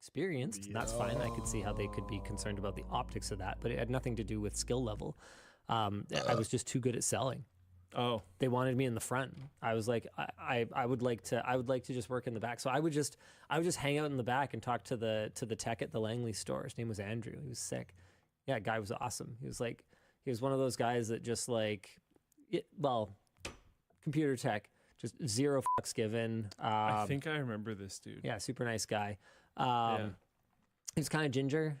experienced. That's fine. I could see how they could be concerned about the optics of that, but it had nothing to do with skill level. I was just too good at selling. Oh, They wanted me in the front. I was like, I would like to just work in the back. So I would just hang out in the back and talk to the tech at the Langley store. His name was Andrew. He was sick. Yeah, guy was awesome. He was one of those guys that just computer tech, just zero fucks given. I think I remember this dude. Yeah, super nice guy. He was kind of ginger,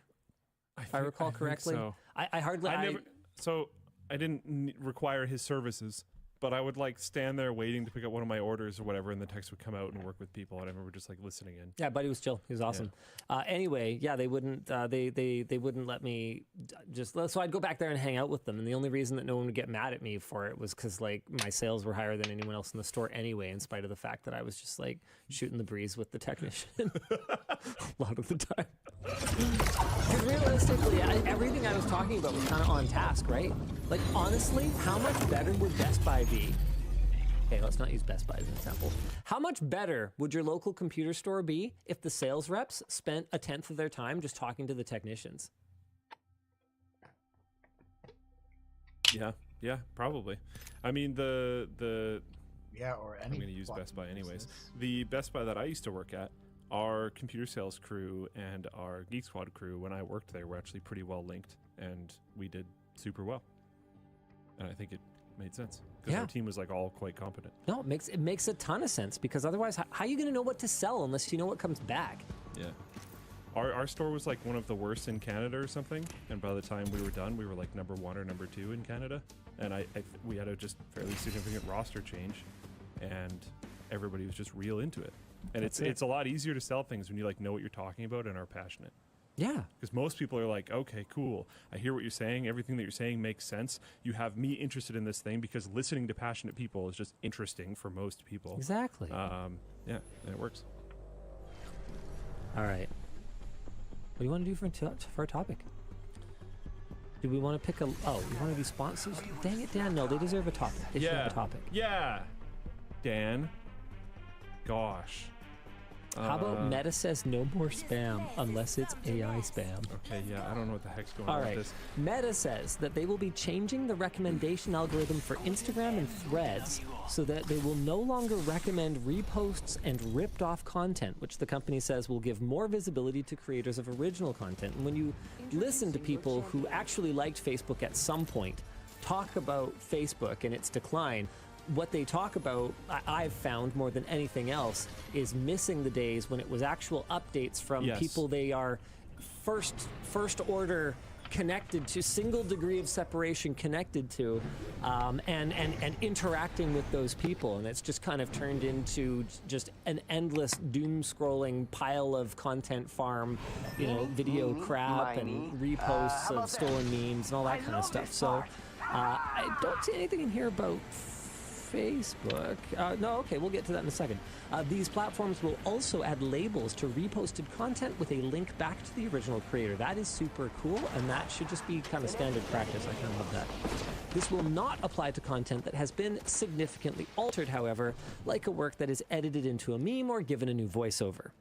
if I recall correctly. So. I didn't require his services, but I would like stand there waiting to pick up one of my orders or whatever, and the text would come out and work with people, and I remember just like listening in. Yeah, buddy was chill. He was awesome. Yeah. Anyway, yeah, they wouldn't they wouldn't let me so I'd go back there and hang out with them, and the only reason that no one would get mad at me for it was because like my sales were higher than anyone else in the store anyway, in spite of the fact that I was just like shooting the breeze with the technician a lot of the time. Because realistically, everything I was talking about was kind of on task, right? Like honestly, how much better would Best Buy be? Okay, let's not use Best Buy as an example. How much better would your local computer store be if the sales reps spent 1/10 of their time just talking to the technicians? Yeah, probably. I mean, or any. I'm going to use Best Buy anyways. The Best Buy that I used to work at, our computer sales crew and our Geek Squad crew, when I worked there, were actually pretty well linked, and we did super well. And I think it made sense because our team was like all quite competent. No, it makes a ton of sense, because otherwise, how are you going to know what to sell unless you know what comes back? Yeah. Our store was like one of the worst in Canada or something, and by the time we were done, we were like number 1 or number 2 in Canada, and we had a just fairly significant roster change, and everybody was just real into it. And it's a lot easier to sell things when you like know what you're talking about and are passionate. Yeah. Because most people are like, okay, cool. I hear what you're saying. Everything that you're saying makes sense. You have me interested in this thing, because listening to passionate people is just interesting for most people. Exactly. Yeah, and it works. All right. What do you want to do for a topic? Do we want to pick we want to do sponsors? Dang it, Dan. No, they deserve a topic. They should have a topic. Yeah. Dan. Gosh. How about Meta says no more spam unless it's AI spam? Okay, yeah, I don't know what the heck's going on with this. Meta says that they will be changing the recommendation algorithm for Instagram and Threads so that they will no longer recommend reposts and ripped off content, which the company says will give more visibility to creators of original content. And when you listen to people who actually liked Facebook at some point talk about Facebook and its decline, what they talk about, I've found more than anything else, is missing the days when it was actual updates from people they are first order connected to, single degree of separation connected to, and interacting with those people. And it's just kind of turned into just an endless doom scrolling pile of content farm, video crap and reposts of stolen memes and all that kind of stuff. So I don't see anything in here about Facebook. No, okay, we'll get to that in a second. These platforms will also add labels to reposted content with a link back to the original creator. That is super cool, and that should just be kind of standard practice. I kind of love that. This will not apply to content that has been significantly altered, however, like a work that is edited into a meme or given a new voiceover.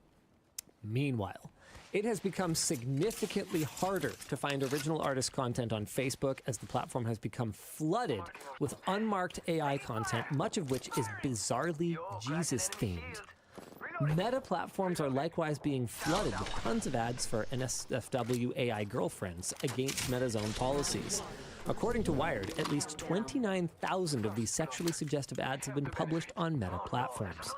Meanwhile, it has become significantly harder to find original artist content on Facebook, as the platform has become flooded with unmarked AI content, much of which is bizarrely Jesus-themed. Meta platforms are likewise being flooded with tons of ads for NSFW AI girlfriends against Meta's own policies. According to Wired, at least 29,000 of these sexually suggestive ads have been published on Meta platforms.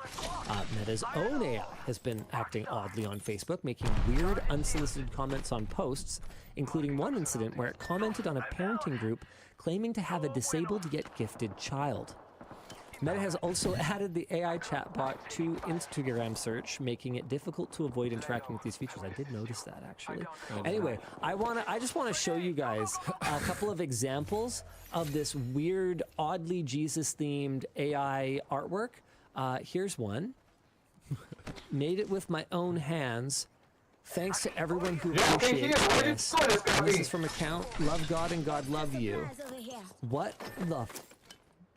Meta's own AI has been acting oddly on Facebook, making weird, unsolicited comments on posts, including one incident where it commented on a parenting group claiming to have a disabled yet gifted child. Meta has also added the AI chatbot to Instagram search, making it difficult to avoid interacting with these features. I did notice that, actually. Anyway, I just want to show you guys a couple of examples of this weird, oddly Jesus-themed AI artwork. Here's one. Made it with my own hands. Thanks to everyone who appreciates this. And this is from account Love God and God Love You. What the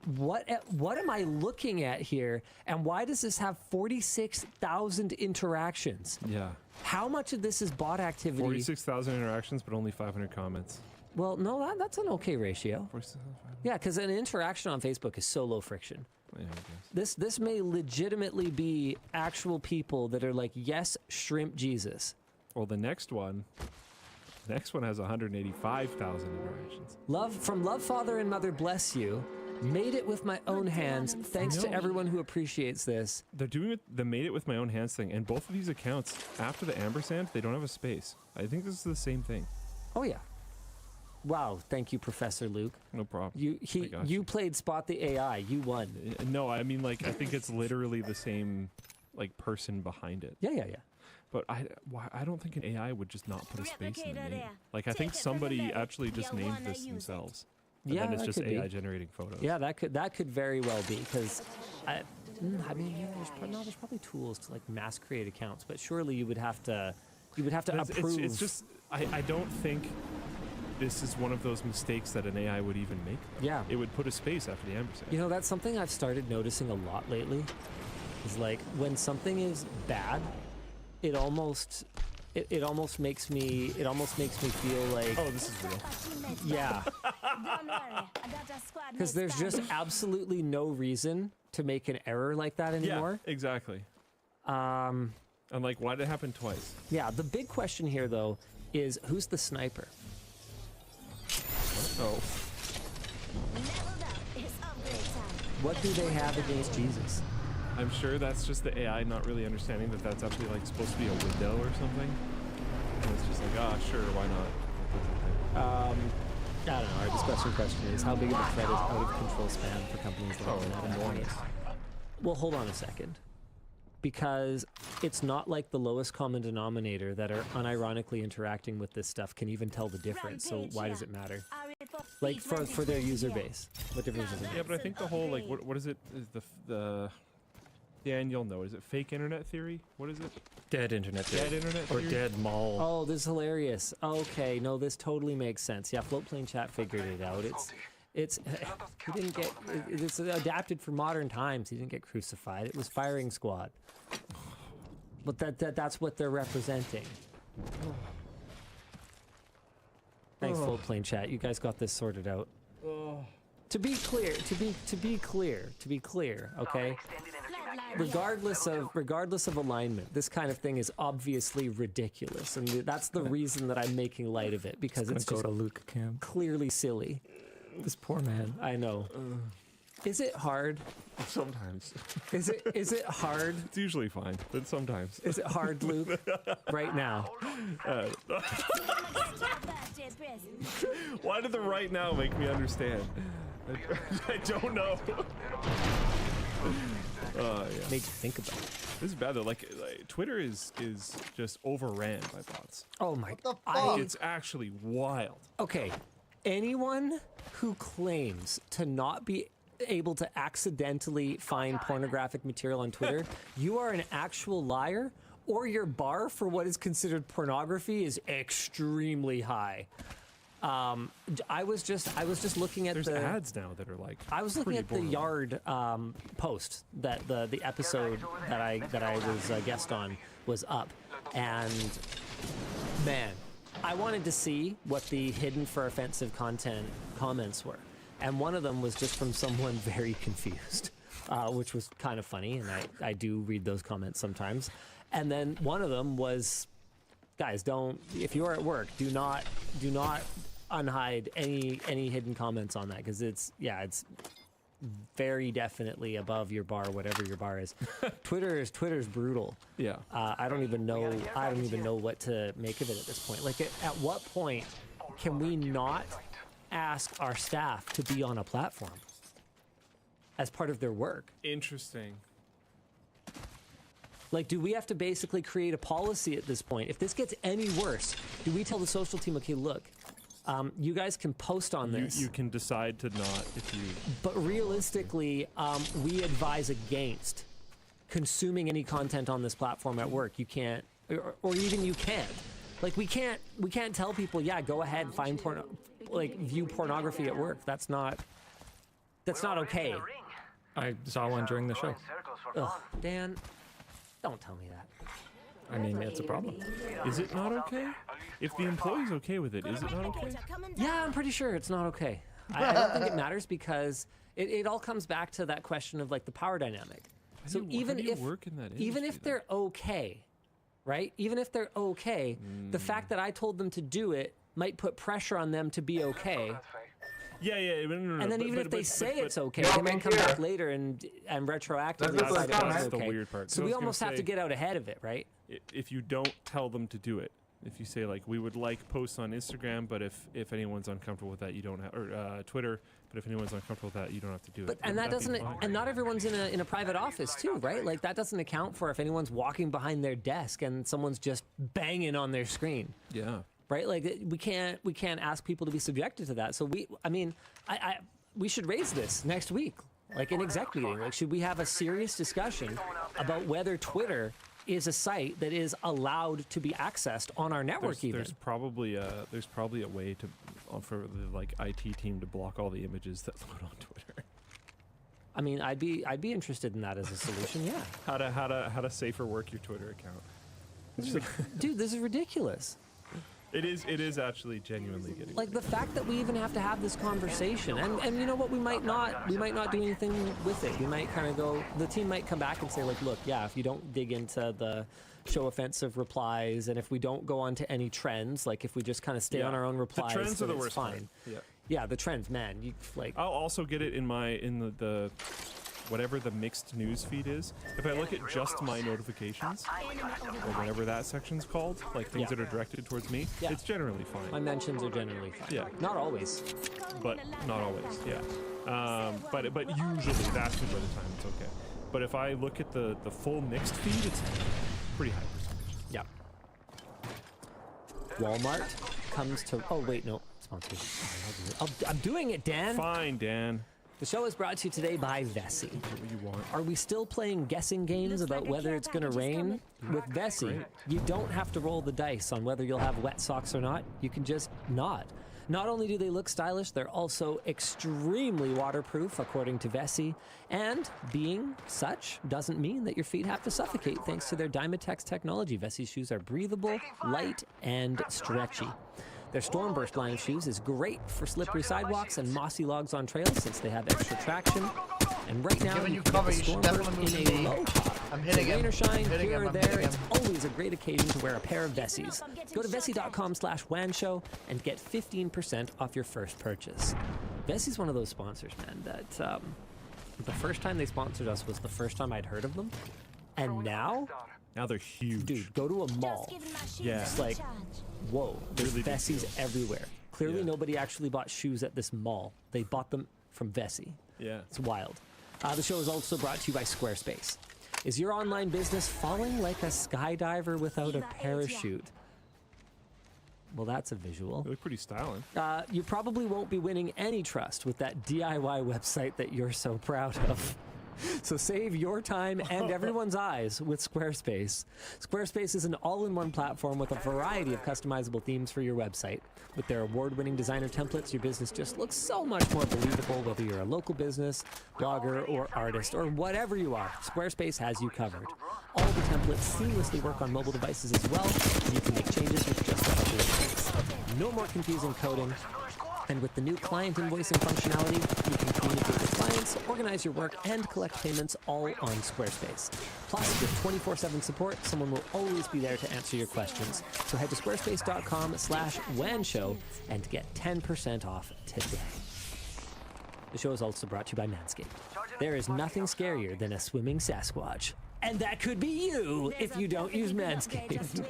what am I looking at here? And why does this have 46,000 interactions? Yeah. How much of this is bot activity? 46,000 interactions, but only 500 comments. Well, no, that's an okay ratio. 46,500. Yeah, because an interaction on Facebook is so low friction. Yeah, I guess. This may legitimately be actual people that are like, yes, shrimp Jesus. Well, the next one has 185,000 interactions. Love, Father, and Mother bless you. Made it with my own hands. Thanks to everyone who appreciates this. They're doing the made it with my own hands thing, and both of these accounts, after the ampersand, they don't have a space. I think this is the same thing. Oh yeah. Wow, thank you, Professor Luke. No problem. You played Spot the AI. You won. No, I mean, like, I think it's literally the same, like, person behind it. Yeah. But I don't think an AI would just not put a space in the name. Like, I think somebody actually just named this themselves. And Yeah, then it's that just could be. AI generating photos. Yeah, that could very well be, because I mean, yeah, there's probably tools to like mass create accounts, but surely you would have to approve. It's just I don't think this is one of those mistakes that an AI would even make. Yeah. It would put a space after the ampersand. You know, that's something I've started noticing a lot lately. Is like when something is bad, it almost makes me feel like, Oh, this is real. yeah, because there's just absolutely no reason to make an error like that anymore. Yeah, exactly. Um, I'm like, why did it happen twice? yeah. The big question here, though, is who's the sniper? Oh, What do they have against Jesus? I'm sure that's just the AI not really understanding that that's actually like supposed to be a window or something. And it's just like, sure, why not? I don't know. Our discussion question is, how big of a threat is out of control spam for companies like Meta? enormous. Well, hold on a second. Because it's not like the lowest common denominator that are unironically interacting with this stuff can even tell the difference. So why does it matter? Like for their user base, what difference does it Yeah, make? but I think the whole like, what is it? Is the Dan, you'll know. Is it fake internet theory? What is it? Dead internet Dead internet theory? or dead mall. Oh, this is hilarious. Okay, no, this totally makes sense. Yeah, Floatplane Chat figured it out. It's he didn't get it's adapted for modern times. He didn't get crucified. It was Firing Squad. But that's what they're representing. Thanks, Floatplane Chat. You guys got this sorted out. To be clear, okay? Regardless of alignment, this kind of thing is obviously ridiculous, and that's the reason that I'm making light of it, because it's Go just to Luke Cam. clearly silly. This poor man. I know. Is it hard? Sometimes. Is it hard? It's usually fine, but sometimes. Is it hard, Luke? Right now. Why did the right now make me understand? I don't know. Yeah. Made you think about it. This is bad though. Like Twitter is just overran by bots. Oh my! It's actually wild. Okay, anyone who claims to not be able to accidentally find pornographic material on Twitter, you are an actual liar, or your bar for what is considered pornography is extremely high. I was just looking at There's the ads now that are like. I was looking at the borderline. Yard post that the episode that I was a guest on was up, and man, I wanted to see what the hidden for offensive content comments were, and one of them was just from someone very confused, which was kind of funny, and I do read those comments sometimes, and then one of them was, guys, if you're at work, do not unhide any hidden comments on that, because it's very definitely above your bar, whatever your bar is. Twitter's brutal. Yeah. I don't even know what to make of it at this point. Like, at what point can we not ask our staff to be on a platform as part of their work? Interesting. Like, do we have to basically create a policy at this point? If this gets any worse, do we tell the social team, okay, look, you guys can post on this. You can decide to not if you. But realistically, we advise against consuming any content on this platform at work. You can't, or even you can't. Like, we can't tell people, yeah, go ahead, view pornography at work. That's not That's not okay. I saw one during the show. Ugh, Dan, don't tell me that. I mean, it's a problem. Is it not okay? If the employee's okay with it, is it not okay? Yeah, I'm pretty sure it's not okay. I don't think it matters because it all comes back to that question of like the power dynamic. So How even do you if work in that even industry, if they're okay, right? Even if they're okay, the fact that I told them to do it might put pressure on them to be okay. Yeah, no, And then even if they say it's okay, they might come back later and retroactively That's decide the it's okay. weird part. So I we was gonna almost have to say- get out ahead of it, right? If you don't tell them to do it, if you say like we would like posts on Instagram, but if anyone's uncomfortable with that, you don't have, or Twitter, but if anyone's uncomfortable with that, you don't have to do But it. and that Wouldn't doesn't be fine? and not everyone's in a private office too, right? Like that doesn't account for if anyone's walking behind their desk and someone's just banging on their screen. Yeah. Right? Like we can't ask people to be subjected to that. So we should raise this next week, like in exec meeting. Like, should we have a serious discussion about whether Twitter is a site that is allowed to be accessed on our network? There's probably a way to for the like IT team to block all the images that load on Twitter. I mean, I'd be interested in that as a solution. Yeah. How to safer work your Twitter account. Dude, this is ridiculous. It is actually genuinely getting Like the fact that we even have to have this conversation, and you know what, we might not do anything with it. We might kind of go, the team might come back and say like, look, yeah, if you don't dig into the show offensive replies, and if we don't go on to any trends, like if we just kind of stay on our own replies, The trends are the then it's worst part. fine. Yeah. Yeah, the trends, man. You like. I'll also get it in the whatever the mixed news feed is. If I look at just my notifications, or whatever that section's called, like things that are directed towards me, Yeah. it's generally My fine. mentions are generally fine. Yeah. Not always. But not always. Yeah. But usually, vast majority of the time, it's okay. But if I look at the full mixed feed, it's pretty high percentage. Yeah. Walmart comes to. Oh wait, no. Sponsored. I'm doing it, Dan. Fine, Dan. The show is brought to you today by Vessi. What you want? Are we still playing guessing games about whether it's going to rain? With Vessi, you don't have to roll the dice on whether you'll have wet socks or not. You can just nod. Not only do they look stylish, they're also extremely waterproof, according to Vessi. And being such doesn't mean that your feet have to suffocate thanks to their Dymatex technology. Vessi shoes are breathable, light, and stretchy. Their Stormburst line of shoes is great for slippery sidewalks and mossy logs on trails since they have extra traction. And right now, Giving you you can cover, get you the should Stormburst definitely in move a to low me. top. I'm hitting Rain him. or shine, Hitting here him, or I'm there, hitting it's him. always a great occasion to wear a pair of Vessies. Go to Vessi.com/WANshow and get 15% off your first purchase. Vessi's one of those sponsors, man, that the first time they sponsored us was the first time I'd heard of them. And now, Now they're huge. dude, go to a mall. Yeah. It's like, whoa, there's Really big Vessi's deal. everywhere. Clearly, Yeah. nobody actually bought shoes at this mall. They bought them from Vessi. Yeah. It's wild. The show is also brought to you by Squarespace. Is your online business falling like a skydiver without a parachute? Well, that's a visual. They look pretty styling. You probably won't be winning any trust with that DIY website that you're so proud of. So save your time and everyone's eyes with Squarespace. Squarespace is an all-in-one platform with a variety of customizable themes for your website. With their award-winning designer templates, your business just looks so much more believable, whether you're a local business, blogger, or artist, or whatever you are. Squarespace has you covered. All the templates seamlessly work on mobile devices as well, and you can make changes with just a couple of clicks. No more confusing coding. And with the new client invoicing functionality, you can communicate with clients, organize your work, and collect payments all on Squarespace. Plus, with 24/7 support, someone will always be there to answer your questions. So head to squarespace.com/WANshow and get 10% off today. The show is also brought to you by Manscaped. There is nothing scarier than a swimming Sasquatch. And that could be you if you don't use Manscaped.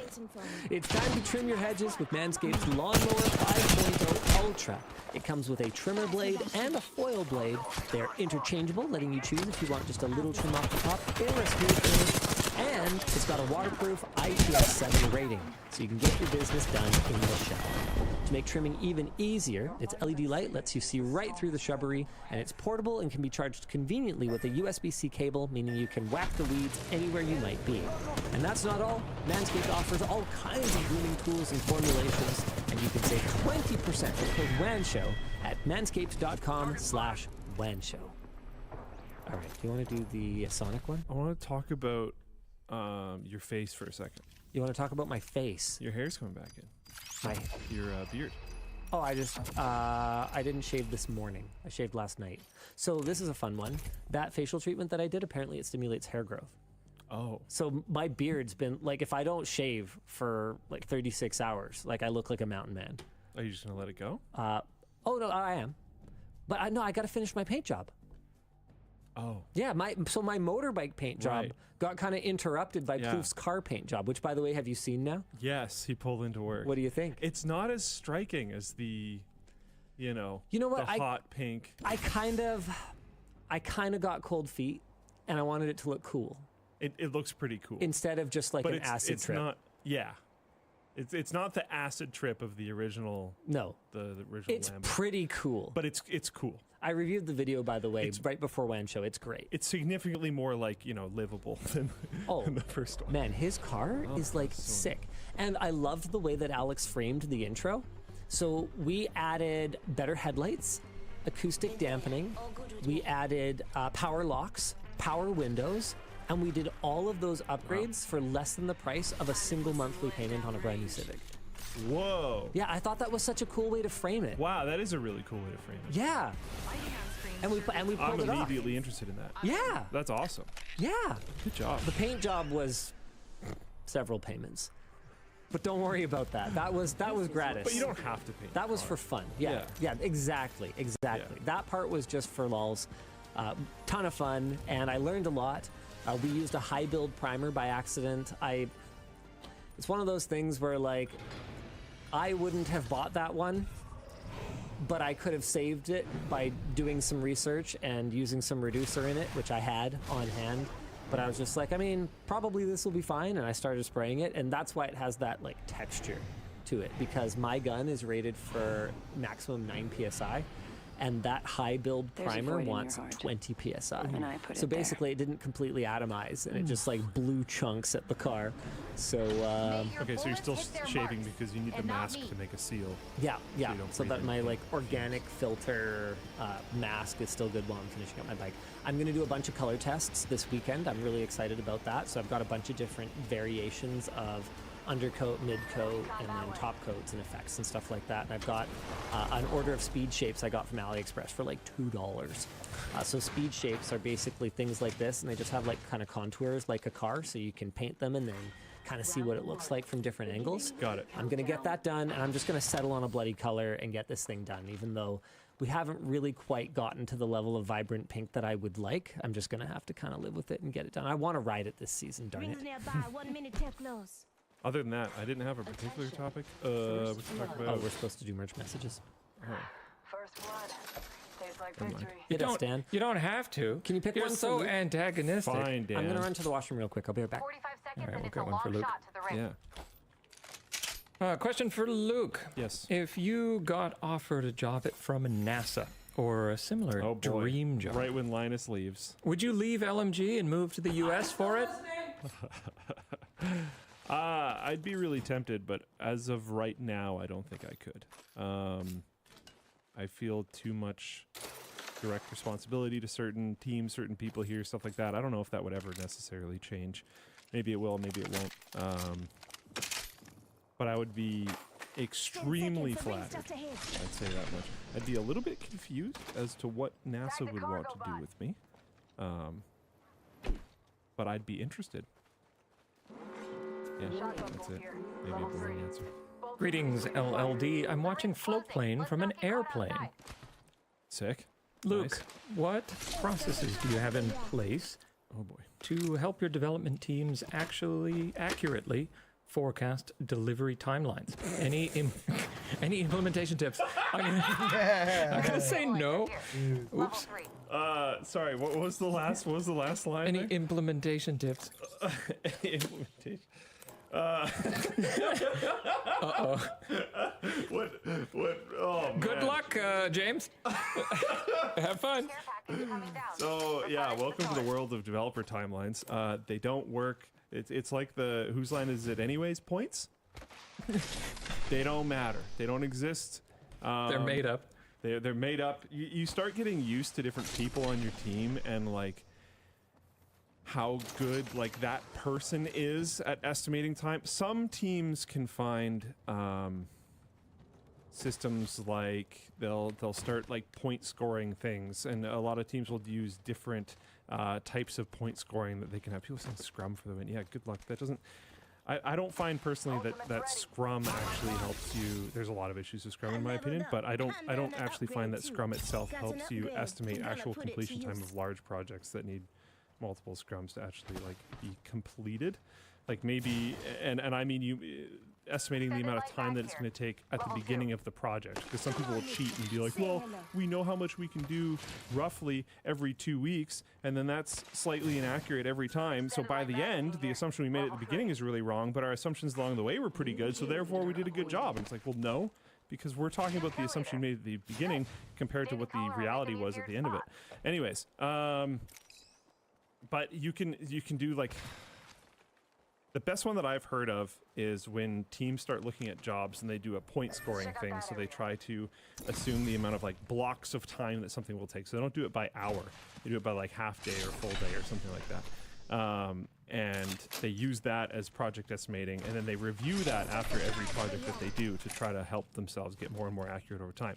It's time to trim your hedges with Manscaped's Lawnmower 5.0 Ultra. It comes with a trimmer blade and a foil blade. They're interchangeable, letting you choose if you want just a little trim off the top or a smooth finish. And it's got a waterproof IPS7 rating, so you can get your business done in the shower. To make trimming even easier, its LED light lets you see right through the shrubbery, and it's portable and can be charged conveniently with a USB-C cable, meaning you can whack the weeds anywhere you might be. And that's not all. Manscaped offers all kinds of grooming tools and formulations, and you can save 20% with code WANshow at manscaped.com/WANshow. WAN show. All right, do you want to do the Sonic one? I want to talk about your face for a second. You want to talk about my face? Your hair's coming back in. My Your beard. Oh, I didn't shave this morning. I shaved last night. So this is a fun one. That facial treatment that I did, apparently it stimulates hair growth. Oh. So my beard's been, like, if I don't shave for like 36 hours, like I look like a mountain man. Are you just going to let it go? Oh no, I am. But I got to finish my paint job. Oh. Yeah, my motorbike paint job Right. got kind of interrupted by Yeah. Plouf's car paint job, which, by the way, have you seen now? Yes, he pulled into work. What do you think? It's not as striking as the, you know what? the hot pink. I kind of got cold feet, and I wanted it to look cool It looks pretty cool. instead of just like but an acid it's trip. not. Yeah. It's not the acid trip of the original. No, The original. it's Lambo. pretty cool. But it's cool. I reviewed the video, by the way, right before WAN show. It's great. It's significantly more like livable than, Oh, than the first one. Man, his car is like sick. And I loved the way that Alex framed the intro. So we added better headlights, acoustic dampening, we added power locks, power windows, and we did all of those upgrades for less than the price of a single monthly payment on a brand new Civic. Whoa. Yeah, I thought that was such a cool way to frame it. Wow, that is a really cool way to frame it. Yeah. And we pulled I'm it off. immediately interested in that. Yeah. That's awesome. Yeah. Good job. The paint job was several payments. But don't worry about that. That was gratis. But you don't have to paint. That the was car. for fun. Yeah, exactly. Yeah. That part was just for lulz. Ton of fun, and I learned a lot. We used a high build primer by accident. It's one of those things where, like, I wouldn't have bought that one, but I could have saved it by doing some research and using some reducer in it, which I had on hand. But I was just like, I mean, probably this will be fine, and I started spraying it, and that's why it has that, like, texture to it, because my gun is rated for maximum 9 psi, and that high build There's a primer void in your wants heart. 20 psi. And I put So it there. basically, it didn't completely atomize, and it just like blew chunks at the car. So Okay, so you're still shaving because you need the mask to make a seal. yeah, you don't so breathe that in my paint. like organic filter mask is still good while I'm finishing up my bike. I'm gonna do a bunch of color tests this weekend. I'm really excited about that. So I've got a bunch of different variations of undercoat, midcoat, and then top coats and effects and stuff like that. And I've got an order of speed shapes I got from AliExpress for like $2. So speed shapes are basically things like this, and they just have like kind of contours like a car, so you can paint them and then kind of see what it looks like from different angles. Got it. I'm gonna get that done, and I'm just gonna settle on a bloody color and get this thing done, even though we haven't really quite gotten to the level of vibrant pink that I would like. I'm just gonna have to kind of live with it and get it done. I want to ride it this season, darn it. Rings nearby. 1 minute till close. Other than that, I didn't have a particular topic. What to talk Oh, about? we're supposed to do merch messages. First blood. Tastes like Never mind. victory. Hit us, Dan. You don't have to. Can you pick You're one for so Luke? antagonistic. Fine, Dan. I'm gonna run to the washroom real quick. I'll be right back. 45 seconds Alright, and we'll it's get a one long for Luke. shot to the ring. Yeah. Question for Luke. Yes. If you got offered a job from NASA or a similar Oh boy. dream job, Right when Linus leaves. would you leave LMG and move to the US for it? I'd be really tempted, but as of right now, I don't think I could. I feel too much direct responsibility to certain teams, certain people here, stuff like that. I don't know if that would ever necessarily change. Maybe it will, maybe it won't. But I would be extremely 10 seconds, the ring's flattered. just ahead. I'd say that much. I'd be a little bit confused as to what NASA would want to do with me. But I'd be interested. Yeah, that's it. Maybe a boring answer. Greetings, LLD. I'm watching Floatplane from an airplane. Sick. Luke, Nice. what processes do you have in place Oh boy. to help your development teams actually accurately forecast delivery timelines? Any implementation tips? I'm gonna say no. Oops. Sorry. What was the last? What was the last line? Any implementation tips? Implementation. What? Oh, Good man. luck, James. Have fun. Care package coming down. So yeah, welcome to the world of developer timelines. They don't work. It's like the whose line is it anyways? Points. They don't matter. They don't exist. They're made up. They're made up. You start getting used to different people on your team and like how good like that person is at estimating time. Some teams can find systems like they'll start like point scoring things, and a lot of teams will use different types of point scoring that they can have. People saying Scrum for the win. Yeah, good luck. That doesn't. I don't find personally that Scrum actually helps you. There's a lot of issues with Scrum in my opinion, but I don't actually find that Scrum itself helps you estimate actual completion time of large projects that need multiple Scrums to actually like be completed. Like maybe, and I mean you estimating the amount of time that it's going to take at the beginning of the project, because some people will cheat and be like, well, we know how much we can do roughly every 2 weeks, and then that's slightly inaccurate every time, so by the end the assumption we made at the beginning is really wrong, but our assumptions along the way were pretty good, so therefore we did a good job. And it's like, well, no, because we're talking about the assumption we made at the beginning compared to what the reality was at the end of it. Anyways, but you can do like, the best one that I've heard of is when teams start looking at jobs and they do a point scoring thing. So they try to assume the amount of like blocks of time that something will take. So they don't do it by hour. They do it by like half day or full day or something like that. And they use that as project estimating, and then they review that after every project that they do to try to help themselves get more and more accurate over time.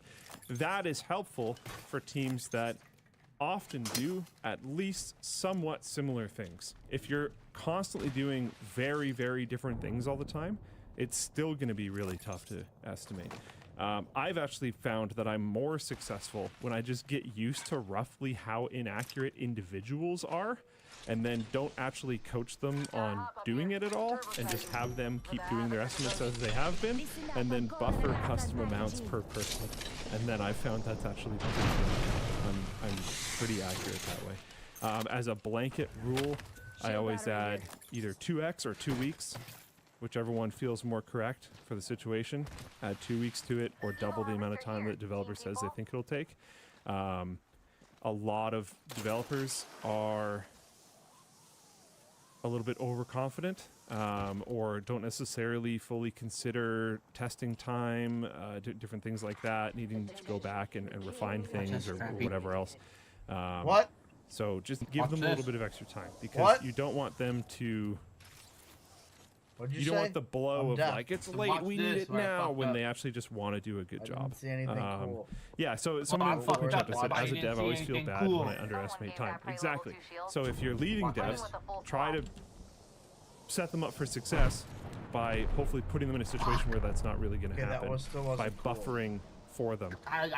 That is helpful for teams that often do at least somewhat similar things. If you're constantly doing very, very different things all the time, it's still going to be really tough to estimate. I've actually found that I'm more successful when I just get used to roughly how inaccurate individuals are, and then don't actually coach them on doing it at all, and just have them keep doing their estimates as they have been, and then buffer custom amounts per person. And then I found that's actually pretty good. I'm pretty accurate that way. As a blanket rule, I always add either 2x or 2 weeks, whichever one feels more correct for the situation. Add 2 weeks to it, or double the amount of time that developer says they think it'll take. A lot of developers are a little bit overconfident, or don't necessarily fully consider testing time, different things like that, needing to go back and refine things or whatever else. What? So just give them a little bit of extra time, because you don't want them to. You don't want the blow of like, it's late, we need it now, when they actually just want to do a good job. Didn't see anything cool. Yeah, so someone in the chat just said, as a dev, I always feel bad when I underestimate time. Exactly. So if you're leading devs, try to set them up for success by hopefully putting them in a situation where that's not really going to happen, by buffering for them.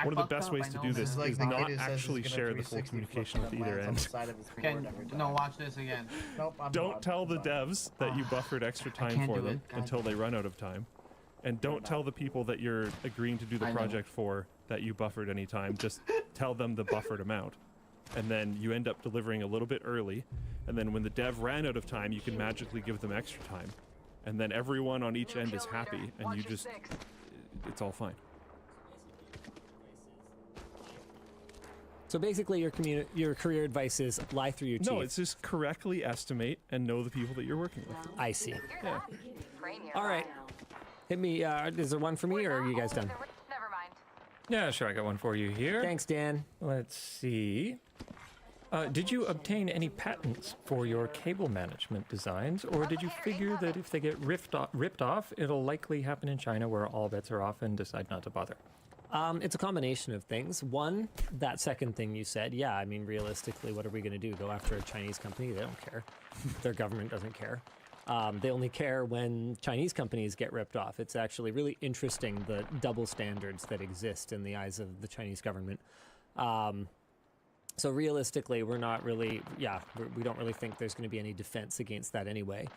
One of the best ways to do this is not actually share the full communication with either end. No, watch this again. Don't tell the devs that you buffered extra time for them until they run out of time. And don't tell the people that you're agreeing to do the project for that you buffered any time. Just tell them the buffered amount. And then you end up delivering a little bit early. And then when the dev ran out of time, you can magically give them extra time. And then everyone on each end is happy, and you just, it's all fine. So basically, your career advice is lie through your teeth. No, it's just correctly estimate and know the people that you're working with. I see. Yeah. All right. Hit me. Is there one for me, or are you guys done? Never mind. Yeah, sure, I got one for you here. Thanks, Dan. Let's see. Did you obtain any patents for your cable management designs, or did you figure that if they get ripped off, it'll likely happen in China where all bets are off and decide not to bother? It's a combination of things. One, that second thing you said, yeah, I mean, realistically, what are we going to do? Go after a Chinese company? They don't care. Their government doesn't care. They only care when Chinese companies get ripped off. It's actually really interesting, the double standards that exist in the eyes of the Chinese government. So realistically, we're not really, we don't really think there's going to be any defense against that anyway.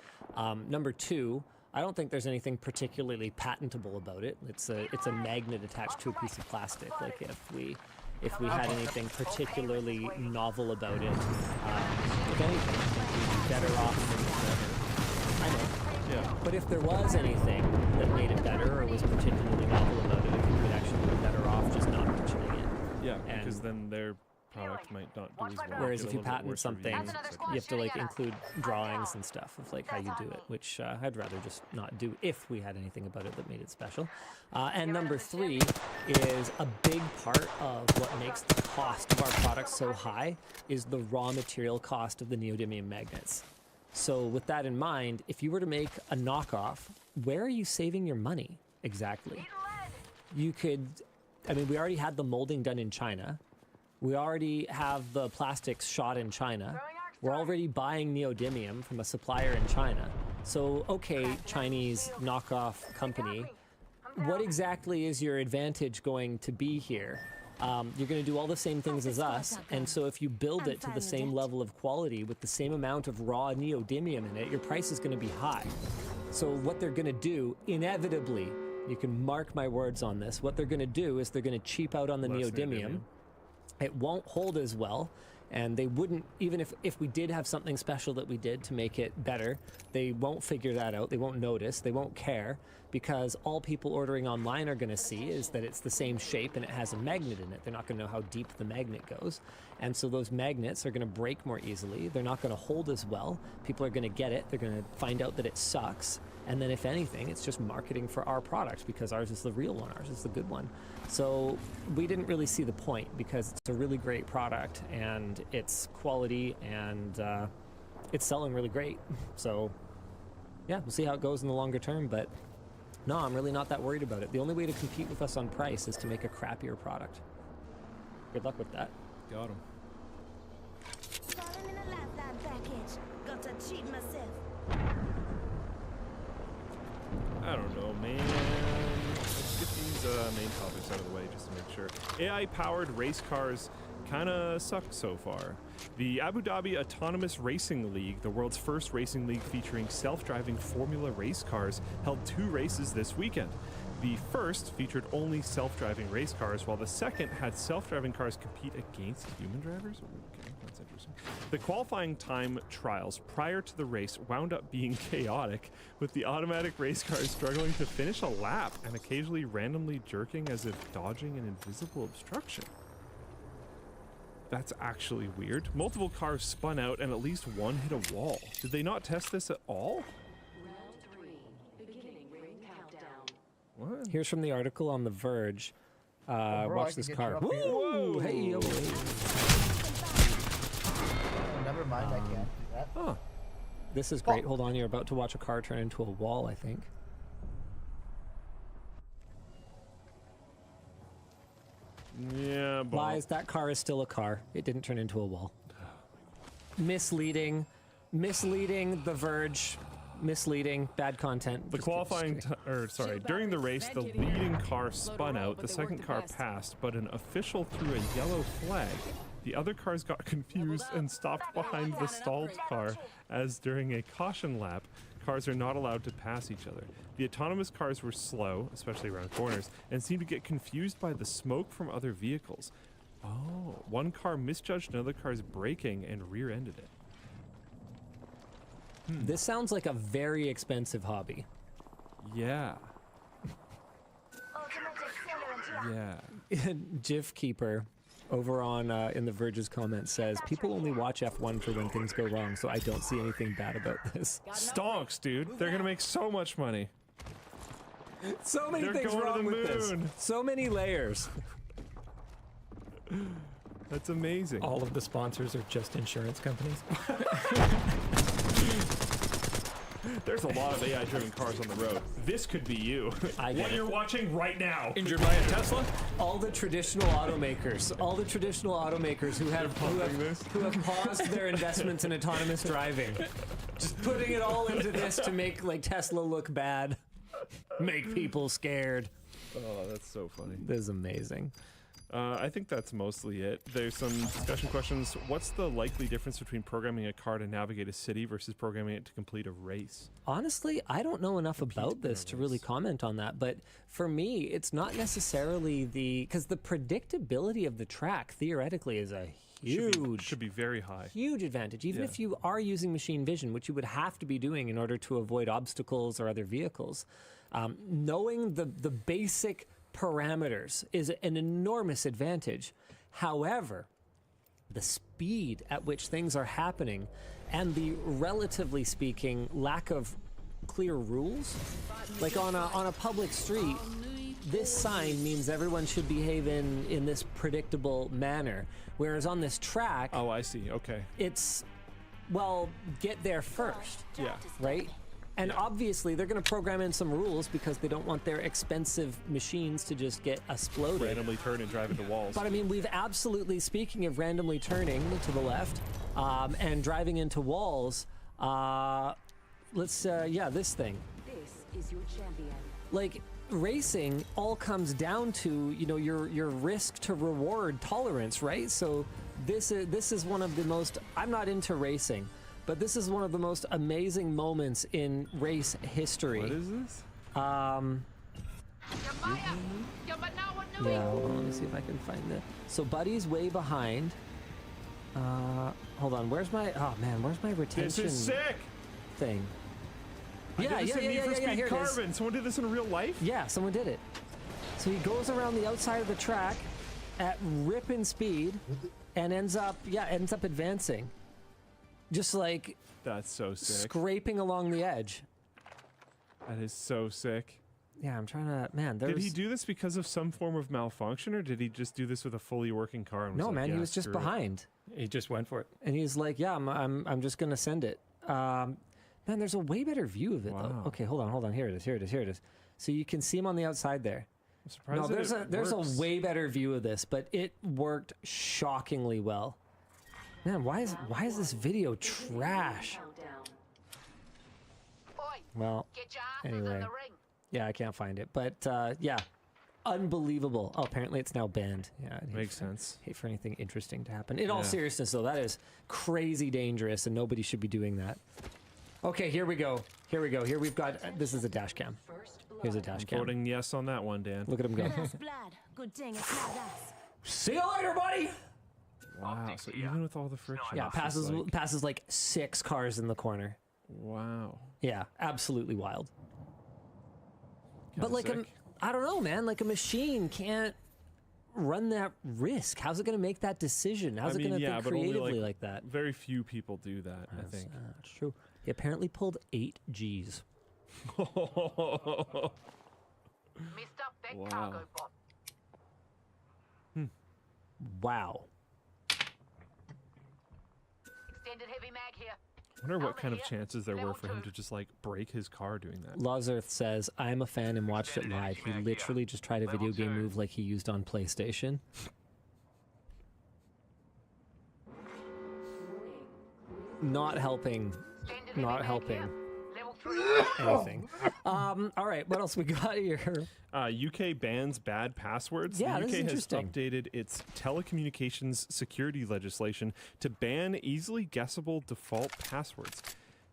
Number two, I don't think there's anything particularly patentable about it. It's a magnet attached to a piece of plastic. Like if we had anything particularly novel about it, if anything, I think we'd be better off than I know. Yeah. But if there was anything that made it better or was particularly novel about it, I think we'd actually be better off just not mentioning it. Yeah, because then they're product might not do as well. Whereas get if a you little bit patent worse something, reviews, That's etc. you have to like Shenanigans. include I'm drawings down. and stuff of like how you do it, which I'd rather just not do if we had anything about it that made it special. And number 3 is a big part of what makes the cost of our products so high is the raw material cost of the neodymium magnets. So with that in mind, if you were to make a knockoff, where are you saving your money exactly? You could, I mean, we already had the molding done in China. We already have the plastics shot in China. We're already buying neodymium from a supplier in China. So, okay, Chinese knockoff company, what exactly is your advantage going to be here? You're going to do all the same things as us, and so if you build it to the same level of quality with the same amount of raw neodymium in it, your price is going to be high. So what they're going to do, inevitably, you can mark my words on this, what they're going to do is they're going to cheap out on the Less neodymium. It won't hold as well, and they wouldn't, even if we did have something special that we did to make it better, they won't figure that out, they won't notice, they won't care, because all people ordering online are going to see is that it's the same shape and it has a magnet in it. They're not going to know how deep the magnet goes, and so those magnets are going to break more easily, they're not going to hold as well, people are going to get it, they're going to find out that it sucks, and then if anything, it's just marketing for our product because ours is the real one, ours is the good one. So we didn't really see the point because it's a really great product and it's quality and it's selling really great. So yeah, we'll see how it goes in the longer term, but no, I'm really not that worried about it. The only way to compete with us on price is to make a crappier product. Good luck with that. Got him. Falling in a lifeline package. Got to cheat myself. I don't know, man. Let's get these main topics out of the way just to make sure. AI-powered race cars kind of suck so far. The Abu Dhabi Autonomous Racing League, the world's first racing league featuring self-driving Formula race cars, held 2 races this weekend. The first featured only self-driving race cars, while the second had self-driving cars compete against human drivers. Okay, that's interesting. The qualifying time trials prior to the race wound up being chaotic, with the automatic race cars struggling to finish a lap and occasionally randomly jerking as if dodging an invisible obstruction. That's actually weird. Multiple cars spun out and at least one hit a wall. Did they not test this at all? What? Here's from the article on The Verge. bro, I Watch can this get car. you up here. Whoa! Hey, yo, Oh, never mind, I can't do that. Huh. This is great. Hold on, you're about to watch a car turn into a wall, I think. Yeah, but Lies, that car is still a car. It didn't turn into a wall. Misleading. Misleading, The Verge. Misleading, bad content. the Just- qualifying, during the race, the leading car spun out, the second car passed, but an official threw a yellow flag. The other cars got confused and stopped behind the stalled car, as during a caution lap, cars are not allowed to pass each other. The autonomous cars were slow, especially around corners, and seemed to get confused by the smoke from other vehicles. Oh, one car misjudged another car's braking and rear-ended it. This sounds like a very expensive hobby. Yeah. Ultimate accelerant Yeah. GIF Keeper over on in The Verge's comments says, people only watch F1 for when things go wrong, so I don't see anything bad about this. Stonks, dude. They're gonna make so much money. So many They're things going to wrong the with this. moon. So many layers. That's amazing. All of the sponsors are just insurance companies. There's a lot of AI-driven cars on the road. This could be you. I get What it. you're watching right now. Injured by a Tesla? All the traditional automakers who have paused their investments in autonomous driving, just putting it all into this to make like Tesla look bad, make people scared. Oh, that's so funny. This is amazing. I think that's mostly it. There's some discussion questions. What's the likely difference between programming a car to navigate a city versus programming it to complete a race? Honestly, I don't know enough about this to really comment on that, but for me, it's not necessarily because the predictability of the track theoretically is a Should be very high. huge advantage. Even Yeah. if you are using machine vision, which you would have to be doing in order to avoid obstacles or other vehicles, knowing the basic parameters is an enormous advantage. However, the speed at which things are happening and the, relatively speaking, lack of clear rules. Like on a public street, this sign means everyone should behave in this predictable manner, whereas on this track, Oh, I see. Okay. it's, well, get there first, Yeah. right? And Yeah. obviously they're going to program in some rules because they don't want their expensive machines to just get exploded. Randomly turn and drive into walls. But I mean, we've absolutely, speaking of randomly turning to the left and driving into walls, this thing. This is your champion. Like, racing all comes down to, you know, your risk to reward tolerance, right? So this is one of the most, I'm not into racing, but this is one of the most amazing moments in race history. What is this? Yeah, hold on, let me see if I can find it. So Buddy's way behind. Hold on, where's my retention This is sick. thing? I did this in Need for Speed here it is. Carbon. Someone did this in real life? Yeah, someone did it. So he goes around the outside of the track at ripping speed and ends up advancing. Just like That's so sick. scraping along the edge. That is so sick. Yeah, I'm trying to, man, there's... Did he do this because of some form of malfunction, or did he just do this with a fully working car? And was No, like, man, yeah, he was just screw it? behind. He just went for it. And he's like, yeah, I'm just going to send it. Man, there's a way better view of it, though. Wow. Okay, hold on. Here it is. So you can see him on the outside there. I'm surprised No, that there's works. a way better view of this, but it worked shockingly well. Man, why is this video trash? Well, anyway. Yeah, I can't find it, but yeah, unbelievable. Oh, apparently it's now banned. Yeah, I'd Makes sense. hate for anything interesting to happen. In all Yeah. seriousness, though, that is crazy dangerous, and nobody should be doing that. Okay, here we go. Here we've got, this is a dash cam. Here's a dash cam. Voting yes on that one, Dan. Look at him go. First blood. Good thing it's not us. See you later, buddy! Wow. So even with all the friction, Yeah, it's just passes like 6 cars in the corner. wow. Yeah, absolutely wild. But Kinda like, sick. I don't know, man. Like a machine can't run that risk. How's it going to make that decision? How's it going to think but only, creatively like that? Very few people do that, I think. That's true. He apparently pulled 8 Gs. Wow. Wow. Extended heavy mag here. I wonder what kind of chances there were for him to just like break his car doing that. Lozerth says, I'm a fan and watched it live. He literally just tried a video game move like he used on PlayStation. Not helping. Not helping Level 3. anything. All right, what else we got here? UK bans bad passwords. Yeah, the this UK is has interesting. updated its telecommunications security legislation to ban easily guessable default passwords.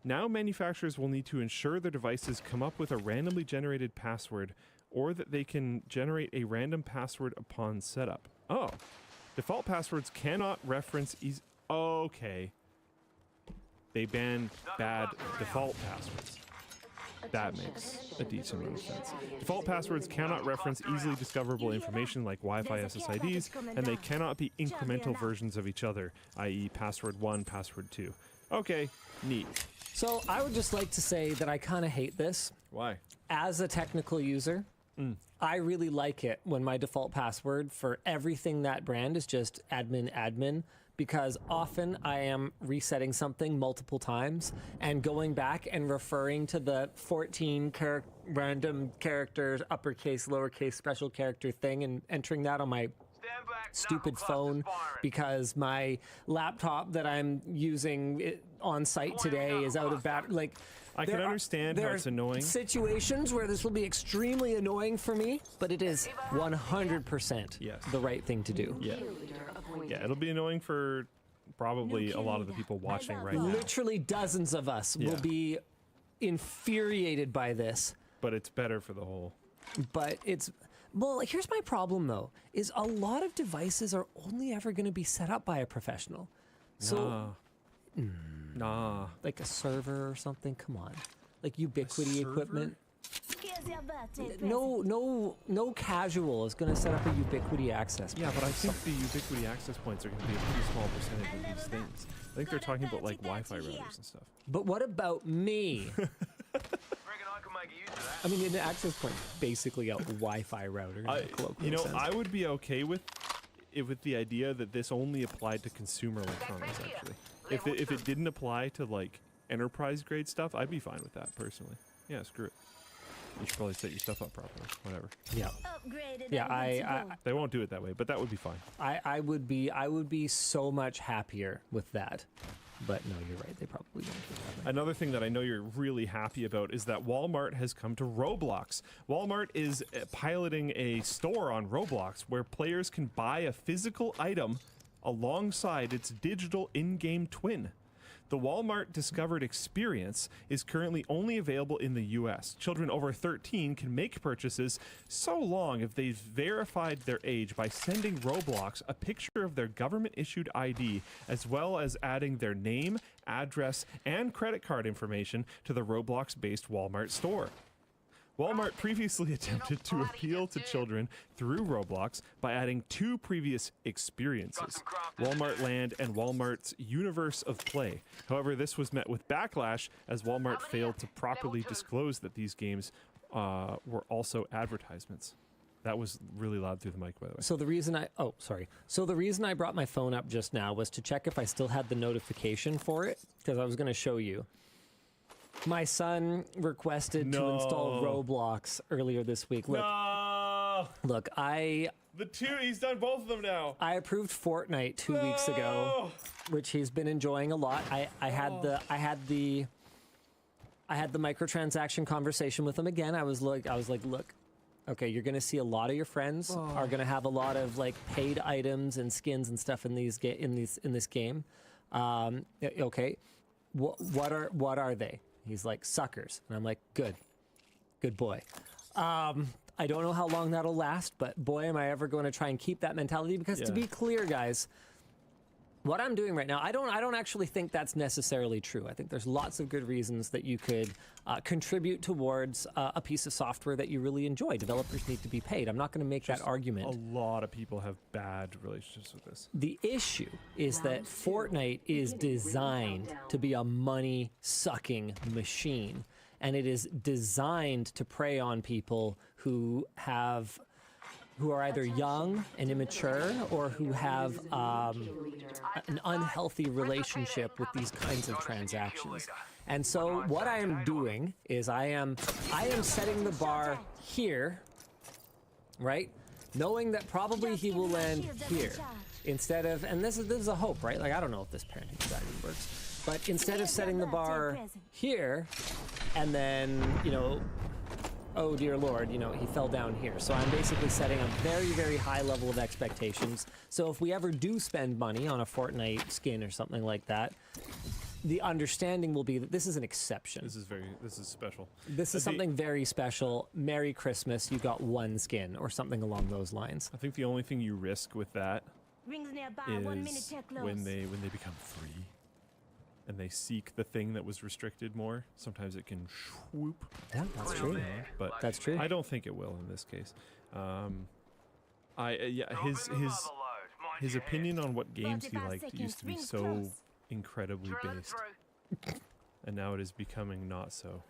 Now manufacturers will need to ensure their devices come up with a randomly generated password, or that they can generate a random password upon setup. Oh, default passwords cannot reference okay. They ban bad default passwords. That makes a decent amount of sense. Default passwords cannot reference easily discoverable information like Wi-Fi SSIDs, and they cannot be incremental versions of each other, i.e. password 1, password 2. Okay, neat. So I would just like to say that I kind of hate this. Why? As a technical user, I really like it when my default password for everything that brand is just admin, because often I am resetting something multiple times and going back and referring to the 14 random characters, uppercase, lowercase, special character thing and entering that on my stupid phone because my laptop that I'm using on site today is out of battery. Like, I can understand how it's annoying. Situations where this will be extremely annoying for me, but it is 100% Yes. the right thing to do. Yeah. Yeah, it'll be annoying for probably a lot of the people watching right now. Literally dozens of us will Yeah. be infuriated by this, But it's better for the whole. but it's... Well, here's my problem, though, is a lot of devices are only ever going to be set up by a professional. So, Nah. like a server or something, come on. Like Ubiquity server? equipment. Here's your bird. birthday no casual is going to set up a Ubiquity access point. Yeah, but I think the Ubiquity access points are going to be a pretty small percentage of these things. I think they're talking about like Wi-Fi routers and stuff. But what about me? I mean, an access point basically a Wi-Fi router. In a colloquial sense. I would be okay with the idea that this only applied to consumer electronics. Actually, if it didn't apply to like enterprise grade stuff, I'd be fine with that personally. Yeah, screw it. You should probably set your stuff up properly. Whatever. Yeah. Upgraded. Yeah, They won't do it that way, but that would be fine. I would be so much happier with that. But no, you're right. They probably won't do it that way. Another thing that I know you're really happy about is that Walmart has come to Roblox. Walmart is piloting a store on Roblox where players can buy a physical item alongside its digital in-game twin. The Walmart Discovered experience is currently only available in the US. Children over 13 can make purchases so long if they've verified their age by sending Roblox a picture of their government-issued ID, as well as adding their name, address, and credit card information to the Roblox-based Walmart store. Walmart previously attempted to appeal to children through Roblox by adding 2 previous experiences, Walmart Land and Walmart's Universe of Play. However, this was met with backlash as Walmart failed to properly disclose that these games were also advertisements. That was really loud through the mic, by the way. So the reason I brought my phone up just now was to check if I still had the notification for it, because I was going to show you. My son requested to install Roblox earlier this week. Look, look, he's done both of them now. I approved Fortnite 2 weeks ago, which he's been enjoying a lot. I had the microtransaction conversation with him again. I was like, look, okay, you're gonna see a lot of your friends are gonna have a lot of like paid items and skins and stuff in this game. Okay, what are they? He's like, suckers. And I'm like, good boy. I don't know how long that'll last, but boy, am I ever going to try and keep that mentality, because to be clear, guys, what I'm doing right now, I don't actually think that's necessarily true. I think there's lots of good reasons that you could contribute towards a piece of software that you really enjoy. Developers need to be paid. I'm not going to make that argument. A lot of people have bad relationships with this. The issue is that Fortnite is designed to be a money-sucking machine, and it is designed to prey on people who are either young and immature, or who have an unhealthy relationship with these kinds of transactions. And so what I am doing is I am setting the bar here, right? Knowing that probably he will land here instead of, and this is a hope, right? Like, I don't know if this parenting strategy works, but instead of setting the bar here and then, oh dear Lord, he fell down here. So I'm basically setting a very, very high level of expectations. So if we ever do spend money on a Fortnite skin or something like that, the understanding will be that this is an exception. This is special. This is something very special. Merry Christmas, you got one skin, or something along those lines. I think the only thing you risk with that Rings nearby, is 1 minute till close. when they become free and they seek the thing that was restricted more. Sometimes it can swoop. Yeah, that's true. But That's true. I don't think it will in this case. His opinion on what games he 45 liked used to be seconds, so rings close. incredibly based, and now it is becoming not so,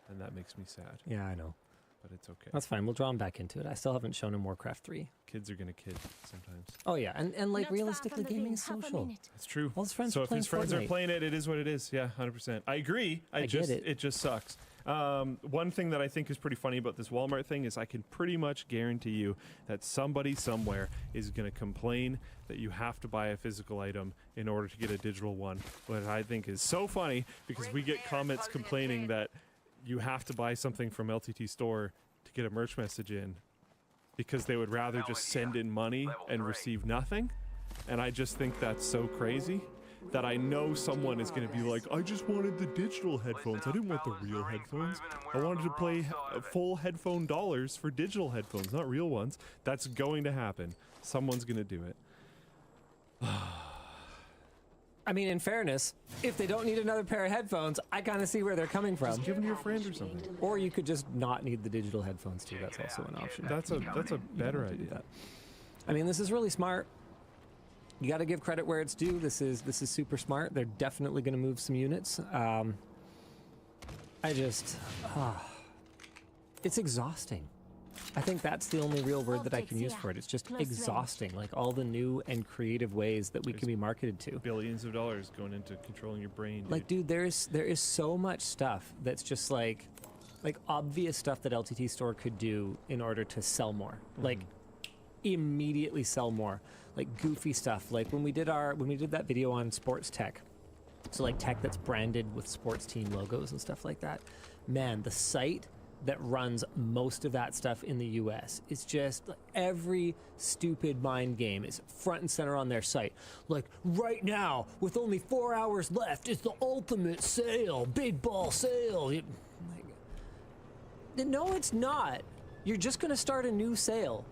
and that makes me sad. Yeah, I know. But it's okay. That's fine. We'll draw him back into it. I still haven't shown him Warcraft 3. Kids are gonna kid sometimes. Oh yeah, and like Not far realistically, from the gaming is ring, half a social. minute. That's true. All his friends So are if playing his friends are Fortnite. playing it, it is what it is. Yeah, 100%. I agree. I get it. It just sucks. One thing that I think is pretty funny about this Walmart thing is I can pretty much guarantee you that somebody somewhere is going to complain that you have to buy a physical item in order to get a digital one, which I think is so funny because we get comments complaining that you have to buy something from LTT Store to get a merch message in because they would rather just send in money and receive nothing. And I just think that's so crazy that I know someone is going to be like, I just wanted the digital headphones. I didn't want the real headphones. I wanted to pay full headphone dollars for digital headphones, not real ones. That's going to happen. Someone's going to do it. I mean, in fairness, if they don't need another pair of headphones, I kind of see where they're coming from. Just give them to your friend or something. Or you could just not need the digital headphones too. That's also an option. That's a better idea. I mean, this is really smart. You got to give credit where it's due. This is super smart. They're definitely going to move some units. It's exhausting. I think that's the only real word that I can use for it. It's just exhausting. Like all the new and creative ways that we can be marketed to. Billions of dollars going into controlling your brain. Dude. Like, dude, there is so much stuff that's just like obvious stuff that LTT Store could do in order to sell more. Like, immediately sell more. Like goofy stuff. Like when we did that video on sports tech. So like tech that's branded with sports team logos and stuff like that. Man, the site that runs most of that stuff in the US is just like, every stupid mind game is front and center on their site. Like right now, with only 4 hours left, it's the ultimate sale, big ball sale. No, it's not. You're just gonna start a new sale.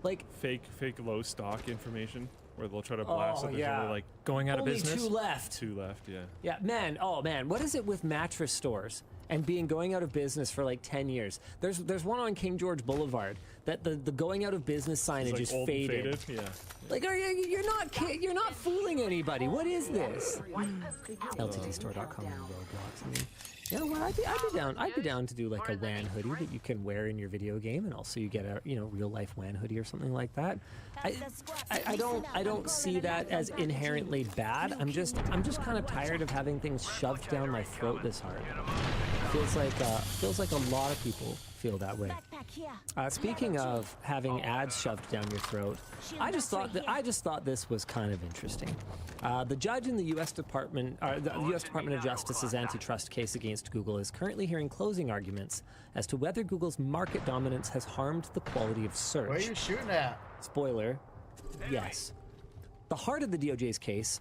Like fake low stock information where they'll try to blast that there's only like Going out of only business. two left. two left, yeah. Yeah, man. Oh, man. What is it with mattress stores and going out of business for like 10 years? There's one on King George Boulevard that the going out of business signage It's is like old and faded. Yeah. Like, you're not fooling anybody. What is this? LTTstore.com and Roblox. I mean, you know what? I'd be down to do like a WAN hoodie that you can wear in your video game, and also you get a real life WAN hoodie or something like that. I don't see that as inherently bad. I'm just kind of tired of having things shoved down my throat this hard. Feels like a lot of people feel that way. Speaking of having ads shoved down your throat, I just thought this was kind of interesting. The judge in the U.S. Department of Justice's antitrust case against Google is currently hearing closing arguments as to whether Google's market dominance has harmed the quality of search. Where are you shooting at? Spoiler, yes. The heart of the DOJ's case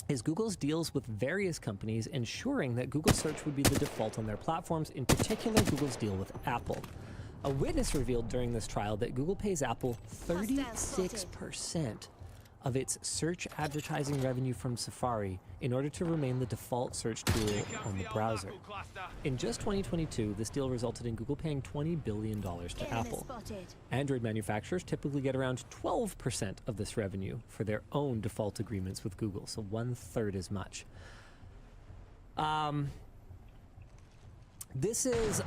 is Google's deals with various companies ensuring that Google search would be the default on their platforms, in particular Google's deal with Apple. A witness revealed during this trial that Google pays Apple 36% of its search advertising revenue from Safari in order to remain the default search tool on the browser. In just 2022, this deal resulted in Google paying $20 billion to Apple. Android manufacturers typically get around 12% of this revenue for their own default agreements with Google, so 1/3 as much. This is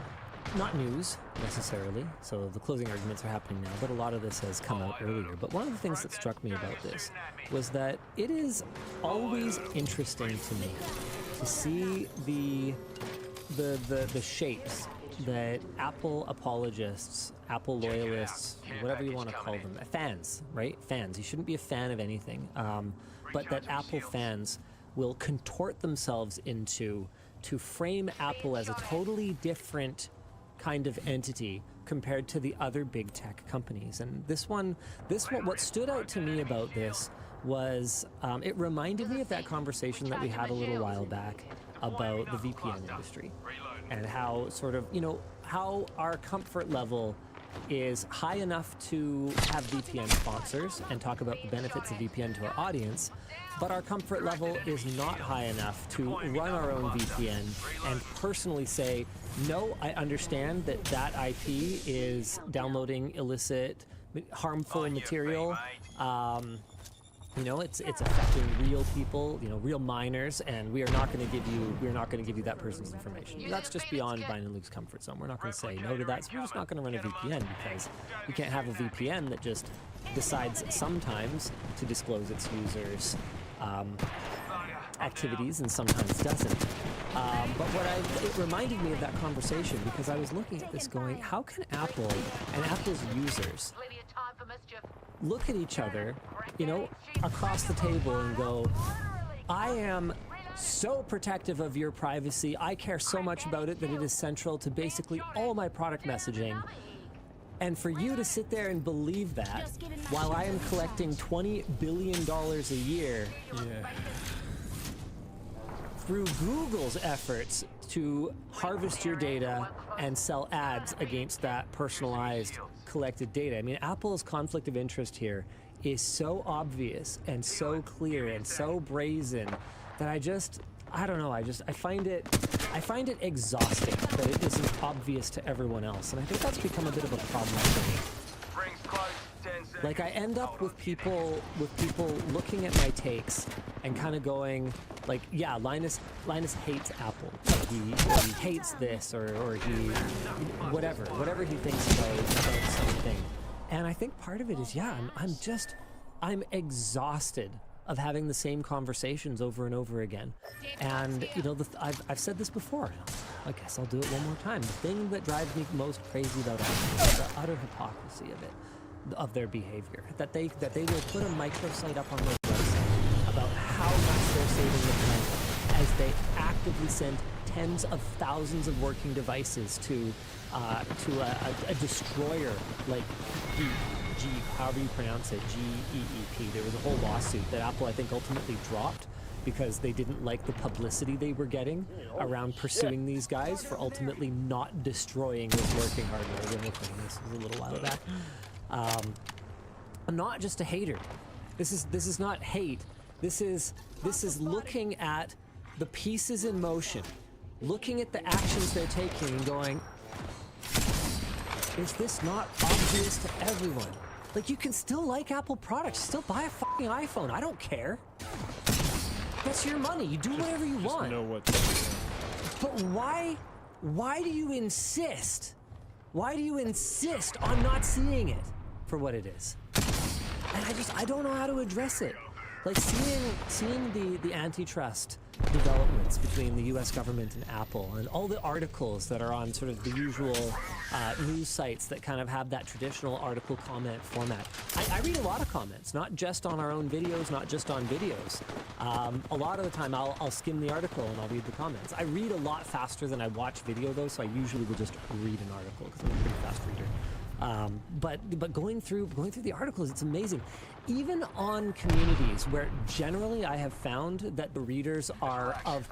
not news, necessarily, so the closing arguments are happening now, but a lot of this has come out earlier. But one of the things that struck me about this was that it is always interesting to me to see the shapes that Apple apologists, Apple loyalists, whatever you want to call them, fans, right? Fans. You shouldn't be a fan of anything, but that Apple fans will contort themselves into to frame Apple as a totally different kind of entity compared to the other big tech companies. And what stood out to me about this was it reminded me of that conversation that we had a little while back about the VPN industry and how how our comfort level is high enough to have VPN sponsors and talk about the benefits of VPN to our audience, but our comfort level is not high enough to run our own VPN and personally say, no, I understand that IP is downloading illicit, harmful material. It's affecting real people, real minors, and we are not going to give you that person's information. That's just beyond Brian and Luke's comfort zone. We're not going to say no to that, so we're just not going to run a VPN because we can't have a VPN that just decides sometimes to disclose its users' activities and sometimes doesn't. But it reminded me of that conversation because I was looking at this going, how can Apple and Apple's users look at each other, across the table and go, I am so protective of your privacy. I care so much about it that it is central to basically all my product messaging. And for you to sit there and believe that while I am collecting $20 billion a year through Google's efforts to harvest your data and sell ads against that personalized collected data. I mean, Apple's conflict of interest here is so obvious and so clear and so brazen that I don't know. I find it exhausting that it isn't obvious to everyone else, and I think that's become a bit of a problem for me. Rings close. 10 seconds. Like I end up with people looking at my takes and kind of going like, yeah, Linus hates Apple. He hates this or he whatever he thinks about something. And I think part of it is, yeah, I'm exhausted of having the same conversations over and over again. And you know, I've said this before. I guess I'll do it one more time. The thing that drives me most crazy about Apple is the utter hypocrisy of it. Of their behavior, that they will put a microsite up on their website about how much they're saving the planet as they actively send tens of thousands of working devices to a destroyer like however you pronounce it, GEEP. There was a whole lawsuit that Apple I think ultimately dropped because they didn't like the publicity they were getting around pursuing these guys for ultimately not destroying this working hardware. Again, this was a little while back. I'm not just a hater. This is not hate. This is looking at the pieces in motion, looking at the actions they're taking and going, is this not obvious to everyone? Like, you can still like Apple products, still buy a fucking iPhone. I don't care. That's your money. You do whatever you want. Know what. But why do you insist? Why do you insist on not seeing it for what it is? And I don't know how to address it. Like seeing the antitrust developments between the U.S. government and Apple, and all the articles that are on sort of the usual news sites that kind of have that traditional article comment format. I read a lot of comments, not just on our own videos, not just on videos. A lot of the time I'll skim the article and I'll read the comments. I read a lot faster than I watch video though, so I usually will just read an article because I'm a pretty fast reader. But going through the articles, it's amazing. Even on communities where generally I have found that the readers are of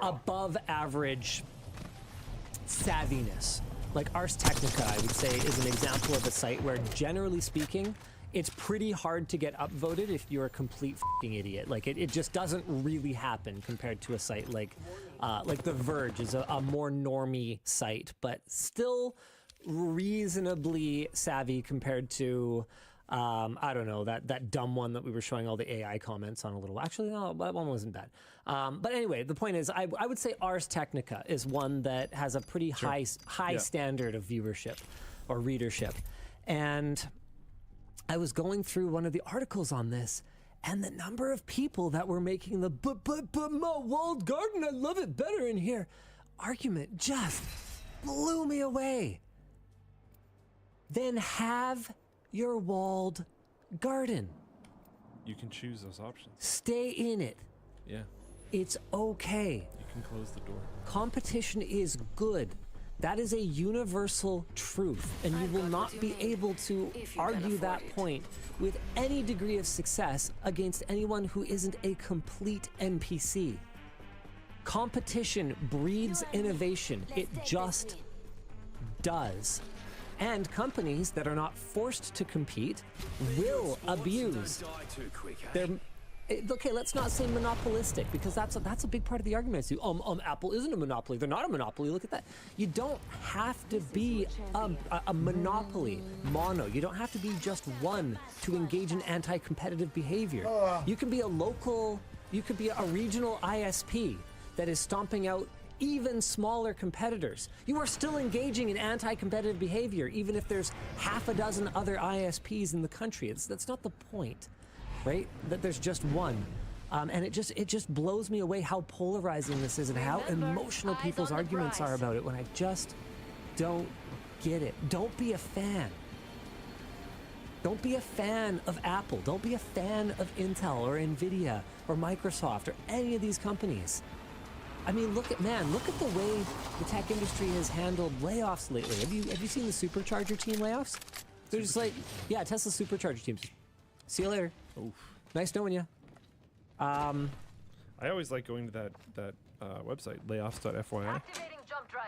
above average savviness. Like Ars Technica, I would say, is an example of a site where, generally speaking, it's pretty hard to get upvoted if you're a complete fucking idiot. Like it just doesn't really happen compared to a site like The Verge is a more normie site, but still reasonably savvy compared to I don't know, that dumb one that we were showing all the AI comments on a little. Actually, no, that one wasn't bad. But anyway, the point is, I would say Ars Technica is one that has a pretty high standard of viewership or readership. And I was going through one of the articles on this, and the number of people that were making the but my walled garden, I love it better in here argument just blew me away. Then have your walled garden. You can choose those options. Stay in it. Yeah. It's okay. You can close the door. Competition is good. That is a universal truth, and you will not be able to argue that point with any degree of success against anyone who isn't a complete NPC. Competition breeds innovation. It just does. And companies that are not forced to compete will abuse their... Okay, let's not say monopolistic, because that's a big part of the argument. So, Apple isn't a monopoly. They're not a monopoly. Look at that. You don't have to be a monopoly, mono. You don't have to be just one to engage in anti-competitive behavior. You can be a local, you could be a regional ISP that is stomping out even smaller competitors. You are still engaging in anti-competitive behavior, even if there's half a dozen other ISPs in the country. That's not the point. Right? That there's just one. And it just blows me away how polarizing this is and how emotional people's arguments are about it when I just don't get it. Don't be a fan. Don't be a fan of Apple. Don't be a fan of Intel or Nvidia or Microsoft or any of these companies. I mean, look at the way the tech industry has handled layoffs lately. Have you seen the Supercharger team layoffs? They're just like, yeah, Tesla Supercharger teams. See you later. Oof. Nice knowing you. I always like going to that website, layoffs.fyi. It's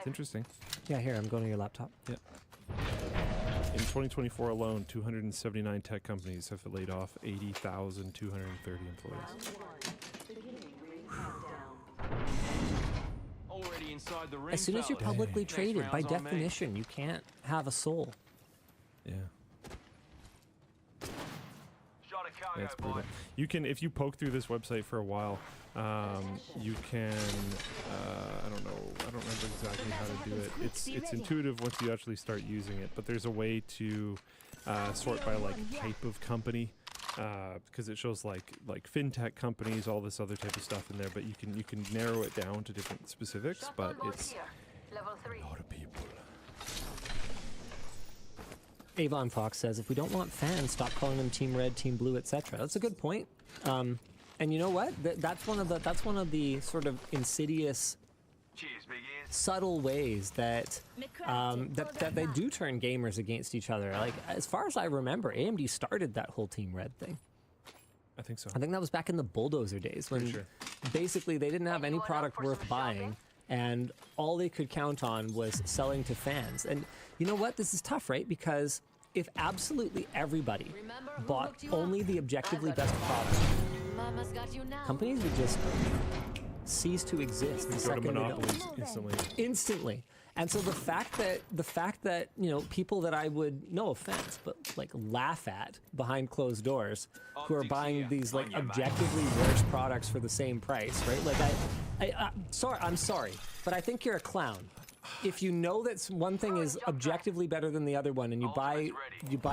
interesting. Yeah, here, I'm going to your laptop. Yeah. In 2024 alone, 279 tech companies have laid off 80,230 employees. inside the ring. As soon as you're fellas. publicly Next traded, by round's on me. definition, you can't have a soul. Yeah. Shot a cargo, That's boy. brutal. You can, if you poke through this website for a while, you can, I don't remember exactly how to do it. It's intuitive once you actually start using it, but there's a way to sort by like type of company, because it shows like fintech companies, all this other type of stuff in there, but you can narrow it down to different specifics, but it's Level 3. a lot of people. Avon Fox says, if we don't want fans, stop calling them Team Red, Team Blue, etc. That's a good point. And you know what? That's one of the sort of insidious, Cheers, big ears. subtle ways that that they do turn gamers against each other. Like, as far as I remember, AMD started that whole Team Red thing. I think so. I think that was back in the Bulldozer days when sure. basically they didn't have any product worth buying, and all they could count on was selling to fans. And you know what? This is tough, right? Because if absolutely everybody Remember who bought hooked you only up? the objectively I've got best product, Mama's got you now. companies would just cease to exist the Go to second they don't. monopolies instantly. Instantly. And so the fact that you know, people that I would, no offense, but like laugh at behind closed doors, who are buying these like objectively worse products for the same price, right? Like I'm sorry, but I think you're a clown. If you know that one thing is objectively better than the other one, and you buy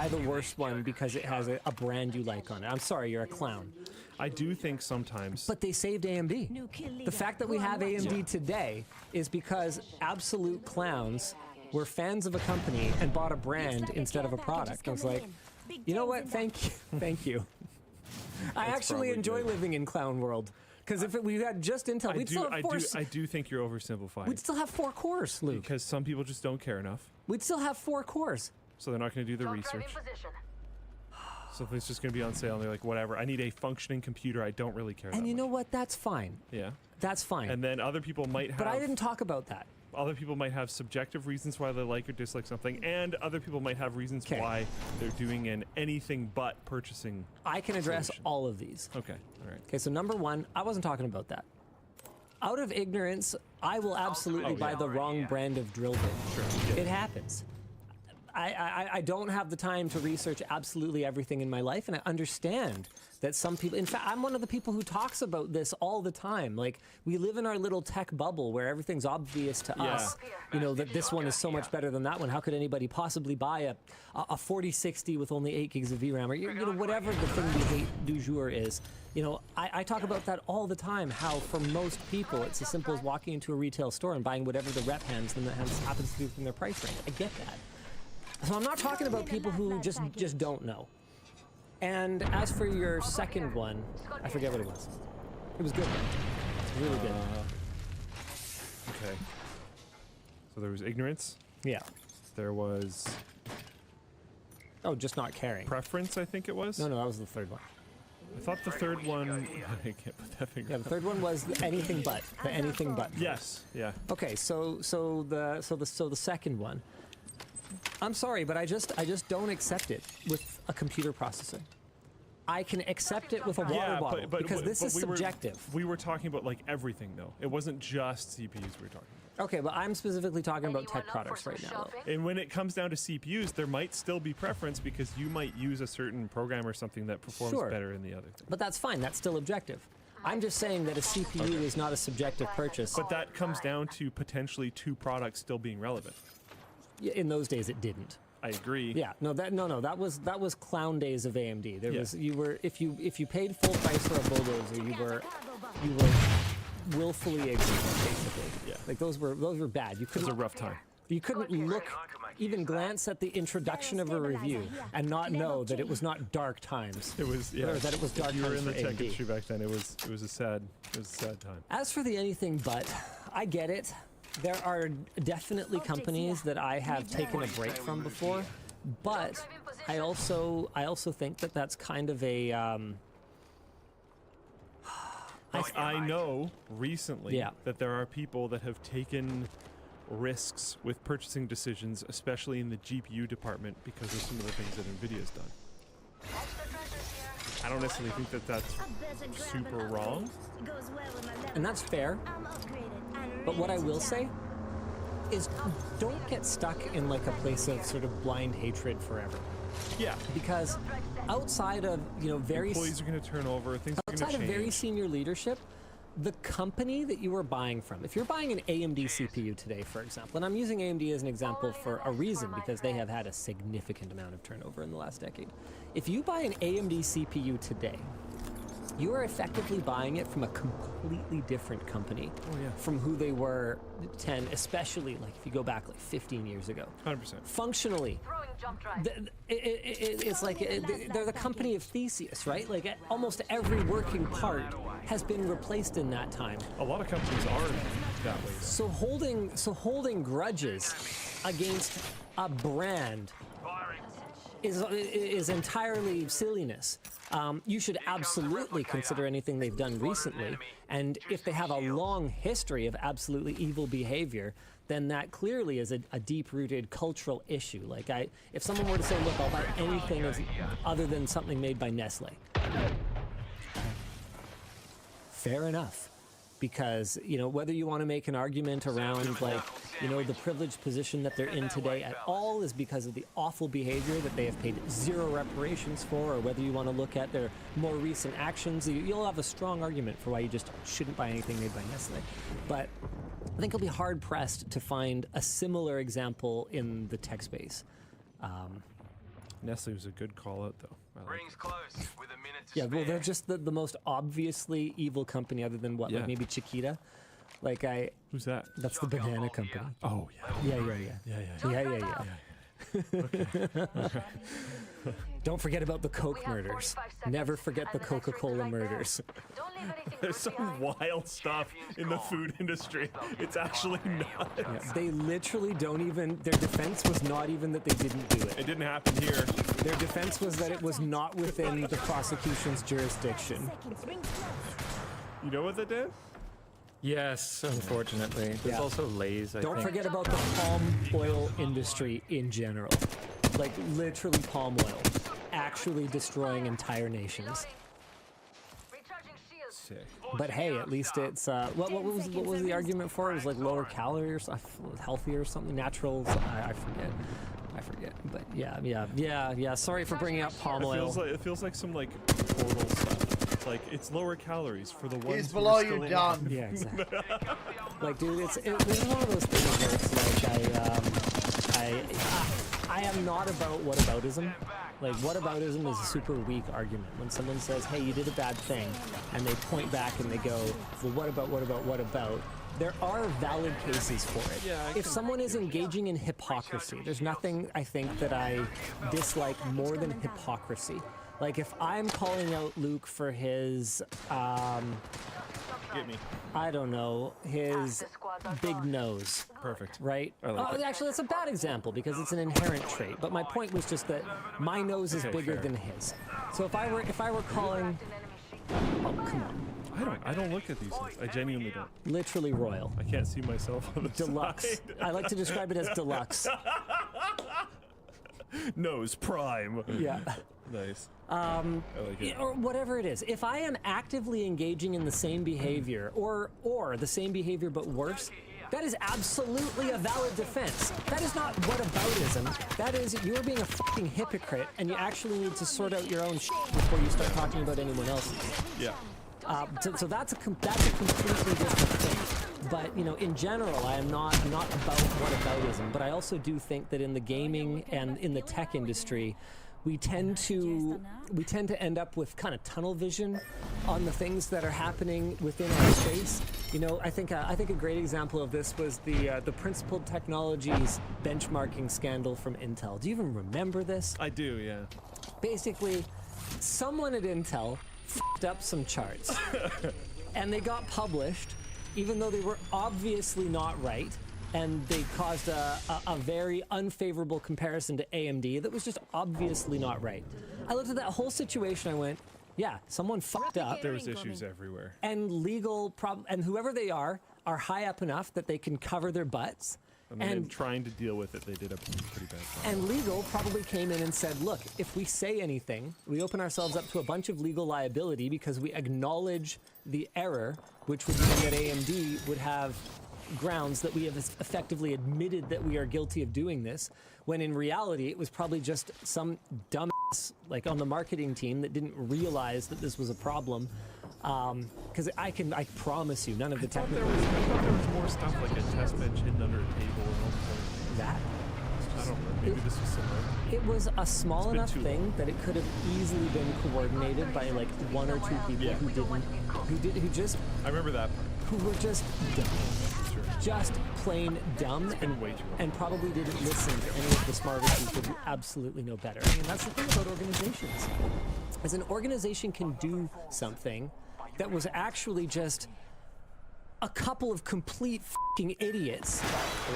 the worst one because it has a brand you like on it, I'm sorry, you're a clown. I do think sometimes. But they saved AMD. The fact that we have AMD today is because absolute clowns were fans of a company and bought a brand instead of a product. I was like, you know what? Thank you. Thank you. I That's actually probably enjoy good. living in clown world. Because if we had just Intel, we'd still have I do think you're oversimplifying. we'd still have 4 cores, Luke. Because some people just don't care enough, We'd still have 4 cores. so they're not going to do the Drone threat in research. position. So if it's just going to be on sale, and they're like, whatever, I need a functioning computer. I don't really care. And that you know much. what? That's fine. Yeah. That's fine. And then other people might have. but I didn't talk about that. Other people might have subjective reasons why they like or dislike something, and other people might have reasons 'Kay. why they're doing an anything but purchasing. I can address solution. all of these. Okay. All right. Okay, so number one, I wasn't talking about that. Out of ignorance, I will absolutely buy the wrong brand of drill bit. Sure. It happens. I don't have the time to research absolutely everything in my life, and I understand that some people, in fact, I'm one of the people who talks about this all the time. Like, we live in our little tech bubble where everything's obvious to Yeah. us. You know, that this one is so much better than that one. How could anybody possibly buy a 4060 with only 8 gigs of VRAM, or you know, whatever the thing we hate du jour is. You know, I talk about that all the time, how for most people it's as simple as walking into a retail store and buying whatever the rep hands them that happens to be within their price range. I get that. So I'm not talking about people who just don't know. And as for your second one, I forget what it was. It was good. It's really good. Okay. So there was ignorance. Yeah. There was Oh, just not caring. preference, I think it was. No, that was the third one. I thought the third one. I can't put that finger. Yeah, the third one was the anything but. The anything but. Yes. Yeah. Okay, so the second one. I'm sorry, but I just don't accept it with a computer processor. I can accept it with a water bottle because this is subjective. We were talking about like everything though. It wasn't just CPUs we were talking about. Okay, but I'm specifically talking about tech Anyone up products for right some now. Though. shopping? And when it comes down to CPUs, there might still be preference because you might use a certain program or something that performs Sure. better than the other thing. But that's fine. That's still objective. I'm just saying that a CPU is not a subjective purchase. But that comes down to potentially 2 products still being relevant. In those days, it didn't. I agree. Yeah, that was clown days of AMD. There Yeah. was if you paid full price for a bulldozer, you were willfully ignorant, basically. Yeah. Like those were bad. You It was couldn't a rough time. you couldn't look, even glance at the introduction of a review and not know that it was not dark times. It was Or that it was dark If you were times in the for tech AMD. industry back then. It was a sad time. As for the anything but, I get it. There are definitely companies that I have taken a break from before, but I also think that that's kind of a I know recently Yeah. that there are people that have taken risks with purchasing decisions, especially in the GPU department, because of some of the things that NVIDIA's done. I don't necessarily think that that's I better grab super an wrong. upgrade. Goes well with my level. And that's fair. I'm upgraded and But what I ready to will say die. is don't get stuck in like a place of sort of blind hatred forever. Yeah. Because outside of, very Employees are going to turn over. Things are going outside to of change. very senior leadership, the company that you are buying from, if you're buying an AMD CPU today, for example, and I'm using AMD as an example for a reason because they have had a significant amount of turnover in the last decade. If you buy an AMD CPU today, you are effectively buying it from a completely different company from who they were 10, especially like if you go back like 15 years ago. 100%. Functionally, Throwing jump drive. it's like they're the company of Theseus, right? Like almost every working part has been replaced in that time. A lot of companies are that way. So holding grudges against a brand is entirely silliness. You should absolutely consider anything they've done recently, and if they have a long history of absolutely evil behavior, then that clearly is a deep-rooted cultural issue. Like, if someone were to say, look, I'll buy anything other than something made by Nestle, fair enough. Because, whether you want to make an argument around, like, the privileged position that they're in today at all is because of the awful behavior that they have paid zero reparations for, or whether you want to look at their more recent actions, you'll have a strong argument for why you just shouldn't buy anything made by Nestle. But I think you'll be hard-pressed to find a similar example in the tech space. Nestle was a good call out, though. I like Rings close with a minute to Yeah, well, spare. they're just the most obviously evil company other than what, Yeah. like maybe Chiquita? Like, Who's that? that's the banana company. Oh, yeah. Yeah. Don't forget about the Coke murders. Never forget the Coca-Cola murders. Don't leave anything There's some wild stuff in the food industry. It's actually nuts. Yeah, they literally don't even, their defense was not even that they didn't do It it. didn't happen here. Their defense was that it was not within the prosecution's jurisdiction. Seconds, rings close. You know what they did? Yes, unfortunately. There's Yeah. also Lay's, I Don't think. forget about the palm oil industry in general. Like, literally palm oil. Actually destroying entire nations. Recharging shields. Sick. But hey, at least it's what was the argument for? It was like lower calorie or something, healthier or something, naturals. I forget. But yeah. Sorry for bringing up palm oil. It feels like some like portal stuff. Like it's lower calories for the ones. He's who are below still you, in- John. Yeah, exactly. Like, dude, this is one of those things where it's like I am not about whataboutism. Like, whataboutism is a super weak argument. When someone says, hey, you did a bad thing, and they point back and they go, well, what about? There are valid cases for it. Yeah, If someone is engaging in hypocrisy, there's nothing I think that I dislike more than hypocrisy. Like, if I'm calling out Luke for his, Get me. I don't know, his big nose, Perfect. right? I like it. Actually, that's a bad example because it's an inherent trait. But my point was just that my nose is Okay, bigger fair. than his. So if I were calling, oh come on, I don't look at these things. I genuinely don't. literally royal, I can't see myself on the deluxe. side. I like to describe it as deluxe. Nose prime. Yeah. Nice. I like it. Or whatever it is. If I am actively engaging in the same behavior, or the same behavior but worse, that is absolutely a valid defense. That is not whataboutism. That is, you're being a fucking hypocrite, and you actually need to sort out your own shit before you start talking about anyone else's. Yeah. So that's a completely different thing. But in general, I'm not about whataboutism. But I also do think that in the gaming and in the tech industry, we tend to end up with kind of tunnel vision on the things that are happening within our space. I think a great example of this was the Principled Technologies benchmarking scandal from Intel. Do you even remember this? I do, yeah. Basically, someone at Intel f***ed up some charts, and they got published, even though they were obviously not right. And they caused a very unfavorable comparison to AMD that was just obviously not right. I looked at that whole situation, I went, yeah, someone fucked up. There was issues everywhere. And legal and whoever they are high up enough that they can cover their butts. And then in And- trying to deal with it, they did a pretty bad job. And legal probably came in and said, look, if we say anything, we open ourselves up to a bunch of legal liability because we acknowledge the error, which would mean that AMD would have grounds that we have effectively admitted that we are guilty of doing this, when in reality it was probably just some dumbass like on the marketing team that didn't realize that this was a problem. Because I promise you, none of the I thought technical there was more stuff like a test bench hidden under a table and all this other things. that I don't know. Maybe this was similar. it was a small been enough too thing long. that it could have easily been coordinated by like one or two people Yeah. I remember that part. who were just dumb. Sure. Just plain dumb and way too long. and probably didn't listen to any of the smarter people who absolutely know better. I mean, that's the thing about organizations. As an organization can do something that was actually just a couple of complete f***ing idiots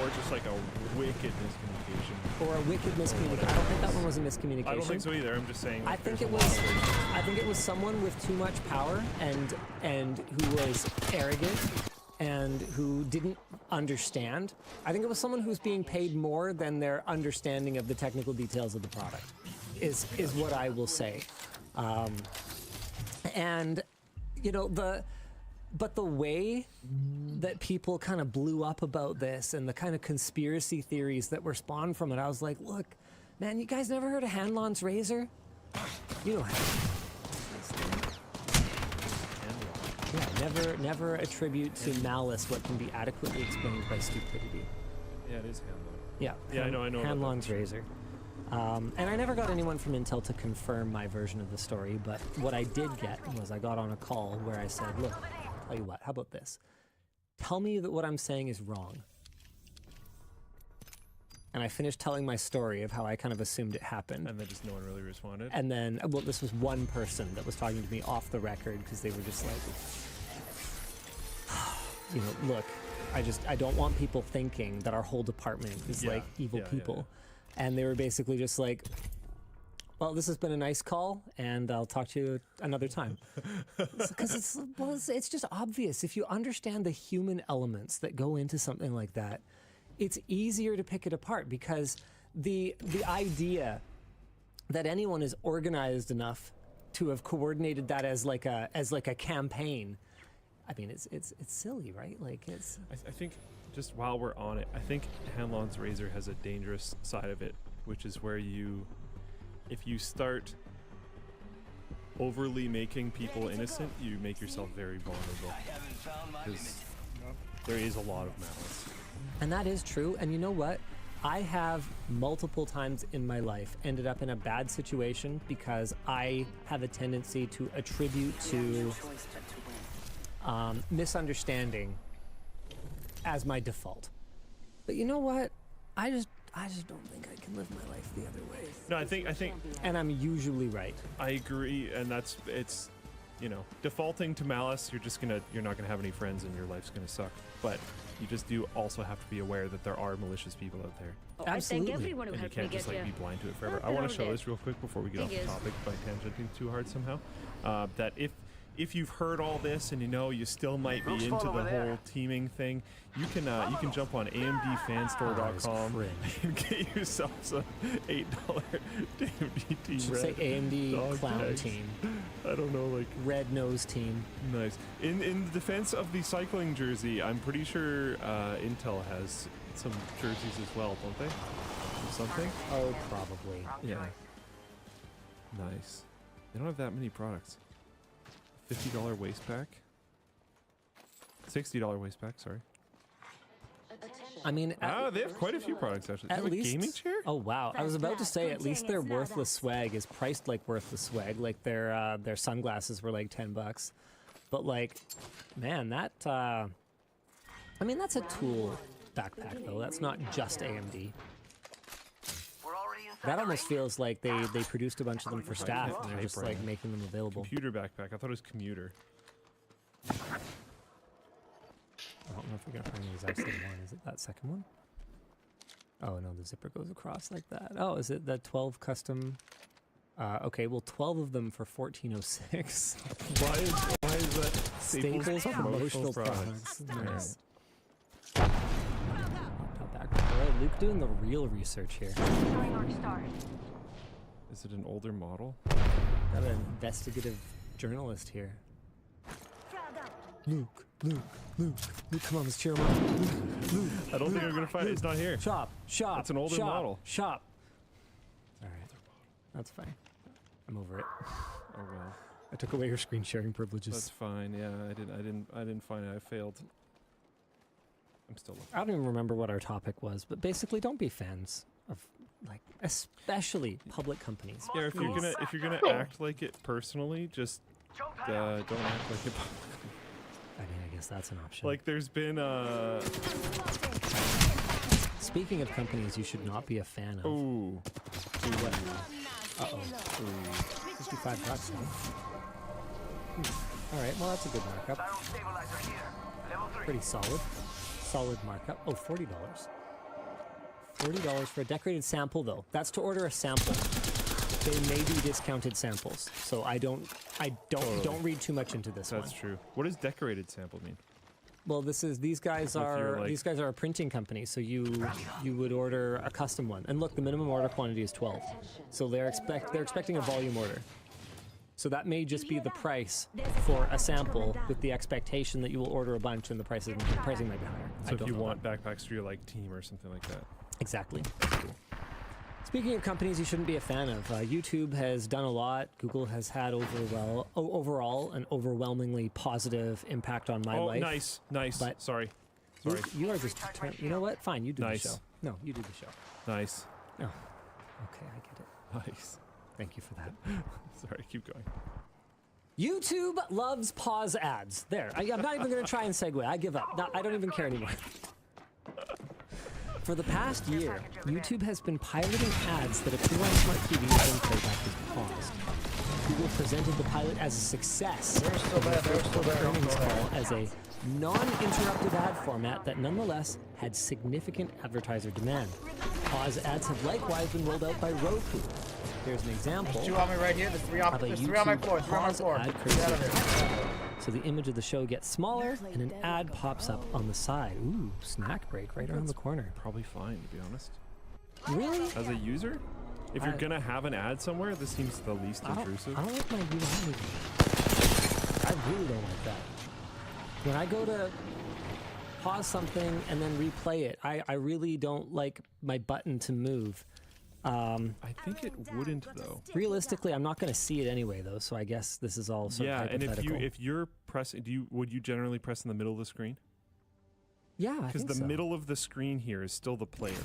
Or just like a wicked miscommunication. or a wicked miscommunication. I don't think that one was a miscommunication. I don't think so either. I'm just saying. I like, think there's it a lot was. of ways. I think it was someone with too much power and who was arrogant and who didn't understand. I think it was someone who was being paid more than their understanding of the technical details of the product. Is what I will say. And you know but the way that people kind of blew up about this and the kind of conspiracy theories that were spawned from it, I was like, look, man, you guys never heard of Hanlon's razor? You don't have. Yeah, never attribute to malice what can be adequately explained by stupidity. Yeah, it is Hamlin. Yeah. Yeah, I know about that. Hanlon's razor. And I never got anyone from Intel to confirm my version of the story, but what I did get was I got on a call where I said, look, tell you what, how about this? Tell me that what I'm saying is wrong. And I finished telling my story of how I kind of assumed it happened. And then just no one really responded. And then, well, this was one person that was talking to me off the record because they were just like, you know, look, I don't want people thinking that our whole department is like evil people. And they were basically just like, well, this has been a nice call, and I'll talk to you another time. Because it's just obvious. If you understand the human elements that go into something like that, it's easier to pick it apart, because the idea that anyone is organized enough to have coordinated that as like a campaign, I mean, it's silly, right? Like it's. I think just while we're on it, I think Hanlon's razor has a dangerous side of it, which is where if you start overly making people innocent, you make yourself very vulnerable. Because there is a lot of malice. And that is true. And you know what? I have multiple times in my life ended up in a bad situation because I have a tendency to attribute to misunderstanding as my default. But you know what? I just don't think I can live my life the other way. No, I think And I'm usually right. I agree, and it's defaulting to malice, you're not gonna have any friends and your life's gonna suck. But you just do also have to be aware that there are malicious people out there. Absolutely. I thank everyone who And you helped me can't get just like here. be blind to it forever. Not I want that to show I'm this real quick before we get off Thing the is- topic by tangenting too hard somehow. That if you've heard all this and you still might be Looks into fun the over whole there. teaming thing, you can jump on AMDFanstore.com cringe. and get yourself some $8 AMD Team Should say Red AMD dog clown tags. team, I don't know, like red nose team. nice. In the defense of the cycling jersey, I'm pretty sure Intel has some jerseys as well, don't they? Or something. Oh, probably. Yeah. Nice. They don't have that many products. $50 waist pack. $60 waist pack, sorry. I mean, They have quite a few products actually. They at have least a gaming chair? Oh wow! I was about to say at least their Continuous worthless swag is priced like worthless swag. Like their sunglasses were like $10, but like, man, that I mean that's a tool backpack though. That's not just AMD. We're already inside That the almost ring. feels like they produced a bunch of them for staff and they're just like Typewriter. making them available. Computer backpack. I thought it was commuter. I don't know if we're gonna find the exact same one. Is it that second one? Oh no, the zipper goes across like that. Oh, is it the 12 custom? Okay, well 12 of them for $14.06. Why is that Staples promotional products. Alright. Nice. Not back. Luke doing the real research here. Going North Star. Is it an older model? Got an investigative journalist here. Luke, come on, let's cheer him up. Luke, I don't think I'm gonna find it. It's not here. shop. It's an older shop, model. Shop. All right, that's fine. I'm over it. Oh well. I took away your screen sharing privileges. That's fine. Yeah, I didn't find it. I failed. I'm still looking. I don't even remember what our topic was, but basically, don't be fans of like, especially public companies. Yeah, if you're gonna act like it personally, just don't act like it. I mean, I guess that's an option. Like, there's been Speaking of companies you should not be a fan of. ooh, What? Uh-oh. $55, huh? All right, well, that's a good markup. Barrel stabilizer here. Level 3. Pretty solid. Solid markup. Oh, $40. $40 for a decorated sample, though. That's to order a sample. They may be discounted samples, so don't read too much into this that's one. true. What does decorated sample mean? Well, these guys are a printing company, so you would order a custom one. And look, the minimum order quantity is 12, so they're expecting a volume order. So that may just be the price for a sample, with the expectation that you will order a bunch, and the pricing might be higher. So if you want backpacks for your like team or something like that. Exactly. Cool. Speaking of companies you shouldn't be a fan of, YouTube has done a lot. Google has had overall an overwhelmingly positive impact on my life. Oh, nice. But Sorry. You are just you know what? Fine, you do Nice. the show. No, you do the show. Nice. Oh, okay, I get it. Nice. Thank you for that. Sorry, keep going. YouTube loves pause ads. There, I'm not even going to try and segue. I give up. I don't even care anymore. For the past year, YouTube has been piloting ads that appear on smart TVs when playback is paused. Google presented the pilot as a success. They're still there. They're still there. Don't Earnings go there. call as a non-interrupted ad format that nonetheless had significant advertiser demand. Pause ads have likewise been rolled out by Roku. Here's an example. Two on me right here. There's three on of a my floor. Three on my pause floor. ad Get out of created. here. So the image of the show gets smaller and an ad pops up on the side. Ooh, snack break right around the corner. Probably fine, to be honest. Really? As a user, if you're gonna have an ad somewhere, this seems the least intrusive. I don't like my UI. I really don't like that. When I go to pause something and then replay it, I really don't like my button to move. I think it wouldn't though. Realistically, I'm not going to see it anyway, though. So I guess this is all sort of Yeah, and hypothetical. if you're pressing, would you generally press in the middle of the screen? Yeah, I Because think the so. middle of the screen here is still the player,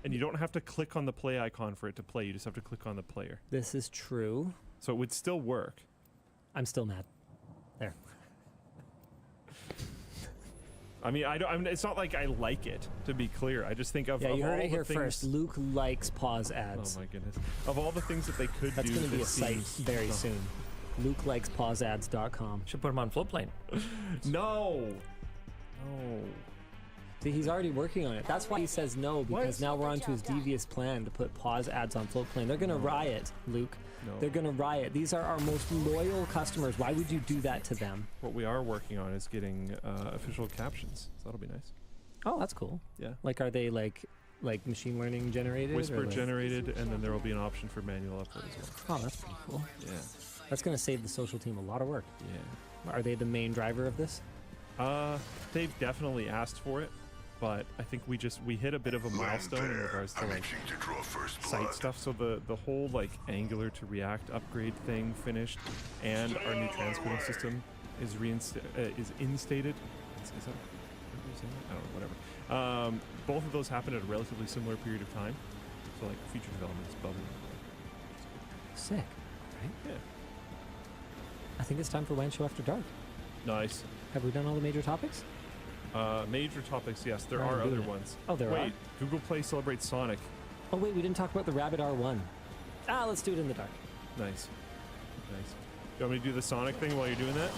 and you don't have to click on the play icon for it to play. You just have to click on the player. This is true. So it would still work. I'm still mad. There. I mean, it's not like I like it, to be clear. I just think of Yeah, you all heard it the here things, first. Luke likes pause ads. Oh my goodness! Of all the things that they could That's do, going to be a this site seems- very oh. soon. LukeLikesPauseAds.com. Should put them on Floatplane. No. See, he's already working on it. That's why he says no, because now we're on to his devious plan to put pause ads on Floatplane. They're going to riot, Luke. No. They're going to riot. These are our most loyal customers. Why would you do that to them? What we are working on is getting official captions. So that'll be nice. Oh, that's cool. Yeah. Like, are they like machine learning generated? Whisper or like... generated, and then there will be an option for manual upload as well. Oh, that's pretty cool. Yeah. That's going to save the social team a lot of work. Yeah. Are they the main driver of this? They've definitely asked for it, but I think we hit a bit of a milestone in regards to like site stuff. So the whole like Angular to React upgrade thing finished, and our new transcoding system is instated. Is that what you're saying? I don't know. Whatever. Both of those happened at a relatively similar period of time. So like future development is bubbling. Sick. Right? Yeah. I think it's time for WAN Show After Dark. Nice. Have we done all the major topics? Major topics, yes. There Right, are doing other it. ones. Oh, there are? Wait, Google Play celebrates Sonic. Oh, wait, we didn't talk about the Rabbit R1. Let's do it in the dark. Nice. Nice. You want me to do the Sonic thing while you're doing that?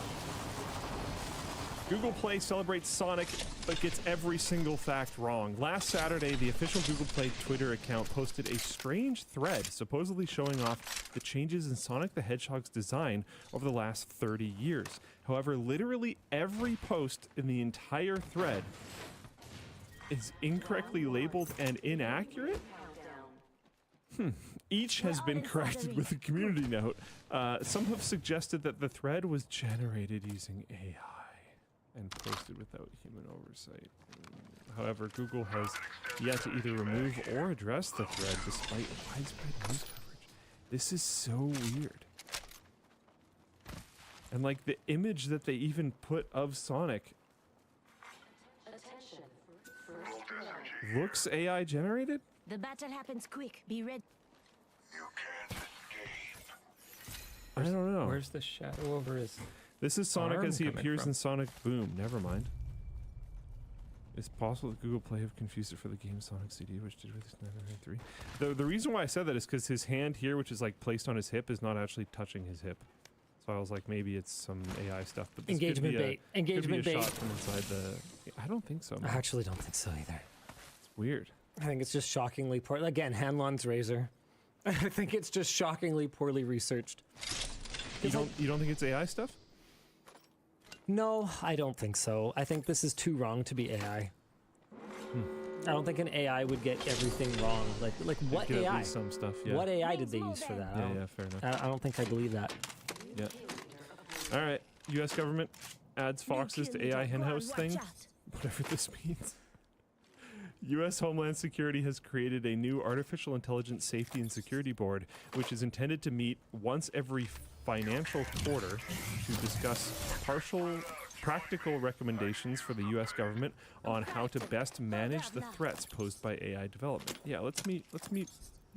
Google Play celebrates Sonic, but gets every single fact wrong. Last Saturday, the official Google Play Twitter account posted a strange thread, supposedly showing off the changes in Sonic the Hedgehog's design over the last 30 years. However, literally every post in the entire thread is incorrectly labeled and inaccurate. Each has been corrected with a community note. Some have suggested that the thread was generated using AI and posted without human oversight. However, Google has yet to either remove or address the thread despite widespread news coverage. This is so weird. And like the image that they even put of Sonic looks AI generated? The battle happens quick. Be ready. I don't know. Where's the shadow over his... This is Sonic arm as he coming appears from? in Sonic Boom. Never mind. It's possible that Google Play have confused it for the game Sonic CD, which did with 993. The reason why I said that is because his hand here, which is like placed on his hip, is not actually touching his hip. So I was like, maybe it's some AI stuff. But this Engagement could be bait. Engagement could be a bait. shot from inside the... I don't think so. I Man. actually don't think so either. It's weird. I think it's just shockingly poor. Again, Hanlon's razor. I think it's just shockingly poorly researched. You don't think it's AI stuff? No, I don't think so. I think this is too wrong to be AI. I don't think an AI would get everything wrong. Like what Get at AI? least some stuff. Yeah. What AI did they use for that? Yeah, fair enough. I don't think I believe that. Yeah. All right. U.S. government adds foxes to AI henhouse thing. Whatever this means. U.S. Homeland Security has created a new Artificial Intelligence Safety and Security Board, which is intended to meet once every financial quarter to discuss practical recommendations for the U.S. government on how to best manage the threats posed by AI development. Yeah, let's meet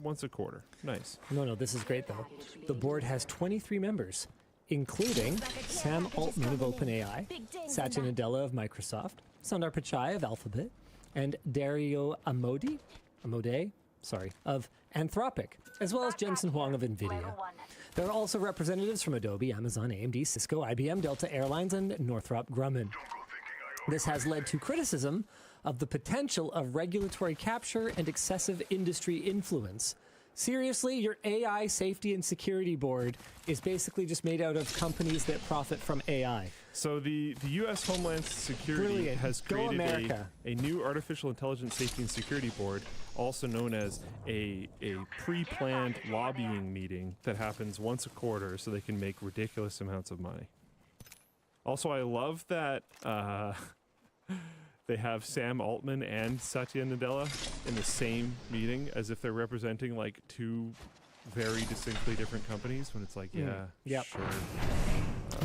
once a quarter. Nice. No, this is great though. The board has 23 members, including Sam Altman of OpenAI, Satya Nadella of Microsoft, Sundar Pichai of Alphabet, and Dario Amode of Anthropic, as well as Jensen Huang of NVIDIA. There are also representatives from Adobe, Amazon, AMD, Cisco, IBM, Delta Airlines, and Northrop Grumman. This has led to criticism of the potential of regulatory capture and excessive industry influence. Seriously, your AI safety and security board is basically just made out of companies that profit from AI. So the U.S. Homeland Security Brilliant. has Go created America. a new Artificial Intelligence Safety and Security Board, also known as a pre-planned lobbying meeting that happens once a quarter so they can make ridiculous amounts of money. Also, I love that they have Sam Altman and Satya Nadella in the same meeting as if they're representing like two very distinctly different companies when it's like, Yep. sure.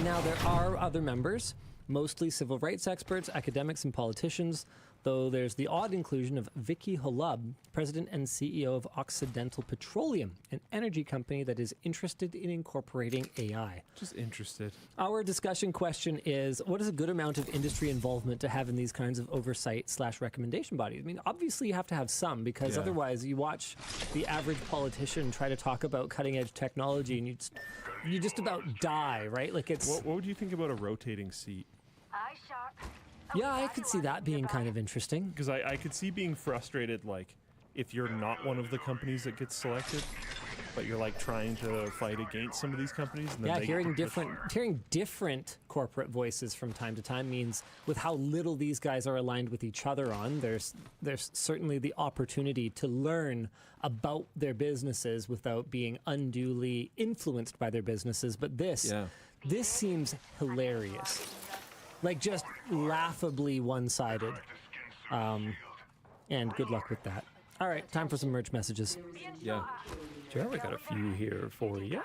Now, there are other members, mostly civil rights experts, academics, and politicians, though there's the odd inclusion of Vicky Holub, president and CEO of Occidental Petroleum, an energy company that is interested in incorporating AI. Just interested. Our discussion question is, what is a good amount of industry involvement to have in these kinds of oversight/recommendation bodies? I mean, obviously you have to have some, because Yeah. otherwise you watch the average politician try to talk about cutting-edge technology and you just about die, right? Like it's... What would you think about a rotating seat? Eye sharp. Yeah, I could see that being kind of interesting. Because I could see being frustrated, like, if you're not one of the companies that gets selected, but you're, like, trying to fight against some of these companies. And then Yeah, they hearing get pushed. different corporate voices from time to time means with how little these guys are aligned with each other on, there's certainly the opportunity to learn about their businesses without being unduly influenced by their businesses. But this seems hilarious. Like, just laughably one-sided. And good luck with that. All right, time for some merch messages. Yeah. Sure, we got a few here for you.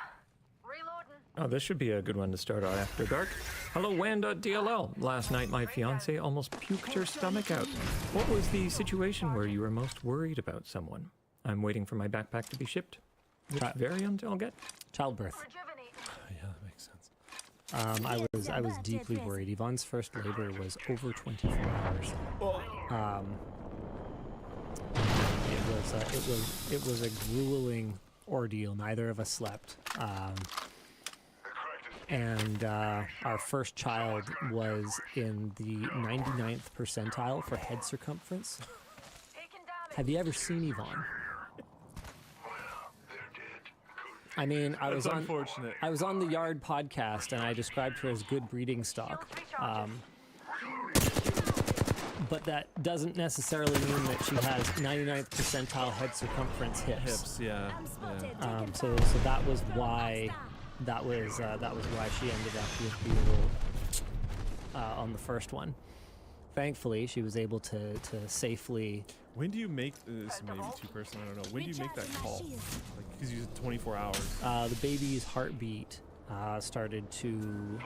Reloading. Oh, this should be a good one to start out after dark. Hello, WAN.dll. Last night, my fiance almost puked her stomach out. What was the situation where you were most worried about someone? I'm waiting for my backpack to be shipped. Which variant I'll get? Childbirth. Rejuvenate. Yeah, that makes sense. I was deeply worried. Yvonne's first labor was over 24 hours. It was a grueling ordeal. Neither of us slept. And our first child was in the 99th percentile for head circumference. Taking damage. Have you ever seen Yvonne? I mean, I was unfortunate. on the Yard podcast and I described her as good breeding stock. but that doesn't necessarily mean that she has 99th percentile head circumference hips. Yeah. So that was why she ended up with the on the first one. Thankfully, she was able to safely. When do you make this? Maybe too personal. I don't know. When do you make that call? Like, because you said 24 hours. The baby's heartbeat started to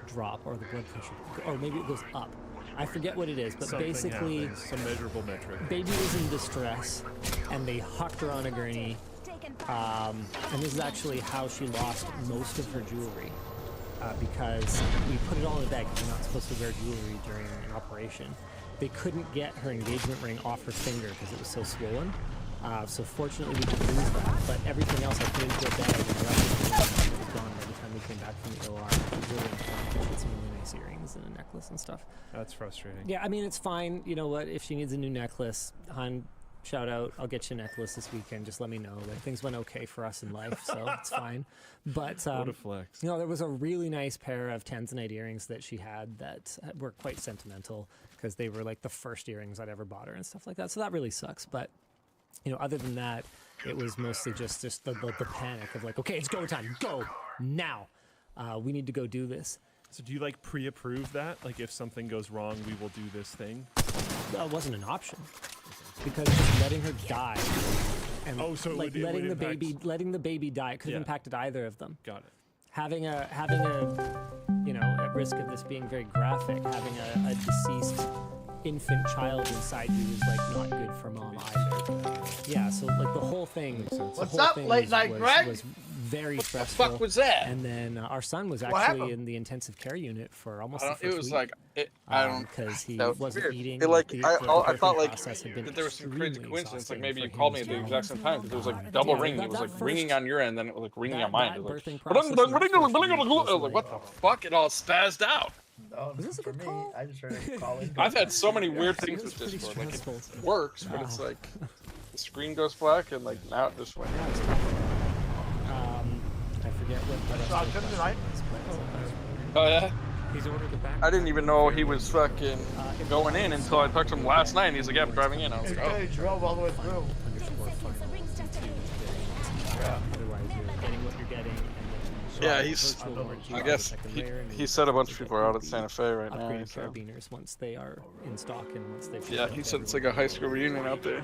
drop, or the blood pressure, or maybe it goes up. I forget what it is, but Something basically, happened, some measurable metric. baby was in distress, and they hucked her on a gurney. And this is actually how she lost most of her jewelry, because we put it all in a bag because you're not supposed to wear jewelry during an operation. They couldn't get her engagement ring off her finger because it was so swollen. So fortunately, we didn't lose that. But everything else I put into a bag, and the rest of it was gone by the time we came back from the OR. It was really important. She had some really nice earrings and a necklace and stuff. That's frustrating. Yeah, I mean, it's fine. You know what? If she needs a new necklace, hon, shout out. I'll get you a necklace this weekend. Just let me know. Like, things went okay for us in life, so it's fine. But What a flex. you know, there was a really nice pair of tanzanite earrings that she had that were quite sentimental because they were like the first earrings I'd ever bought her and stuff like that. So that really sucks. But you know, other than that, it was mostly just the panic of like, okay, it's go time. Go now. We need to go do this. So do you like pre-approve that? Like, if something goes wrong, we will do this thing? That wasn't an option because just letting her die and Oh, so it like would- it letting would the impact- letting the baby die, it could have Yeah. impacted either of them. Got it. Having a you know, at risk of this being very graphic, having a deceased infant child inside you is like not good for mom either. Yeah, so like the whole thing. The What's whole up, thing late night Greg? was very What the stressful. fuck was that? And then our son was What actually happened? in the intensive care unit for almost I the don't, first it was week. like I don't. Because he that was wasn't weird. eating. It, like, the I birthing thought like process had been that there was some crazy extremely coincidence. Like exhausting maybe you for called him me at the to- exact same time because it was like double Yeah, ringing. that- It was that like ringing first- on your end, then it was like ringing that- on mine. that It was like, birthing process in that first week I was was like, what the fuck? It all spazzed out. Oh, Was this a for good me, call? I just heard a call in. I've had so many weird It things was with pretty Discord. Like stressful. it works, but it's like the screen goes black and like now it just went. I forget what the rest So of the Tim question tonight? was, Oh yeah. He's ordered the back. I didn't even know he was fucking going in until I talked to him last night and he's like, yeah, I'm driving in. I was like, oh. He drove all the way through. otherwise you're getting what you're getting. And then Yeah, the he's. virtual warranty I of guess the second layer, and he then said a bunch of you people get are out at the Santa Fe right now. upgraded So. carabiners once they are in stock and once they've Yeah, he said it's like a high school reunion out there.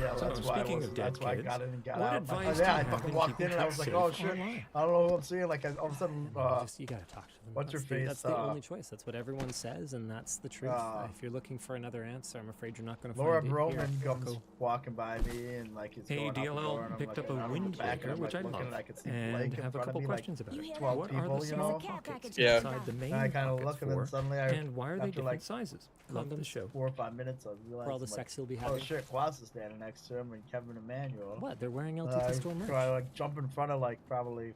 Yeah, So, that's why I speaking was. of dead That's why I kids, got in and got what out. advice Like, do you yeah, I have fucking in walked keeping in and I was like, safe oh shit, online? I don't know who I'm seeing. Like, all of a sudden, you gotta talk to them. what's your face, That's the only choice. That's what everyone says, and that's the truth. If you're looking for another answer, I'm afraid you're not going to Laura find it Broman here. comes walking by me and like he's Hey, going out the DLL door and I'm picked like, up a I'm in the back and windbreaker, I'm which like I looking love, and I could see and Blake in have a front of couple me, questions like, about it. 12 What are people, the you small know? pockets Yeah. inside the main and I kind of pockets look and then for, suddenly and why are they after different like sizes? Love the show. 4 or 5 minutes I realized For all the I'm like, sex you'll be oh having. shit, Quas is standing next to him and Kevin Emmanuel. What? They're wearing LTT store merch. So I like jump in front of like probably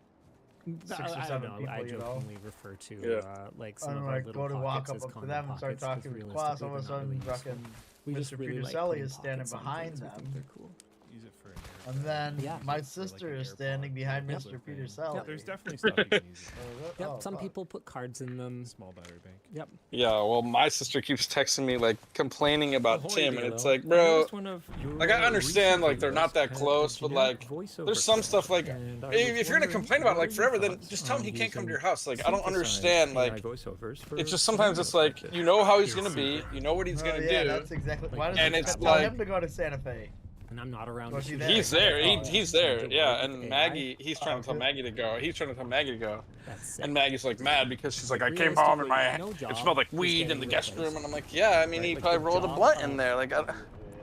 6 or I 7 don't know. people, I you know. jokingly refer to Yeah. like some I'm of our like little go to walk pockets up as to condom them and start pockets, 'cause talking with Quas. All of a realistically, sudden, they're not really fucking We just Mr. really like Peterselli putting is standing pockets on behind things. We them. think they're cool. Use it for an And then Yeah. my like sister an is AirPod standing behind type Mr. of thing. Peterselli. There's definitely stuff you can use. Yep. Oh, Some fuck. people put cards in them. Small battery bank. Yep. Yeah, well, my sister keeps texting me like complaining about Ahoy, Tim, and it's DLL. like, I bro, noticed one of your like I understand recent like they're not videos that had close, a but generic like voiceover there's some for stuff like and I was if you're gonna wondering complain about it, like what are your forever, then thoughts just tell him on he can't come to using your house. Like I don't synthesized understand. AI Like voiceovers for it's just sometimes it's scenarios like this. you know how he's Here's gonna be, secret. you know what he's Oh, gonna yeah, do. that's exactly. Like, Why does and he it's tell like- him to go to Santa Fe? And I'm not around. Was to he shoot there? it. He's there. Oh, He's yeah. there. Can't Yeah, work and with AI. Maggie, he's trying to tell good. Maggie to go. He's trying to tell Maggie to go. That's sick. And Maggie's like mad because she's like, I came home and my No job it smelled like is weed getting in the rid of guest those. room, and I'm like, yeah, I mean, Right, he like probably the rolled a job blunt of, in there, like,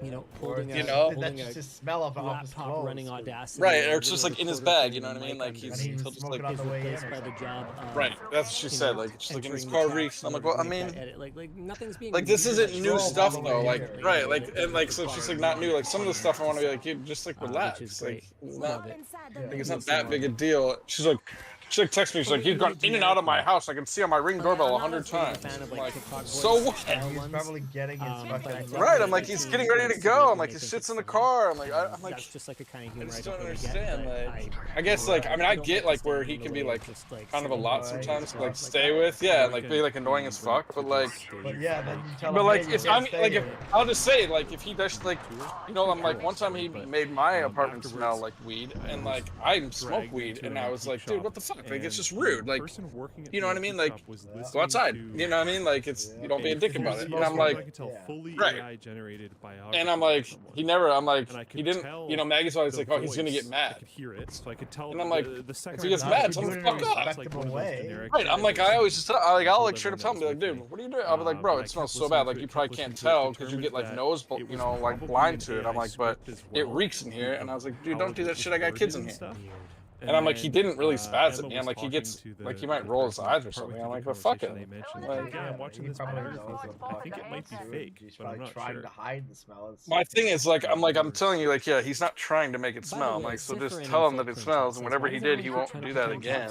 You know, Or holding you a, know? holding That's a just smell of office laptop clothes. running Audacity. right, and or a it's just little like in his recorder bag, thing you know and what I a mean? mic Like under he's it. And he was he'll just smoking like on the way in. Replaced or by the something. job of, right. That's what she you said. know, Like just like in his entering car the reeks. text I'm in like, order well, I to make that mean, edit. Like nothing's being like this weird, isn't like, new drove stuff all the though. way Like here. right, like and like so it's just like not new. Like some of the stuff I want to be like, you just like which is relax. great. Like it's Love not it. like it's not that big a deal. She's like, She like texted me. She's like, he's gone in and out of my house. I can see on my Ring doorbell 100 times. I'm like, so what? He's probably getting his fucking. Right, I'm like, he's getting ready to go. I'm like, his shit's in the car. I'm like, I'm like, that's just like a kind of I humor just I don't don't really understand. get, Like, I guess like, I mean, I get like where he can be like kind of a lot sometimes to like stay with, yeah, and like be like annoying as fuck. But like, But yeah, then you tell but him, like hey, you if can't I'm stay like here. if I'll just say like if he does like, you know, I'm like one time he made my apartment smell like weed, and like I smoke weed, and I was like, dude, what the fuck? Like it's just rude. Like, you know what I mean? Like, go outside. You know what I mean? Like it's you don't be a dick about it. And I'm like, right. And I'm like, he never. I'm like, he didn't. You know, Maggie's always like, oh, he's gonna get mad. And I'm like, if he gets mad, tell him to fuck off. Right. I'm like, I always just I'll like straight up tell him, be like, dude, what are you doing? I'll be like, bro, it smells so bad. Like you probably can't tell because you get like nose, you know, like blind to it. I'm like, but it reeks in here. And I was like, dude, don't do that shit. I got kids in here. And I'm like, he didn't really spaz at me. I'm like, he gets, like, he might roll his eyes or something. I'm like, but fuck it. Like, yeah, I'm watching this probably fire. I think it might be fake, He's but I'm probably not trying sure. to hide the smell. my thing is, like, I'm telling you, like, yeah, he's not trying to make it smell. I'm like, so just tell him that it smells, and whatever he did, he won't do that again.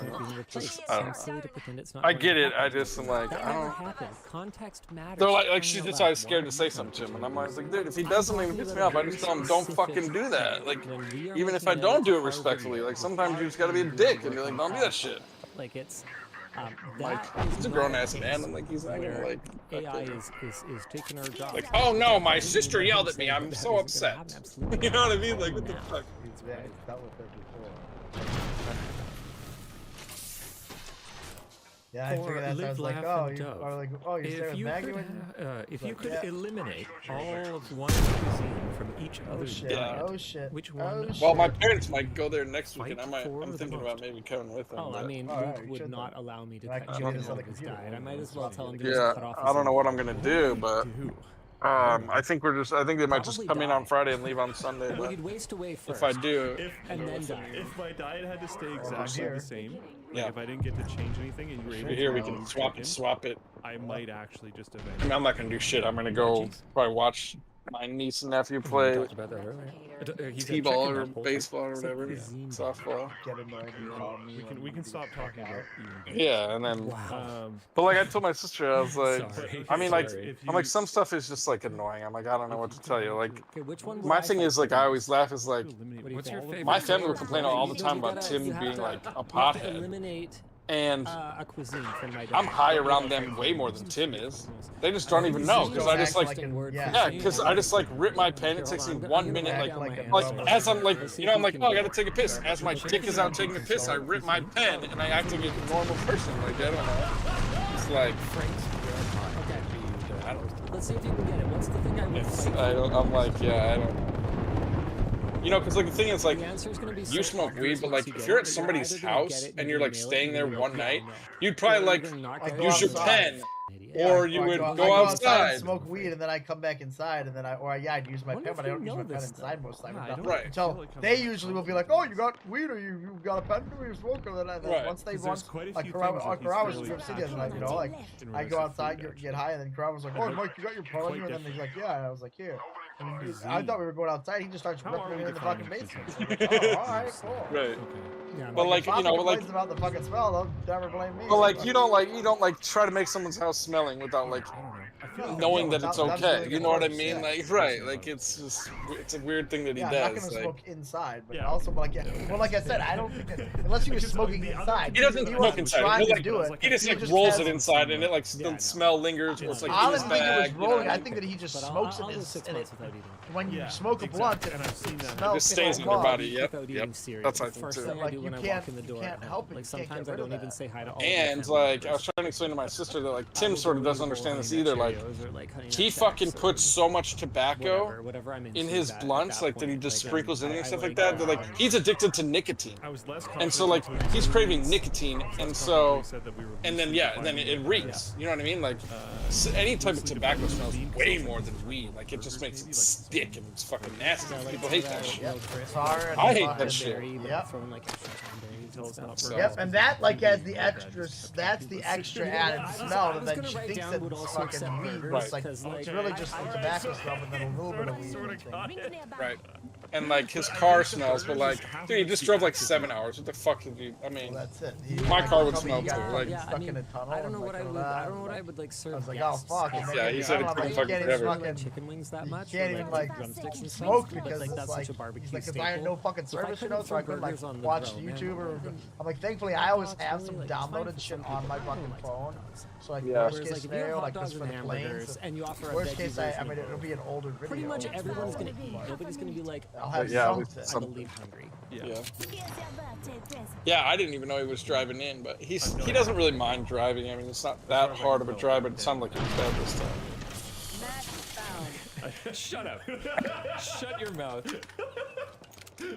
Just, I don't know. I get it. I just am like, I don't. Context matters. They're like she's just always scared to say something to him, and I'm always like, dude, if he does something that pisses me off, I just tell him, don't fucking do that. Like, even if I don't do it respectfully, like sometimes you just gotta be a dick and be like, don't do that shit. Like it's Like, he's a grown ass man. I'm like, he's not gonna like. AI is taking our job. Like, oh no, my sister yelled at me. I'm so upset. You know what I mean? Like, what the fuck? He's dealt with it before. Yeah, I figured that. I was like, oh, you are like, oh, you're staying with Maggie? If you could eliminate all of one cuisine from each Oh other's shit! diet, Oh shit! which Oh, one? shit. Well, my parents might go there next Fight weekend. for I'm the thinking about vote. maybe coming with them. Oh, I but- mean, Alright, Luke you would should not then. allow me to I cut can you do this off on the his computer. diet. I might as well tell him to yeah, just cut off his I don't know what I'm own. gonna do, but I think they might just Probably come in die. on Friday and leave on Sunday. Well, But he'd waste away first. if I do, and then die. If my diet had to stay exactly here. the same, like Yeah. if I didn't get to change anything and you were able here to we go can chicken, swap it. I might actually just I eventually. mean, I'm not gonna do shit. I'm gonna go probably watch my niece and nephew We play talked about that earlier. He's t-ball checking or that whole baseball or whatever, cuisine. softball. Get annoyed and call me. We can stop talking about eating. Yeah, and then. Wow. But like I told my sister, I was like, Sorry. I mean, like, Sorry. I'm like, some stuff is just like annoying. I'm like, I don't know what to tell you. Like, Okay, which one would my I thing fight is like, for? I always laugh is like, What's your favorite? my family would complain all the You time about gotta- Tim you have being to- like a you have to pothead, eliminate and a cuisine from my diet. I'm high around them way more than Tim is. They just don't even know because I just like, yeah, because I just like rip my pen. It takes me 1 minute, like as I'm like, you know, I'm like, oh, I gotta take a piss. As my dick is out taking a piss, I rip my pen and I act like a normal person. Like, I don't know. It's like, Okay. I don't. Let's see if you can get it. What's the thing I would It's, fight I don't. I'm like, yeah, I don't. You know, because like the thing is, like, The answer's gonna be you so smoke obvious weed, but once like you if get you're it, at but somebody's either gonna get house it and you're like nail it, staying there or you're one not. night, No. you'd probably Or like you're gonna not I get go it. use your outside. pen, Idiot. or you would I go outside. and smoke weed, and then I come back inside, and then I'd use my Wonder pen, but if I you don't use know my pen this inside stuff. most of the Yeah, time. I don't Right. Until feel like they I'm usually will be like, oh, you got weed, or you got a pen, or you smoke, and then Right. once they 'Cause want, there's quite a like few Karawa things that he's was really Grip City, and passionate like, you know, like, in I regards go to outside, food, get high, and then Karawa was like, oh, Mike, you got your pen on you, and then he's like, yeah, and I was like, here. And I thought we were going outside, he just starts How ripping are we me in the fucking defining basement. cuisine? So I'm like, oh, alright, cool. Right. Yeah, But like, if you know, Papa like, complains about the fucking smell, don't never blame me. but like, you don't like try to make someone's house smelling without like I feel like knowing no, that it's that's okay. really You good know what I advice, mean? yeah. Like, right? Like, it's a weird thing that he Yeah, I'm not does. gonna Like, smoke inside, but Yeah. also, but like I said, I don't think that, unless he was smoking inside. he doesn't he smoke wasn't inside. trying He to like, do it. he just like just rolls has- it inside, and it like Yeah, I know. the smell lingers. Or it's like I in don't his think it was bag. You know rolling. what I I mean? think that he just But smokes I'll it, go 6 and months without eating. when you Yeah, smoke a blunt, and I've seen that. It smells just stays in so your wrong. body. Yep. Without Yep. eating cereal. That's The I think first too. thing I Like, do you when I can't- walk in the you door. can't at home. help it, Like you can't sometimes get I rid of don't even that. say hi to all. And of my like, family I was trying to explain to my sister that like Tim members. sort of doesn't Or understand this Honey Nut either. Like, Cheerios or, like, Honey Nut he Chex fucking or puts so much tobacco whatever I'm in into his at blunts, that like that he point. just Like, sprinkles in I and stuff like like that. That like he's addicted to nicotine, I was less and so like confident he's with craving foods. nicotine, Less and confident so we said that we were and then loosely yeah, then defining it reeks. You know what I mean? Like any type of tobacco smells way more than weed. Like it just makes it stick and it's fucking nasty. People hate that shit. Tar and I hate fucking- that shit. Yep. Throwing like extra cranberries and stuff. So- Yep, and that like has the extra. That's the extra added smell that then she thinks that would it's also accept fucking weed. burgers, Right. It's like because, it's really just the tobacco smell, and then a little bit of weed. Ring the nearby. Right. and like his car smells, but like, dude, he just drove like 7 hours. What the fuck did you? I mean, Well, that's it. my car would told me smell he too. got Like, Yeah, I stuck mean, in a tunnel. I don't know and, what I like, would. I don't know what I would like I serve was like, guests. oh fuck. And then Yeah, he said I'm it like, couldn't you fucking can't forever. even I like fucking chicken wings that you much. can't or, even, like like, drumsticks and stuff. smoke but, because like, it's that's like, such a barbecue he's like, because I had staple. no fucking So if I service, you couldn't know, so I throw couldn't like burgers on the watch grill, man, YouTube or. then I'm like, thankfully, I hot always dogs have really, some like, it's fine downloaded for shit some on people. my I don't fucking like phone. hot dogs. So like, Yeah. worst Whereas, case like, if you have scenario, hot like dogs just and for the planes. hamburgers and you offer a Worst veggie case, version I mean, of it'll both, be an older video. pretty much like, everyone's so gonna eat. Nobody's gonna be like, I'll have Yeah, something. I'm gonna leave hungry. yeah. Here's your birthday present. Yeah, I didn't even know he was driving in, but he doesn't really mind driving. I mean, it's not that hard of a drive, but it sounded like he was bad this time. Shut up. Shut your mouth.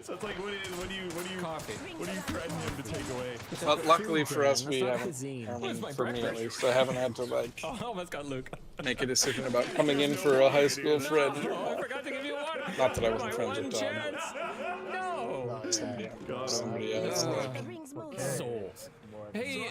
So it's like, what do you Coffee. what do you threaten him to take away? But luckily for us, That's we not haven't. cuisine. I Where's mean, my for me at breakfast? least, I haven't had to like Oh, I almost got Luke. make a decision about coming in for a high school friend. Oh, I forgot to give you water. Not that I wasn't My friends one with Tom. chance. No. Somebody else. Like, The rings move. Souls. Hey.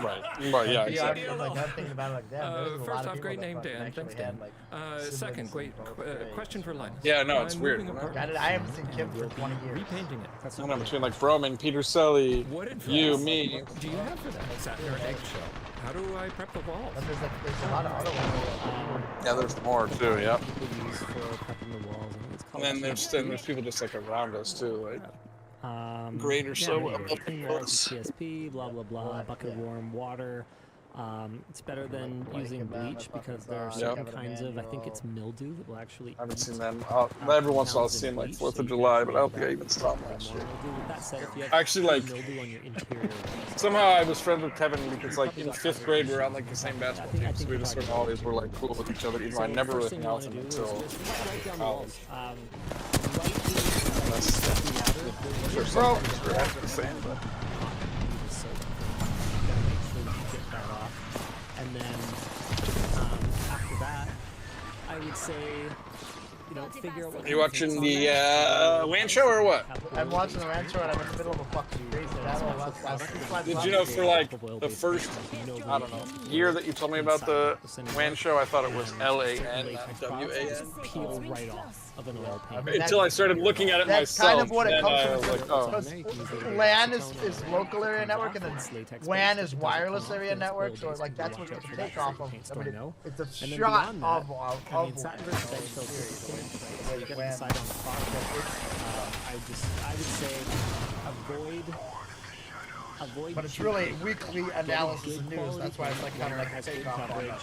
right. Well, yeah, Yeah, exactly. I'm like, I'm thinking about it like that. There's a lot First of off, people great that name, fucking Dan. actually Thanks, had, Dan. like, Second, siblings wait. and both Question for Linus. Yeah, no, it's I'm weird. moving apartment. I haven't seen Kim for 20 years. Repainting it. That's I not don't know, good. between like Broman, Peter Selly, What advice you, me. do you have for that? Satin or eggshell? How do I prep the walls? But there's a lot of other ones. Yeah, there's more too. Yeah. People use for prepping the walls. I think it's called And then there's people just like around us too, like great or so Yeah, above clean us. walls, TSP, blah blah blah. Bucket of warm water. It's better than using bleach because there are certain kinds of, I think it's mildew that will actually. I haven't eat, seen them. Every once in a while, I've pounds in seen like bleach, 4th so of you July, can but I don't actually think I even saw them more last year. mildew. With that said, if you have Actually, like, mildew on your interior, somehow I was friends with Kevin because like in 5th grade we were on like the same basketball team, so we just sort of always were like cool with each other, even though I never really hung out with him until college. Sure, some things were actually the same, but and then after that, I would say, you know, figure out what. you watching the WAN show or what? I'm watching the ranch show and I'm in the middle of a fucking crazy battle. Did you know for like the first, I don't know, year that you told me about the WAN show, I thought it was LAN, not WAN. Peel right off of an oil paint. Until I started looking at it That's myself, kind of what it then comes I from. was like, oh. Because LAN is local area network and then WAN is wireless area network, so like that's what you can take off of. I mean, it's a And then shot beyond of that, I mean, satin versus eggshell is different, right? So you gotta WAN. decide on the product. I would say avoid. But it's cheap really paint. weekly Get a analysis good of news. quality That's why it's like paint kind of that like a has good takeoff on coverage, that.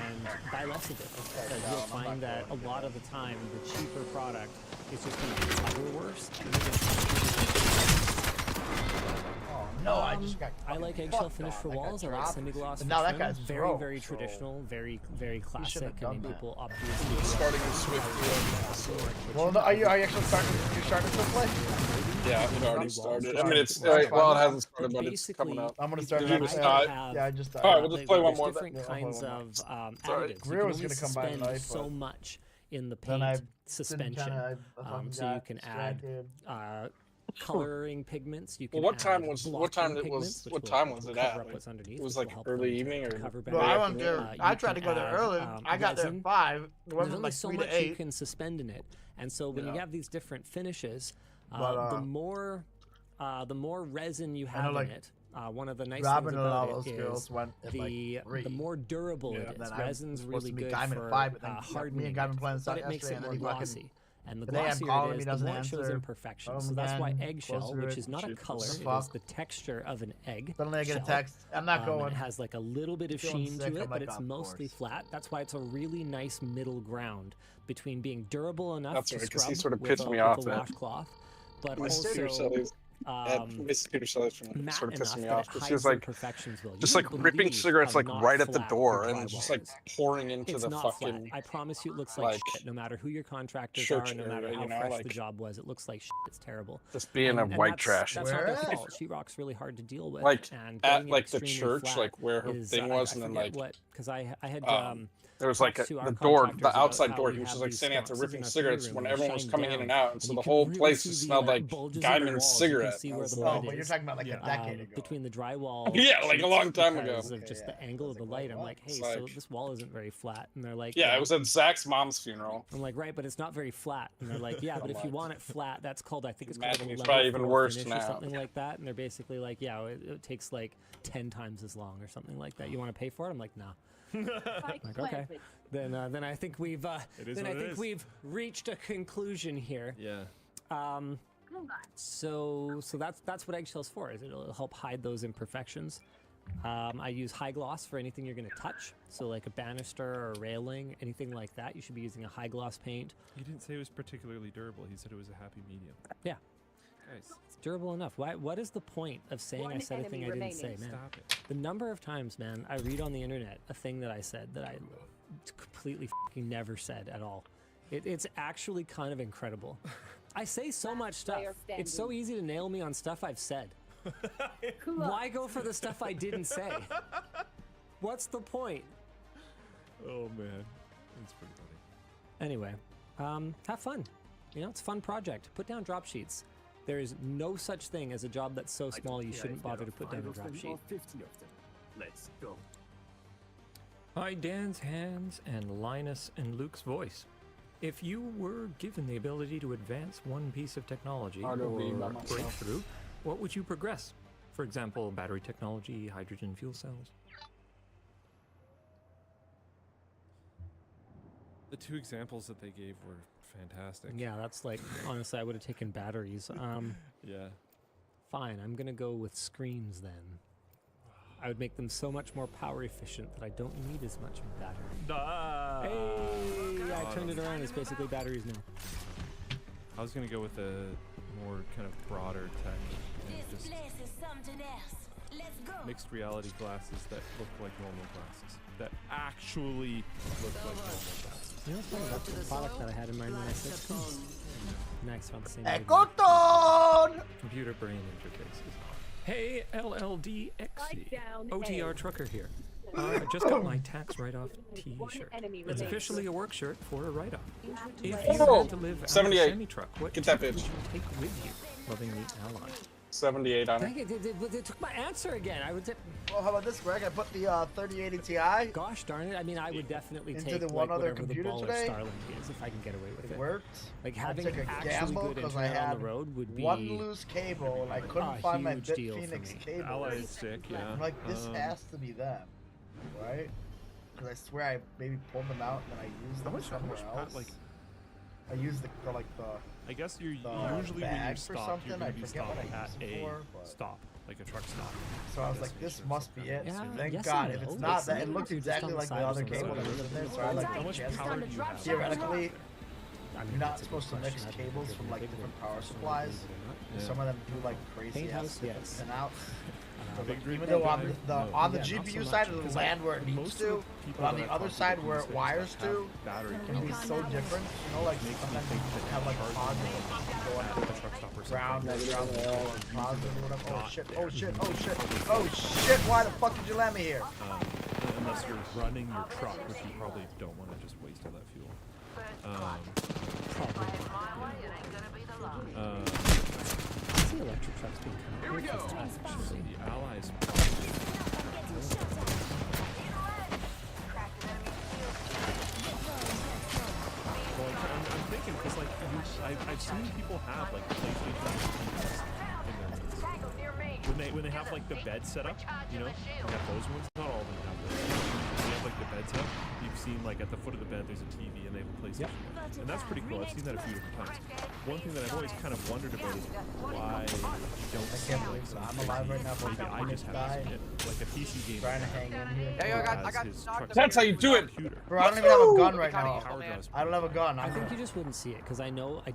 and buy less of it because you'll find that a lot of the time the cheaper product is just going to cover worse. Oh no, I just got. I like fucking eggshell fucked finish up. for I got walls. I like dropped. semi-gloss But for now that trim. guy's Very, broke, very so traditional, very classic. shouldn't have I mean, done that. people obviously Starting with Swift. Well, no, are you actually starting? You're starting to play? Yeah, it already started. I mean, it's That's well, it fine. hasn't started, but it's coming up. I'm gonna start. Did you that. just die? Yeah, I just. All right, we'll just play one there's more. different then. kinds Yeah, of Sorry. additives. Greer You was can only gonna come by suspend tonight, so but- much in the Then I paint suspension. So you can add coloring pigments. You can Well, what time add was blocking it pigments, which what will time was it cover at? up Like, what's underneath, it was which like will help early them evening or cover Well, better. I went there. I You tried to can go there add, early. I got there resin. at 5. It There's wasn't only like so 3 much to you 8. can suspend in it, and so when you have these different finishes, But, the more resin you have like, in it, one of the nice Robin things and all about those it girls is went at the like 3. more durable it And is. then I Resin's was supposed really to meet good Guyman for at 5, but then me hardening and Guyman it, playing but it makes yesterday, it and more then he fucking- glossy. And the Today I'm glossier calling it him, is, he the more it doesn't shows answer. imperfections. So that's why Again, eggshell, closer to which it. is not a color, Shit. it is the texture of an egg. Suddenly I get a shell. text. I'm not And going. it has like a little bit of Feeling sheen sick, to it, I'm but like, it's of mostly course. flat. That's why it's a really nice middle ground between being durable enough That's to right, 'cause scrub he sort of with pissed a, me with off a that- washcloth, but Miss Peter also Selly's Miss Peter Selly's from matte sort of enough pissing me that off it because hides she was like imperfections well. You just wouldn't like ripping believe cigarettes how like not right at the flat door your and just drywall like is. pouring into It's the not fucking flat. I promise you, it looks like shit. No matter who your contractors are, church no matter area, how you know, fresh like- the job was, it looks like shit. It's terrible. just being a And white that's, trash. That's not their Where? fault. Sheetrock's really hard to deal with. Like and at getting it like the extremely church, flat like where her is, thing was, and then forget like what, because I had there was like talked to our the door, contractors the about outside how door. we He was have just like these standing out there sconces in ripping our cigarettes theater when room, everyone was shine coming in down, and out, and so you the can whole really place see just the, smelled like bulges in the Guyman's walls. You can that. see I where was the like- Oh, mud but you're is. talking about like a decade ago. Between the drywall. Yeah, like a sheets long time ago. because of just the angle of the light. I'm like, hey, It's so like- this wall isn't very flat, and they're like, Yeah, it was at Zach's mom's funeral. I'm like, right, but it's not very flat. And they're like, yeah, but if you want it flat, that's called, I think it's called Imagine a it's level probably even 4 worse finish now. or something like that. And they're basically like, yeah, it takes like 10 times as long or something like that. You want to pay for it? I'm like, nah. Like, okay. Then I think we've we've reached a conclusion here. Yeah. So that's what Eggshell's for. Is it'll help hide those imperfections. I use high gloss for anything you're going to touch. So like a banister or a railing, anything like that, you should be using a high gloss paint. He didn't say it was particularly durable. He said it was a happy medium. Yeah. Guys, It's durable enough. What is the point of saying I said a thing I didn't say, man? stop it. The number of times, man, I read on the internet a thing that I said that I completely fucking never said at all. It's actually kind of incredible. I say so much stuff. It's so easy to nail me on stuff I've said. Why go for the stuff I didn't say? What's the point? Oh man, that's pretty funny. Anyway, have fun. You know, it's a fun project. Put down drop sheets. There is no such thing as a job that's so small you shouldn't bother to put down a drop sheet. 50 of them. Let's go. Hi, Dan's hands and Linus and Luke's voice. If you were given the ability to advance one piece of technology I'll go read by or myself. breakthrough, what would you progress? For example, battery technology, hydrogen fuel cells. The two examples that they gave were fantastic. Yeah, that's like, honestly, I would have taken batteries. Yeah. Fine, I'm gonna go with screens then. I would make them so much more power efficient that I don't need as much battery. Hey, I turned it around. It's basically batteries now. I was gonna go with a more kind of broader tech, and This just place is something else. Let's go. mixed reality glasses that look like normal glasses. That actually look like normal glasses. You know what's funny? That's the product that I had in mind when I said Nice, on the same wavelength. Ekoton! Computer brain interfaces. Hey, LLDXC. OTR Trucker here. I just got my tax write-off t-shirt. It's officially a work shirt for a write-off. If you had to live out of a 78. semi-truck, what Get that tech would bitch. you take with you? Lovingly, Ally. 78 on Dang it. it, they took my answer again. I would say, Well, how about this, Greg? I put the 3080 Ti. gosh darn it. I mean, I would definitely Into take the like, one other whatever the computer Baller today? Starlink is if I can get away with It it. worked. Like I having took a actually gamble good because I internet on had the road would be one loose cable and I couldn't a find my huge deal for Phoenix me. cable. Ally is sick, yeah. I'm like, this has to be them, right? Because I swear I maybe pulled them out and then I used them somewhere else. like, I used the I guess you're the usually when you're bag for stopped, you're something. gonna I be forget what stopped I at used it a for, but- stop, like a truck stop. So I was like, this must be it. Yeah, Thank yes God. and If it's no. not It's that, it not looks just exactly on the like the side other of the cable road. that was in there. So I like How much guessed power do you have? theoretically, I mean, you're not that's a good supposed to mix question. I'd cables have to from like dig different it. power supplies. Yeah. Some of them do like crazy Paint house, ass yes. and out. Big Green Even though guy? on the No. on the Yeah, not so GPU much, side it'll because land where it needs most of to, the people but on that the I other talk to side these where it days wires have to, battery it can be so different. You know, like sometimes you have like a positive go at up the truck stop or ground, something. ground, positive, or whatever. Oh Not shit! there. Oh shit! Oh shit! Oh shit! Why the fuck did you land me here? Unless you're running your truck, which you probably don't want to just waste all that fuel. I see electric trucks being kind of cool actually. The Allies. Well, I'm thinking because like I've seen people have like PlayStation TVs in their house. When they have like the bed set up, you know, they have those ones. Not all of them have those. They have like the bed set up. You've seen like at the foot of the bed there's a TV and they have a PlayStation. Yep. And that's pretty cool. I've seen that a few different times. One thing that I've always kind of wondered about is why you don't I see can't like believe some that I'm crazy- alive right now. Maybe I just haven't seen it. Like a PC game. Trying to hang in here. Hey, I got has his truck That's how you do it. computer. Bro, I don't even have a gun right Power now. drives. I don't have a gun. I think you just wouldn't see it because I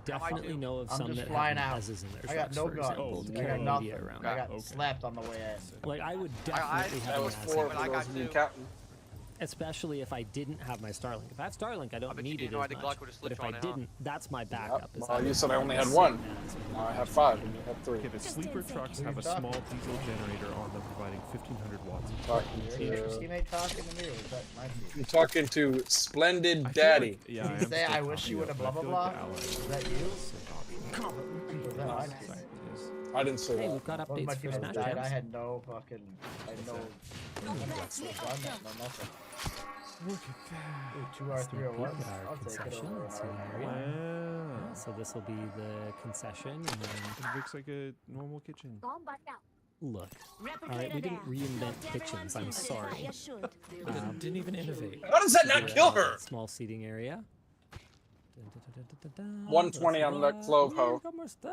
definitely know of I'm some just that flying have out. Pez's in their I got trucks, no for gun. example, to I carry got media nothing. around. I got Okay. slapped on the way in. Like I would definitely That have was an 4 asset, for those of you counting. especially if I didn't have my Starlink. If I have Starlink, I don't bet you need didn't it know I as had much. Glock with a But if switch I on it, huh? didn't, that's my backup. is Well, I you said I have only my had one. SIG Now I have 5. You have 3. Okay, the sleeper trucks have a small diesel generator on them providing 1500 watts. Talking Your to, teammate talking to me, or is that my I'm talking to Splendid I feel Daddy. like- yeah, I am Say, still I wish talking you would up, have but blah I blah feel blah. like the Allies Is that you? is sick option. Or is that my team? It is. I didn't say Hey, that. we've got One of my updates for teammates Smash died. I Jams. had no fucking, I had no, no nothing. Look at that. Ooh, 2 R3 or Peek 1. at our I'll take it concession. over Let's an see R3. here. Wow. Yeah, so this will be the concession, and then It looks like a normal kitchen. look. All right, we didn't reinvent kitchens. I'm sorry. You should. Didn't even innovate. How does that So not we're kill at her? a small seating area. 120 on the clove hoe. Got more stuff.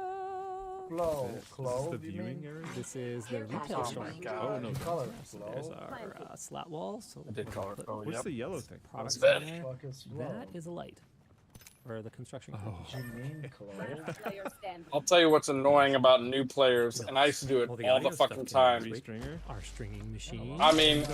Flow, This is clove, the you viewing mean? area. This is the retail Oh store. my god. Oh no. You call it There's flow? our slat wall. So I did call it. Oh, What's yep. the yellow thing? products that? in there. Fuck is flow? That is a light. Or the construction. Oh. What do you mean clove? I'll tell you what's annoying about new players, and I used to do it Well, the all audio the stuff fucking came time. Three stringer. Our stringing machine. I mean,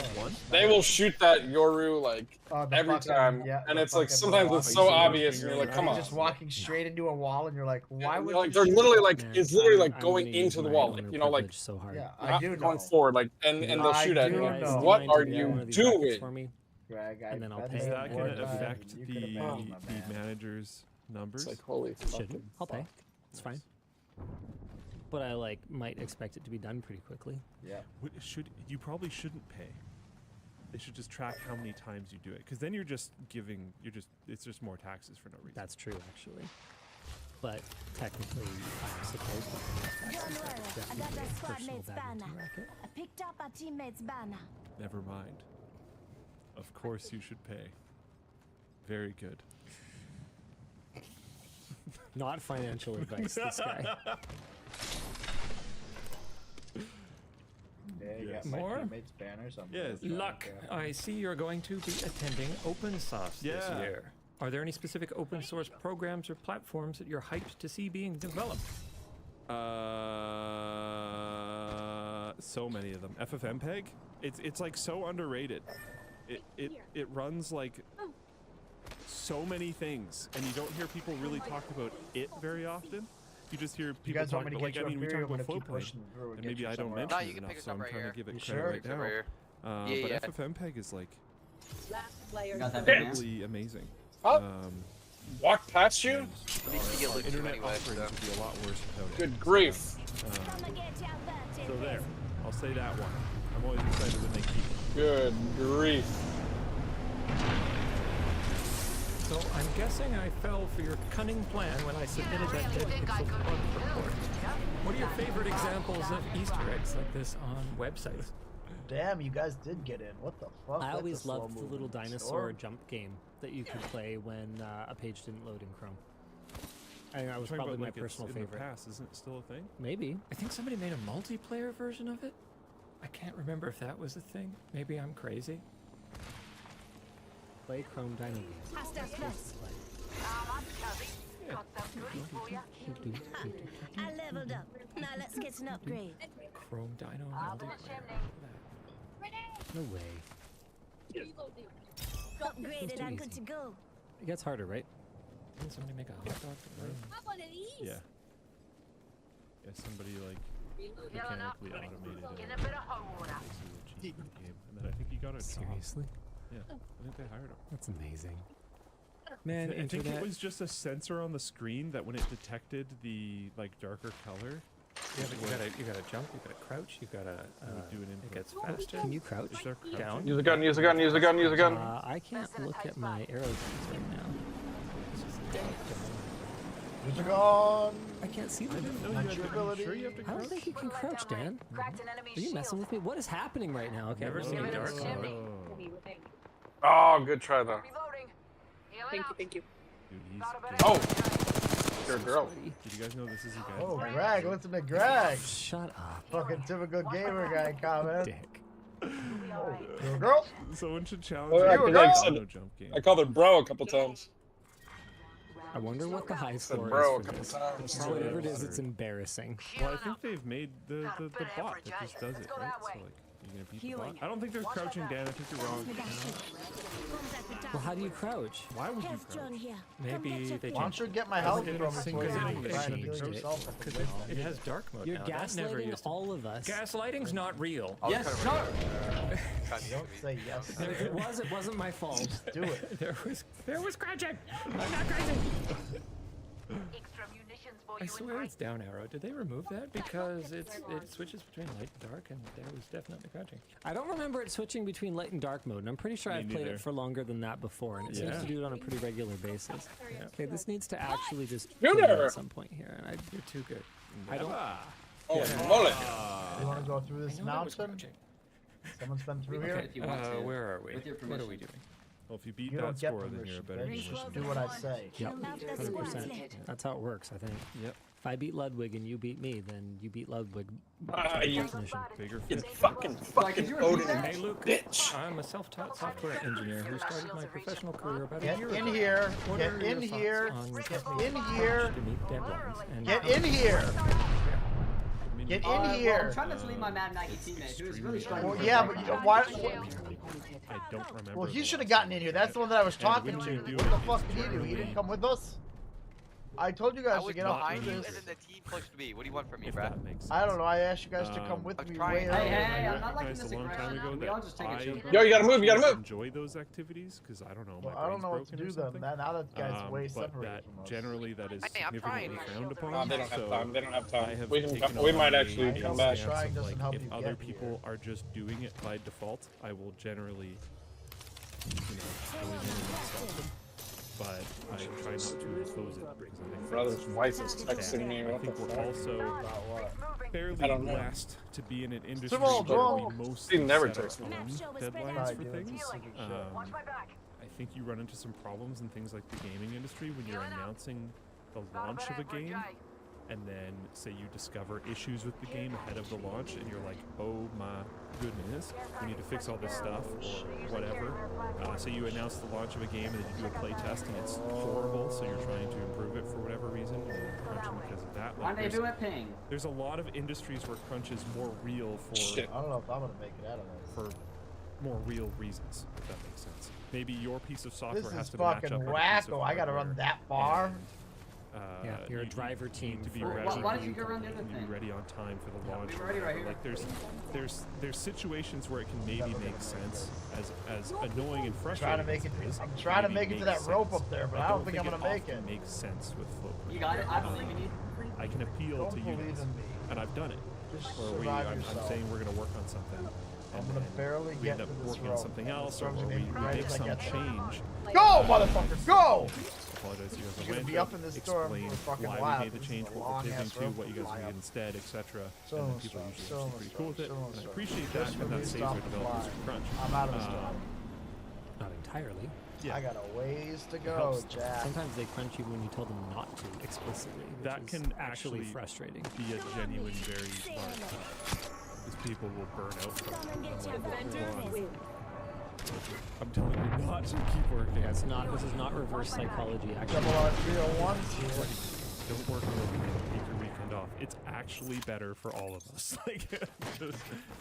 they will shoot that Yoru like The every fucking- time, yeah, and the it's like fucking sometimes blow it's off. so Are you obvious, and you're like, seeing come You're on. just walking straight into a wall, and you're like, why would Like you they're shoot literally that? like Man, it's literally like I'm going gonna use into the my wall, owner you know, like privilege so hard. Yeah, I not do going know. forward, like and they'll I shoot at do you. Guys, know. do you What mind are doing you one of these brackets doing? for me? Greg, And then I'll I've pay Is been it. that more gonna times affect than you the could imagine, my the man. manager's numbers? It's like holy Shouldn't. fucking I'll pay. fuck. It's fine. But I like might expect it to be done pretty quickly. Yeah. You probably shouldn't pay. They should just track how many times you do it, because then it's just more taxes for no reason. That's true, actually. But technically, I'm supposed to pay taxes. Don't Like worry, it's I got definitely that a squad personal mate's badminton banner. racket. I picked up our teammate's banner. Never mind. Of course you should pay. Very good. Not financial advice, this guy. Yeah, you got More? my teammates' banners on Yes. both Luck, sides, I see you're going to be attending Open Source this Yeah. year. Are there any specific open source programs or platforms that you're hyped to see being developed? So many of them. FFmpeg. It's like so underrated. It runs like so many things, and you don't hear people really talk about it very often. You just hear You people guys talk want me to about, like, get you I mean, up we here? talk You want about to keep flow pushing through and get maybe you I don't somewhere mention else? it you can enough, pick us so up I'm right trying here. to give it You credit sure? right It's now. over here. But Yeah. FFmpeg is like Got that incredibly amazing. Huh? Walk past you? You get Our looked too internet anyway, offerings so. would be a lot worse without it. Good grief. Come and get your birthday So there, present. I'll say that one. I'm always excited when they keep it. Good grief. So I'm guessing I fell for your cunning plan when I submitted that Dead Pixel bug report. What are your favorite examples of Easter eggs like this on websites? Damn, you guys did get in. What the fuck? I That's a always loved the slow-moving little dinosaur store. jump game that you could play when a page didn't load in Chrome. I think that was Talking probably about, my like, it's personal in the favorite. past, isn't it still a thing? Maybe. I think somebody made a multiplayer version of it. I can't remember if that was a thing. Maybe I'm crazy. Play Chrome Dino games. Hostile close. I leveled up. Now let's get an upgrade. Chrome Dino multiplayer. No way. Upgraded too and good easy. to go. It gets harder, right? Didn't somebody make a hot dog delivery? Yeah. Yeah, somebody like mechanically automated a cheat game, and then I think he got a job. Seriously? Yeah, I think they hired him. That's amazing. Man, I think internet. it was just a sensor on the screen that when it detected the like darker color, Yeah, but you gotta jump, you gotta crouch, you gotta do an it input. gets faster. Can you crouch? is there crouching? Down. Use a gun, use a gun, use a gun, use a gun. I can't look at my arrow keys right now. Who's it gone? I can't see I them. didn't know Not you had your to, are you ability. sure you have to I don't crouch? think you can crouch, Dan. Are you messing with me? What is happening right now? Okay, Never we're seen going dark to- mode. Oh, good try though. Thank you. Dude, he's Oh, good. good girl. Did you guys know this is a guy? Oh, Greg, listen to Greg. Shut up, Fucking typical gamer guy comment. dick. Oh, you a girl? Someone should challenge Oh, yeah, you. 'cause I No said- jump game. I called her bro a couple times. I wonder what the high Said score bro a is for couple this. times. Whatever it is, it's embarrassing. Well, I think they've made the bot that just does it, right? So like, you're gonna beat the bot. I don't think there's crouching, Dan. I think you're wrong. Well, how do you crouch? Why would you Health crouch? John here. Maybe they Why don't changed you get my health Didn't from sync before it you in. try to heal Changed it. yourself? at the because wasteland? it has dark mode You're now. That never gaslighting used to. all of us. Gaslighting's not real. Yes, Don't say yes. And if it was, it wasn't my fault. Do it. There was crouching. I'm not crazy. Extra munitions before I you swear invade. it's down arrow. Did they remove that? Because it switches between light and dark, and there was definitely crouching. I don't remember it switching between light and dark mode, and I'm pretty sure Me I've played neither. it for longer than that before, and it seems to do it on a pretty regular basis. Yeah. Okay, this needs to actually just You're kill me there. at some point here, and You're too good. I don't. Oh, moly. You want to go through I this know that was mountain? crouching. Someone's been through here? If you want to. Where are we? With your What are permission. we doing? Well, if you beat You that don't get score, then you're a permission. better Then you musician. just do what I say. Yep, Mount the 100%. slit. That's how it works, I think. Yep. If I beat Ludwig and you beat me, then you beat Ludwig. You Definition. Bigger you fish. fucking Odin Hey, Luke. bitch. I'm a self-taught software engineer who started my professional career about a Get year in ago. here. What Get are your in thoughts here. on Get companies in that here. push to meet deadlines and Get how- in here. Get in Well, I'm here. trying not to leave my Mad Maggie teammate, who is really struggling. Well, yeah, but you why? I don't remember. Well, he the should have last gotten time. in here. That's the one that I was And talking when to. you do What it, the it's fuck did he do? He generally- didn't come with us. I told you I guys to was get up behind through you, this. and then the team pushed me. What do you want from me, If Brad? that makes sense. I don't know. I asked you guys to come with I'm me trying. way Hey, earlier. hey, I I'm not liking recognized this a long time aggression. ago We that all just take a chill. Yo, you gotta move, you gotta move. Enjoy those activities because I don't know. Well, My I don't brain's know what to broken or do then. something. Now that guy's way But separated that from us. generally that is Hey, I'm significantly trying. frowned upon. They don't have so time. They don't have I time. have We can taken come, we on might a actually come back. stance Trying of, doesn't like, help if you other get people are just doing it by default, I will generally, join in and stop them. But I try not to impose it because I think Brother's that's wife is bad. texting me. I What think the we're fuck? also About what? fairly I don't know. blessed to be in an industry Simone, where go. we mostly He never set our texts me. own Map show is deadlines I for do. things. Watch my back. I think you run into some problems in things like the gaming industry when you're announcing the launch of a game, and then say you discover issues with the game ahead of the launch, and you're like, oh my goodness, we need to fix all this stuff or whatever. So you announce the launch of a game, and then you do a play test, and it's horrible. So you're trying to improve it for whatever reason, and you're crunching because of that. Like, Rendezvous at ping. there's a lot of industries where crunch is more real for Shit. I don't know if I'm gonna make it out of this. for more real reasons, if that makes sense. Maybe your piece of software This has is to match fucking up with a piece of wacko. I gotta run hardware, that far. and, Yeah, you're a you driver need team to be for ready. Why don't you go run the other You need to thing? be ready on time for the launch. we're ready right here. Like there's situations where it can maybe make sense, as annoying and frustrating. Trying to make it. as is, I'm trying to maybe make it to makes that rope sense. up there, but I don't think I'm gonna make often it. Makes sense with float. You got it. I believe in you. I can appeal Don't to you believe guys, in me. and I've done it. Just Where survive I'm yourself. saying we're gonna work on something. I'm and gonna then barely we get end up to this working on rope. something and else, the or storm's we gonna be right make as I some get there. change. Go, motherfucker, go! Apologize to you guys. You're gonna be up in this storm explain for a fucking why while. we made the This is change, a what we're pivoting long-ass to, rope what you guys fly will up. get instead, etc. So And then much people stuff, usually so are much pretty cool with it, stuff, so and I much appreciate stuff. that, Just and for that me saves to our stop the developers fly. from crunch. I'm out of the storm. Not entirely. Yeah. I got a ways to go, Helps. Jack. Sometimes they crunch you when you tell them not to explicitly, which That is can actually actually frustrating. be a genuine, very smart because people will burn out from Come and it. get your I'm like, vengeance. "Hold on. I'm telling you not to keep working. Yeah, it's not. This is not reverse psychology. Actually, Double R 301s here. Don't work on the weekend. Take your weekend off. It's actually better for all of us. Like,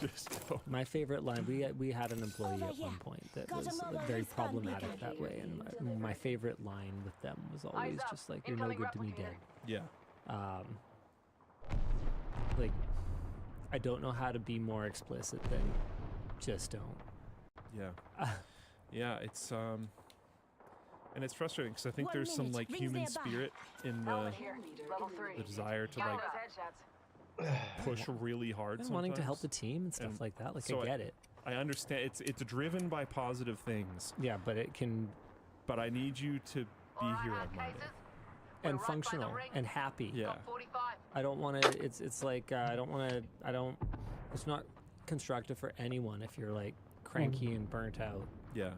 just go. my favorite line. We had an employee at one point that was very problematic that way, and my favorite line with them was always just like, "You're no good to me, dead." Yeah. Like, I don't know how to be more explicit than just don't. Yeah. Yeah, it's and it's frustrating because I think 1 there's some minute, like rings human nearby. spirit in Helmet here. Level 3. the desire to Count like those headshots. push really hard And wanting to help the sometimes. team and stuff And like that. Like, so I get it. I understand it's driven by positive things, Yeah, but it can but I need you to be here on Monday. and functional and happy. Yeah. 45. I don't want to. It's like I don't want to. I don't. It's not constructive for anyone if you're like cranky and burnt out. Yeah.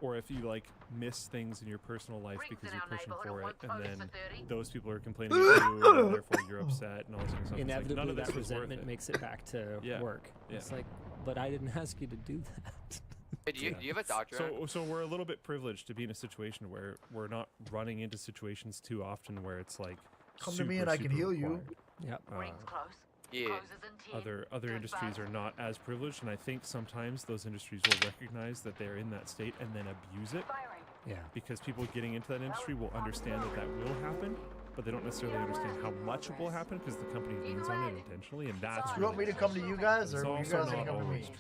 Or if you like miss things in your personal life because you're pushing for it, and then those people are complaining at you, and therefore you're upset and all this kind of stuff. It's like, Inevitably, none of this that is worth resentment it. makes it back to Yeah, work. yeah. It's like, but I didn't ask you to do that. Hey, do you have a doctorate? So we're a little bit privileged to be in a situation where we're not running into situations too often where it's like Come to me and I can super heal you. required. Yep. Rings close. Yeah. Closes in 10. Other industries are not as privileged, and I think sometimes those industries will recognize that they're in that state and then abuse it, Firing. Yeah. because people getting into that industry will understand that that will happen, but they don't necessarily understand how much it will happen because the company leans on it intentionally, and that's You want me to come to you guys, It's or you also guys gonna not come to me? always true.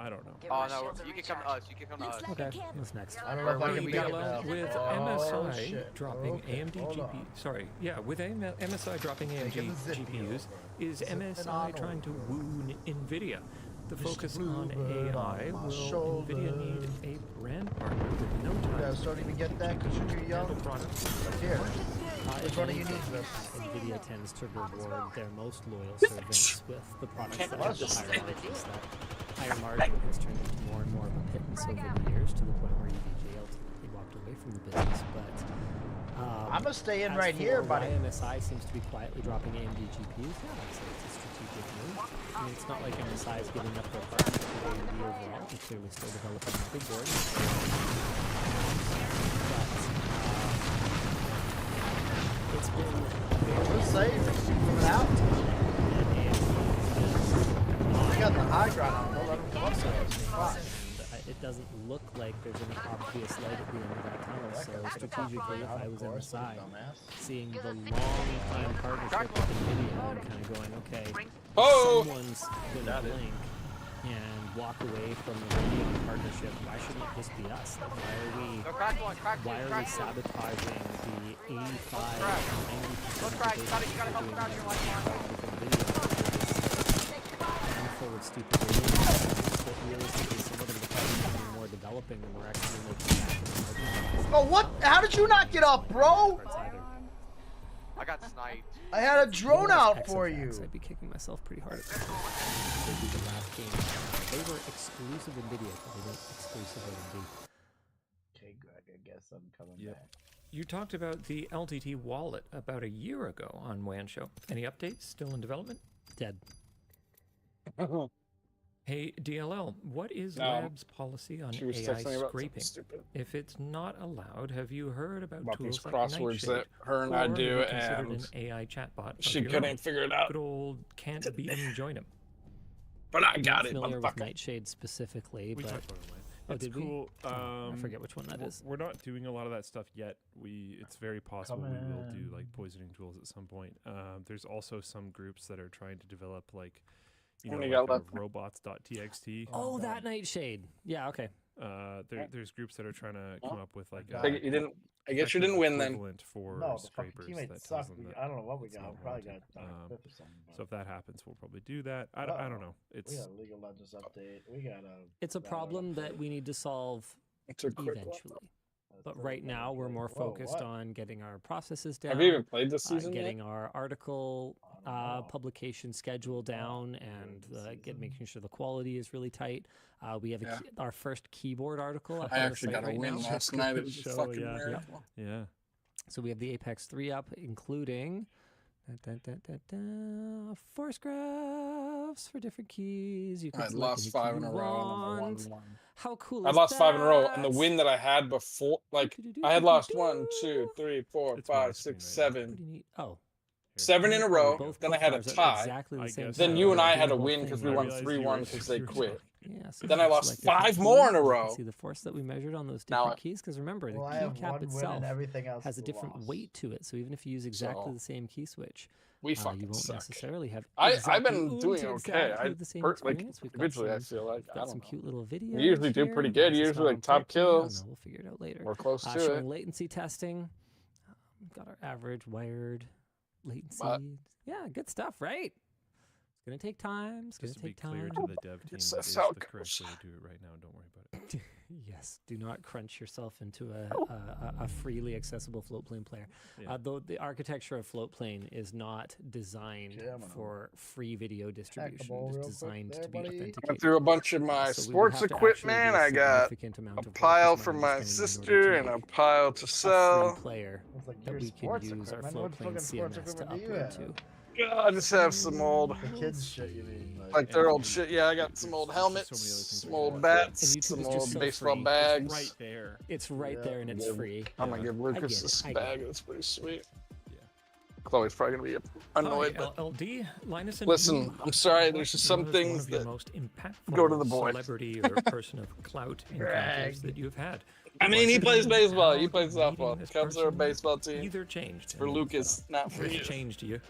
I don't know. Oh no, you can come to us. You can come to us. Okay, what's next? I don't know if I can be getting DLL that. with Oh, MSI shit. dropping Okay, AMD hold GPU. on. Sorry, yeah, with MSI dropping AMD Taking the zip GPUs, over. is Zipping MSI on trying to over. woo Nvidia? The Mr. focus on Bluebird AI, on my will shoulder. Nvidia need a brand partner with no You time guys don't even get that because you're too young. handle products? Here. If Which one of you anything, needs this? NVIDIA tends to reward their most loyal servants with the products that have the higher margins. That higher margin has turned into more and more of a pittance over the years, to the point where EVGA ultimately walked away from the business. But I'm gonna stay in as right for here, buddy. why MSI seems to be quietly dropping AMD GPUs. Yeah, it's a strategic move. I mean, it's not like MSI is giving up their partnership with AMD overall. They're clearly still developing the big board. It's been Let's say you're moving out. We got the high ground on. Don't let them come up to us. Fine. And it doesn't look like there's any obvious light at the end of that tunnel. So strategically, if I was MSI, seeing the long-time partnership with NVIDIA and kind of going, okay, someone's gonna blink and walk away from the radio partnership. Why shouldn't it just be us? Like, why are we sabotaging the 85, 90% of the business we're doing with NVIDIA? Handful of stupid videos that realistically some of them are becoming more developing than we're actually making back. Oh, what? How did you not get up, bro? I got sniped. I had a drone out for you. I'd be kicking myself pretty hard at that. They'd be the last game. They were exclusive NVIDIA, but they weren't exclusive AMD. Okay, Greg, I guess I'm coming back. You talked about the LTT wallet about a year ago on WAN Show. Any updates? Still in development? Dead. Hey, DLL, what is Lab's policy on AI scraping? If it's not allowed, have you heard about these tools like crosswords Nightshade? that her and I Or have do, you considered and an AI chatbot of she your couldn't own? figure it out. Good old can't beat him, join him. But I I'm got not it, familiar with motherfucker. Nightshade specifically, We but talked about it. oh, It's did cool. we? I forget which one that is. We're not doing a lot of that stuff yet. It's very possible we will do like poisoning tools at some point. There's also some groups that are trying to develop like, you know, like robots.txt. Oh, that Nightshade. Yeah, okay. There's groups that are trying to come up with like You didn't. I guess you didn't win then. equivalent for No, the fucking scrapers teammates that suck. tells them that I don't know what we it's got. not We probably got warranted. fifth or something. So if that happens, we'll probably do that. I don't know. We It's got a League of Legends update. We got a. It's a problem that we need to solve It's a quick eventually. one. But right now, we're more focused on getting our processes down. Have you even played this season getting yet? our article publication schedule down and making sure the quality is really tight. We have our first keyboard article. Up I on actually the site got a right win now. last night. It was a Show, fucking yeah. miracle. yeah. So we have the Apex 3 up, including force graphs for different keys. You can I select lost any 5 key in you a row. And want. I won. How cool I is lost 5 in a row, and the that? win that I had before, like I had lost 1, 2, 3, 4, 5, 6, 7, Oh. 7 in a row. Both Then I had a cars are tie. exactly the same Then size. you and I Doing had the a whole win thing because we right. won 3-1 because they quit. Yeah, so Then I you lost select different 5 more in a keys, you can row. See the force that we measured on those Now different keys, because remember, Well, I the have key cap one win itself and everything else has a is different lost. weight to it. So even if you use exactly the same key switch, We you fucking won't suck. necessarily have. I've been doing okay. Exactly the same Like experience. We've got individually, I some, feel like we've I got don't some know. cute little videos. We usually do here. pretty good. This is Usually how like I'm top taking. I don't kills. know, we'll figure it out later. We're close to Showing it. latency testing. We've got our average wired latency. But- Yeah, good stuff, right? It's gonna take time. It's gonna Just to be take clear time. to the dev team, Yes, that that's is how the it correct goes. way to do it right now. Don't worry about it. Yes, do not crunch yourself into a freely accessible floatplane player. Yeah. Though the architecture of floatplane is not designed for free video distribution. ball It real is quick designed there, to be buddy. authenticated. Went through a bunch of my So we would sports have to actually equipment. do a I got significant amount a of work, is pile my from my understanding, in sister order and to a make pile to a sell. free player It's like that your we can sports use our equipment. What floatplane fucking sports CMS to equipment do you upload have? to. I just have some old, The kids shit, you mean? like their old shit. Yeah, I got some old helmets, some old bats, And YouTube some is just old so baseball free. bags. Right there. It's right there and it's free. I'm gonna give Lucas this I get bag. it. That's pretty sweet. Yeah. Chloe's probably gonna be annoyed, Hi, but LD, Linus, and listen, you. I'm sorry. What There's just was some one things of your that most impactful go to the boys. celebrity or person of clout encounters that you've had. I mean, he Was it plays an baseball. He hour plays meeting softball. this Cubs are a person? baseball team. Either changed. For Lucas, not for What's you. changed you?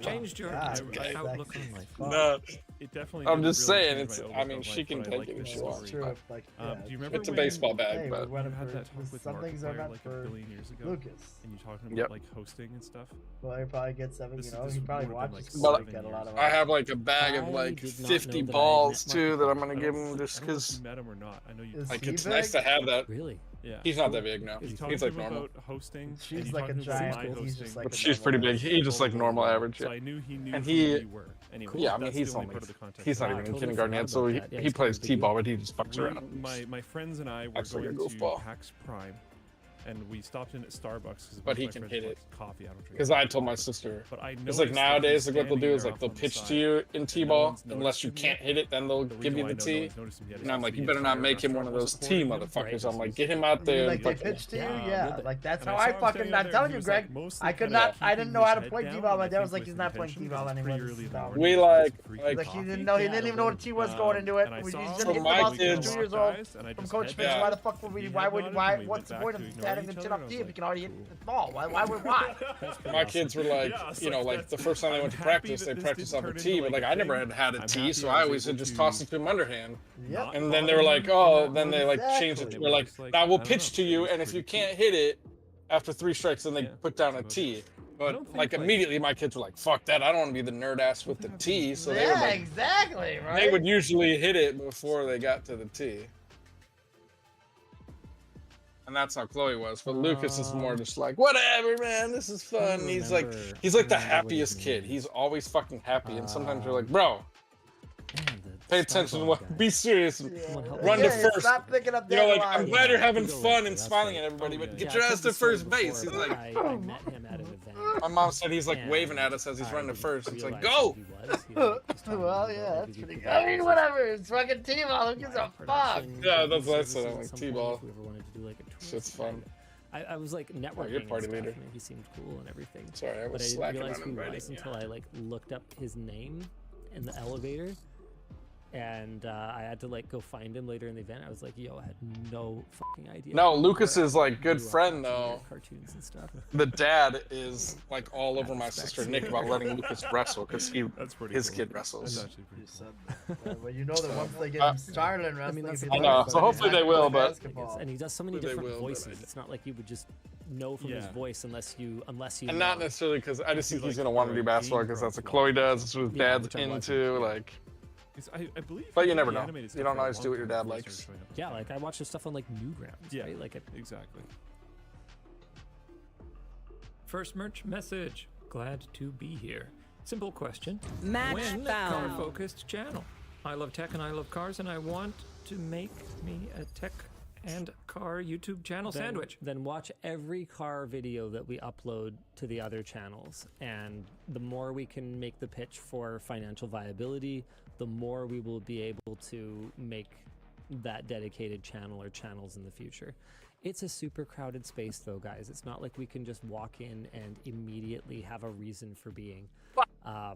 changed your God, outlook on life. No, It definitely. I'm didn't just really saying. change It's. my I outlook mean, on she life, can but I take like it if this she story. wants. True. but Like, Do you remember It's a when, baseball bag, hey, but we're running you had for that talk with some things are Markiplier meant like for a billion years ago, Lucas. and you talking about Yep. like hosting and stuff? Well, he probably gets something. This- You know, this he probably would've been, watches. like, But Like, get a lot of. I have like a bag of I like did not 50 know that I balls met too that I'm Markiplier. gonna I give don't him think- just I don't know if because you met him or not. I know you. Is like he it's nice to big? have that. Really? Yeah. He's not that big now. You He's talking like to him normal. about hosting. She's and you like a talking about giant, my but he's just hosting. like But a she's pretty normal big. He's just like normal average. So I knew he knew And who he- we were. Anyway, Yeah, I mean that's he's the only only part of the context. he's not Wow, even in totally kindergarten yet, forgot so about he, that. Yeah, he he's plays pretty big. t-ball, but he just fucks around. My friends and I were Acts like a going to goofball. PAX Prime, and we stopped in at Starbucks But he can hit it. Coffee. I don't drink. Because I told my sister. But I It's like noticed that nowadays, he's like what they'll do standing is there like they'll off on the pitch to side, you in and t-ball, one's unless you noticed him can't yet. hit it, then they'll The give reason you why the I know no tee. one's noticed him yet is And I'm like, because you the better not entire make him one restaurant of those wasn't tee pouring him. motherfuckers. I'm like, get him out there. Like and they fucking- pitched to you, Yeah, a yeah. little bit. Like that's And how I I saw him fucking. standing I'm there, telling and you, he was, Greg. like, mostly I could kinda not. I didn't know how to keeping play his head t-ball. down, My and dad I was like, think he's with not playing intention, t-ball because it's anymore. pretty This early is in the dumb. morning, We so like- it's free like, Like he coffee. didn't know. He Yeah, didn't even know what he was um, going into it. And I He's saw just him, hitting the my ball we since kids- 2 years locked old. eyes, and I From just Coach head Fish, down. why the fuck would we? He Why head would? nodded, Why? and we What's the went point back of to ignore adding each the shit other, off and tee I if was you can already hit like, the ball? Why would? Why? My kids were like, you know, like the first time they went to practice, they practiced off a tee, but like I never had a tee, so I always had just tossed it to him underhand. Yep. And then they were like, oh, then they like changed it. Exactly. They're like, now we'll pitch to you, and if you can't hit it after 3 strikes, then they Yeah, put down a that's about it. tee. I But don't think, like like- immediately, my kids were like, "Fuck that! I don't want to be the nerd ass with the tee." So they would Yeah, like, exactly. Right. they would usually hit it before they got to the tee. And that's how Chloe was. But Lucas is more just like, whatever, man, this is fun. I He's like, remember- he's like the I remember what his happiest kid. name He's always fucking happy. And sometimes you're like, Um, bro, Man, the pay attention to Starbucks what, guy. be serious. Someone help Run me. to Yeah, first. Stop picking up You know, like, dandelions. I'm glad you're having Go fun right, and that's smiling right. at everybody, Oh, but yeah. get Yeah, your I've ass told to this story first base. He's before, like, but I met him at an event. my mom said he's like and waving at us as he's I running to didn't first. It's like, realize go! who he was. He, like, was talking Well, about yeah, all that's the pretty people good. I that mean, was whatever. It's fucking T-ball. Who gives a live fuck? production Yeah, that's what I services said, I'm at like, some T-ball. point if we ever wanted to do like a tour Shit's fun. I was like networking you're party and stuff, leader. and he seemed cool and everything. Sorry, I But was I didn't slacking realize on who he was inviting you. until I like looked up his name in the elevator, and I had to like go find him later in the event. I was like, yo, I had no fucking idea. No, who you Lucas were. is like I good grew up friend watching your though. Cartoons and stuff. The dad is like all over my Respect. sister Nick about letting Lucas wrestle because That's pretty his cool. kid That's wrestles. actually pretty You cool. said that. Well, you know that once they get him started in wrestling, that's if the he thing know, likes so it, hopefully he's they not will, playing but- basketball. And he does so many They different will, but voices. It's not like you would just know from his Yeah. voice unless you And not know. necessarily because I just think he's like gonna want to do Gene basketball because from that's what Flash. Chloe does. That's what his Yeah, dad's which I wasn't, into. yeah. Like, I believe. But you he never did know. animated You stuff don't for a always do what long your time dad before he likes. started showing up. Yeah, like I watch the stuff on like Newgrounds, Yeah. right? Like Exactly. First merch message. Glad to be here. Simple question. Match When found. car-focused channel? I love tech and I love cars, and I want to make me a tech and car YouTube channel sandwich. Then watch every car video that we upload to the other channels, and the more we can make the pitch for financial viability, the more we will be able to make that dedicated channel or channels in the future. It's a super crowded space though, guys. It's not like we can just walk in and immediately have a reason for being. I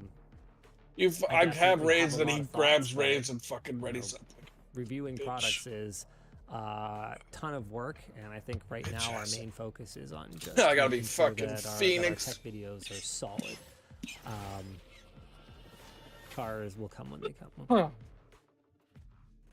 definitely have have raids a that lot he of grabs thoughts, but, raids and fucking ready know, something. Reviewing Bitch. products is a ton of work, and I think right now our Bitch. main focus is on just I gotta be making sure fucking that our Phoenix. tech videos are solid. Cars will come when they come.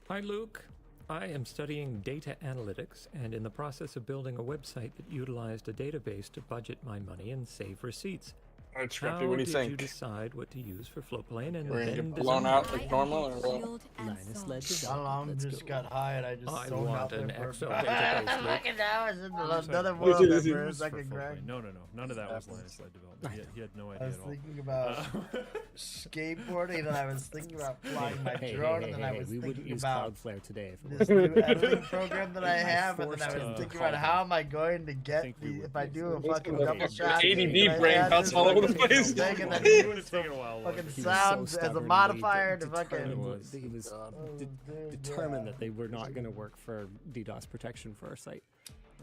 Hi, Luke. I am studying data analytics and in the process of building a website that utilized a database to budget my money and save receipts. Alright, How Scrumpy, what do you did you think? decide what to use for Flowplane and We're gonna then get blown design out it? like normal or what? Linus led I don't know, development. I'm Let's just go. got high and I just I zoned want out there an for Excel a database, Luke. fucking hours in Sorry. another Which world is- for a Used for second, Flowplane. Greg. No, none of that was Happens. Linus-led development. He had no I idea was at all. thinking about skateboarding and I was thinking about flying my Hey, drone hey, and then hey, I hey, was we wouldn't thinking use about Cloudflare today if it this was. new editing program that I have and then I forced was him to thinking call about how am I going to get think we the, would if I be. do a This fucking is a double fucking shot. ADD can I brain add cuts this all over the fucking place. thing and then It would have taken a while. fucking longer. He was so sound as a stubbornly modifier to determined- fucking. He was Oh, dude, determined yeah. that they were not going to work for DDoS protection for our site.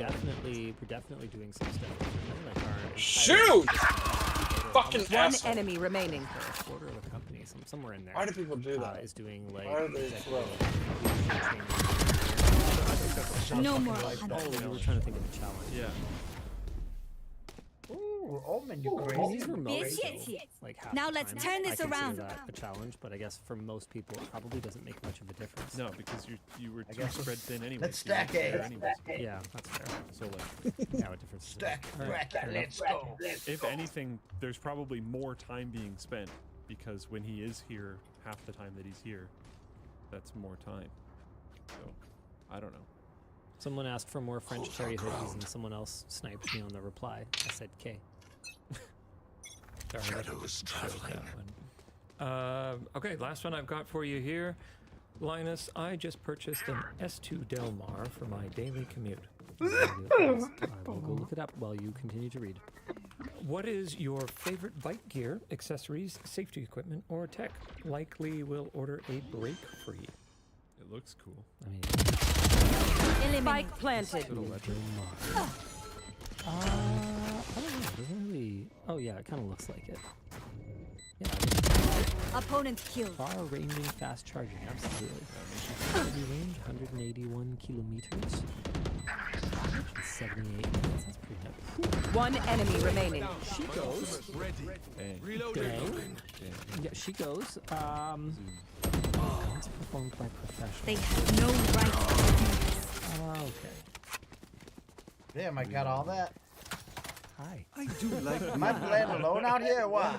we're definitely doing some stuff. Like our Shoot! Fucking One asshole. enemy remaining. a quarter of a company, somewhere in there. Why do people do that? Is doing like. Why are they slow? No more Oh, we were trying to think of a challenge. Yeah. Ooh. Ooh, Omen, you I mean, crazy. these were most Bitchy. like half Now the let's time. turn this I around. consider that a challenge, but I guess for most people it probably doesn't make much of a difference. No, because you were I too guess spread thin anyway. let's so you weren't stack A. there anyways. Yeah, that's fair. So like, Yeah, what difference is it? Stack, All right, bracket, fair enough. let's go. if anything, there's probably more time being spent because when he is here, half the time that he's here, that's more time. So, I don't know. Someone asked for more French cherry hoodies, and someone else sniped me on the reply. I said K. Shadows traveling. Okay, last one I've got for you here. Linus, I just purchased an S2 Del Mar for my daily commute. I will go look it up while you continue to read. What is your favorite bike gear, accessories, safety equipment, or tech? Likely will order a brake free. It looks cool. I mean, Spike planted. I don't know. Doesn't really. Oh yeah, it kind of looks like it. Yeah. Opponent killed. Far-ranging fast charging, absolutely. Heavy range, 181 kilometers. 78 minutes. That's pretty good. One enemy remaining. She goes. Dang. Yeah, she goes. It's performed by professionals. They have no right to do this. Okay. Damn, I got all that. Hi. Am I playing alone out here or what?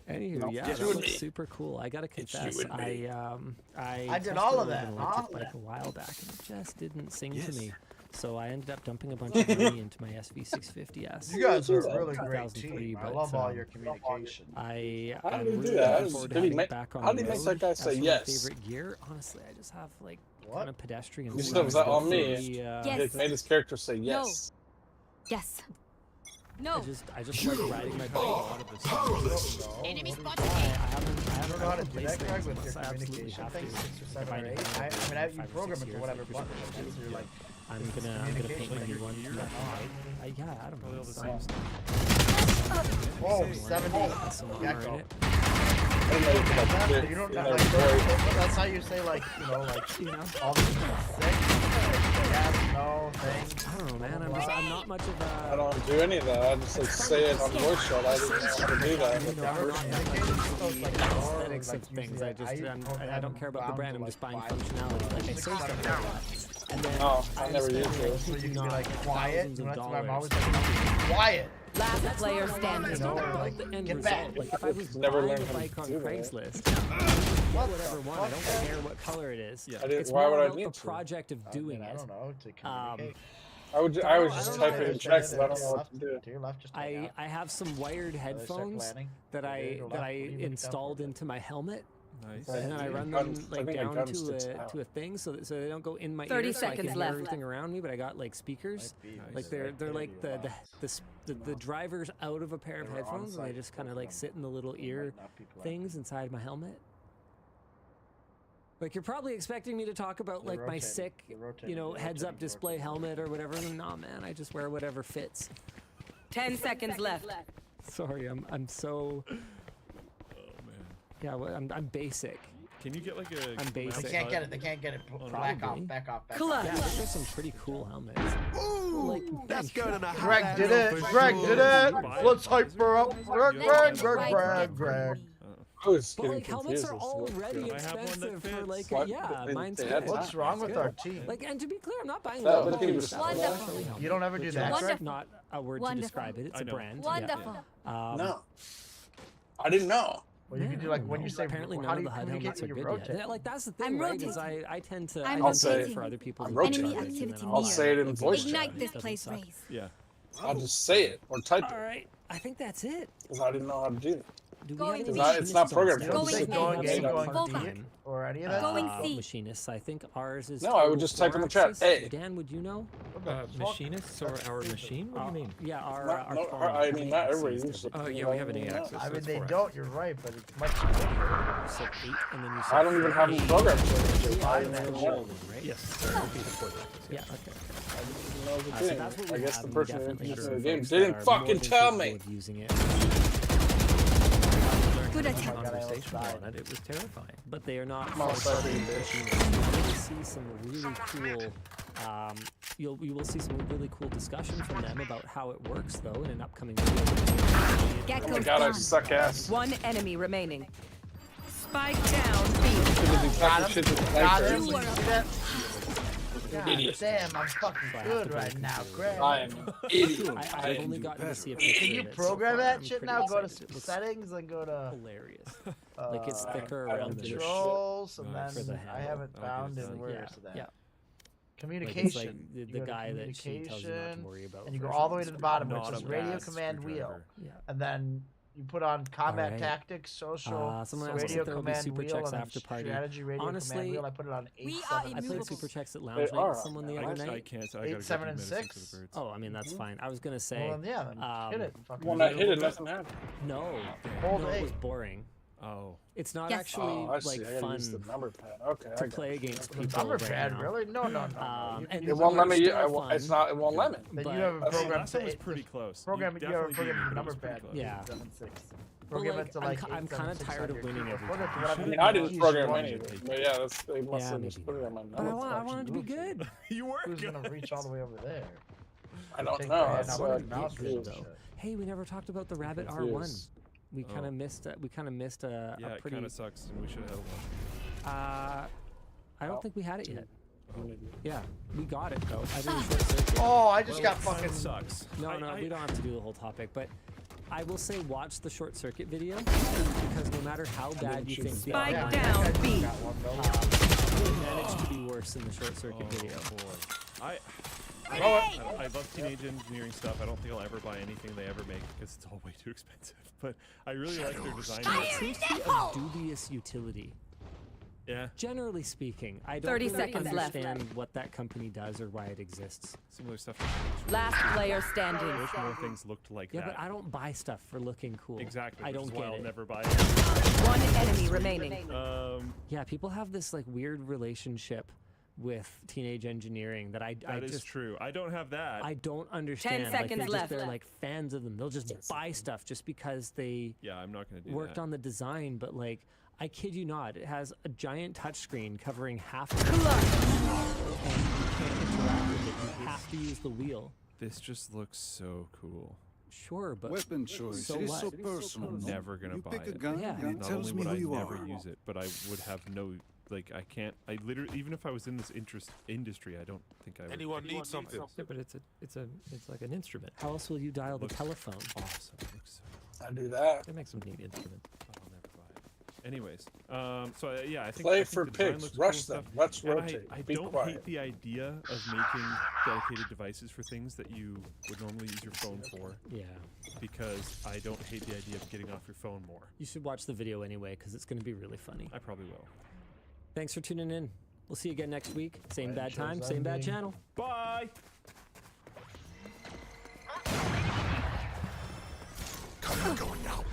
Anywho, yeah, that looks super cool. I gotta confess, I did all of that, tested huh? it like a while back, and it just didn't sing to me. So I ended up dumping a bunch of money into my SV650S. You guys are a really great 2003, team. I but, love all your communication. How I'm did he do really that? looking forward to Did he getting make- back on how the did he make road. that guy As say for my yes? favorite gear, honestly, I just have like What? kind of pedestrian. You said, was that on me? Yes. It made his character say yes. Yes. I No. just like riding my bike. Enemy I spotted. don't know how to do place that, Greg, things with your unless I absolutely communication have thing, to. 6 or 7 If I or 8. didn't I have mean, it you for 5 or program 6 it to years, whatever I could button just it is. You're like, I'm gonna paint my new one. Communication Yeah, I don't know. Probably all the same whoa, 70. Some Gecko. in it. I didn't know you could like do it. You don't You know, know, like, boy. that's how you say, like, all these things. Yes, no, thanks. I don't know, man. I'm not much of I a. don't do any of that. I just like say it on voice shot. I didn't know how to do that. I'm not much into the aesthetics of things. I don't care about the brand. I'm just buying functionality. Like I say stuff like that. And then Oh, I I never spend, used like, it. So you can be not like quiet. thousands of That's why I'm always dollars. like, quiet. Last player It's standing. not No, about like, the end get result. back. Like if I was Never buying learned a how to bike on do that. Craigslist, whatever one, I don't care what color it is. Yeah. I didn't, It's why more would I about need the to? project of doing I it. don't know, to communicate. I would I just don't type know. it in chat because I don't know what to do. To your left, just I have some wired headphones that I installed into my helmet, Nice. and then I run Gun- them I like think I down gun to sticks a out. thing so they don't go in my 30 ear, so I can seconds hear left. everything around me. But I got like speakers, like they're like the drivers out of a pair of They were headphones, and they on-site, just kind of both like of sit in the little There ear might not be plenty. things inside my helmet. Like you're probably expecting me to talk about They're like my rotating. sick, They're rotating. They're heads-up rotating. display helmet or whatever. Nah, man, I just wear whatever fits. 10 seconds left. Sorry, I'm so. Oh man. Yeah, well, I'm basic. Can you get like a? I'm They basic. can't get it. They can't get it. Back off. Probably. Back off. Back Clutch. Yeah, those are some pretty cool helmets. Like, That's going in a off. Greg hat. did it. Greg did it. Let's hype her up. Greg. I was But getting like helmets confused are as to what- already I have one that expensive for fits. like What? yeah, They- mine's they good. had What's wrong with our team? Like, and to be clear, I'm not buying That low would be quality just stuff. wonderful. It's really helmet. You don't ever do that, Wonderful. Greg? Not a word to Wonderful. describe it. It's I a know. brand. Wonderful. Yeah. No. I didn't know. Well, you Yeah, can do I like don't when know. you say, apparently how none do of you the HUD communicate helmets are when you good rotate? yet. Yeah, like that's the thing, I'm right? Is rotating. I tend to I'm I tend to wait rotating. for other people I'm to rotating. do Enemy it, and then activity I'll near. say it in voice Ignite chat. this Doesn't place, suck. Raze. Yeah. I'll just say it or type it All right, I think that's it. because I didn't know how to do that. Do we Going have to any be- It's not machinists on programmed. staff? Going Say A. going A, going Volta. D, or any of that. Going Uh, C. Machinists, I think ours is. No, I would total just type in the 4 chat, axis. A. Dan, would you know? What the fuck? Machinists or our machine? What do you mean? Yeah, our. Not- no, phone I mean, not everybody uses uses it. Oh, yeah, we have an 8 axis. I so mean, it's they 4 don't. axis. You're right, but it's much quicker. You said 8, and then you said I don't even have them programmed. Yes, that would be the 4 axis. Yeah, okay. I So that's what I we guess have, the and we person definitely who have used some the game folks that didn't are more fucking than tell capable me. of using it. Good Had a attempt. conversation on it. It was terrifying. But they are not I'm all full-time sorry, machinists. You really see some really cool, you will see some really cool discussion from them about how it works, though, in an upcoming video. Get Oh my god, I suck ass. One enemy remaining. Spike down B. Got him. Got him. Idiot. See that? God damn, I'm fucking good right now, Greg. I am an idiot. I've only gotten to see a Can picture you of it. program so that I'm shit pretty now? Go to excited. It looks settings and go to hilarious. Like it's thicker I around don't the do controls, and Nice. for the then I handle. haven't I'll get found it in done. where Yeah, is that? yeah. Like Communication. it's like the You go to guy that she tells you not to communication, worry about. and you go first all the way to is the bottom where it Not says a radio bad command wheel, screwdriver. Yeah. and then you put on combat Alright. tactics, social, Someone asked radio if there will be command super wheel, checks and then after party. strategy radio Honestly, command wheel. I put it on 8, we are 7, I played immutable. super checks at They lounge night are. with someone the other I night. can't. I 8, gotta 7, go and do medicine 6. for the birds. Oh, I mean that's fine. I was gonna say, Well, then, yeah, then hit it. Fucking When I do hit it, nothing happened. no, Hold no, it eight. was boring. Oh, It's not Yes. actually Oh, I see. like I gotta fun use the number pad. Okay, I to got play it. against The people number right pad, now. really? No. You can And use It won't let me. still It's fun, not. It won't let me. Then but- you have a That's- program last time to was eight- pretty close. Program. You have a definitely program beat me, the but it number was pretty pad. close. Yeah. 7, 6. But, Program like, it to like I'm 8, kind 7, of 6 tired on of your winning keyboard. every Put it to time. whatever I you mean, I didn't use program your any of one. it, but yeah, that's they must Yeah, have maybe just put it on my But I number. want it to be good. You were Who's good. gonna reach all the way over there? I don't Take know. your hand That's out what with I'm your mouse confused. and shit. Hey, we never talked about the Rabbit confused. R1. We kind of missed. We kind of missed a Yeah, it pretty. kind of sucks, and we should have one. I don't think we had it yet. Oh. Yeah, we got it though. I did a short circuit. Oh, I just Well, got it fucking. sucks. No, we don't have to do the whole topic, but I will say watch the short circuit video because no matter how bad you think the Spike R1 down B. Got one, though. it managed to be worse in the short circuit video. Boy. I love teenage engineering stuff. I don't think I'll ever buy anything they ever make because it's all way too expensive. But I really like their design. It seems to be of dubious utility. Yeah, Generally speaking, I don't 30 really seconds left. understand what that company does or why it exists. similar stuff. Last player I standing. wish more things looked like Yeah, that. but I don't buy stuff for looking cool. Exactly. I which don't is why get I'll it. never buy it. One enemy remaining. Yeah, people have this like weird relationship with teenage engineering that I That is just true. I don't have that. I don't understand. 10 like, seconds they're left. They're like fans of them. They'll just buy stuff just because they Yeah, I'm not gonna do worked that. on the design. But like, I kid you not, it has a giant touchscreen covering half of the and you can't interact with it. You have to use the wheel. This just looks so cool. Sure, but Weapon choice. so it is what? so personal. I'm no? never gonna You buy pick a it. gun Yeah. and it Not tells only me would who I you never are. use it, but I would have no, like, I can't. I literally, even if I was in this industry, I don't think I would. Anyone need something? Yeah, but it's like an instrument. how else will you dial the Looks telephone? Awesome. It looks so. I do that. They make some neat instruments. I'll never buy it. Anyways, so yeah, I think Play I think for the design pigs. looks Rush cool them. stuff. Let's And rotate. I Be don't quiet. hate the idea of making dedicated devices for things that you would normally use your phone for, Yeah, because I don't hate the idea of getting off your phone more. you should watch the video anyway because it's going to be really funny. I probably will. Thanks for tuning in. We'll see you again next week. Same Right, bad show's time, same bad ending. channel. Bye. Cover going out.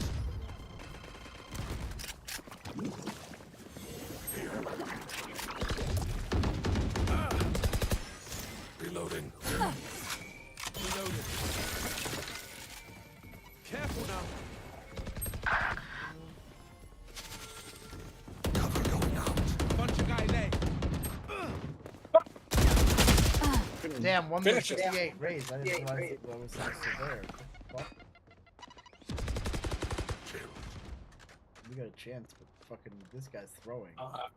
Reloading. Reloaded. Careful now. Cover going out. Bunch of guys, eh? Damn, 1 Finish it. 68 raised. I didn't realize it was still there. Fuck. We got a chance, but fucking this guy's throwing.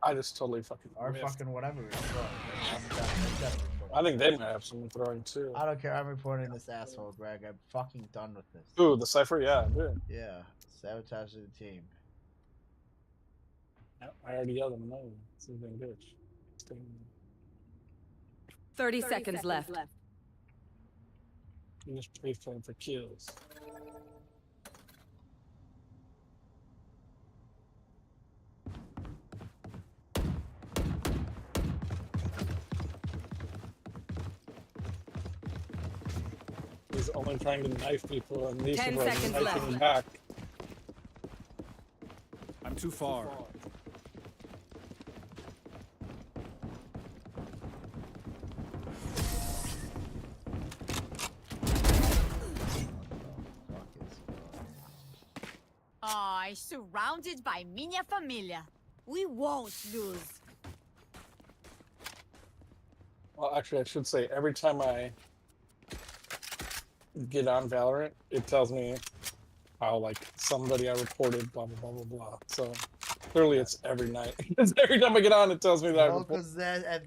I just totally fucking. Or missed. fucking whatever is throwing. I'm done reporting. I think they might have someone throwing too. I don't care. I'm reporting this asshole, Greg. I'm fucking done with this. Ooh, the cipher. Yeah, dude. Yeah, sabotage of the team. I already yelled him. No, it's a big bitch. 30 seconds left. You just pre-frame for kills. He's only trying to knife people, and these 10 people are seconds knifing left. him back. I'm too far. Oh, surrounded by minha família. We won't lose. Well, actually, I should say every time I get on Valorant, it tells me how like somebody I reported, blah blah blah blah blah. So clearly, it's every night. Every time I get on, it tells me that Well, because I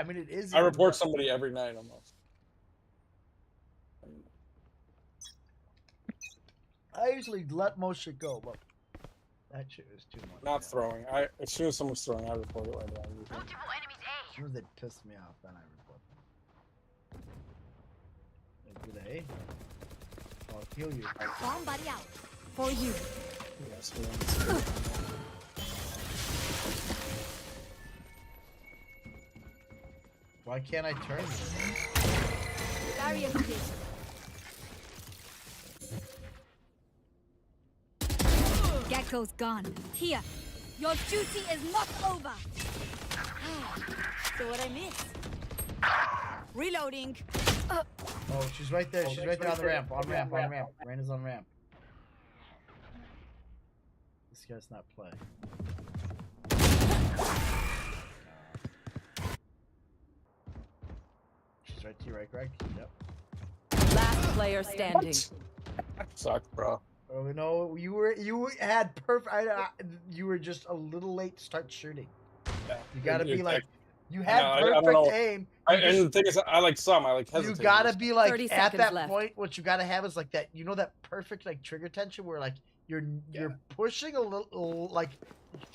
mean, it is. I report somebody every night almost. I usually let most shit go, but that shit is too much. Not throwing. As soon as someone's throwing, I report it right away. As soon as they piss me off, then I report them. Like, do they? I'll heal you. Somebody out. For you. Yes, Why can't I turn this? Barrier created. Gecko's gone. Here. Your duty is not over. So what I missed? Reloading. Oh, she's right there. She's right there on the ramp. On ramp. On ramp. Rain is on ramp. This guy's not playing. She's right to you, right, Greg? Yep. Last player standing. That sucked, bro. Oh no, you had perfect. You were just a little late to start shooting. Yeah. You gotta be like, you No, had I don't perfect know. aim. And the thing is, I like some. I like hesitate. You gotta be like 30 at seconds that left. point. What you gotta have is like that. You know that perfect like trigger tension where like you're pushing a little like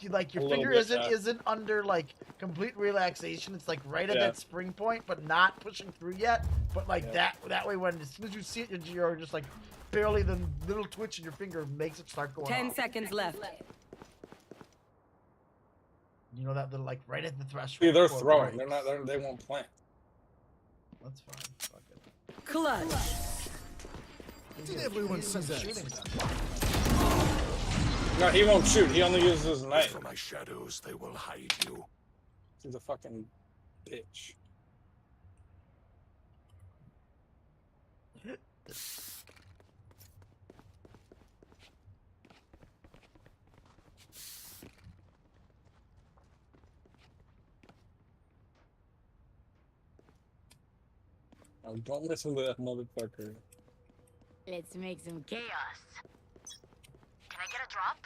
your finger bit, isn't under like complete relaxation. It's like right at Yeah. that spring point, but not pushing through yet. But like that way when as soon as you see it, you're just like barely the little twitch in your finger makes it start going 10 off. seconds left. You know that little like right at the threshold. See, they're before it throwing. breaks. They're not. They won't plant. That's fine. Fuck it. Clutch. Did everyone see that? Shooting them. No, he won't shoot. He only uses his knife. For my shadows, they will hide you. He's a fucking bitch. Oh, don't listen to that motherfucker. Let's make some chaos. Can I get a drop?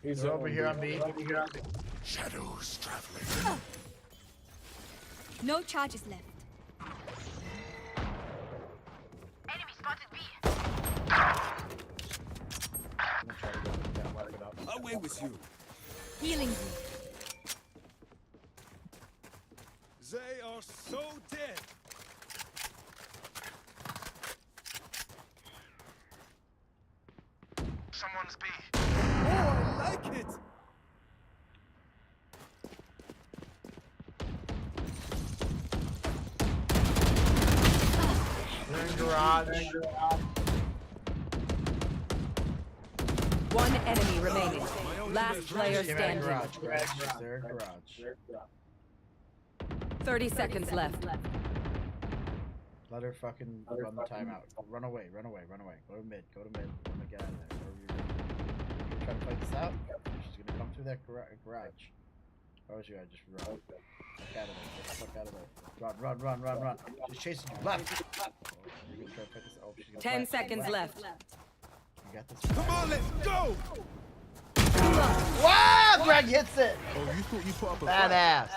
He's They're over here on me. Shadows traveling. No charges left. Enemy spotted B. Away with you. Healing you. They are so dead. Someone's B. Oh, I like it. They're in garage. One enemy remaining. Last player Came out of standing. garage. They're in garage. 30 seconds left. Let her fucking run the timeout. Run away. Go to mid. Go to mid. I'm gonna get out of there. You're trying to fight this out? She's gonna come through that garage. If I was you, I'd just run. Fuck out of there. Get the fuck out of there. Run. She's chasing you. Left. Oh, you're gonna try to fight this. Oh, she's gonna 10 flank. seconds left. You got this. Come on, let's go. Wow! Greg hits it! Oh, you thought you put up a Badass.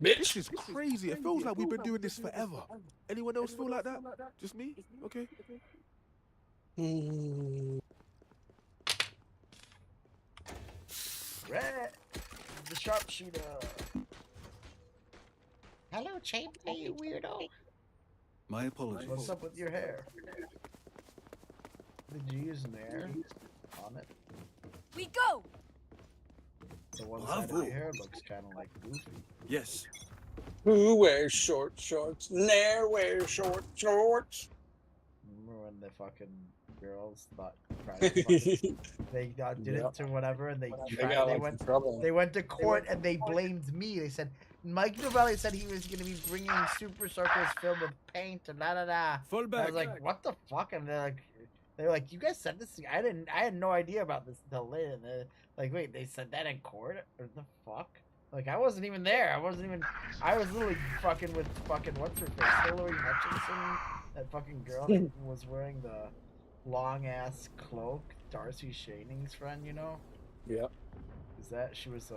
This is crazy. It feels like we've been doing this forever. Anyone else feel like that? Just me? Okay. Red, the sharpshooter. Hello, Chamber, you weirdo. My apologies. What's up with your hair? Did you use Nair on it? We go. The one side of Bravo. your hair looks kind of like Goofy. Yes. Who wears short shorts? Nair wears short shorts. Remember when the fucking girls thought they did it to whatever, and they they went to court and they blamed me. They said Mike Novelli said he was gonna be bringing Super Circles filled with paint and la la la. Fall back. I was like, what the fuck? And they're like, you guys said this. I had no idea about this until later. And they're like, wait, they said that in court? Or the fuck? Like, I wasn't even there. I was literally fucking with fucking what's her face, Hillary Hutchinson. That fucking girl that was wearing the long ass cloak, Darcy Shaning's friend, you know? Yeah. Is that she was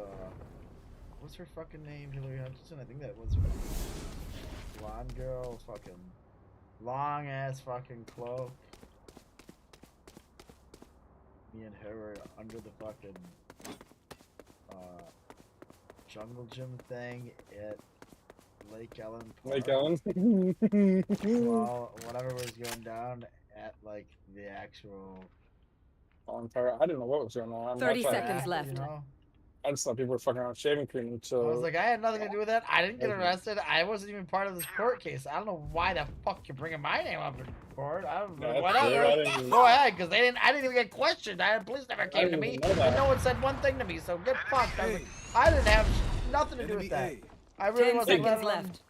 what's her fucking name? Hillary Hutchinson? I think that was her. Blonde girl, fucking long ass fucking cloak. Me and her were under the fucking jungle gym thing at Lake Ellen Park. Lake Ellen? Well, whatever was going down at like the actual On fire. I didn't know what was going on. 30 seconds left. You know? I just thought people were fucking around shaving cream until. I was like, I had nothing to do with that. I didn't get arrested. I wasn't even part of this court case. I don't know why the fuck you're bringing my name up in court. I don't know. Whatever. Go ahead, because I didn't even get questioned. The police never came to me, and no one said one thing to me. So get fucked. I was like, I didn't have nothing to do with that. I really wasn't left.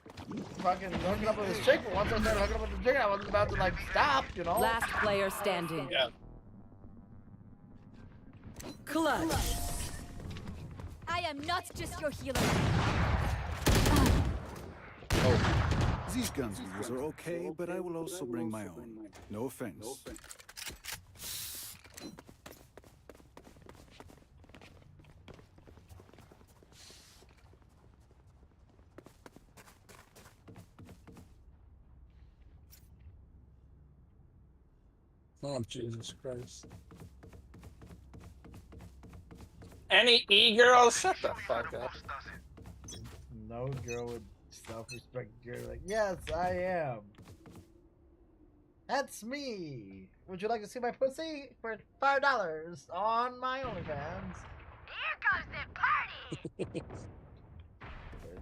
Fucking hooking up with this chick, but once I started hooking up with the chick, I wasn't about to like stop, you know. Last player standing. Yeah. Clutch. I am not just your healer. These guns are okay, but I will also bring my own. No offense. Oh, Jesus Christ. Any e-girl? Shut the fuck up. No girl would self-respect girl like, yes, I am. That's me. Would you like to see my pussy for $5 on my OnlyFans? Here comes the party.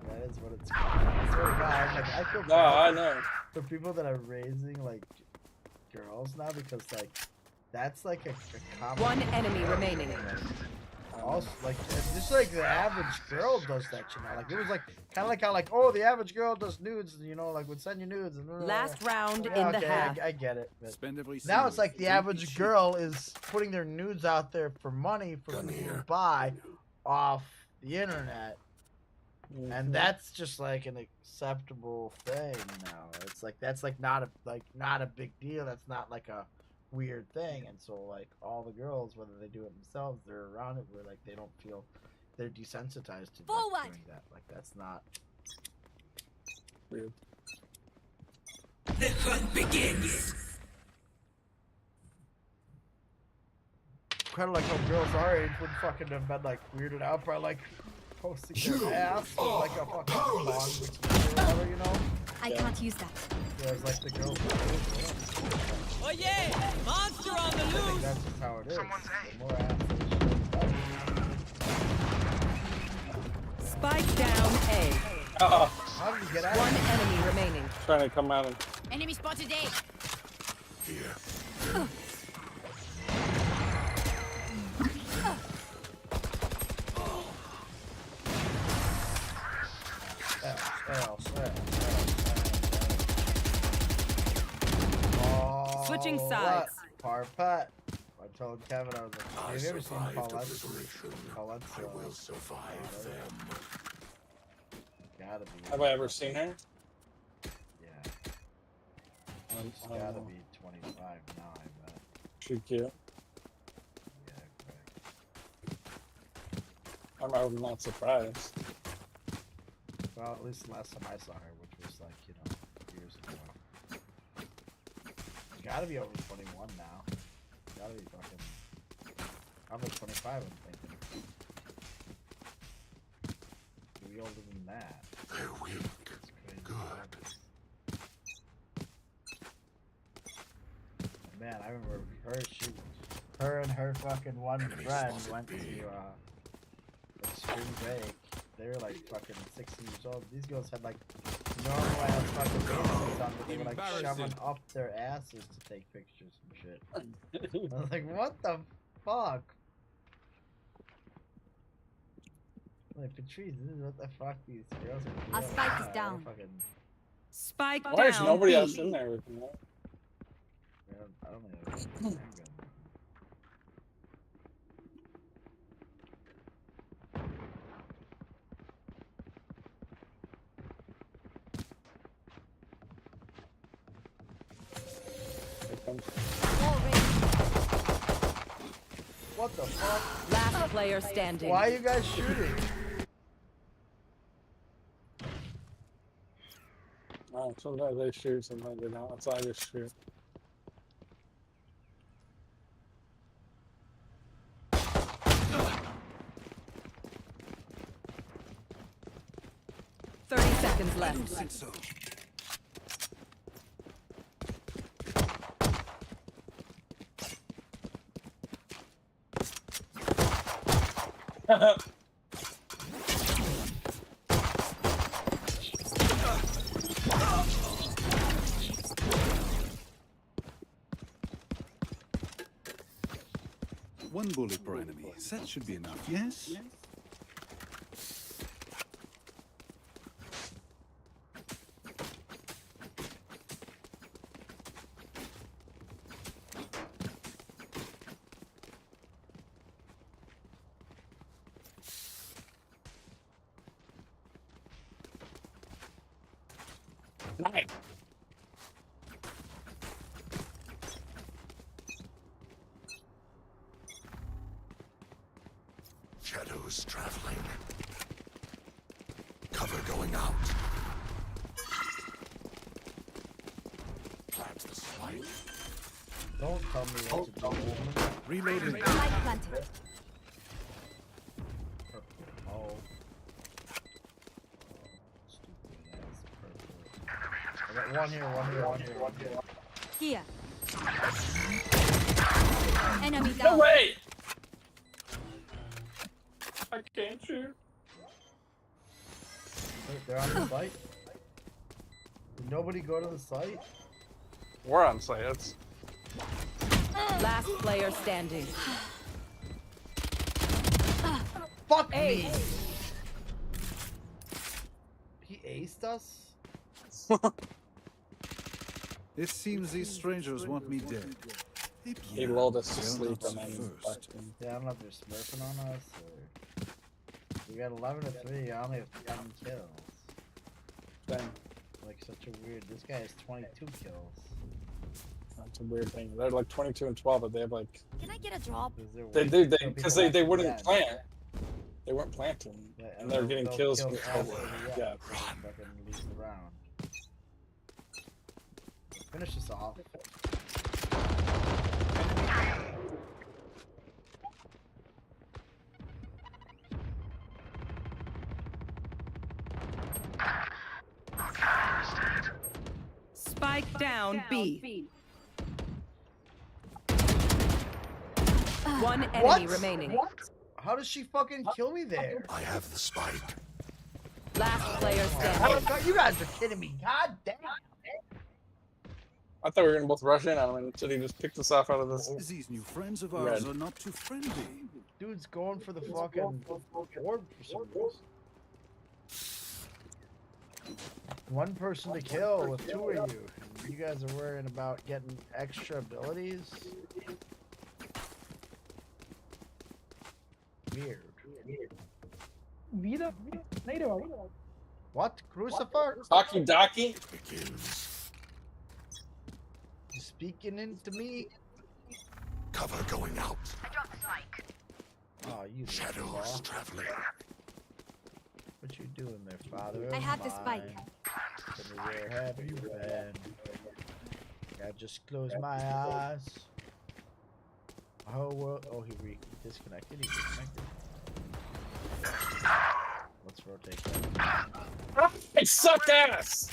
That is what it's called. I swear to God, like, I feel No, I know. for people that are raising like girls now, because like that's like a common. One enemy remaining. Also, like, just like the average girl does that, you know. Like, it was like kind of like how, like, oh, the average girl does nudes, you know, like would send you nudes. And, Last round yeah, in the half. I get it. But Spend every now it's like the average girl is putting their nudes out there for money for people to buy off the internet, and that's just like an acceptable thing now. It's like that's like not a big deal. That's not like a weird thing, and so like all the girls, whether they do it themselves, they're around it where like they don't feel they're desensitized to like, doing that. Like that's not weird. The hunt begins. kind of like how girls our age would fucking have been like weirded out by like posting their ass with like a fucking thong or whatever, you know. I can't use that. Whereas like the girls. Oh yeah! Monster on the I think loose! that's just how it is. The more ass Spike down A. How did you get out? One enemy remaining. Trying to come out and. Enemy spotted A. Here. Switching sides. Parpet. I told Kevin, I was like, have you ever seen Paulette's? Paulette's, I will survive them. Gotta be. Have I ever seen her? Yeah. She's gotta be 25 now, I bet. She's cute. Yeah, correct. I'm not surprised. Well, at least the last time I saw her, which was like, you know, years ago. She's gotta be over 21 now. Gotta be fucking. Probably 25, I'm thinking. Maybe older than that. They're weak. Good. Man, I remember her and her fucking one friend went to like spring break. They were like fucking 16 years old. These girls had like Normally I have fucking Bensons on, but they were like shoving up their asses to take pictures and shit. I was like, what the fuck? Like, Patrice, this is what the fuck these girls are doing. Our spike is down. Fucking, Spike Why is down. nobody B. else in there with me? I don't know. Handgun. What the fuck? Last player standing. Why are you guys shooting? Oh, sometimes they shoot, sometimes they don't. That's why I just shoot. Seconds left. So. One bullet per enemy. That should be enough, yes? Nice. Shadows traveling. Cover going out. Plant the spike. Don't tell me what to do. Reloading. Spike planted. Oh. Stupid ass purple. I got one here. Here. Enemy down. No way! I can't shoot. Wait, they're on the site? Did nobody go to the site? We're on site. It's Last player standing. Fuck Hey. me! He aced us? It seems these strangers want me dead. he lulled us to They'll sleep not and then first. fucking- Yeah, I don't know if they're smurfing on us or... We got 11 to 3, I only have 10 kills. Dang, Like, such a weird... This guy has 22 kills. that's a weird thing. They're like 22 and 12, but they have like Can I get a drop? because they wouldn't plant. They weren't planting, Yeah, and they're getting they'll kills. kill From faster, yeah. Fucking leaves the round. Finish this off. Spike down B. One enemy What? remaining. How does she fucking kill me there? I have the spike. Last player Oh, standing. God, you guys are kidding me. God damn. I thought we were gonna both rush in on him until he just picked us off out of this. These new friends of ours Red. are not too friendly. Dude's going for the fucking orb for some reason. One person to kill with two of you. You guys are worrying about getting extra abilities? Weird. What? Crucifer? Taki Daki? You speaking into me? Cover going out. I dropped the spike. Oh, you Shadows law. traveling. What you doing there, father? I of have the spike. mine? Tell me where have you been? I just closed my eyes. Oh, well, oh, he disconnected. He disconnected. Let's rotate that. I suck ass!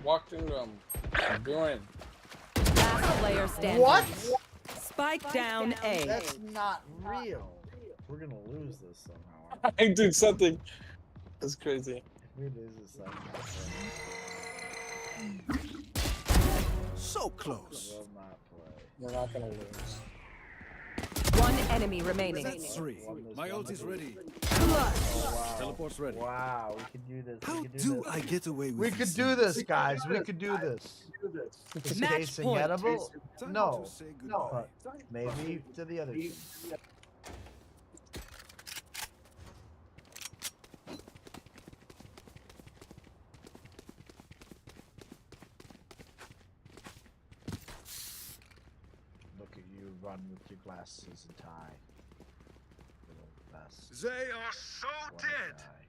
Walked into him. I'm doing. Last player standing. What? Spike down A. That's not real. We're gonna lose this somehow. I did something. That's crazy. If we lose this So I close. will not play. We're not gonna lose. One enemy remaining. That's three. My ult is ready. Oh, wow. Teleport's ready. Wow, we can do this. How we can do this. I get away with We this? could do this, guys. We could do this. Is Match casing point. edible? Time No. to say goodbye. But maybe to the other team. Look at you run with your glasses and tie. Little best. They are so What a dead. guy.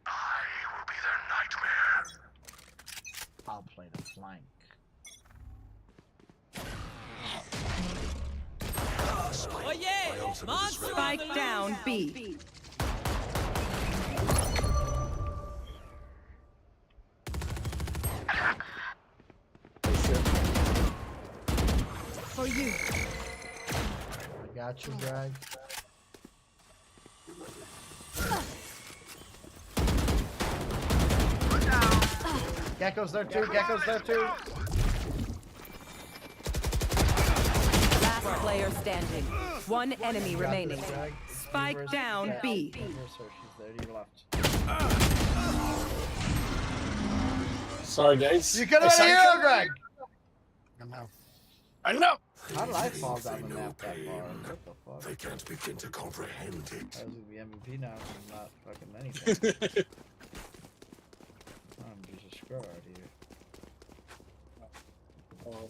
I will be their nightmare. I'll play the flank. Oh yeah! Spike down B. For you. I got you, Greg. Gecko's there too. Gecko's there too. Last player standing. One enemy You got remaining. this, Greg. Spike Reverse- down yeah, B. reverse her. She's there to your left. Sorry, guys. You could have been a hero, Greg. I know. How did I fall down the map that far? What the fuck? They can't begin to comprehend it. I was gonna be MVP now, and not fucking anything. I'm just a scrub out here.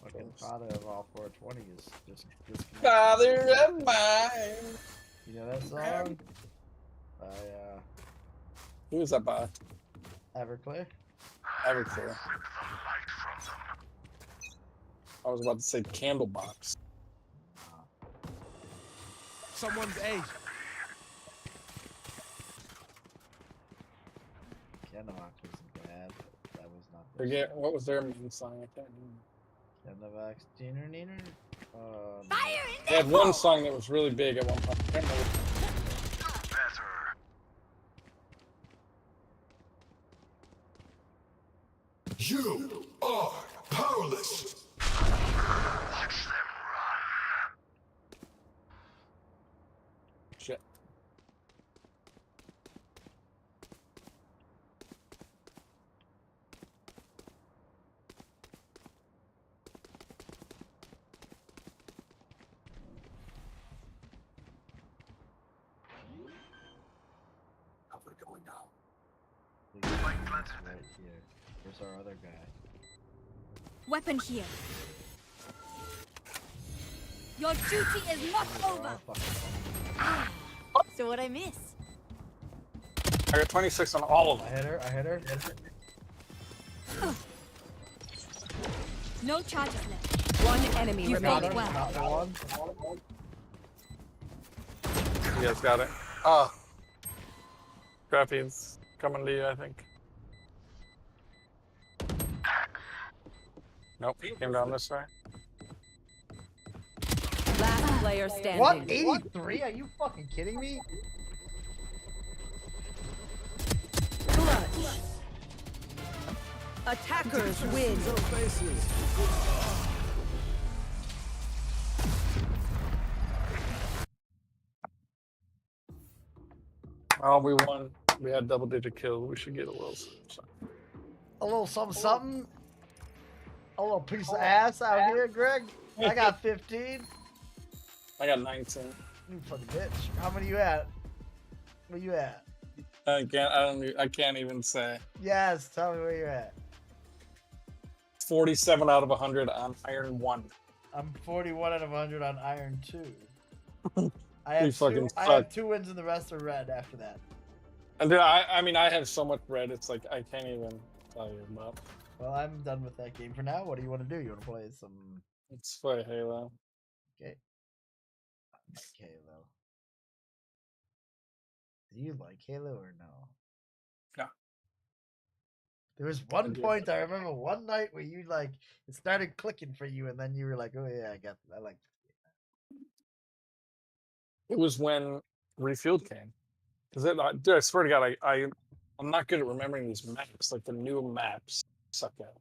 Fucking father of all 420 is just disconnected. Father of mine. You know that song? By Who is that by? Everclear? Everclear. I was about to say Candlebox. Someone's A. Candlebox wasn't bad. That was not. Forget what was their main song. I can't remember. Candlebox, Diener, Neener? They had one song that was really big at one point. I can't remember. You are powerless. Watch them run. Shit. Cover going down. Right here. Where's our other guy? Weapon here. Your duty is not over. So what I miss? I got 26 on all of I them. hit her. I hit her. No charges left. One enemy You remaining. fought well. Not the one. You guys got it. Ah. Scrappy's coming to you, I think. Nope, he came down this way. Last player standing. What? 83? Are you fucking kidding me? Clutch. Attackers win. Oh, we won. We had double-digit kills. We should get a little something. A little something, something. A little piece of ass out here, Greg. I got 15. I got 19. You fucking bitch. How many you at? Where you at? I can't even say. Yes, tell me where you're at. 47 out of 100 on Iron 1. I'm 41 out of 100 on Iron 2. I You have fucking I suck. have 2 wins and the rest are red after that. And then I mean, I have so much red, it's like, I can't even tell you about. Well, I'm done with that game for now. What do you want to do? You want to play some... Let's play Halo. Okay. I like Halo. Do you like Halo or no? No. There was one point I remember one night where you like it started clicking for you, and then you were like, "Oh yeah, I like this game." It was when Refueled came. Cause dude, I swear to God, I'm not good at remembering these maps. Like the new maps suck at.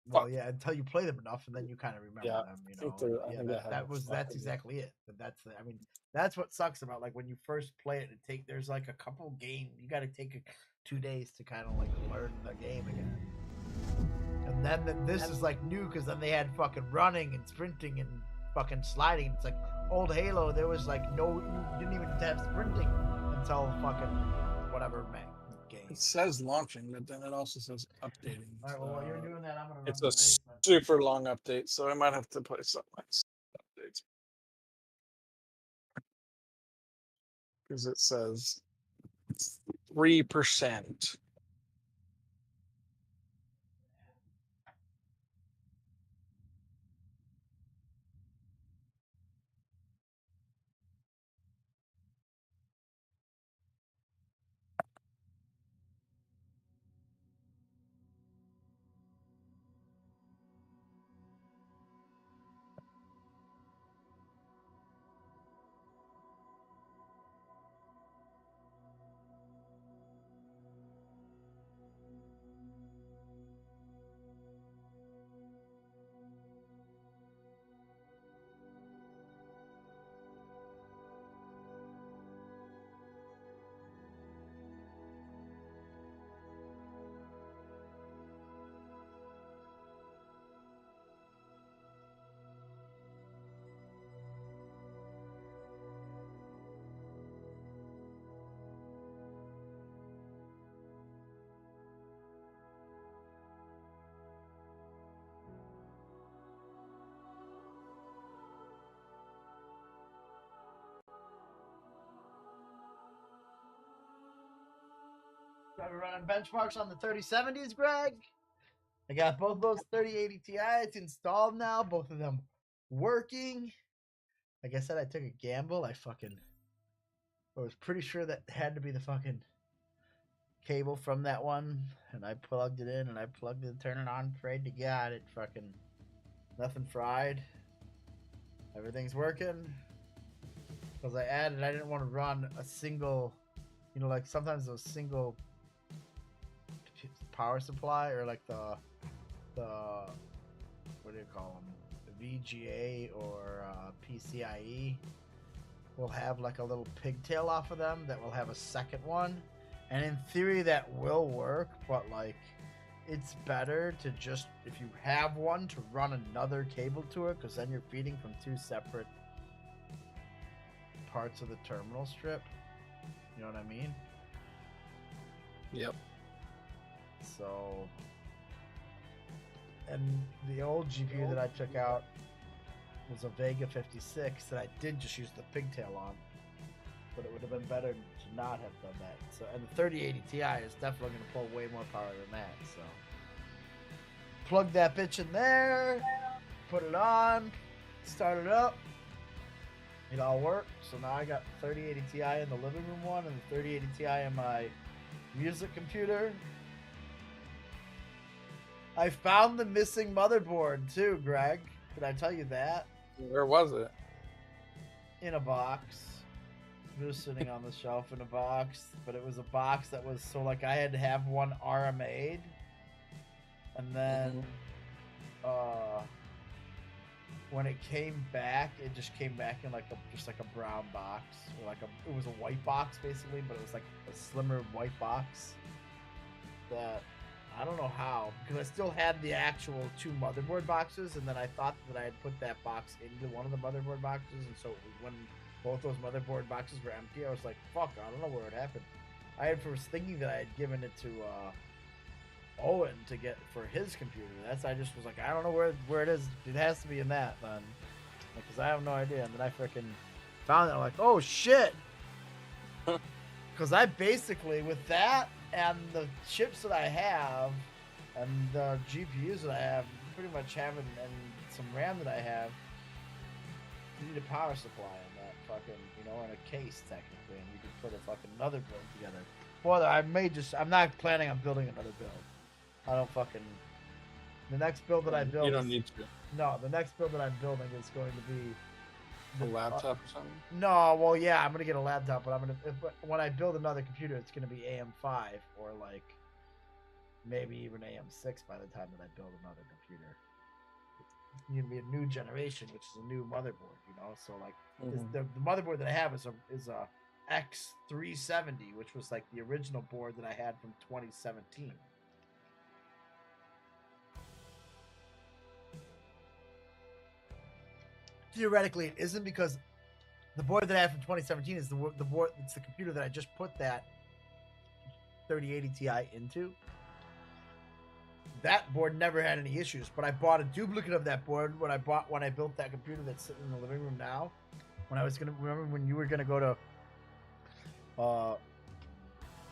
Well, yeah, until you play them enough, and then you kind of remember Yeah, them. You I think know, they're- I yeah, think I have a that's fucking- exactly it. But I mean, that's what sucks about like when you first play it. There's like a couple games you got to take 2 days to kind of like learn the game again. And then this is like new because then they had fucking running and sprinting and fucking sliding. It's like old Halo. There was like you didn't even have sprinting until fucking whatever game. It says launching, but then it also says updating. All right, well, while you're doing that, I'm gonna run It's to a the basement. super long update, so I might have to play something like updates because it says 3%. Are we running benchmarks on the 3070s, Greg? I got both those 3080 Ti's installed now, both of them working. Like I said, I took a gamble. I was pretty sure that had to be the fucking cable from that one, and I plugged it in and I plugged it, turned it on, prayed to God it fucking nothing fried. Everything's working. Because I didn't want to run a single, like sometimes those single power supply or like the what do you call them, the VGA or PCIe will have like a little pigtail off of them that will have a second one, and in theory that will work, but like it's better to just, if you have one, to run another cable to it, because then you're feeding from two separate parts of the terminal strip. You know what I mean? Yep. So, and the old GPU that I took out was a Vega 56 that I did just use the pigtail on, but it would have been better to not have done that. So, and the 3080 Ti is definitely going to pull way more power than that. So, plug that bitch in there, put it on, start it up. It all worked. So now I got the 3080 Ti in the living room one and the 3080 Ti in my music computer. I found the missing motherboard too, Greg. Did I tell you that? Where was it? In a box. It was sitting on the shelf in a box, but it was a box that was so like I had to have one RMA'd, and then when it came back, it just came back in like just like a brown box, or like it was a white box basically, but it was like a slimmer white box that I don't know how, because I still had the actual two motherboard boxes, and then I thought that I had put that box into one of the motherboard boxes, and so when both those motherboard boxes were empty, I was like, fuck, I don't know where it happened. I was thinking that I had given it to Owen to get for his computer. I just was like, I don't know where it is. It has to be in that then, because I have no idea. And then I freaking found it. I'm like, oh shit, because I basically, with that and the chips that I have and the GPUs that I have, pretty much having, and some RAM that I have, you need a power supply in that fucking, in a case technically, and you can put a fucking another build together. Well, I'm not planning on building another build. I don't fucking, the next build that I build. You don't need to. No, the next build that I'm building is going to be A laptop or something? No, well, yeah, I'm gonna get a laptop, but when I build another computer, it's gonna be AM5 or like maybe even AM6 by the time that I build another computer. It's gonna be a new generation, which is a new motherboard, you know. So like the motherboard that I have is a X370, which was like the original board that I had from 2017. Theoretically, it isn't, because the board that I have from 2017 is the board. It's the computer that I just put that 3080 Ti into. That board never had any issues, but I bought a duplicate of that board when I built that computer that's sitting in the living room now. When I was gonna remember when you were gonna go to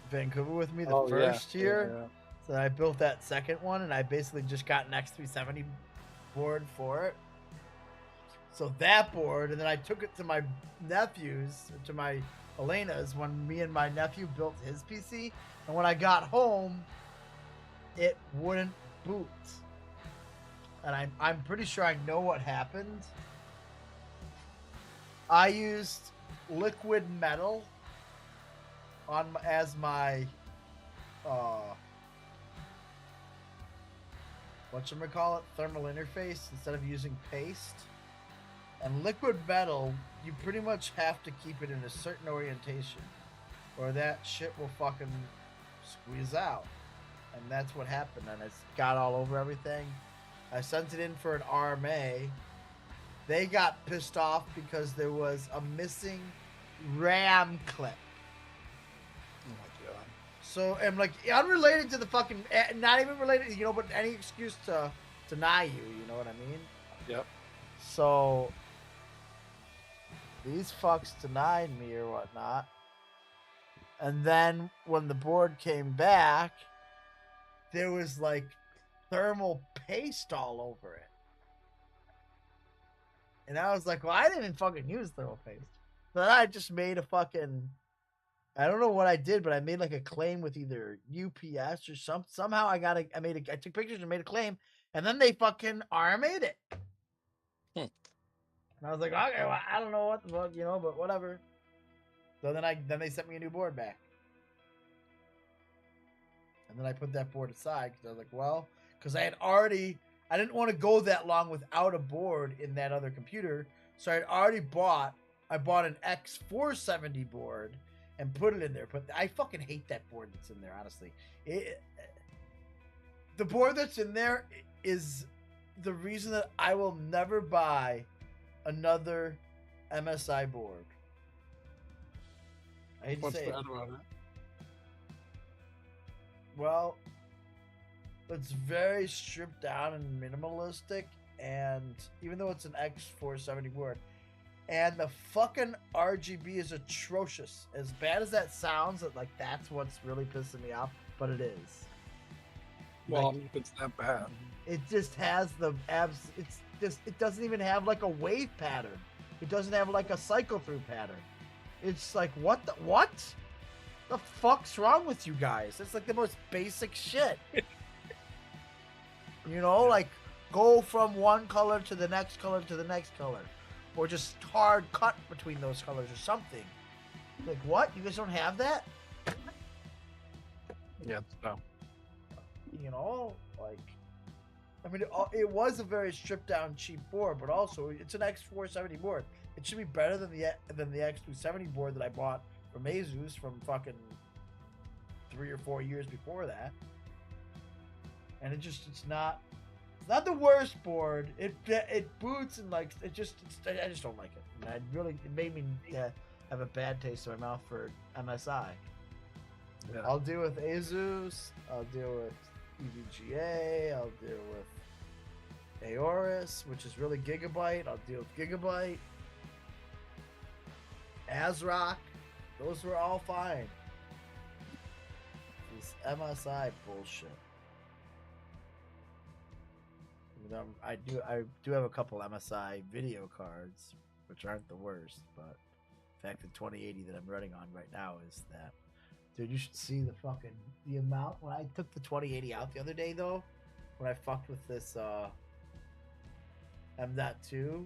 Vancouver with me the first year. Yeah. So I built that second one, and I basically just got an X370 board for it. So that board, and then I took it to my nephews, to my Elena's, when me and my nephew built his PC. And when I got home, it wouldn't boot. And I'm pretty sure I know what happened. I used liquid metal as my whatchamacallit, thermal interface instead of using paste. And liquid metal, you pretty much have to keep it in a certain orientation, or that shit will fucking squeeze out. And that's what happened, and it's got all over everything. I sent it in for an RMA. They got pissed off because there was a missing RAM clip. Oh my god. So, I'm like, unrelated to the fucking, not even related, you know, but any excuse to deny you know what I mean? Yep. So, these fucks denied me or whatnot. And then when the board came back, there was like thermal paste all over it. And I was like, well, I didn't fucking use thermal paste. Then I just made a fucking, I don't know what I did, but I made like a claim with either UPS or somehow I took pictures and made a claim, and then they fucking RMA'd it. And I was like, okay, well, I don't know what the fuck, you know, but whatever. So then they sent me a new board back. And then I put that board aside because I was like, well, because I didn't want to go that long without a board in that other computer. So I bought an X470 board and put it in there. But I fucking hate that board that's in there, honestly. The board that's in there is the reason that I will never buy another MSI board. I hate to say it. What's bad about it? Well, it's very stripped down and minimalistic, and even though it's an X470 board, and the fucking RGB is atrocious. As bad as that sounds, that's what's really pissing me off, but it is. Well, if it's that bad. It just has it doesn't even have like a wave pattern. It doesn't have like a cycle through pattern. It's like, what the fuck's wrong with you guys? It's like the most basic shit. You know, like go from one color to the next color to the next color, or just hard cut between those colors or something. Like, what? You guys don't have that? Yeah, no. You know, like, I mean, it was a very stripped down, cheap board, but also it's an X470 board. It should be better than the X270 board that I bought from Asus from fucking 3 or 4 years before that. And it's not the worst board. It boots and like I just don't like it. And it made me have a bad taste in my mouth for MSI. Yeah. I'll deal with Asus. I'll deal with EVGA. I'll deal with Aorus, which is really Gigabyte. I'll deal with Gigabyte. ASRock. Those were all fine. This MSI bullshit. I do have a couple MSI video cards, which aren't the worst, but in fact the 2080 that I'm running on right now is that. Dude, you should see the amount. When I took the 2080 out the other day, though, when I fucked with this M.2,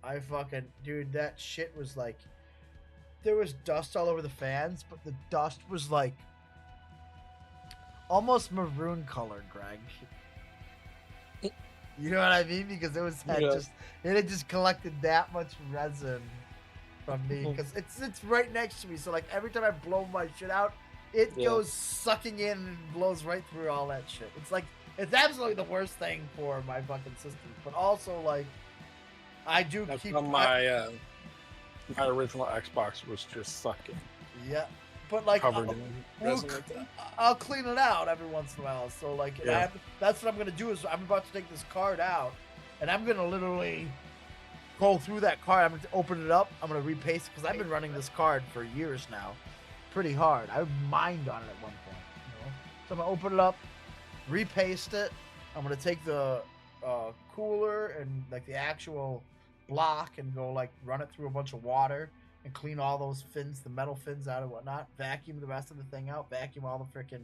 I fucking dude, that shit was like, there was dust all over the fans, but the dust was like almost maroon colored, Greg. You know what I mean? Because it was it had just collected that much resin from me because it's right next to me. So like every time I blow my shit out, it goes sucking in and blows right through all that shit. It's like it's absolutely the worst thing for my fucking system. But also like I do keep my my original Xbox was just sucking. Yeah, but like covered in resin like that. I'll clean it out every once in a while. So like that's what I'm gonna do is I'm about to take this card out, and I'm gonna literally go through that card. I'm gonna open it up. I'm gonna repaste it because I've been running this card for years now, pretty hard. I mined on it at one point. You know? So I'm gonna open it up, repaste it. I'm gonna take the cooler and like the actual block and go like run it through a bunch of water and clean all those fins, the metal fins out and whatnot, vacuum the rest of the thing out, vacuum all the freaking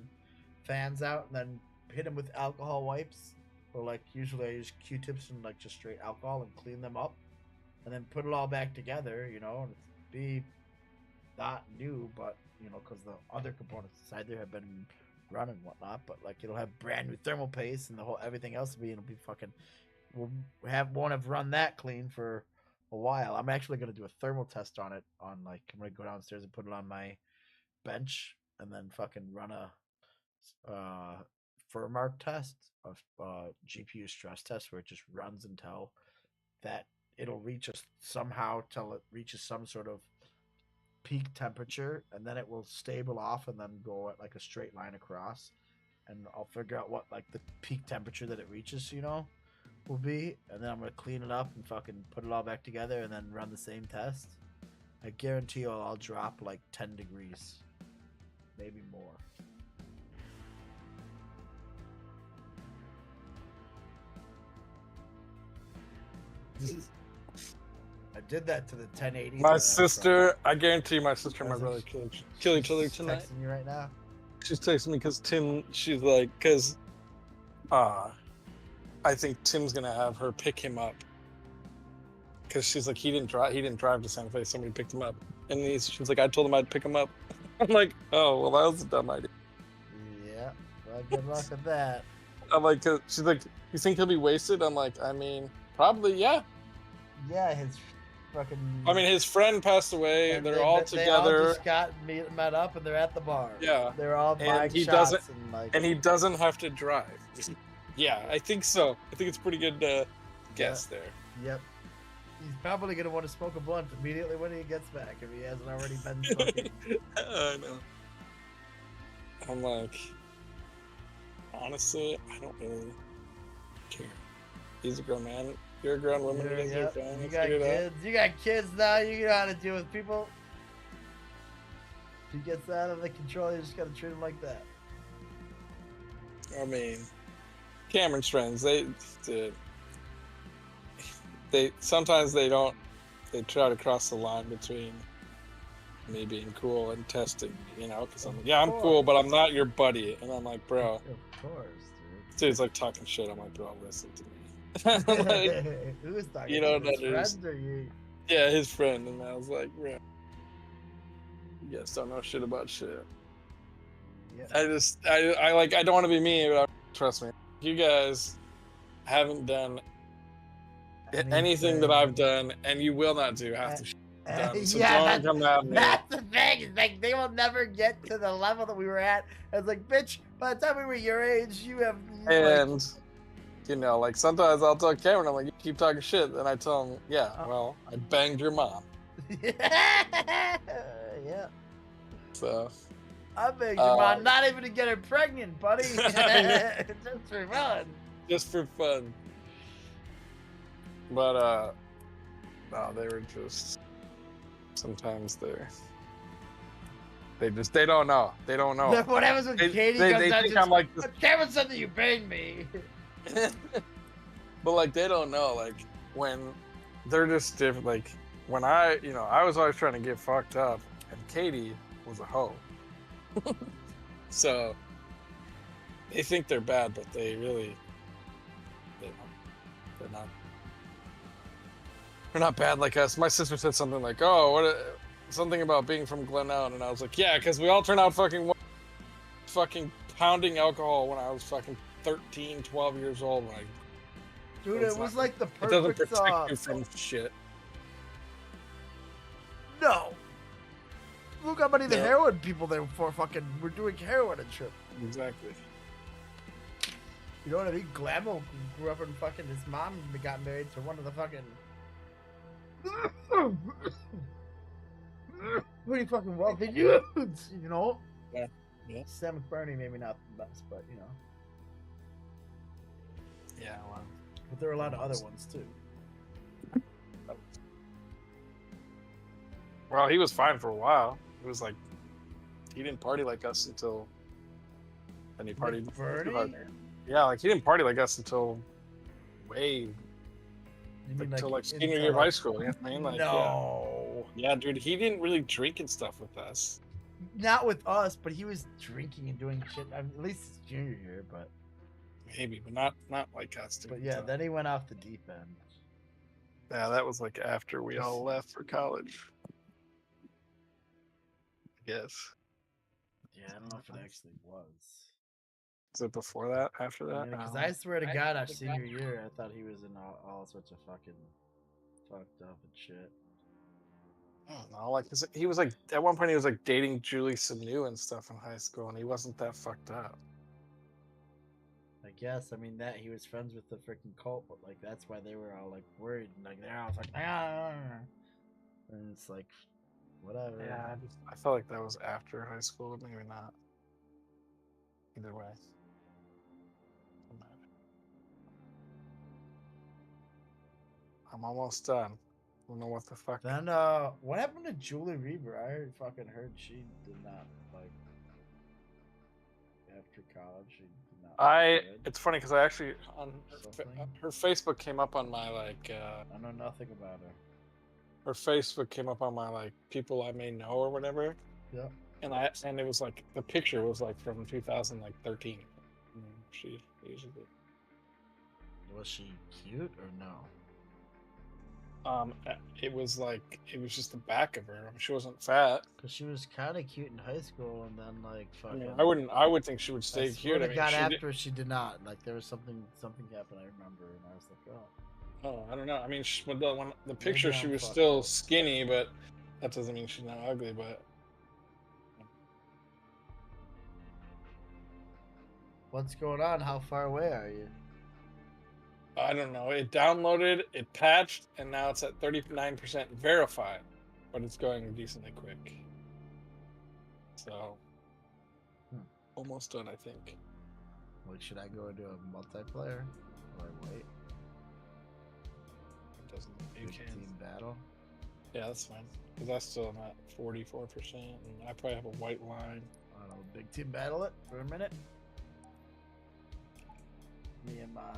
fans out, and then hit them with alcohol wipes, or like usually I use Q-tips and like just straight alcohol and clean them up, and then put it all back together, you know, and it's be not new, but you know, because the other components inside there have been run and whatnot, but like it'll have brand new thermal paste and the whole everything else it'll be fucking won't have run that clean for a while. I'm actually gonna do a thermal test on it. On like I'm gonna go downstairs and put it on my bench, and then fucking run a firmware test of GPU stress test where it just runs until that it'll reach us somehow till it reaches some sort of peak temperature, and then it will stable off and then go at like a straight line across, and I'll figure out what like the peak temperature that it reaches, you know, will be, and then I'm gonna clean it up and fucking put it all back together and then run the same test. I guarantee you I'll drop like 10 degrees, maybe more. I did that to the 1080. My sister, I guarantee you my sister and my brother kill each other tonight. Texting you right now. She's texting me because Tim, she's like, because I think Tim's gonna have her pick him up because she's like he didn't drive to Santa Fe, somebody picked him up, and she's like I told him I'd pick him up. I'm like, oh well, that was a dumb idea. Yeah, well, good luck with that. I'm like, she's like, you think he'll be wasted? I'm like, I mean, probably, yeah. Yeah, his fucking. I mean, his friend passed away. And they're all together. They all just got met up, and they're at the bar. Yeah, they're all buying and he shots doesn't, and like. And he doesn't have to drive. Yeah, I think so. I think it's pretty good guess there. Yep. He's probably gonna want to smoke a blunt immediately when he gets back if he hasn't already been smoking. I know. I'm like, honestly, I don't really care. He's a grown man. You're a grown woman. You got kids. You got kids now. You know how to deal with people. If he gets out of the control, you just gotta treat him like that. I mean, Cameron's friends, they sometimes they try to cross the line between me being cool and testing, you know, because I'm like, yeah, I'm cool, but I'm not your buddy. And I'm like, bro. Of course, dude. Dude's like talking shit. I'm like, bro, listen to me. Like, who is talking? You know, his friend or you? Yeah, his friend. And I was like, bro, you guys don't know shit about shit. Yeah. I don't want to be mean, but trust me, you guys haven't done anything that I've done, and you will not do half the shit I've done. So yeah, don't come at me. That's the thing. It's like they will never get to the level that we were at. It's like, bitch, by the time we were your age, you have. And you know, like sometimes I'll tell Cameron, I'm like, you keep talking shit, and I tell him, yeah, well, I banged your mom. Yeah. So. I banged your mom, not even to get her pregnant, buddy. Just for fun. Just for fun. But no, they were just. Sometimes they don't know. They don't know. What happens when Katie comes out? I'm like, Cameron said that you banged me. But like they don't know, like when they're just different. Like when I was always trying to get fucked up, and Katie was a hoe. So they think they're bad, but they're not. They're not bad like us. My sister said something like, "Oh, something about being from Glen Ellen," and I was like, "Yeah, because we all turn out fucking pounding alcohol when I was fucking 13, 12 years old." Dude, it was like the It doesn't perfect. protect you from shit. No. Look how many of the Yeah. heroin people they were doing heroin and shit. Exactly. You know what I mean? Glamo grew up in fucking his mom got married to one of the fucking pretty fucking wealthy dudes, you know? Yeah. Yeah. Sam McBurney maybe not the best, but you know. Yeah, well. But there are a lot of other ones too. Well, he was fine for a while. It was like he didn't party like us until then he partied too hard. Yeah, like he didn't party like us until way until like senior year of high school. You know what I mean? Like, no. Yeah, dude, he didn't really drink and stuff with us. Not with us, but he was drinking and doing shit. I mean, at least his junior year, but Maybe, but not like us, dude. but yeah, then he went off the deep end. Yeah, that was like after we all left for college. I guess. Yeah, I don't know if it actually was. Is it before that? After that? Because I swear to God, our senior year, I thought he was in all sorts of fucking fucked up and shit. I don't know. Like, 'cause he was like at one point he was like dating Julie Sanu and stuff in high school, and he wasn't that fucked up. I guess. I mean, that he was friends with the freaking cult, but like that's why they were all like worried. And, like they're all like, and it's like, whatever. Yeah, I felt like that was after high school, but maybe not. Either way. Doesn't matter. I'm almost done. I don't know what the fuck. Then what happened to Julie Reber? I fucking heard she did not like after college. She did not. It's funny because I actually on her Facebook came up on my like. I know nothing about her. Her Facebook came up on my like people I may know or whatever. Yep. And it was like the picture was like from 2013. She usually. Was she cute or no? It was like it was just the back of her. She wasn't fat. Cause she was kind of cute in high school, and then like fucking. I would think she would stay cute. I got after she did not. Like there was something happened. I remember, and I was like, oh. Oh, I don't know. I mean, when the picture she was still skinny, but that doesn't mean she's not ugly. But what's going on? How far away are you? I don't know. It downloaded, it patched, and now it's at 39% verified, but it's going decently quick. So, almost done, I think. Wait, should I go into a multiplayer or wait? It doesn't. You can. Team battle. Yeah, that's fine. Because I still am at 44%, and I probably have a white line. I don't know. Big team battle it for a minute. Me and my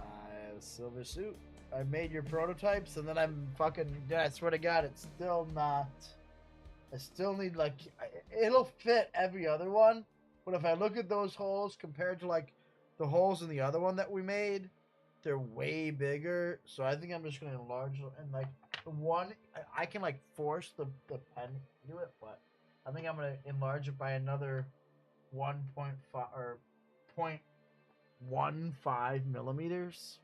silver suit. I made your prototypes, and then I'm fucking. I swear to God, it's still not. I still need like. It'll fit every other one, but if I look at those holes compared to like the holes in the other one that we made, they're way bigger. So I think I'm just gonna enlarge them. And like the one, I can like force the pen to do it, but I think I'm gonna enlarge it by another 1.5 or 0.15 millimeters.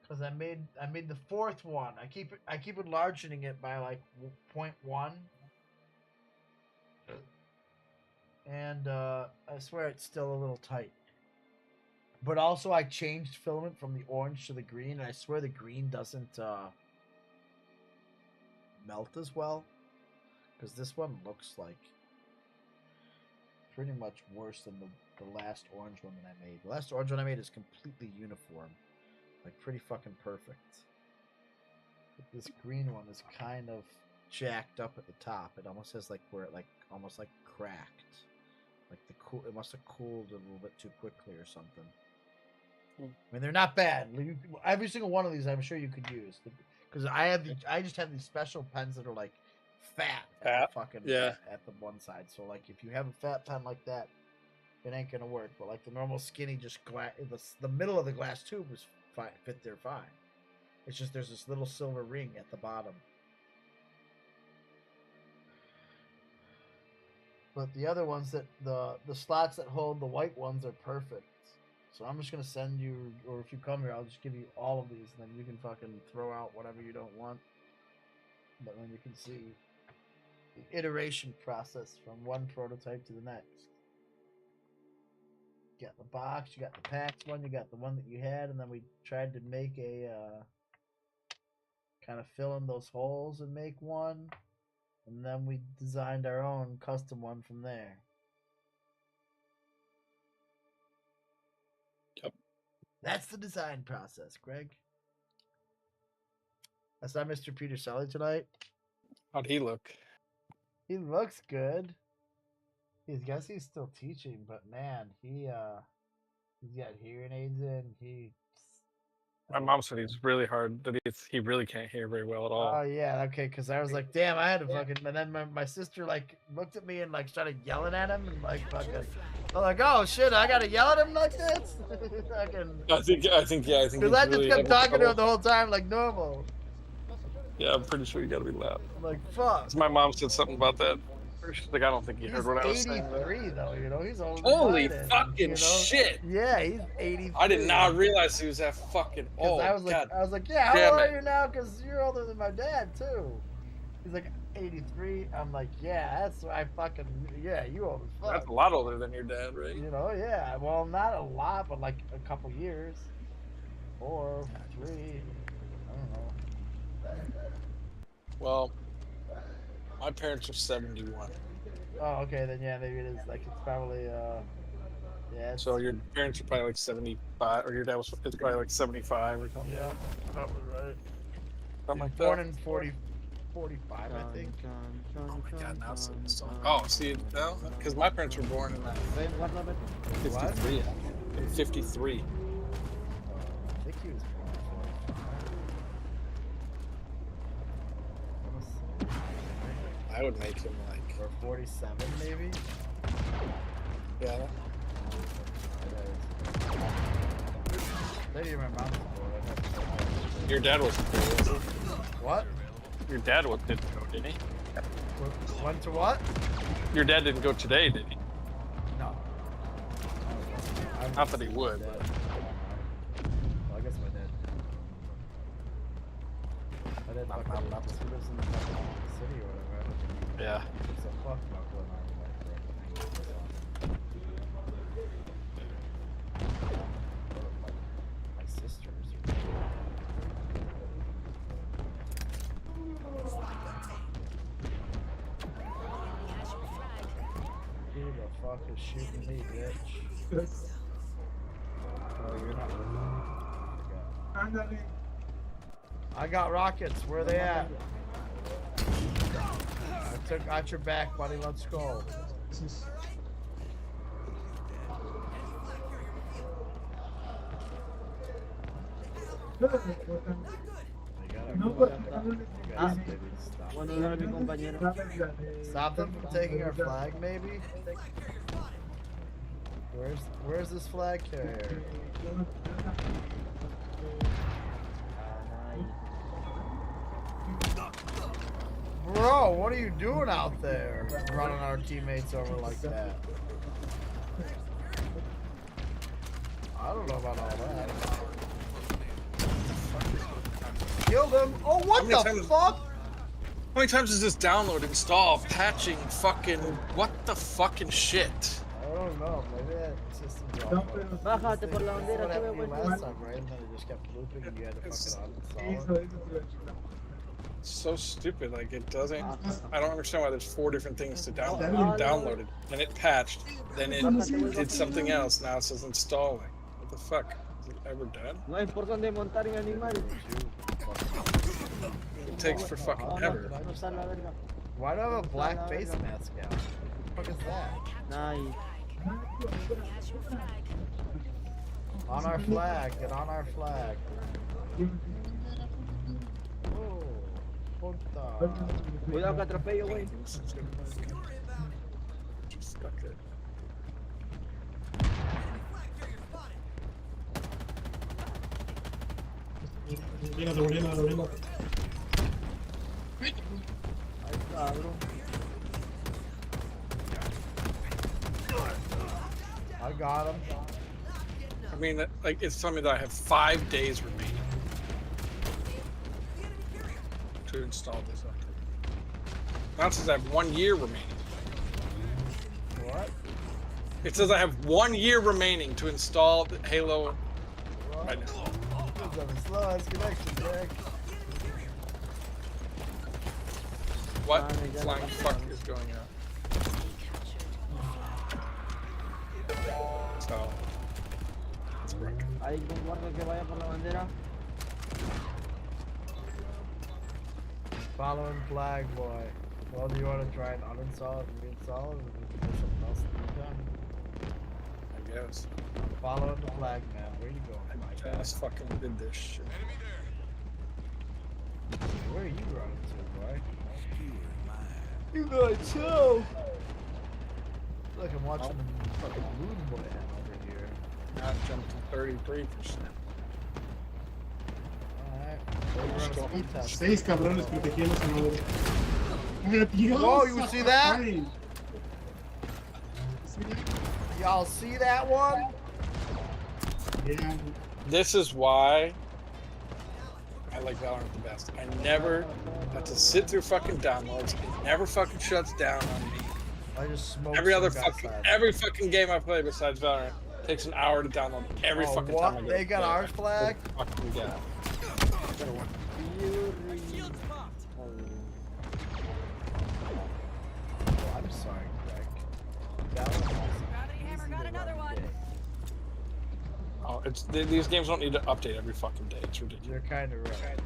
Because I made the fourth one. I keep enlarging it by like 0.1. And I swear it's still a little tight. But also I changed filament from the orange to the green, and I swear the green doesn't melt as well. Because this one looks like pretty much worse than the last orange one that I made. The last orange one I made is completely uniform. Like pretty fucking perfect. But this green one is kind of jacked up at the top. It almost has like where it like almost like cracked. Like it must have cooled a little bit too quickly or something. I mean, they're not bad. Every single one of these, I'm sure you could use. Because I just have these special pens that are like fat at the fucking at the one side. So like if you have a fat pen like that, it ain't gonna work. But like the normal skinny, just glass, the middle of the glass tube was fine, fit there fine. It's just there's this little silver ring at the bottom. But the other ones that the slots that hold the white ones are perfect. So I'm just gonna send you, or if you come here, I'll just give you all of these, and then you can fucking throw out whatever you don't want. But then you can see the iteration process from one prototype to the next. You got the box, you got the PAX one, you got the one that you had, and then we tried to make a kind of fill in those holes and make one, and then we designed our own custom one from there. Yep. That's the design process, Greg. I saw Mr. Peter Sully tonight. How'd he look? He looks good. I guess he's still teaching, but man, he's got hearing aids in. My mom said he's really hard. That he really can't hear very well at all. Oh yeah, okay. Because I was like, damn, I had to fucking. And then my sister like looked at me and like started yelling at him and like fucking. I'm like, oh shit, I gotta yell at him like this. Fucking. I think. Because I just kept talking to him the whole time like normal. Yeah, I'm pretty sure you gotta be loud. I'm like, fuck. My mom said something about that. She's like, I don't think he heard what I was saying. He's 83 though, you know. He's old. Holy fucking shit! Yeah, he's 83. I did not realize he was that fucking old. I was like, yeah, how old are you now? Because you're older than my dad too. He's like 83. I'm like, yeah, that's I fucking you old as fuck. That's a lot older than your dad, right? You know, yeah. Well, not a lot, but like a couple years, 4, 3. I don't know. Well, my parents are 71. Oh, okay, then yeah, maybe it is like it's probably yeah. So your parents are probably like 75, or your dad is probably like 75 or something. Yeah, that was right. Something like Born that. in 45, I think. Oh my god, now it's the song. Oh, see, no, because my parents were born in 53. In 53. I think he was I would make him like. Or 47, maybe? Yeah. Maybe my mom's born. Your dad wasn't there, was he? What? Your dad didn't go, did he? Went to what? Your dad didn't go today, did he? No. Not that he would, but. Well, I guess my dad. My dad fucking lives in the city or whatever. Yeah. So fuck about going on my sisters. Who the fuck is shooting me, bitch? Oh, you're not looking. I got rockets. Where are they at? I got your back, buddy. Let's go. Stop them from taking our flag, maybe? Where's this flag carrier? Bro, what are you doing out there? Running our teammates over like that. I don't know about all that. Killed him! Oh, what the fuck? How many times does this download, install, patching, fucking, what the fucking shit? I don't know, maybe that system's off. Bájate por la bandera, last time, right? And then it just kept looping and you had to fucking uninstall it. It's so stupid, like it doesn't, I don't understand why there's 4 different things to download. You downloaded, then it patched, then it did something else, now it says installing. What the fuck? Is it ever done? It takes for fucking ever. Why do I have a black face mask out? What the fuck is that? Nice. On our flag, get on our flag. Oh, puta. Cuidado que atropello, güey. I got him. I mean, like, it's telling me that I have 5 days remaining to install this update. Now it says I have 1 year remaining. What? It says I have 1 year remaining to install Halo right now. This is a slow ass connection, Jack. What flying fuck is going on? So, it's broken. Hay un guardia que vaya por la bandera. Following flag, boy. Well, do you want to try and uninstall it and reinstall it? Or do you have something else to be done? I guess. I'm following the flag, man. Where you going, my I guy? just fucking did this shit. Where are you running to, boy? You got chill. Look, I'm watching the fucking moon boy over here. Now I've jumped to 33%. Alright. 6 cabrones protegiendo su madre. Whoa, you see that? Y'all see that one? Yeah. This is why I like Valorant the best. I never have to sit through fucking downloads. It never fucking shuts down on me. I just smoke every fucking game I play besides Valorant takes an hour to download every fucking time I go. They got our flag? Fucking yeah. Oh, I'm sorry, Greg. Oh, these games don't need to update every fucking day. It's ridiculous. You're kind of right.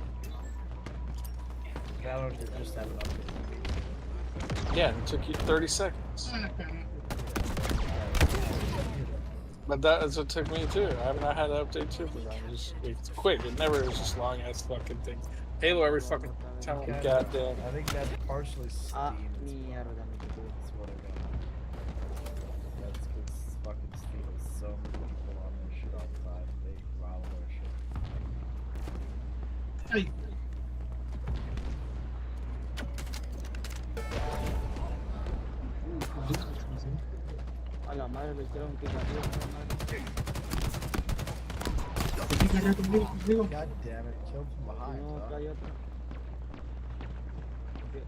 Valorant did just have an update. Yeah, it took you 30 seconds. But that's what took me too. I haven't had an update too for that. It's quick. It never was just long ass fucking things. Halo every fucking time. Goddamn. I think that's partially Steam. That's what I got. That's because fucking Steam is so many people on their shit all the time. They follow their shit. Hey. A la madre le hicieron que cayó. God damn it, killed from behind. No, Huh? cayó otro.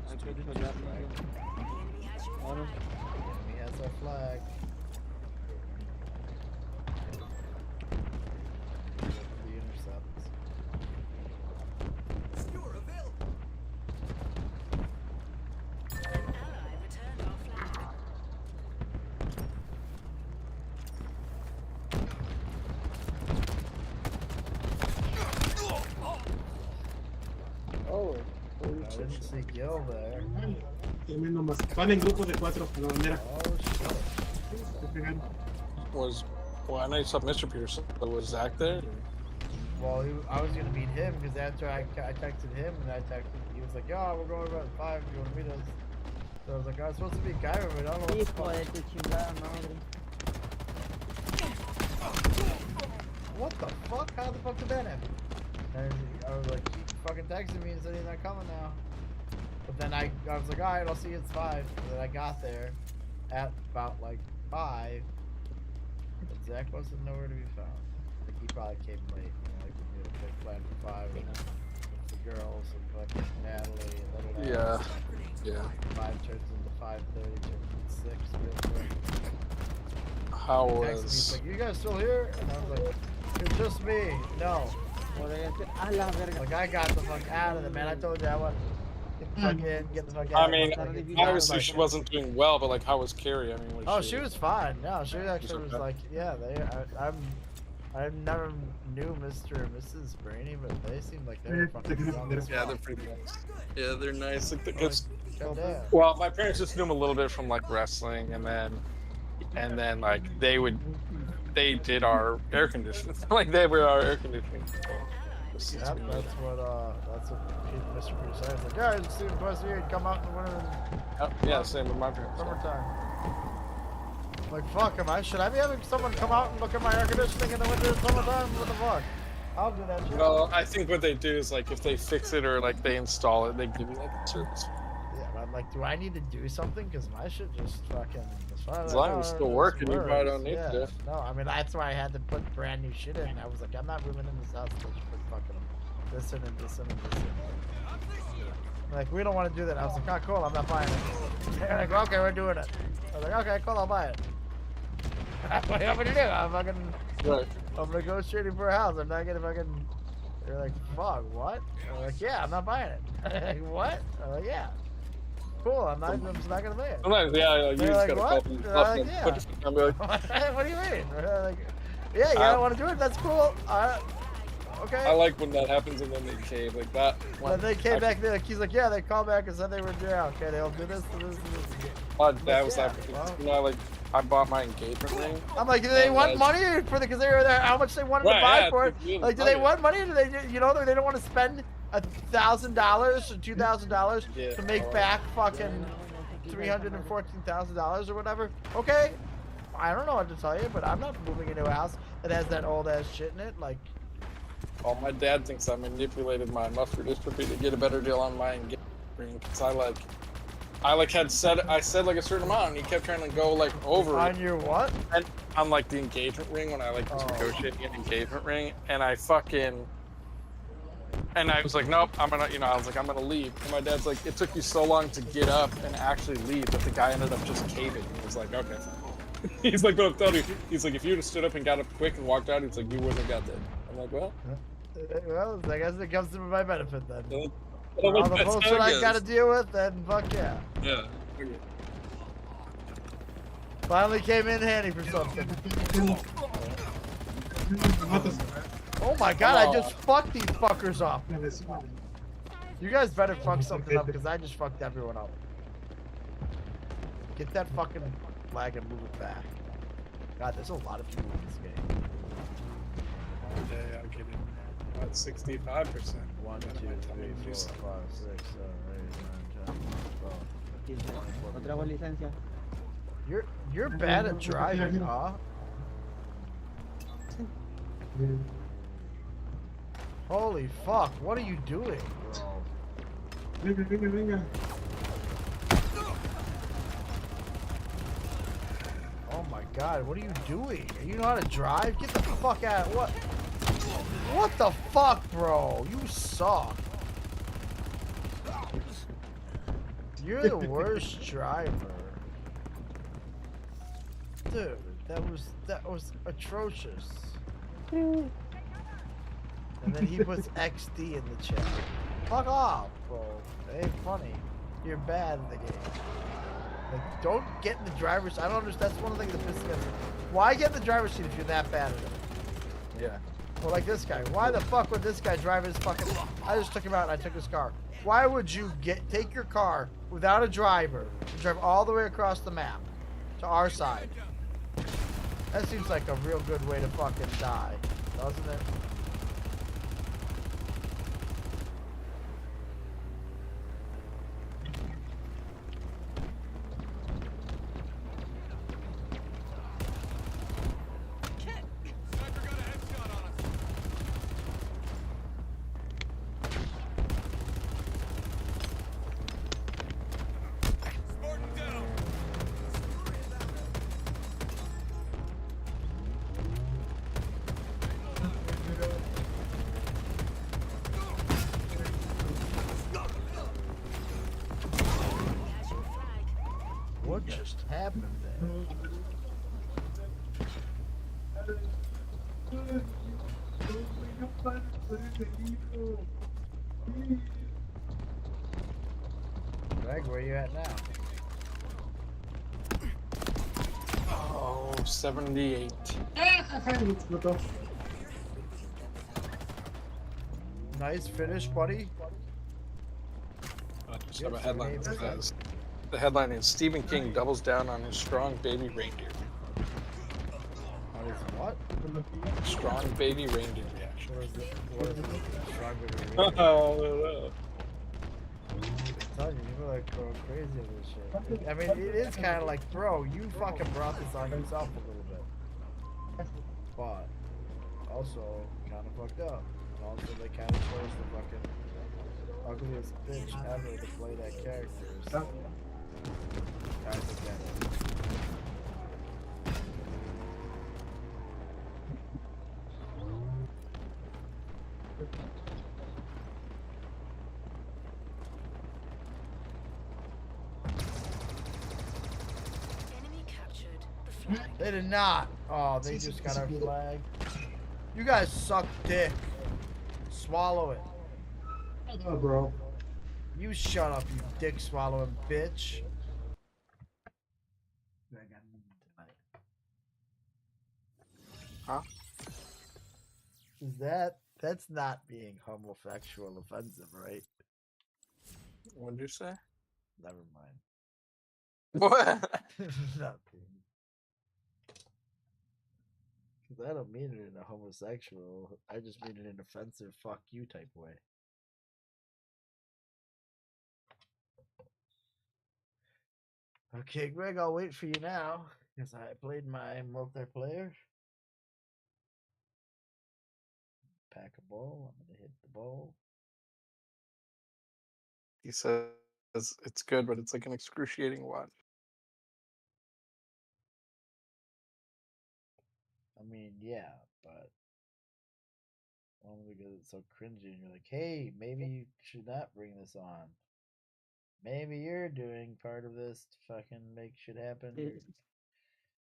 Hay que chocar, ¿no? Enemy has our flag. The intercepts. Oh, I didn't see Gil there. Tremendo más. Van en grupos de 4 a la bandera. Oh shit. Well, I know you saw Mr. Pearson, but was Zach there? Well, I was gonna meet him because after I texted him and he was like, "Yo, we're going about 5. You wanna meet us?" So I was like, "I was supposed to be Kyra, but I don't know what the hijo de fuck." tu chingada madre. What the fuck? How the fuck did that happen? And I was like, he fucking texted me and said he's not coming now. But then I was like, alright, I'll see you at 5. And then I got there at about like 5. But Zach wasn't nowhere to be found. I think he probably came late. You know, like we had a big plan for 5 with the girls and fucking Natalie and little Yeah. Yeah. 5 turns into 5:30, turns into 6 real quick. How He texted me, he's was... like, you guys still here? And I was like, it's just me. No. Like, I got the fuck out of there, man. I told you I want to get the fuck in, get the fuck out. I mean, obviously she wasn't doing well, but like, how was Carrie? I mean, was she was fine. No, she actually was like, yeah, I never knew Mr. and Mrs. Brainy, but they seemed like they were fucking young as Yeah, well. they're pretty nice. Yeah, they're nice. Like, because, Goddamn. well, my parents just knew them a little bit from like wrestling, and then like they did our air conditioning. Like they were our air conditioning. Yep, that's what Mr. Peter said. He's like, yeah, it's Stephen Quest here. He'd come out in the winter and yeah, same with my parents. summertime. Like, fuck, should I be having someone come out and look at my air conditioning in the winter and summertime? What the fuck? I'll do that shit. Well, I think what they do is like if they fix it or like they install it, they give you like a service. Yeah, but I'm like, do I need to do something? Because my shit just fucking. As long as it's still working, you probably don't need to. No, I mean that's why I had to put brand new shit in. I was like, I'm not moving in this house until you put fucking this in and this in and this in. Like, we don't want to do that. I was like, oh, cool, I'm not buying it. They're like, okay, we're doing it. I was like, okay, cool, I'll buy it. What do you want me to do? I'm negotiating for a house. I'm not gonna fucking. They're like, fuck, what? I'm like, yeah, I'm not buying it. Like, what? I'm like, yeah. Cool, I'm just not gonna buy it. Sometimes, yeah, like, you just gotta what? put Like, your yeah. foot down and be like, What do you mean? Like, yeah, you don't want to do it? That's cool. Okay. I like when that happens and then they cave like that. When they came back, he's like, yeah, they called back and said they were down. Okay, they'll do this, do this, do this. My dad was yeah, like, well. you know, like I bought my engagement ring. I'm like, do they want money for the? Because they were there, how much they wanted to buy for it? Like, do they want money? Or do they, you know, they don't want to spend $1,000 or $2,000 to make back fucking $314,000 or whatever? Okay, I don't know what to tell you, but I'm not moving into a house that has that old ass shit in it. Like, oh, my dad thinks I manipulated my muscular dystrophy to get a better deal on my engagement ring because I said like a certain amount and he kept trying to go like over on it. your what? And on like the engagement ring when I like was negotiating an engagement ring and I was like, nope, I'm gonna, you know, I was like, I'm gonna leave. And my dad's like, it took you so long to get up and actually leave, but the guy ended up just caving. He was like, okay. He's like, but I'm telling you, he's like, if you'd have stood up and got up quick and walked out, he's like, you wouldn't have got there. I'm like, well. Well, I guess it comes to my benefit then. Well, all the that's bullshit how it I gotta goes. deal with, then fuck yeah. Yeah. Finally came in handy for something. Oh my god, I just fucked these fuckers up. You guys better fuck something up because I just fucked everyone up. Get that fucking flag and move it back. God, there's a lot of people in this game. Yeah, I'm kidding. About 65%. 1, 2, 3, 4, 5, 6, 7, 8, 9, 10, 12. Otra licencia. You're bad at driving, huh? Holy fuck, what are you doing, bro? Oh my god, what are you doing? You know how to drive? Get the fuck out. What the fuck, bro? You suck. You're the worst driver. Dude, that was atrocious. And then he puts XD in the chat. Fuck off, bro. It ain't funny. You're bad in the game. Like, don't get in the driver's seat. I don't understand. That's one of the things that pisses me off. Why get in the driver's seat if you're that bad at it? Yeah. Well, like this guy. Why the fuck would this guy drive his fucking... I just took him out and I took his car. Why would you take your car without a driver and drive all the way across the map to our side? That seems like a real good way to fucking die, doesn't it? What just happened there? Greg, where you at now? Oh, 78. Nice finish, buddy. I just have a headline that says, the headline is Stephen King doubles down on his strong baby reindeer. What? Strong baby reindeer reaction. What is it? Strong baby Oh, I'm telling you, people are going crazy with this shit. I mean, it is kind of like, bro, you fucking brought this on yourself a little bit. But also kind of fucked up. And also, they kind of chose the fucking ugliest bitch ever to play that character. So, kind of get it. Enemy captured the flag. They did not. Oh, they just got our flag. You guys suck dick. Swallow it. Oh, bro. You shut up, you dick swallowing bitch. Huh? That's not being homosexual offensive, right? What did you say? Never mind. What? Nothing. Because I don't mean it in a homosexual. I just mean it in an offensive fuck you type way. Okay, Greg, I'll wait for you now. Because I played my multiplayer. Pack a ball. I'm going to hit the ball. He says it's good, but it's like an excruciating watch. I mean, yeah, but only because it's so cringy and you're like, hey, maybe you should not bring this on. Maybe you're doing part of this to fucking make shit happen.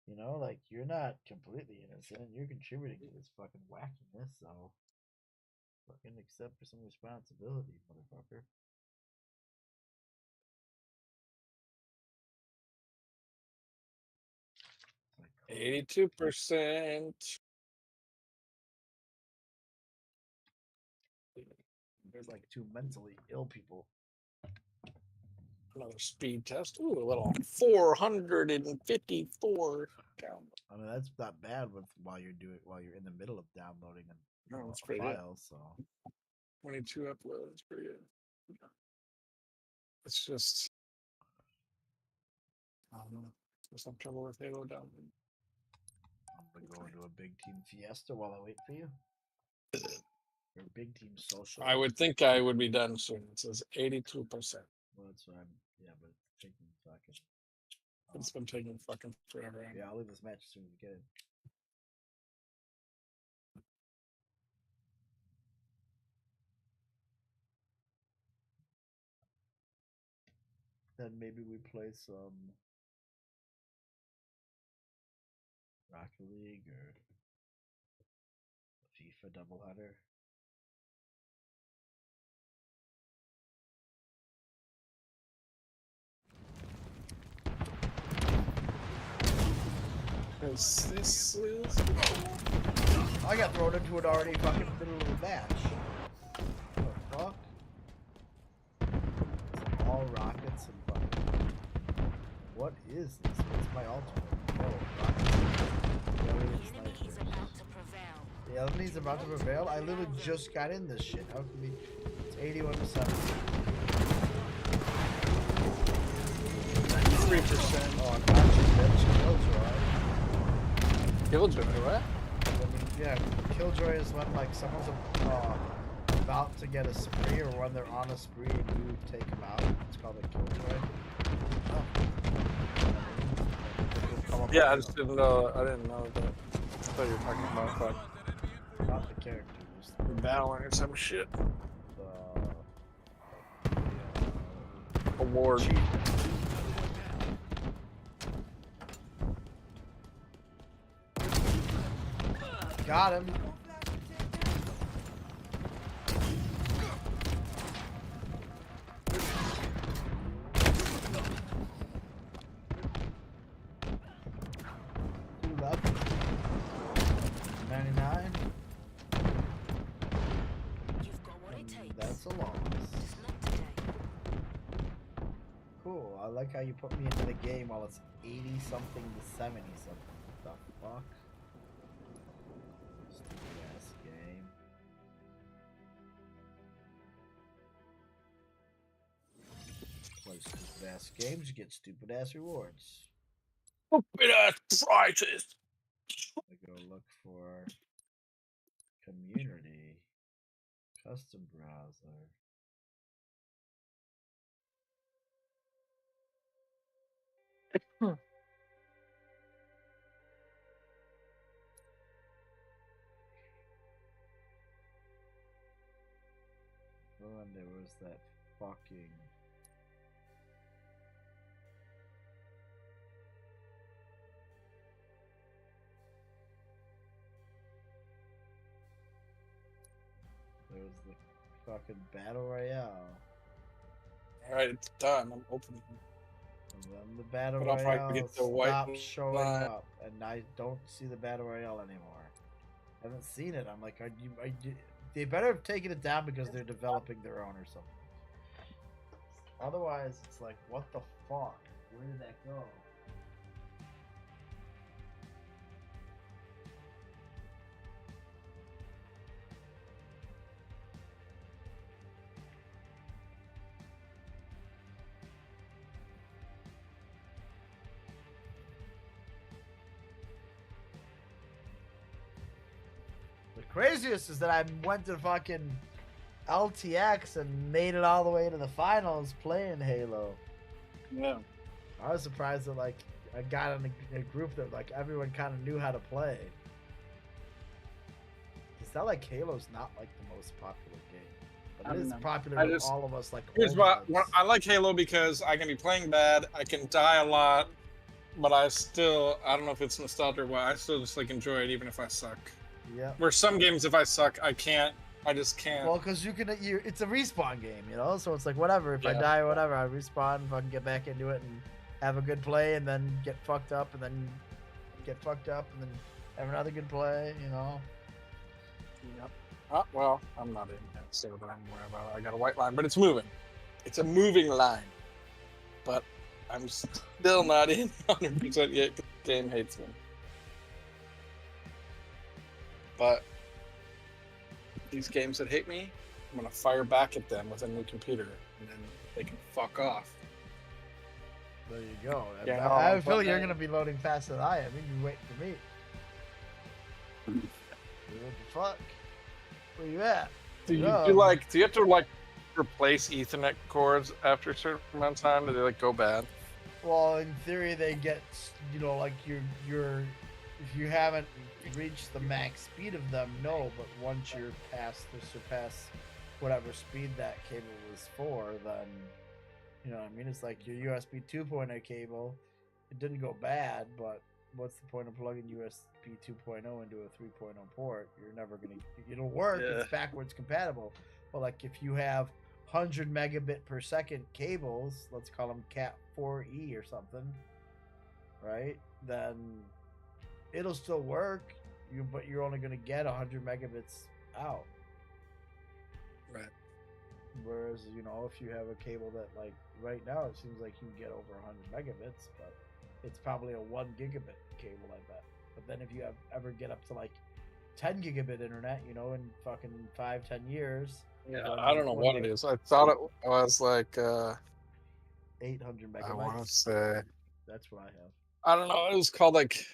You know, like, you're not completely innocent. You're contributing to this fucking wackiness, so fucking accept some responsibility, motherfucker. Like, 82%. there's like two mentally ill people. Another speed test. Ooh, a little 454 down. I mean, that's not bad while you're in the middle of downloading No, a that's pretty good. file. So 22 uploads, pretty good. It's just I don't know. There's some trouble with Halo down. I'm gonna go into a big team fiesta while I wait for you. Or big team social. I would think I would be done soon. It says 82%. Well, that's what but it's taking fucking. It's been taking fucking forever. Yeah, I'll leave this match as soon as we get it. Then maybe we play some Rocket League or FIFA doubleheader. This is. I got thrown into it already fucking middle of the match. What the fuck? It's all rockets and fucking. What is this? What's my ultimate? Oh, rockets. The enemy's about to prevail. I literally just got in this shit. How can we? It's 81 to 7. 93%. Oh, I got you, bitch. Killjoy. Killjoy, what? I mean, yeah, Killjoy is when like someone's about to get a spree, or when they're on a spree and you take them out. It's called a Killjoy. Oh. Yeah, I just didn't know. I didn't know that. I thought you were talking about like not the characters. Valorant or some shit. Award. Got him. Two left. 99. That's a loss. Cool. I like how you put me into the game while it's 80 something to 70 something. What the fuck? Stupid ass game. Play stupid ass games, you get stupid ass rewards. Stupid ass prizes. I go look for Community. Custom browser. Oh, and there was that fucking. There was the fucking battle royale. Alright, it's done. I'm opening. And then the battle But if I royale get the white stopped showing line- up, and I don't see the battle royale anymore. I haven't seen it. I'm like, they better have taken it down because they're developing their own or something. Otherwise, it's like, what the fuck? Where did that go? The craziest is that I went to fucking LTX and made it all the way to the finals playing Halo. Yeah. I was surprised that like I got in a group that like everyone kind of knew how to play. It's not like Halo's not like the most popular game, but it is popular with all of us. Like Here's old what I like Halo because I can be playing bad, I can die a lot, but I don't know if it's nostalgia or what, I still just like enjoy it even if I suck. Yeah. Where some games, if I suck, I just can't. Well, because it's a respawn game, you know. So it's like whatever. If I die or whatever, I respawn. If I can get back into it and have a good play, and then get fucked up, and then get fucked up, and then have another good play, you know. Yep. Oh, well, I'm not in that, so I'm worried about it. I got a white line, but it's moving. It's a moving line. But I'm still not in 100% yet. The game hates me. But these games that hate me, I'm gonna fire back at them with a new computer, and then they can fuck off. There you go. Yeah, I have a feeling you're gonna be loading faster than I am. You're waiting for me. What the fuck? Where you at? Do you have to like replace Ethernet cords after a certain amount of time? Do they like go bad? Well, in theory, they get, you know, like your if you haven't reached the max speed of them, no. But once you're surpass whatever speed that cable was for, then you know what I mean. It's like your USB 2.0 cable. It didn't go bad, but what's the point of plugging USB 2.0 into a 3.0 port? You're never gonna. It'll work. Yeah. It's backwards compatible. But like if you have 100 megabit per second cables, let's call them Cat 4e or something, right? Then it'll still work. But you're only gonna get 100 megabits out. Right. Whereas, you know, if you have a cable that, like, right now, it seems like you can get over 100 megabits, but it's probably a 1 gigabit cable, I bet. But then if you ever get up to, like, 10 gigabit internet, you know, in fucking 5-10 years. Yeah, I don't know what it is. I thought it was like 800 megabytes. I want to say. That's what I have. I don't know. It was called like.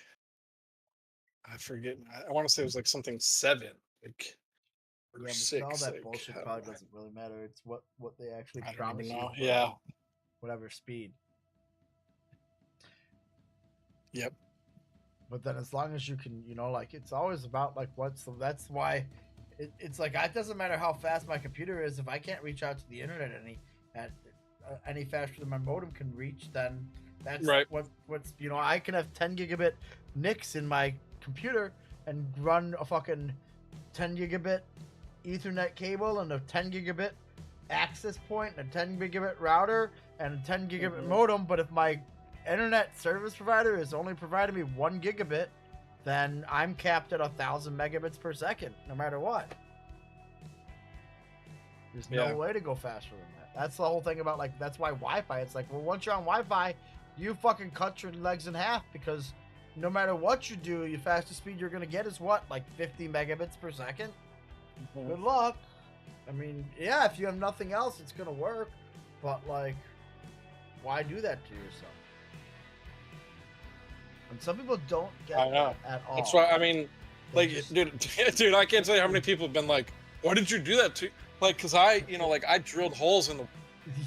I forget. I want to say it was like something 7, like or Yeah, but 6. all that like, bullshit probably doesn't really matter. It's what they actually I don't promise even you. know. for Yeah. Whatever speed. Yep. But then as long as you can, you know, like it's always about like that's why it's like it doesn't matter how fast my computer is, if I can't reach out to the internet any faster than my modem can reach, then that's right. what's you know, I can have 10 gigabit NICs in my computer and run a fucking 10 gigabit Ethernet cable and a 10 gigabit access point and a 10 gigabit router and a 10 gigabit modem, but if my internet service provider is only providing me 1 gigabit, then I'm capped at 1,000 megabits per second, no matter what. There's no way to go faster than that. That's the whole thing about, like, that's why Wi-Fi, it's like, well, once you're on Wi-Fi, you fucking cut your legs in half, because no matter what you do, your fastest speed you're going to get is what? Like 50 megabits per second? Good luck. I mean, yeah, if you have nothing else, it's going to work, but, like, why do that to yourself? And some people don't get that at all. That's why, I mean, Like, dude, I can't tell you how many people have been like, "Why did you do that to?" Like, cause I drilled holes in the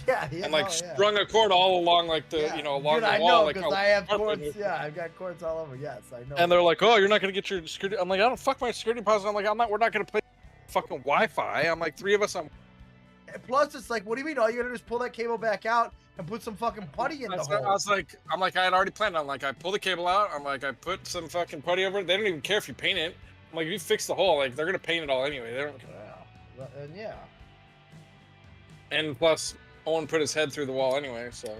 Yeah, and like strung a cord all along like the along Dude, the I wall. know, Like, because I have cords. Yeah, I've got cords all over. Yes, I know. and they're like, "Oh, you're not gonna get your security." I'm like, "I don't fuck my security deposit." I'm like, We're not gonna play fucking Wi-Fi. I'm like, 3 of us on. Plus, it's like, what do you mean? All you gotta do is pull that cable back out and put some fucking putty in the hole. I had already planned. I'm like, I pull the cable out. I'm like, I put some fucking putty over it. They don't even care if you paint it. I'm like, if you fix the hole, like they're gonna paint it all anyway. They don't. And yeah. And plus, Owen put his head through the wall anyway, so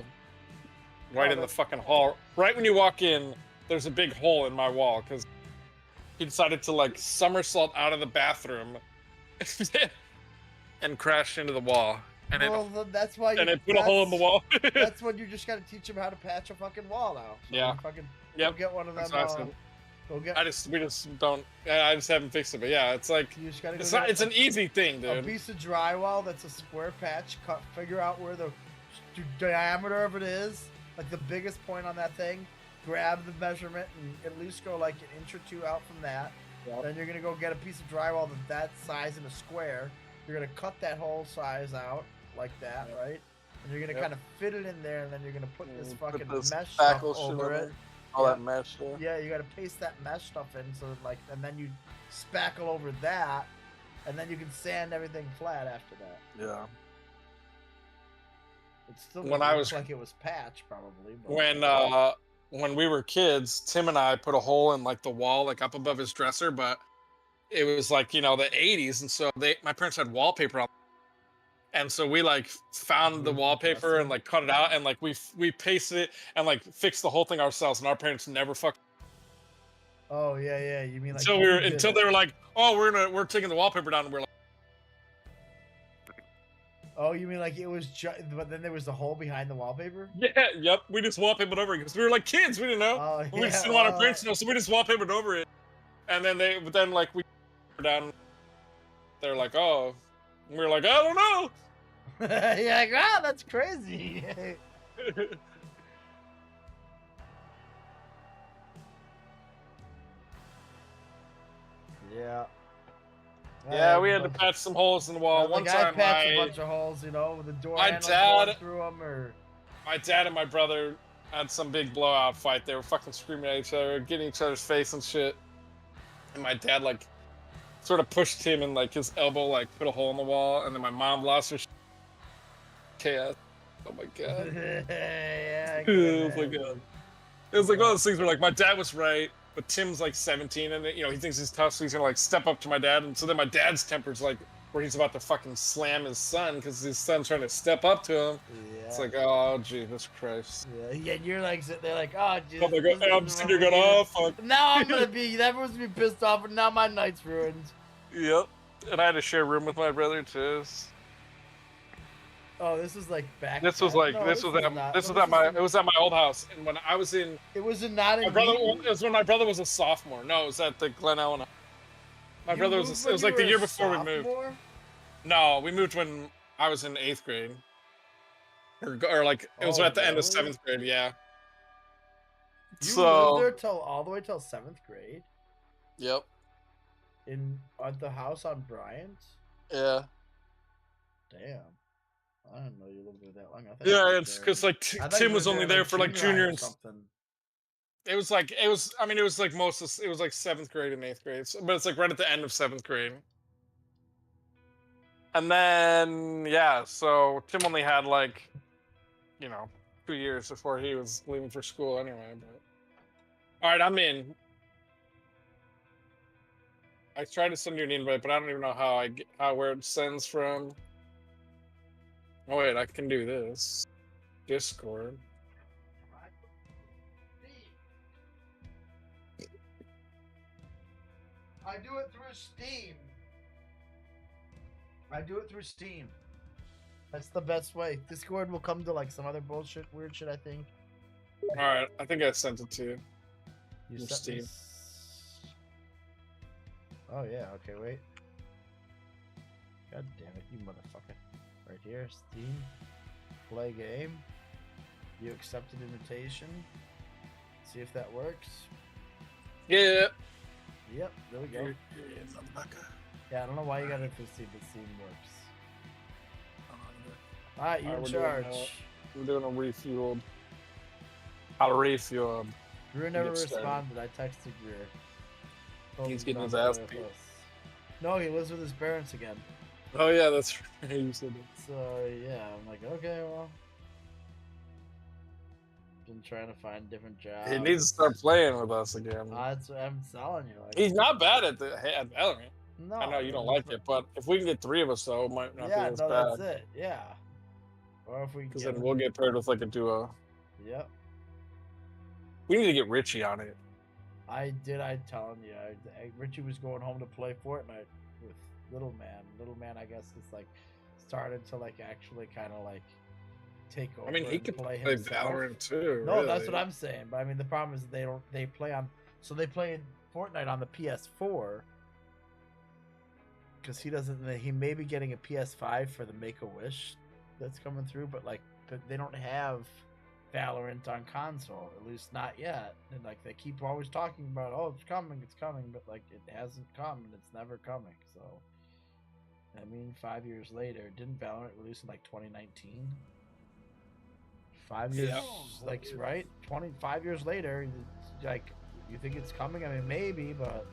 right in the fucking hall. Right when you walk in, there's a big hole in my wall because he decided to like somersault out of the bathroom and crashed into the wall. And that's why. It put a hole in the wall. That's when you just gotta teach him how to patch a fucking wall now. So yeah. Fucking. Yep. Go get one of them. We just don't. I just haven't fixed it, but yeah, it's like it's an easy thing, dude. A piece of drywall that's a square patch. Figure out where the diameter of it is, like the biggest point on that thing. Grab the measurement and at least go like an inch or 2 out from that. Yep. Then you're gonna go get a piece of drywall that size in a square. You're gonna cut that whole size out like that, right? And you're gonna kind of fit it in there, and then you're gonna put this fucking mesh stuff over it. All that mesh. Yeah, you gotta paste that mesh stuff in, so like, and then you spackle over that, and then you can sand everything flat after that. Yeah. It still looks like it was patched, probably. But when we were kids, Tim and I put a hole in like the wall, like up above his dresser, but it was like the 80s, and so my parents had wallpaper on. And so we like found the wallpaper and like cut it out and like we pasted it and like fixed the whole thing ourselves, and our parents never fucked. Oh yeah, you mean like until they were like, oh, we're taking the wallpaper down, and we're like, oh, you mean like it was but then there was the hole behind the wallpaper? Yeah, yep, we just wallpapered over it because we were like kids, we didn't know. Oh, we just didn't want our parents to know, so we just wallpapered over it. And then we down, they're like, oh. And we were like, I don't know. You're like, wow, that's crazy. Yeah. Yeah, we had to patch some holes in the wall. One time, I patched a bunch of holes, with the door handles going through them, or my dad and my brother had some big blowout fight. They were fucking screaming at each other, getting each other's face and shit. And my dad like sort of pushed him and like his elbow like put a hole in the wall, and then my mom lost her chaos. Oh my god. Yeah, oh my god. It was like one of those things where like my dad was right, but Tim's like 17 and he thinks he's tough, so he's gonna like step up to my dad, and so then my dad's temper's like where he's about to fucking slam his son because his son's trying to step up to him. Yeah. It's like, oh Jesus Christ. Yeah, and you're like sitting there like, oh Jesus. Oh my god, and I'm sitting here going, oh fuck. Now I'm gonna be everyone's gonna be pissed off, and now my night's ruined. Yep. And I had to share a room with my brother too. Oh, this was like back. This was like it was at my old house, and when I was in. It was not in. It was when my brother was a sophomore. No, it was at the Glen Ellen. My brother was. It was like the year before we moved. No, we moved when I was in 8th grade. Or like it was at the end of 7th grade. Yeah. You lived there all the way till 7th grade. Yep. At the house on Bryant. Yeah. Damn. I didn't know you lived there that long. Yeah, it's because like Tim was only there for like junior and something. It was like it was like 7th grade and 8th grade, but it's like right at the end of 7th grade. And then so Tim only had like 2 years before he was leaving for school anyway. But all right, I'm in. I tried to send you an invite, but I don't even know where it sends from. Oh wait, I can do this. Discord. I do it through Steam. That's the best way. Discord will come to like some other weird shit, I think. Alright, I think I sent it to you. You sent Steam. Oh yeah, okay, wait. God damn it, you motherfucker. Right here, Steam. Play game. You accepted invitation. See if that works. Yeah. Yep, there we go. Yeah, I don't know why you got it for C, but C works. Alright, you in charge. We're doing a refueled. A refueled. Greer never responded. I texted Greer. He's getting his ass beat. No, he lives with his parents again. Oh yeah, that's right. You said that. So yeah, I'm like, okay, well. Been trying to find different jobs. He needs to start playing with us again. That's what I'm telling you. Like, He's not bad at Valorant. No, I know you don't like it, but if we can get 3 of us, though, it might not be as bad. That's it. Yeah. Or if we because then we'll get paired with like a duo. Yep. We need to get Richie on it. I telling you, Richie was going home to play Fortnite with Little Man. Little Man, I guess, is like started to like actually kind of like take over. I mean, he could play Valorant too. No, really. that's what I'm saying. But I mean, the problem is they play Fortnite on the PS4 because he may be getting a PS5 for the Make-A-Wish that's coming through, but they don't have Valorant on console, at least not yet. And like they keep always talking about, oh, it's coming, but like it hasn't come and it's never coming. So I mean, 5 years later, didn't Valorant release in like 2019? 5 years, like, right? 25 years later, like, you think it's coming? I mean, maybe, but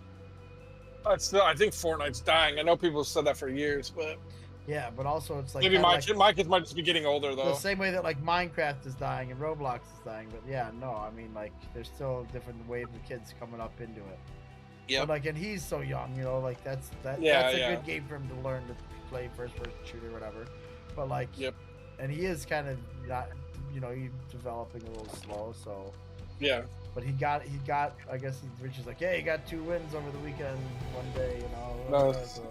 I think Fortnite's dying. I know people have said that for years, but yeah, but also it's like maybe my kids might just be getting older though. The same way that like Minecraft is dying and Roblox is dying, but yeah, no, I mean like there's still a different wave of kids coming up into it. Yeah. But like, and he's so young, you know, like that's a good game for him to learn to play first-person shooter or whatever. But like, and he is kind of not, you know, he's developing a little slow, so yeah. But he got. I guess Rich is like, yeah, he got 2 wins over the weekend, one day, you know. So,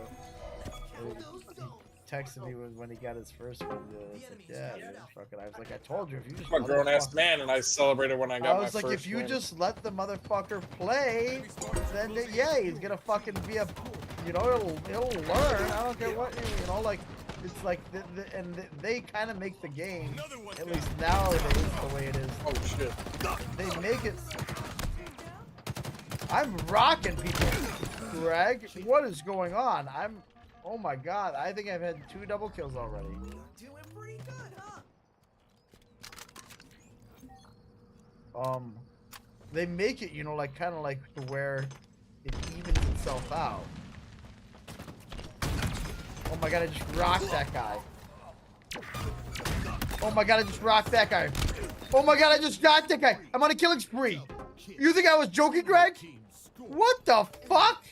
he texted me when he got his first win. I was like, yeah, dude, fucking. I was like, I told you, if you just. I'm a grown ass man, and I celebrated when I got my first win. I was like, if you just let the motherfucker play, then yeah, he's gonna fucking be a, you know, he'll learn. I don't care what, you know, like. It's like, they kind of make the game, at least nowadays, the way it is. Oh shit. They make it. I'm rocking people, Greg. What is going on? Oh my god, I think I've had 2 double kills already. Doing pretty good, huh? They make it, you know, like, kind of like to where it evens itself out. Oh my god, I just rocked that guy. Oh my god, I just rocked that guy. Oh my god, I just got that guy. I'm on a killing spree. You think I was joking, Greg? What the fuck?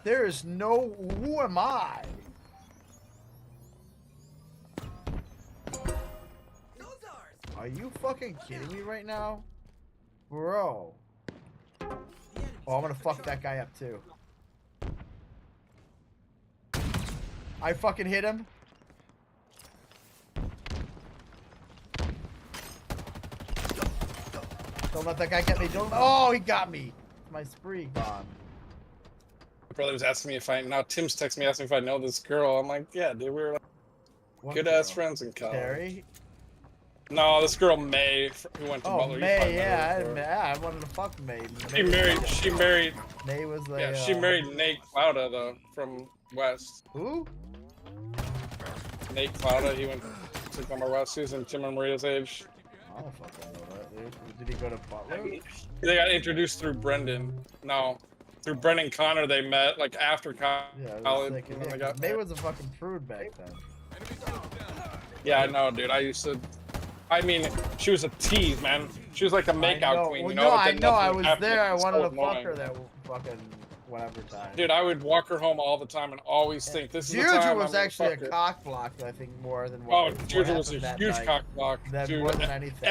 There is no... Who am I? Are you fucking kidding me right now? Bro. Oh, I'm gonna fuck that guy up too. I fucking hit him. Don't let that guy get me. Oh, he got me. My spree gone. My brother was asking me now Tim's texting me asking me if I know this girl. I'm like, yeah, dude, we were like good-ass friends in college. Terry? No, this girl May, who went to Butler. May, yeah, I wanted to fuck May. She married. May was the. Yeah, she married Nate Clouda though, from West. Who? Nate Clouda. He went to Gummer West. He was in Tim and Maria's age. I don't fucking know that, dude. Did he go to Butler? They got introduced through Brendan. No, through Brendan Connor. They met like after college. Yeah, May was a fucking prude back then. Yeah, I know, dude. I mean, she was a tease, man. She was like a makeout queen, you know? No, I know. I was there. I wanted to fuck her that fucking whatever time. Dude, I would walk her home all the time and always think this is the time Deirdre I'm was gonna actually a fuck her. cock block, I think, more than what. Oh, Deirdre was a huge cock block, dude. More than anything.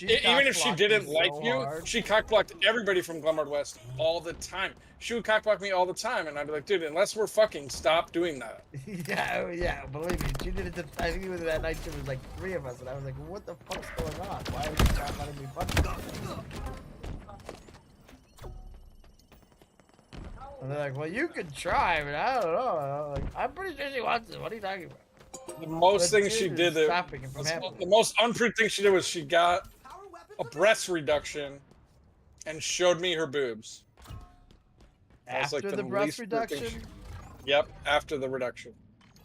Even if she didn't like you, she cock blocked everybody from Glenmard West all the time. She would cock block me all the time, and I'd be like, dude, unless we're fucking, stop doing that. yeah, believe me, she did it. I think it was that night. There was like 3 of us, and I was like, what the fuck's going on? Why are you not letting me fuck? And they're like, well, you could try, but I don't know. I'm like, I'm pretty sure she wants it. What are you talking about? The most That thing she dude did, is stopping him from the happening. most unproved thing she did was she got a breast reduction and showed me her boobs. That was, After like, the breast least weird thing reduction? Yep, after the reduction.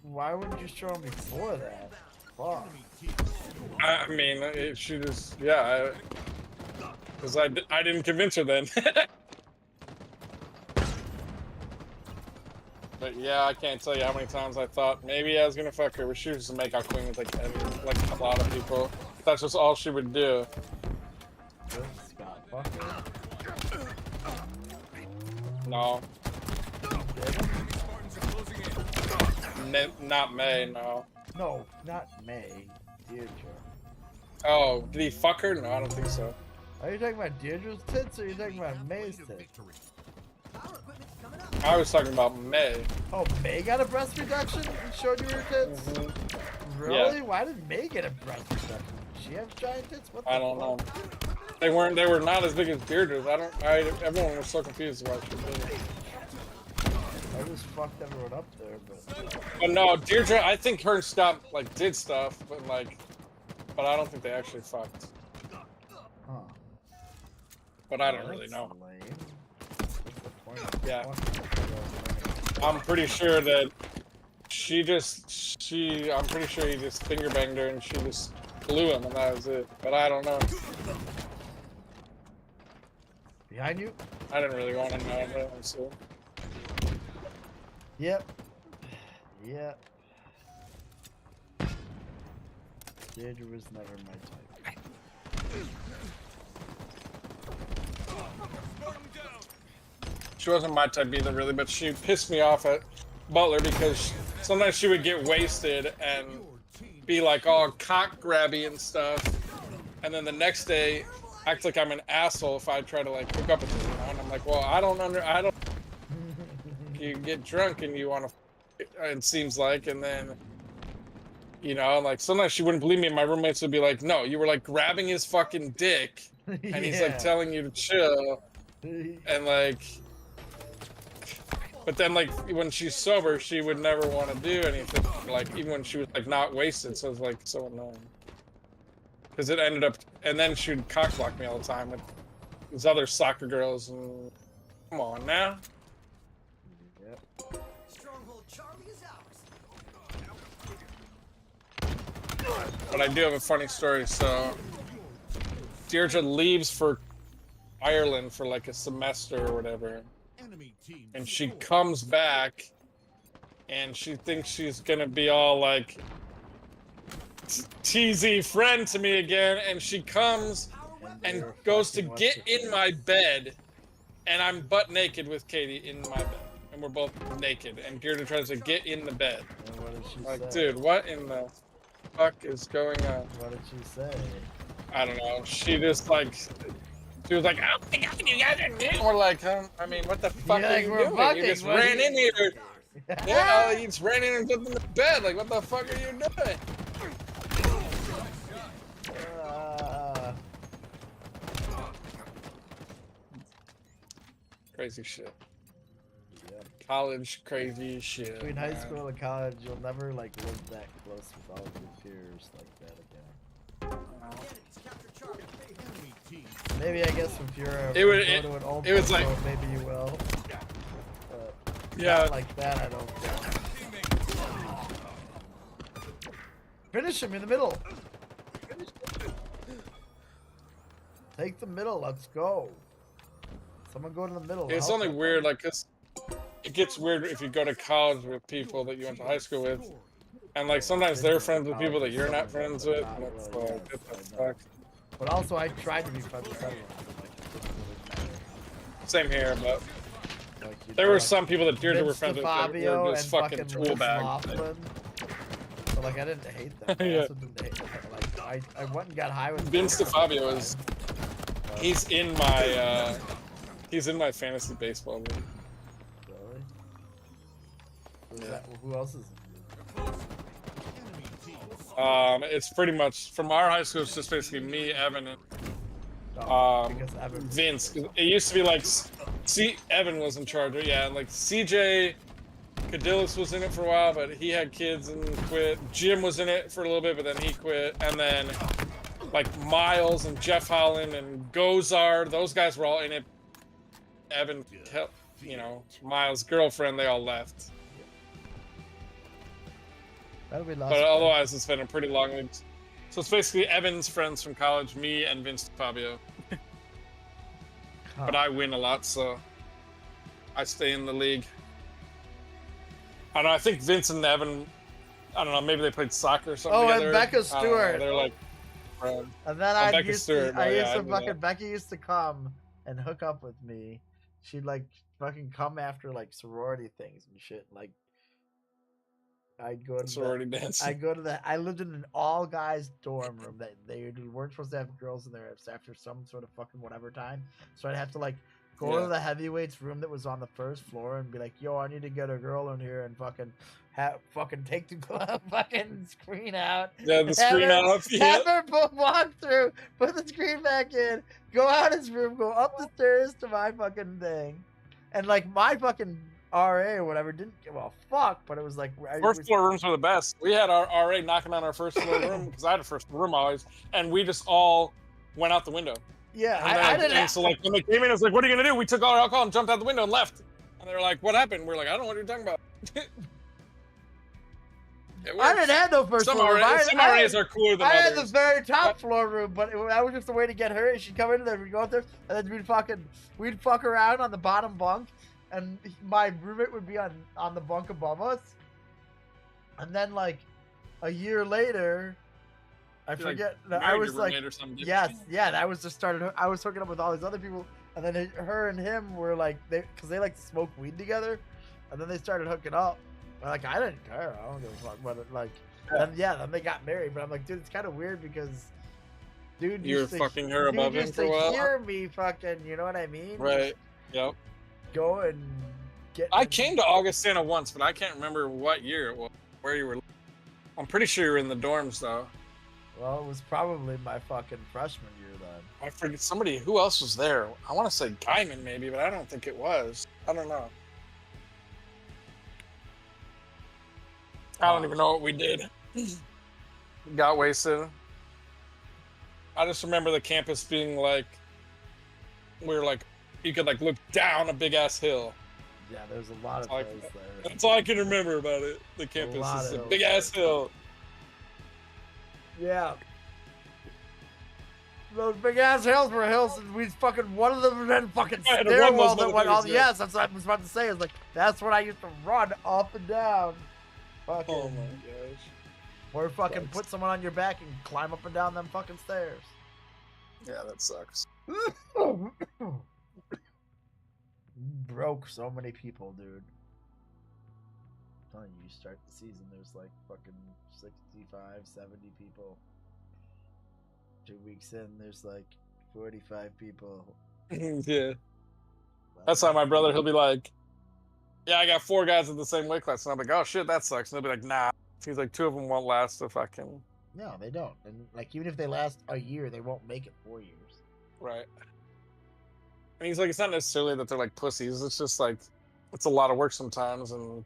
Why wouldn't you show him before that? Fuck. I mean, she just, yeah, because I didn't convince her then. But yeah, I can't tell you how many times I thought maybe I was gonna fuck her, but she was just a makeout queen with like a lot of people. That's just all she would do. Scott, fuck her. No. Not May, no. No, not May. Deirdre. Oh, did he fuck her? No, I don't think so. Are you talking about Deirdre's tits or are you talking about May's tits? I was talking about May. Oh, May got a breast reduction and showed you her tits? Really? Yeah. Why did May get a breast reduction? Did she have giant tits? What the I don't know. fuck? They were not as big as Deirdre's. Everyone was so confused about she did it. I just fucked everyone up there, but... But no, Deirdre, I think her and Scott like did stuff, but I don't think they actually fucked. Huh. But I don't really know. Lame. Yeah. I'm pretty sure that I'm pretty sure he just finger banged her and she just blew him and that was it. But I don't know. Behind you? I didn't really want to know, but so. Yep. Yep. Deirdre was never my type. She wasn't my type either, really, but she pissed me off at Butler because sometimes she would get wasted and be like all cock grabby and stuff, and then the next day act like I'm an asshole if I try to like hook up with her. You know? And I'm like, well, I don't. You get drunk and you want to. It seems like, and then. You know, like sometimes she wouldn't believe me, and my roommates would be like, "No, you were like grabbing his fucking dick, and he's like telling you to chill," and like. But then, like, when she's sober, she would never want to do anything. Like, even when she was, like, not wasted. So it's, like, so annoying. Because it ended up... And then she would cock-block me all the time with these other soccer girls. And... Come on, now. Yep. Stronghold Charlie is ours. But I do have a funny story. So, Deirdre leaves for Ireland for, like, a semester or whatever. And she comes back and she thinks she's gonna be all like teasy friend to me again, and she comes and goes to get in my bed and I'm butt naked with Katie in my bed and we're both naked and Deirdre tries to get in the bed. And what did she Like, say? dude, what in the fuck is going on? What did she say? I don't know. She just like she was like, "Oh my god, you guys are doing." We're like, I mean, what the fuck are you doing? You just ran in here. Yeah, you just ran in and jumped in the bed. Like, what the fuck are you doing? Crazy shit. Yep. College crazy shit. Between high man. school and college, you'll never like live that close with all of your peers like that again. Maybe I guess if you're go to an old it was like boat, maybe you will. yeah, not like that I don't think. Finish him in the middle. Take the middle. Let's go. Someone go to the middle. It's only weird, like, 'cause it gets weird if you go to college with people that you went to high school with, and like sometimes they're friends with people that you're not friends with. And it's like, what the fuck? But also, I tried to be friends with everyone. Same here, but like, there were some people that Deirdre were Vince friends with that DeFabio were just and fucking tool Liz bags. Laughlin. So like, I didn't hate them. I Yeah. also didn't hate them. Like, I went and got high with Vince DeFabio is he's in my fantasy baseball league. Really? Who else is? It's pretty much from our high school. It's just basically me, Evan, and Vince. It used to be like, Evan was in charge. Yeah, and like CJ, Cadillus was in it for a while, but he had kids and quit. Jim was in it for a little bit, but then he quit. And then, like, Miles and Jeff Holland and Gozard, those guys were all in it. Evan, you know, Miles' girlfriend, they all left. That'll be lost. But otherwise, it's been a pretty long league. So it's basically Evan's friends from college, me and Vince Fabio. But I win a lot, so I stay in the league. I don't know, I think Vince and Evan, I don't know, maybe they played soccer or something together. And Becca Stewart. They're like, and then Becca Stewart, Becky used to come and hook up with me. She'd like fucking come after like sorority things and shit. Like I'd go to sorority dance. I lived in an all guys dorm room that they weren't supposed to have girls in there after some sort of fucking whatever time. So I'd have to like go to the heavyweights room that was on the first floor and be like, yo, I need to get a girl in here and fucking take the fucking screen out. Yeah, the screen off. Have her walk through, put the screen back in, go out his room, go up the stairs to my fucking thing. And like my fucking RA or whatever didn't give a fuck, but it was like first floor rooms were the best. We had our RA knocking on our first floor room because I had a first floor room always, and we just all went out the window. Yeah, I didn't. So like when they came in, I was like, "What are you gonna do?" We took all our alcohol and jumped out the window and left. And they were like, "What happened?" We're like, "I don't know what you're talking about." I didn't have no first floor room. Some RAs are cooler than I others. had the very top floor room, but that was just a way to get her. She'd come in there, we'd go up there, and then we'd fuck around on the bottom bunk, and my roommate would be on the bunk above us. And then like a year later, I forget. I was like, yes, yeah. That was just started. I was hooking up with all these other people, and then her and him were like, because they like to smoke weed together, and then they started hooking up. Like I didn't care. I don't give a fuck. But like, then they got married. But I'm like, dude, it's kind of weird because, dude, you're fucking her above him for a while. Hear me, fucking, you know what I mean? Right. Yep. Go and get. I came to Augustana once, but I can't remember what year it was. Where you were. I'm pretty sure you were in the dorms though. Well, it was probably my fucking freshman year then. I forget somebody. Who else was there? I want to say Guyman maybe, but I don't think it was. I don't know. I don't even know what we did. Got wasted. I just remember the campus being like, we were like, you could like look down a big ass hill. Yeah, there's a lot of those there. That's all I can remember about it. The campus is a big ass hill. Yeah. Those big ass hills were hills, and we fucking one of them then fucking stairwell that went all. Yes, that's what I was about to say. Is like that's what I used to run up and down. Fucking, oh my gosh. Or fucking put someone on your back and climb up and down them fucking stairs. Yeah, that sucks. Broke so many people, dude. I'm telling you, start the season, there's like fucking 65, 70 people. 2 weeks in, there's like 45 people. Yeah. That's why my brother, he'll be like, yeah, I got 4 guys in the same weight class. And I'm like, oh shit, that sucks. And they'll be like, nah. He's like, 2 of them won't last a fucking. No, they don't. And like, even if they last a year, they won't make it 4 years. Right. And he's like, it's not necessarily that they're like pussies. It's just like, it's a lot of work sometimes. And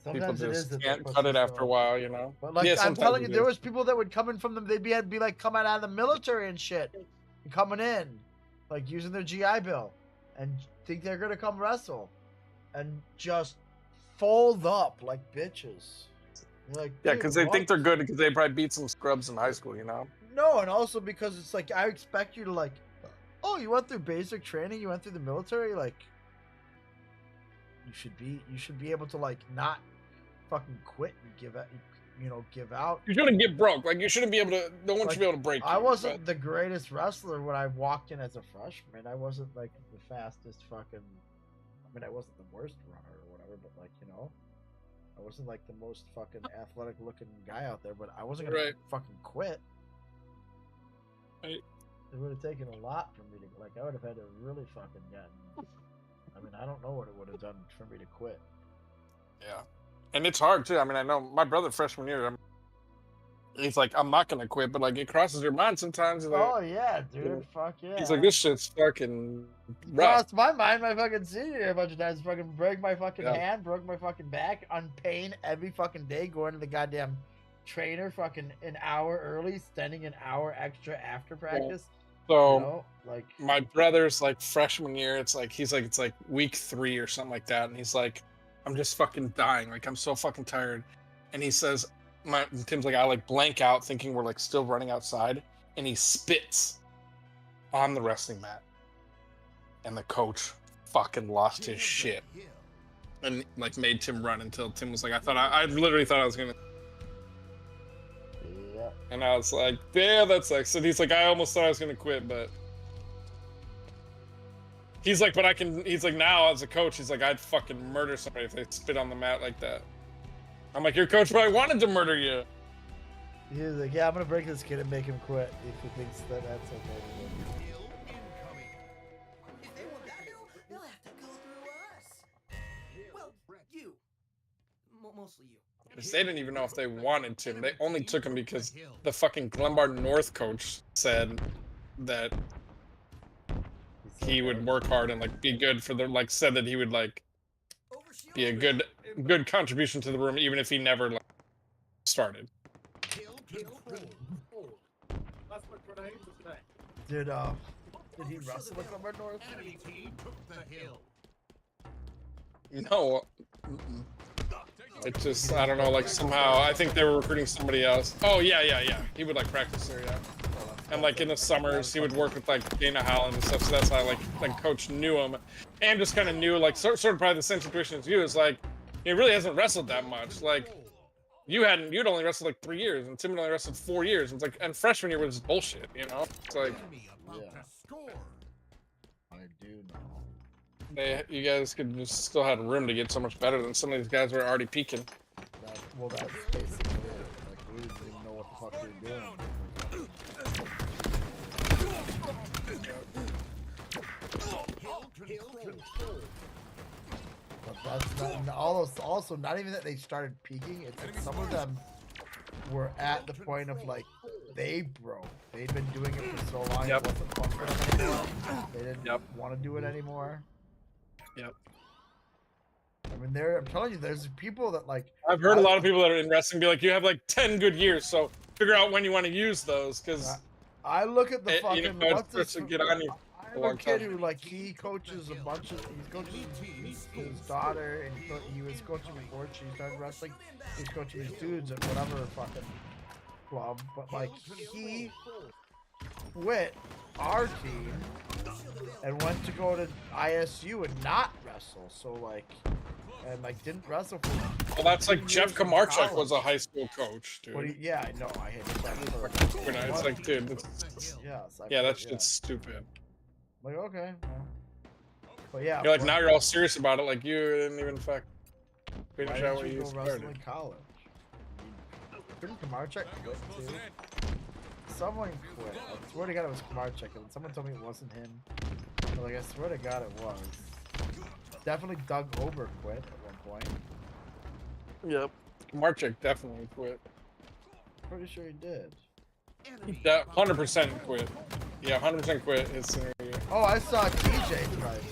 sometimes people just can't cut it after a while, you know? But like, I'm telling you, there was people that would come in from them. They'd be like coming out of the military and shit. And coming in. Like, using their GI Bill. And think they're going to come wrestle. And just fold up like bitches. Like, yeah, because they think they're good because they probably beat some scrubs in high school, you know? No, and also because it's like, I expect you to like, oh, you went through basic training, you went through the military, like, you should be able to like not fucking quit and give out. You shouldn't get broke. Like, you shouldn't be able to. No one should be able to break you. I wasn't the greatest wrestler when I walked in as a freshman. I wasn't like the fastest fucking. I mean, I wasn't the worst runner or whatever, but like, I wasn't like the most fucking athletic looking guy out there. But I wasn't gonna fucking quit. Right. It would have taken a lot for me to like. I would have had to really fucking gotten. I mean, I don't know what it would have done for me to quit. Yeah. And it's hard too. I mean, I know my brother freshman year, He's like, I'm not gonna quit, but like it crosses your mind sometimes. Like, Oh yeah, dude. Fuck yeah. he's like, this shit's fucking rough. Crossed my mind, my fucking senior year a bunch of times. Fucking break my fucking hand, broke my fucking back, on pain every fucking day, going to the goddamn trainer fucking an hour early, spending an hour extra after practice. So, you know, like my brother's like freshman year, it's like it's like week 3 or something like that, and he's like, I'm just fucking dying, like I'm so fucking tired, and he says, Tim's like, I like blank out thinking we're like still running outside, and he spits on the wrestling mat, and the coach fucking lost his shit, and like made Tim run until Tim was like, I literally thought I was gonna. And I was like, damn, that sucks. And he's like, I almost thought I was going to quit, but... He's like, but I can... He's like, now, as a coach, he's like, I'd fucking murder somebody if they spit on the mat like that. I'm like, your coach probably wanted to murder you. he was like, yeah, I'm gonna break this kid and make him quit if he thinks that that's okay. If they want that hill, they'll have to go through us. Well, you. Mostly you. Because they didn't even know if they wanted Tim. They only took him because the fucking Glenbard North coach said that he would work hard and like be good for the, like said that he would like be a good contribution to the room even if he never like started. Did he wrestle with Glenbard North? No. It just, I don't know, like somehow, I think they were recruiting somebody else. Oh, yeah. He would like practice there, yeah. And like in the summers, he would work with like Dana Howland and stuff, so that's how like coach knew him. And just kind of knew, like, sort of probably the same situation as you, is like, he really hasn't wrestled that much. Like, you'd only wrestled like 3 years, and Tim had only wrestled 4 years. It's like, and freshman year was just bullshit, you know? It's like... Yeah. I do know. You guys could just still had room to get so much better than some of these guys were already peaking. Well, that's basically it. Like, we didn't even know what the fuck we were doing. But that's not, and also not even that they started peaking. It's that some of them were at the point of like they broke. They'd been doing it for so long. It wasn't fun for them anymore. They didn't want to do it anymore. Yep. I mean, I'm telling you, there's people that like. I've heard a lot of people that are in wrestling be like, you have like 10 good years, so figure out when you want to use those, because. I look at the fucking. You know, it's supposed to get on you. I have a kid who like he coaches a bunch of. He's coaching his daughter, and he was coaching before she started wrestling. He's coaching his dudes at whatever fucking club, but like he quit our team and went to go to ISU and not wrestle. So like, and like didn't wrestle for. Well, that's like Jeff Kamarchuk was a high school coach, dude. What yeah, I know. I hate that. It's like, dude, yeah, that shit's stupid. Like, okay. Well. But yeah. You're like, now you're all serious about it. Like, you didn't even finish out what you started. In college? Didn't Kamarchuk quit too? Someone quit. I swear to God it was Kamarchuk, and someone told me it wasn't him. But like, I swear to God it was. Definitely Doug Ober quit at one point. Yep. Kamarchuk definitely quit. Pretty sure he did. 100% quit. Yeah, 100% quit his senior year. Oh, I saw TJ tonight.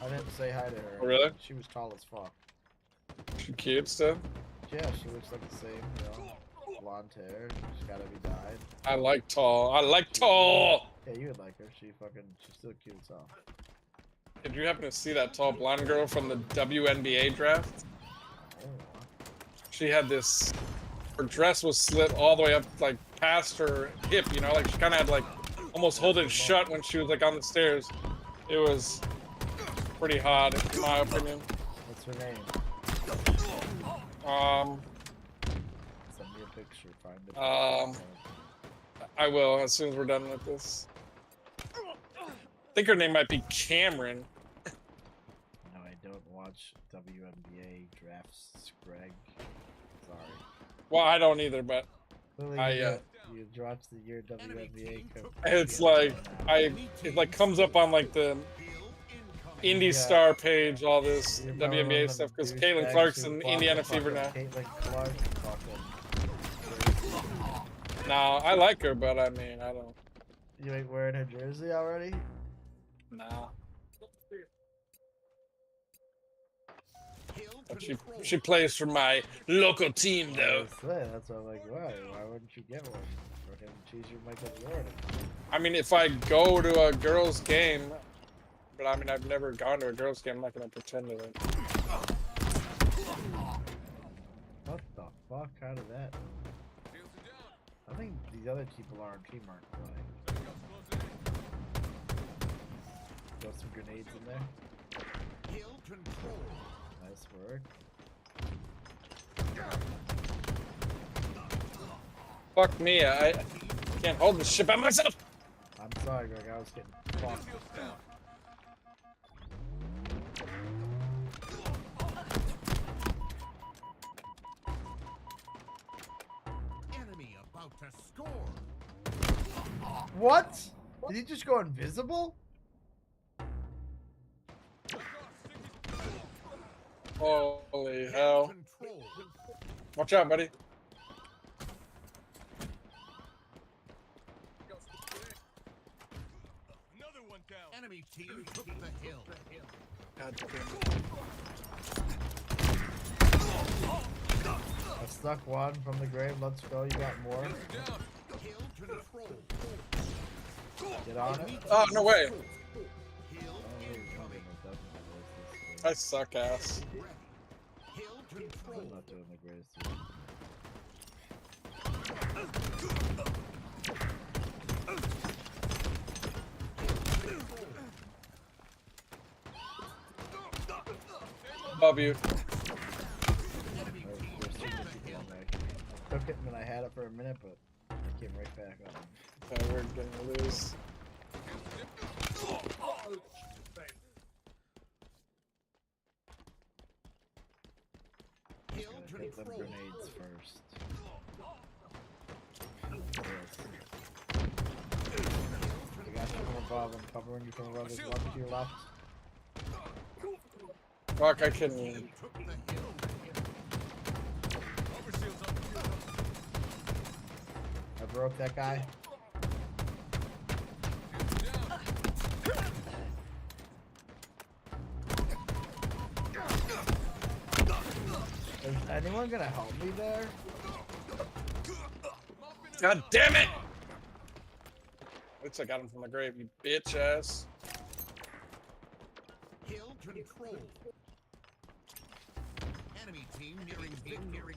I didn't say hi to her. Oh, really? She was tall as fuck. She cute still? Yeah, she looks like the same, you know. Blonde hair. She's gotta be dyed. I like tall. I like tall! Yeah, you would like her. She's still cute as hell. Did you happen to see that tall blonde girl from the WNBA draft? She had this... Her dress was slit all the way up, like, past her hip, you know? Like, she kind of had, like, almost hold it shut when she was, like, on the stairs. It was pretty hot, in my opinion. What's her name? Send me a picture, find it. I will, as soon as we're done with this. I think her name might be Cameron. No, I don't watch WNBA drafts, Greg. Sorry. Well, I don't either, but you watch the year WNBA. It's like it like comes up on like the Indie Star page, all this WNBA stuff, because Caitlin Clark's in Indiana Fever now. Caitlin Clark No, I like her, but I mean, I don't. You ain't wearing her jersey already? Nah. But she plays for my local team, though. That's what I'm like, why? Why wouldn't you get one? For him to choose your Michael Jordan. I mean, if I go to a girls' game, but I mean, I've never gone to a girls' game. I'm not gonna pretend to it. What the fuck? How did that? I think these other people on our team aren't playing. Got some grenades in there. Nice work. Fuck me, I can't hold this shit by myself. I'm sorry, Greg. I was getting fucked with that. Enemy about to score. What? Did he just go invisible? Holy hell. Watch out, buddy. Another one down. Enemy team took the hill. God damn I stuck one from the grave. Let's go. You got more. Get on it. Oh, no way. I suck ass. I'm not doing the greatest. Above you. Took it and then I had it for a minute, but I came right back on. Okay, we're gonna lose. Hit them grenades first. I got you from above. I'm covering you from above. There's one to your left. Fuck, I couldn't. I broke that guy. Is anyone gonna help me there? God damn it! At least I got him from the grave, you bitch ass. Hill control. Enemy team nearing victory.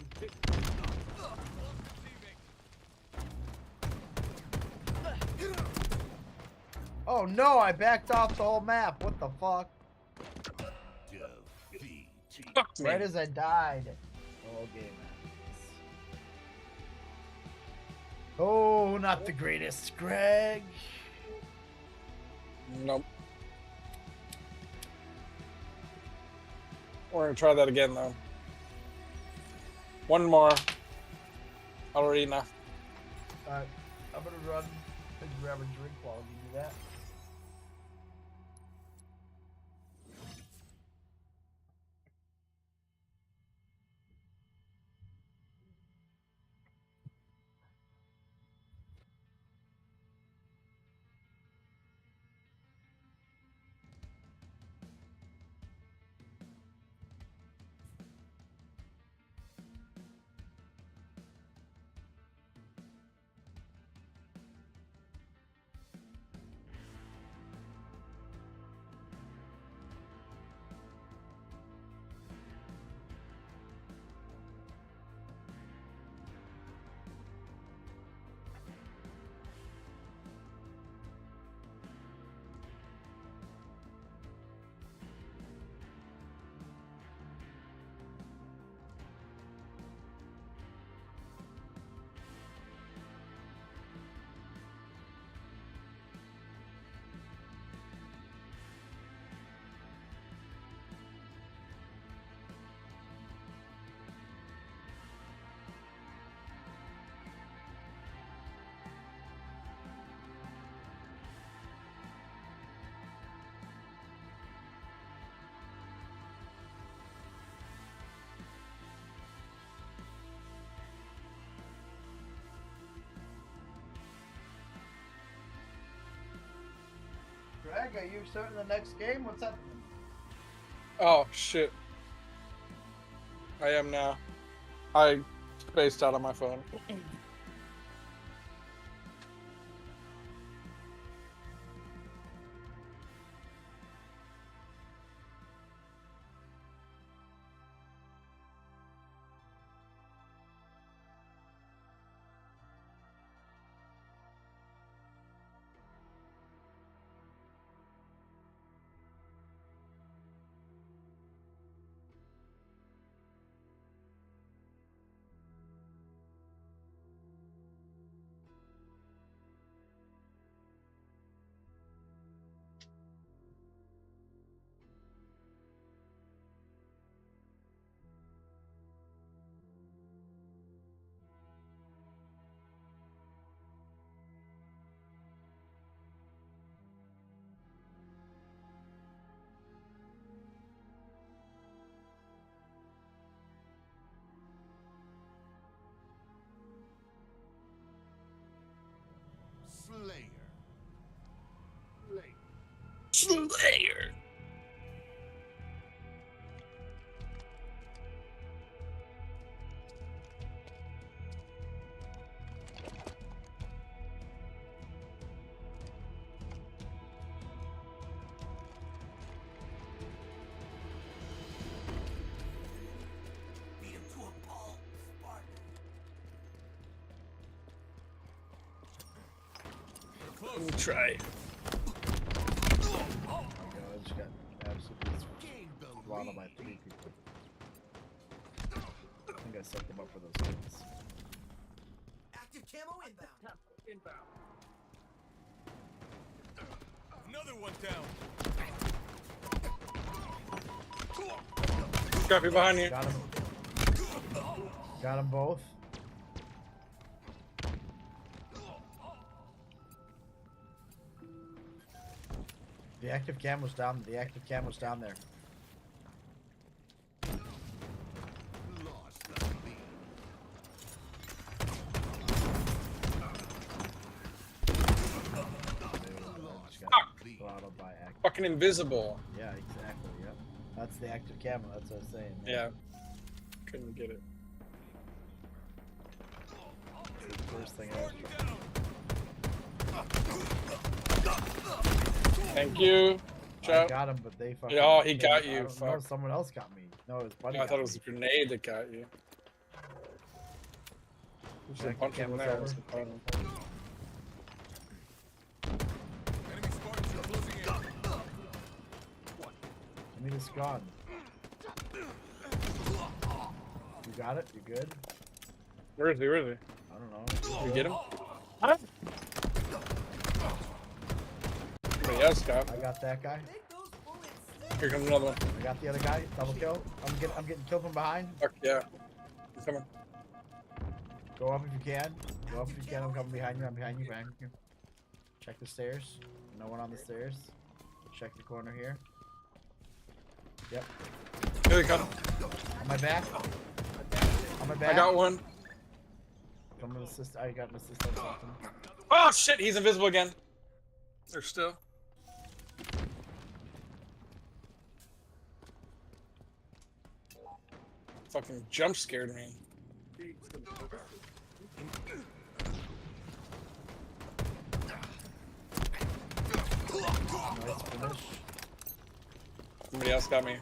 Oh no, I backed off the whole map. What the fuck? Fuck me. Right as I died. The whole game ends. Oh, not the greatest, Greg. Nope. We're gonna try that again though. One more. Arena. Alright, I'm gonna run and grab a drink while you do that. Greg, are you starting the next game? What's happening? Oh shit. I am now. I spaced out on my phone. Slayer. Beat him to a ball, Spartan. Let me try. Oh my god, I just got absolutely throttled by 3 people. I think I set them up for those kills. Active camo inbound. Another one down. Scrappy behind you. Got him. Got them both. The active cam was down. The active cam was down there. Lost the lead. Throttled by active. Fucking invisible. Yeah, exactly. Yep. That's the active camera. That's what I was saying. Man. Yeah. Couldn't get it. It's the first thing I was Thank you. I got him, but they fucking. Oh, he killed got me. you. I don't know, Fuck. someone else got me. No, his buddy. I got thought it was me. a grenade that got you. There's a Active bunch of them camera's there. over. That's the problem. Enemy Spartans are closing in. I need this gun. You got it? You good? Where is he? Where is he? I don't know. You get him? Huh? Somebody else got him. I got that guy. Here comes another one. I got the other guy. Double kill. I'm getting killed from behind. Fuck yeah. He's coming. Go up if you can. Go up if you can. I'm coming behind you. I'm behind you. Behind you. Check the stairs. No one on the stairs. Check the corner here. Yep. Here they come. On my back. On my back. I got one. Come to assist. I got an assist on something. Oh shit, he's invisible again. They're still. Fucking jump scared me. Nice finish. Somebody else got me.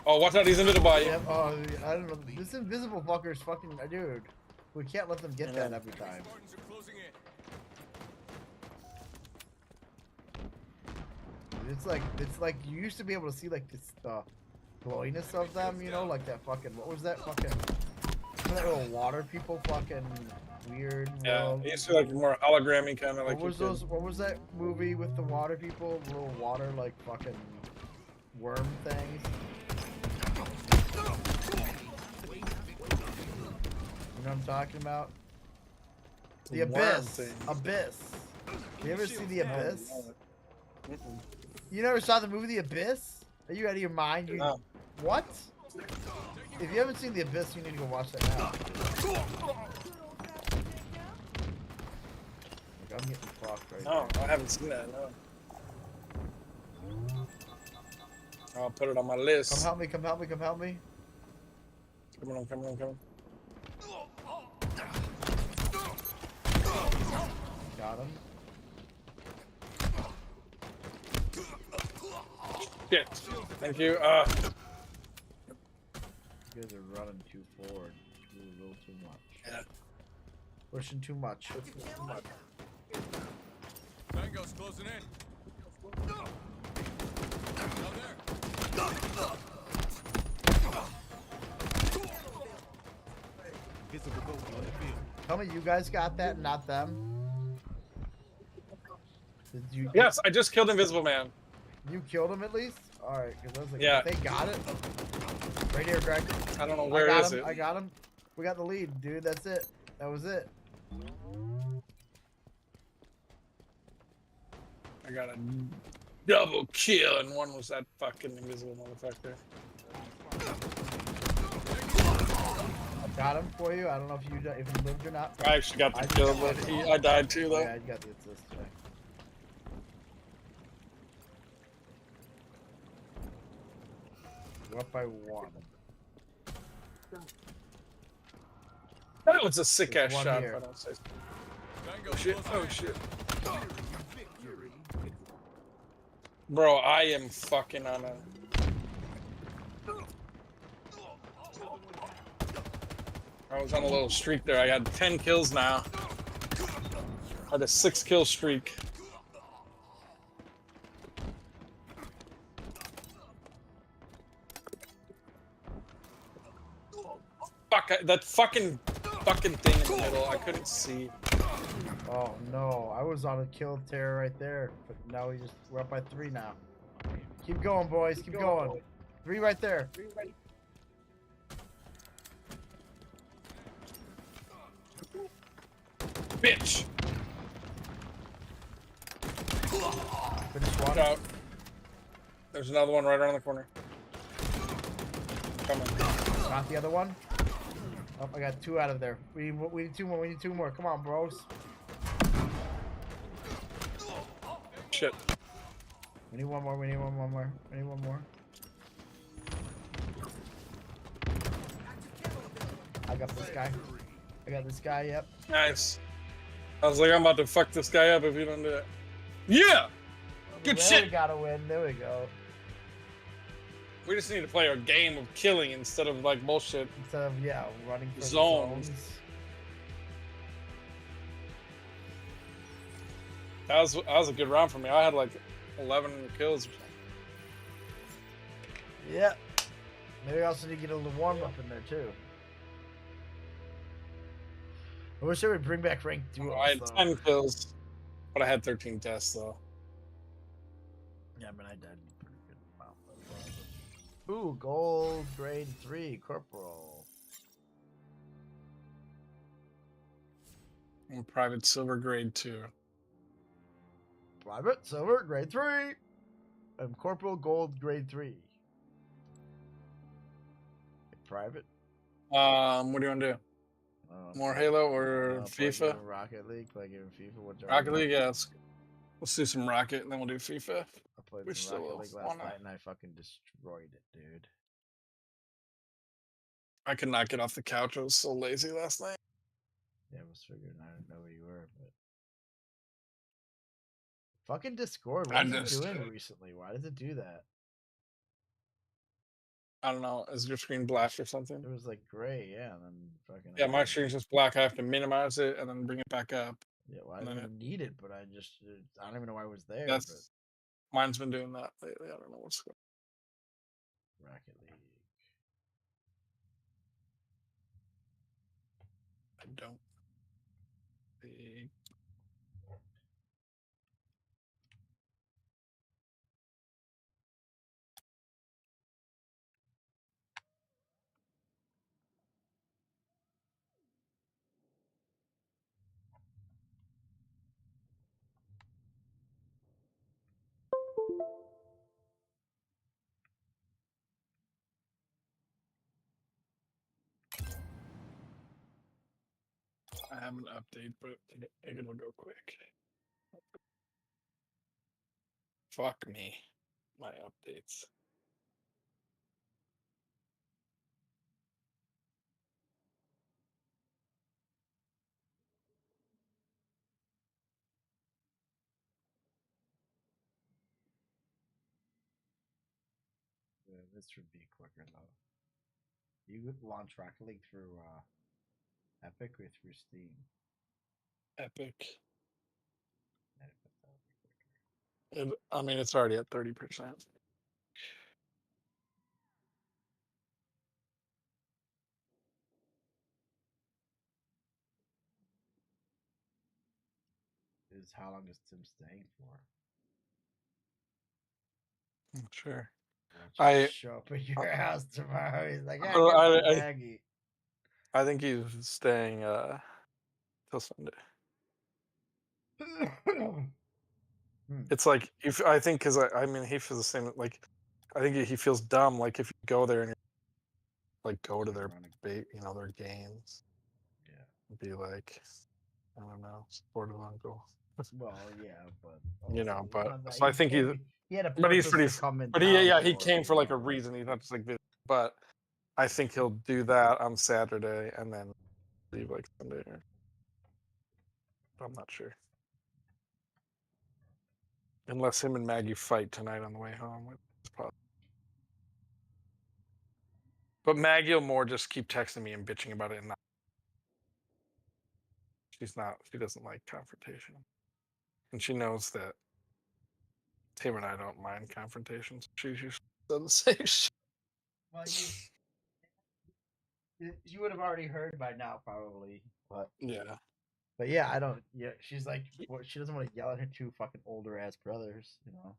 Oh, watch out, he's invisible by you. Yep. Oh, I don't know. This invisible fucker's fucking dude. We can't let them get that every time. Spartans are closing in. It's like you used to be able to see like this glowiness of them, you know, like that fucking what was that fucking that little water people fucking weird Yeah, world. he used to be like more hologrammy kind of like. What was those? What was that movie with the water people? The little water like fucking worm things. You know what I'm talking about? The Worm Abyss. things. Abyss. You ever see The Abyss? Mm-mm. You never saw the movie The Abyss? Are you out of your mind? You No. What? If you haven't seen The Abyss, you need to go watch that now. Like, I'm getting fucked right No, I haven't seen that. No. I'll put it on my list. Come help me, come help me, come help me. Come on, come on, come on. Got him. Shit. Thank you. You guys are running too forward. A little too much. Yeah. Pushing too much. Tango's closing in. Tell me you guys got that, not them. Did you? Yes, I just killed Invisible Man. You killed him at least? Alright, because I was like, Yeah. if they got it. Right here, Greg. I don't know where is it. I got him. We got the lead, dude. That's it. That was it. I got a double kill, and one was that fucking invisible motherfucker. Got him for you. I don't know if you lived or not. I actually got the kill, but I died too, though. Yeah, I got the assist. Right. We're up by 1. That was a sick ass There's one shot. here. If I don't say so. Oh shit! Oh shit! Bro, I am fucking on a. I was on a little streak there. I had 10 kills now. I had a 6-kill streak. Fuck! That fucking thing in the middle. I couldn't see. Oh no, I was on a kill tear right there, but now we're up by 3 now. Keep going, boys. Keep going. 3 right there. Bitch! Finish one. Watch out. There's another one right around the corner. Coming. Got the other one. Oh, I got 2 out of there. We need 2 more. We need 2 more. Come on, bros. Shit. We need 1 more. We need 1 more. We need 1 more. I got this guy. I got this guy. Yep. Nice. I was like, I'm about to fuck this guy up if you don't do it. Yeah! Good there shit! We gotta win. There we go. We just need to play a game of killing instead of like bullshit. Instead of, yeah, running for Zones. the zones. That was a good round for me. I had like 11 kills. Yeah. Maybe I also need to get a little warm up in there too. I wish I would bring back ranked duos. I had though. 10 kills, but I had 13 deaths though. Yeah, but I died pretty good amount. Ooh, gold grade 3 corporal. And private silver grade 2. Private silver grade 3. And corporal gold grade 3. Private. What do you want to do? More Halo or FIFA? Rocket League. Play game FIFA. What's Rocket League, yeah. Let's do some Rocket, and then we'll do FIFA. I played Which some Rocket still League last night and I fucking destroyed it, dude. I could not get off the couch. I was so lazy last night. Yeah, I was figuring I didn't know where you were, but fucking Discord. What is it doing recently? Why does it do that? I don't know. Is your screen black or something? It was like gray, yeah, and then fucking. Yeah, my screen's just black. I have to minimize it and then bring it back up. Yeah, well, I didn't need it, but I don't even know why it was there. That's mine's been doing that lately. I don't know what's going on. Rocket League. I don't think. I have an update, but it'll go quick. Fuck me. My updates. This should be quicker though. You could launch Rocket League through Epic or through Steam. Epic. Epic, that'll be quicker. I mean, it's already at 30%. Is how long is Tim staying for? Sure. I show up at your house tomorrow. He's like, yeah, Maggie. I think he's staying till Sunday. It's like if I think because I mean he feels the same. Like I think he feels dumb. Like if you go there and like go to their their games. Yeah. Be like, I don't know, supportive uncle. Well, yeah, but so I think he had a but he's pretty. to come in But he came for like a reason. He's not just like. But I think he'll do that on Saturday and then leave like Sunday. I'm not sure. Unless him and Maggie fight tonight on the way home. But Maggie will more just keep texting me and bitching about it. And she doesn't like confrontation. And she knows that Tim and I don't mind confrontations. She's usually done the same shit. Well, you would have already heard by now, probably. But yeah. But yeah, I don't. Yeah, she's like, she doesn't want to yell at her two fucking older ass brothers, you know.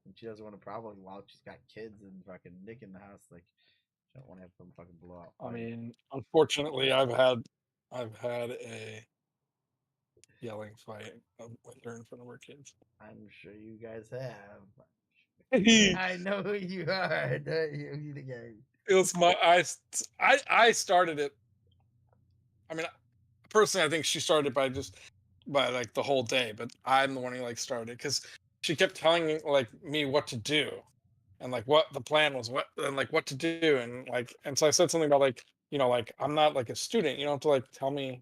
And she doesn't want to probably while she's got kids and fucking Nick in the house, like, she don't want to have them fucking blow out. I mean, unfortunately, I've had a yelling fight with her in front of her kids. I'm sure you guys have. I know who you are. You the guy. It was I started it. I mean, personally, I think she started by like the whole day, but I'm the one who like started because she kept telling me what to do, and like what the plan was, what to do, and so I said something about like I'm not like a student, you don't have to like tell me.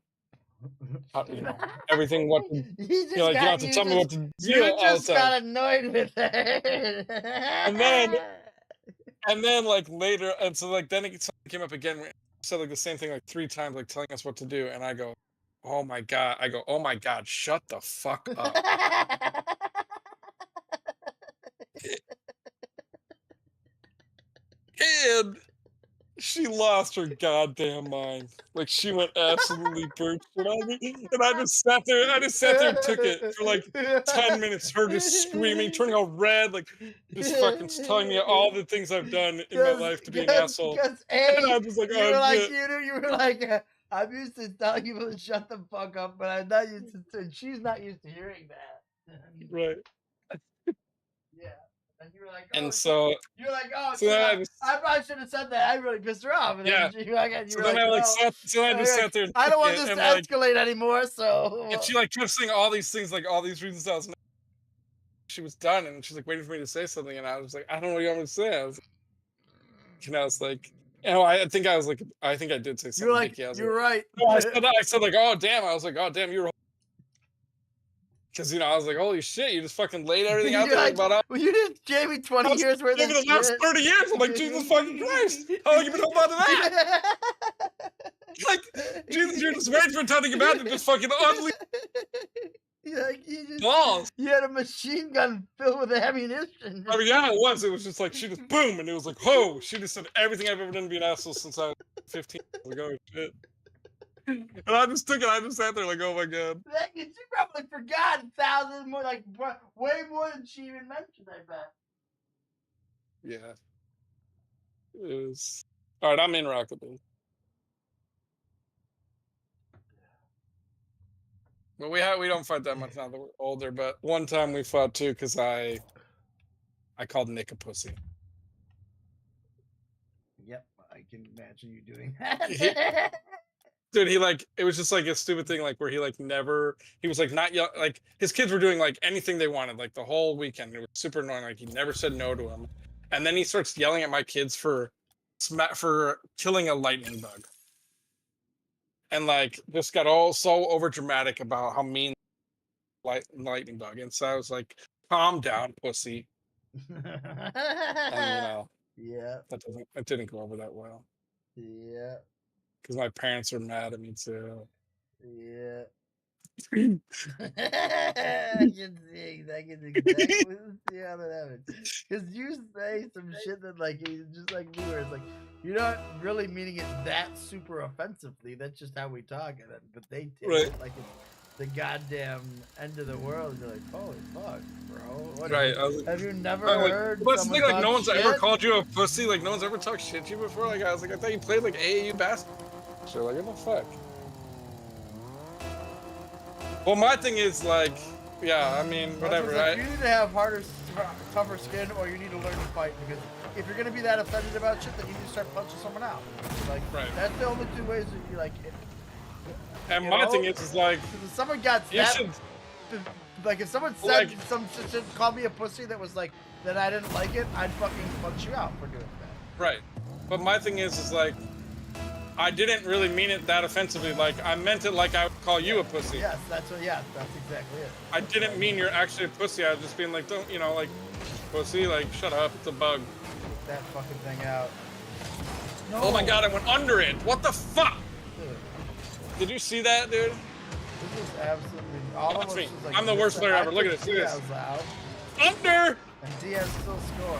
Everything. What you don't have to tell me what to do. You just got annoyed with it, and then like later, and so like then it came up again. Said like the same thing like 3 times, like telling us what to do, and I go, "Oh my god!" "Oh my god! Shut the fuck up!" And she lost her goddamn mind. Like she went absolutely bird shit on me, and I just sat there. And took it for like 10 minutes. Her just screaming, turning all red, like just fucking telling me all the things I've done in my life to be an asshole. Because and I was like, you were like, I'm used to telling people to shut the fuck up, but I'm not used to. She's not used to hearing that. Right. Yeah. And you were like, and so you're like, oh, so I probably should have said that. I really pissed her off. And then yeah. I just sat there. I don't want this to escalate anymore. So and she like kept saying all these things, like all these reasons I was. She was done, and she's like waiting for me to say something, and I was like, I don't know what you want me to say. I was like, I think I did say something. You're like, you're right. No, I said like, oh damn. I was like, oh damn, you were. Because I was like, holy shit, you just fucking laid everything out there like, about. Well, you did Jamie 20 years worth of the last 30 years. I'm like, Jesus fucking Christ, how long you been holding on to that? Like, Jesus, you're just waiting for time to get back to just fucking ugly. You had a machine gun filled with ammunition. I mean, yeah, it was. It was just like she just boom, and it was like, oh, she just said everything I've ever done to be an asshole since I was 15 years ago. Shit. And I just took it. I just sat there like, oh my god. She probably forgot 1,000 more, like way more than she even mentioned. I bet. Yeah. It was. All right, I'm in Rocket League. But we don't fight that much now that we're older. But one time we fought too because I called Nick a pussy. Yep, I can imagine you doing that. Dude, it was just like a stupid thing, like where he was like not like his kids were doing like anything they wanted, like the whole weekend. It was super annoying. Like he never said no to him, and then he starts yelling at my kids for killing a lightning bug, and like just got all so over dramatic about how mean lightning bug. And so I was like, calm down, pussy. And, Yeah. that didn't go over that well. Yeah. Because my parents are mad at me too. Yeah. I can see exactly see how that happens. Because you say some shit that like it's just like me, where it's like you're not really meaning it that super offensively. That's just how we talk, but they take it like it's the goddamn end of the world. They're like, holy fuck, bro. What, Right. have you never Like, heard well, that's the someone thing, like, talk no one's shit? ever called you a pussy. Like, no one's ever talked shit to you before. Like, I was like, I thought you played, like, AAU basketball. So, like, what the fuck? Well, my thing is, like, yeah, I mean, whatever. Like, you need to have tougher skin, or you need to learn to fight. Because if you're gonna be that offended about shit, then you need to start punching someone out. Like, that's the only two ways that you like. And my thing is like, if someone got that, like, if someone said some shit, called me a pussy that was like that I didn't like it, I'd fucking punch you out for doing that. Right. But my thing is like, I didn't really mean it that offensively. Like, I meant it like I would call you a pussy. Yes, that's exactly it. I didn't mean you're actually a pussy. I was just being like, don't, you know, like, pussy, like, shut up, it's a bug. Get that fucking thing out. No. Oh my god, I went under it. What the fuck? Dude. Did you see that, dude? This is absolutely Watch me. Like, I'm the worst player ever. Look at this. Look at this. Out, under! And Diaz still scored.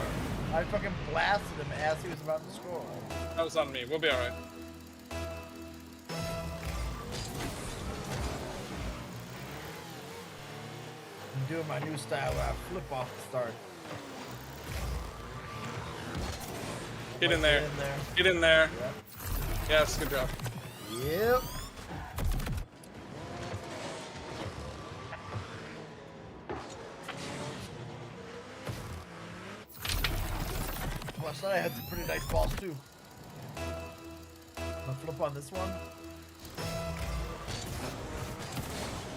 I fucking blasted him as he was about to score. That was on me. We'll be alright. I'm doing my new style where I flip off the start. Get in there. Get in there. Yep. Yes, good job. Yep. Last night I had some pretty nice balls too. I'll flip on this one.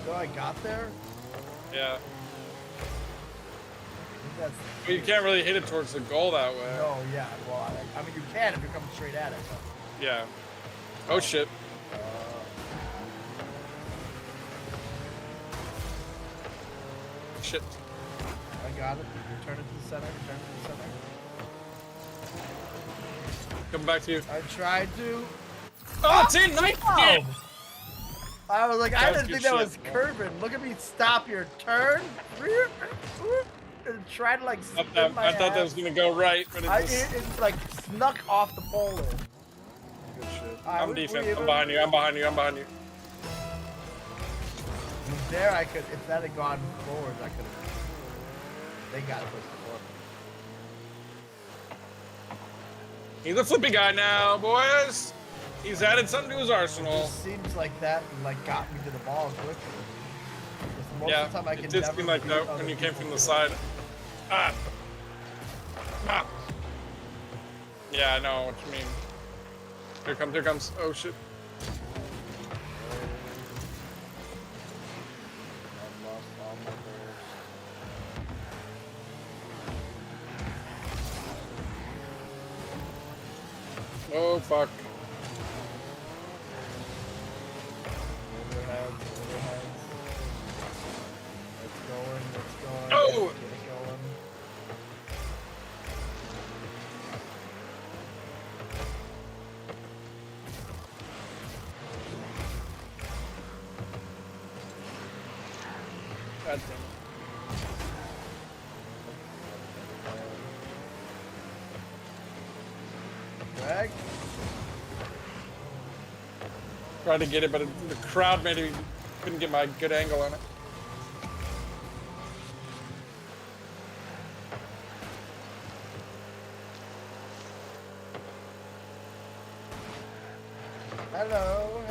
So I got there. Yeah. That's, well, you can't really hit it towards the goal that way. No, yeah. Well, I mean, you can if you're coming straight at it. But. Yeah. Oh shit. Shit. I got it. Return it to the center. Return it to the center. Coming back to you. I tried to. Oh, it's in! Nice! Oh. I was like, I didn't think that shit. was curving. Look at me stop your turn. And try to like spin my I thought that was gonna go right, but it like snuck off the pole there. Good shit. I'm defense. I'm behind you. I'm behind you. I'm behind you. There I could, if that had gone forward, I could have. They got it before. He's a flippy guy now, boys. He's added something to his arsenal. It just seems like that like got me to the ball quickly. Most yeah, of the time I can it did never seem like beat that other when you came people. from the side. Ah. Ah. Yeah, I know what you mean. Here comes, here comes. Oh shit. I've lost all my goals. Oh fuck. Overheads. It's going. Oh! Get it going. God damn it. Drag. Tried to get it, but the crowd made me couldn't get my good angle on it. Hello.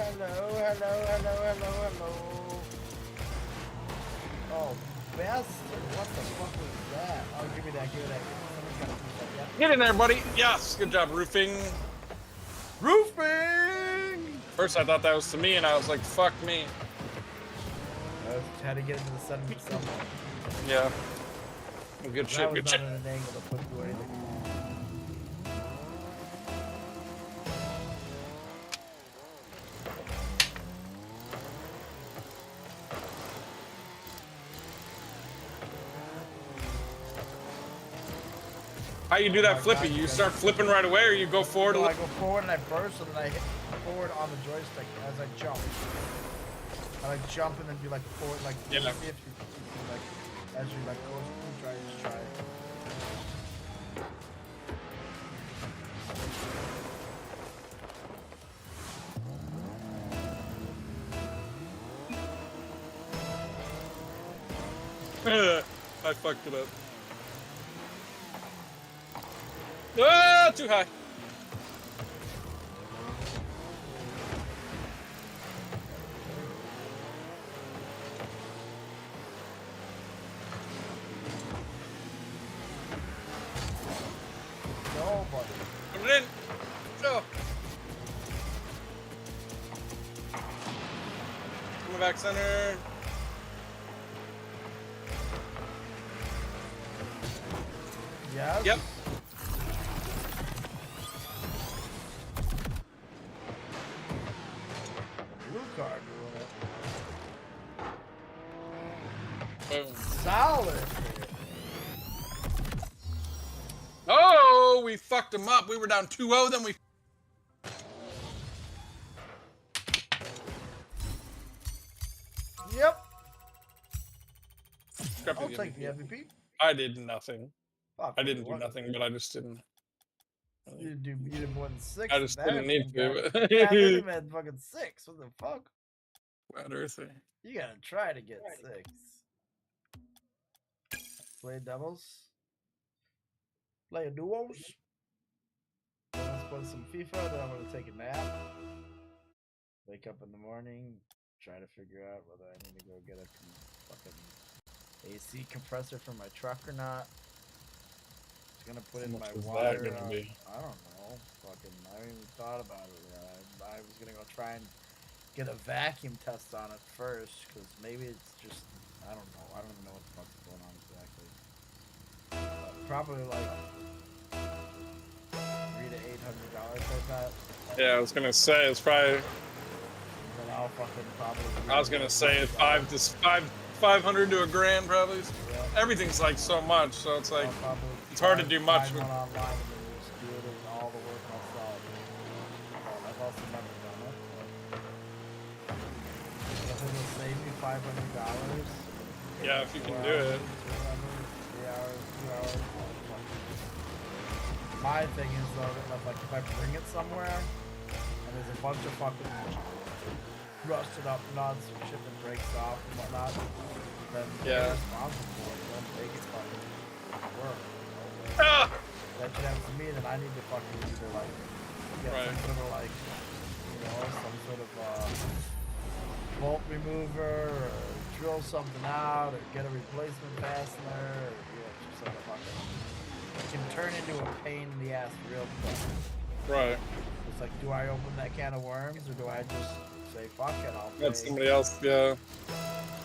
Oh, bastard. What the fuck was that? Oh, give me that. Someone's got to keep that, yeah. Get in there, buddy. Yes, good job, roofing. Roofing! First, I thought that was to me, and I was like, "Fuck me." I was trying to get into the center somewhere. Yeah. Good shit. Good shit. That was not at an angle to put through anything. How you do that flippy? You start flipping right away, or you go forward? No, I go forward and I burst, and then I hit forward on the joystick as I jump. I like jump and then do like forward, like 50, like as you like go through, try. I fucked it up. Ah, too high. Nobody. Coming in. Go. Coming back center. Yes? Yep. Blue card doing it. Boom. Solid. Oh, we fucked him up. We were down 2-0, then we... Yep. Scrappy I'll the take the MVP. MVP. I did nothing. Fuck, I didn't do what? nothing, but I just didn't. You did more than 6. I just didn't need to. Yeah, I didn't even fucking 6. What the fuck? Flat earthy. You gotta try to get 6. Play doubles. Play a duos. Let's play some FIFA. Then I'm gonna take a nap. Wake up in the morning. Try to figure out whether I need to go get a fucking AC compressor for my truck or not. Just gonna put in my water. That gonna be? I don't know. Fucking, I haven't even thought about it yet. I was gonna go try and get a vacuum test on it first, because maybe it's just, I don't know. I don't even know what the fuck's going on exactly. Probably like $300 to $800, I bet. Yeah, I was gonna say it's probably. Then I'll fucking probably. I was gonna say it's 500 to $1,000 probably. Yeah. Everything's like so much, so it's like it's hard to do much. Find one online and then just do it as all the work myself. I've also never done it. But if it will save me $500. Yeah, if you can do it. 3 hours, 2 hours. My thing is though that like if I bring it somewhere and there's a bunch of fucking rusted up nuts or shit that breaks off and whatnot, then they're responsible for it. Then they can fucking work. That shit happens to me, then I need to fucking either like get some sort of like, you know, some sort of bolt remover or drill something out or get a replacement fastener or just like a fucking, it can turn into a pain in the ass real quick. Right. It's like, do I open that can of worms or do I just say fuck it? I'll Let somebody else, yeah.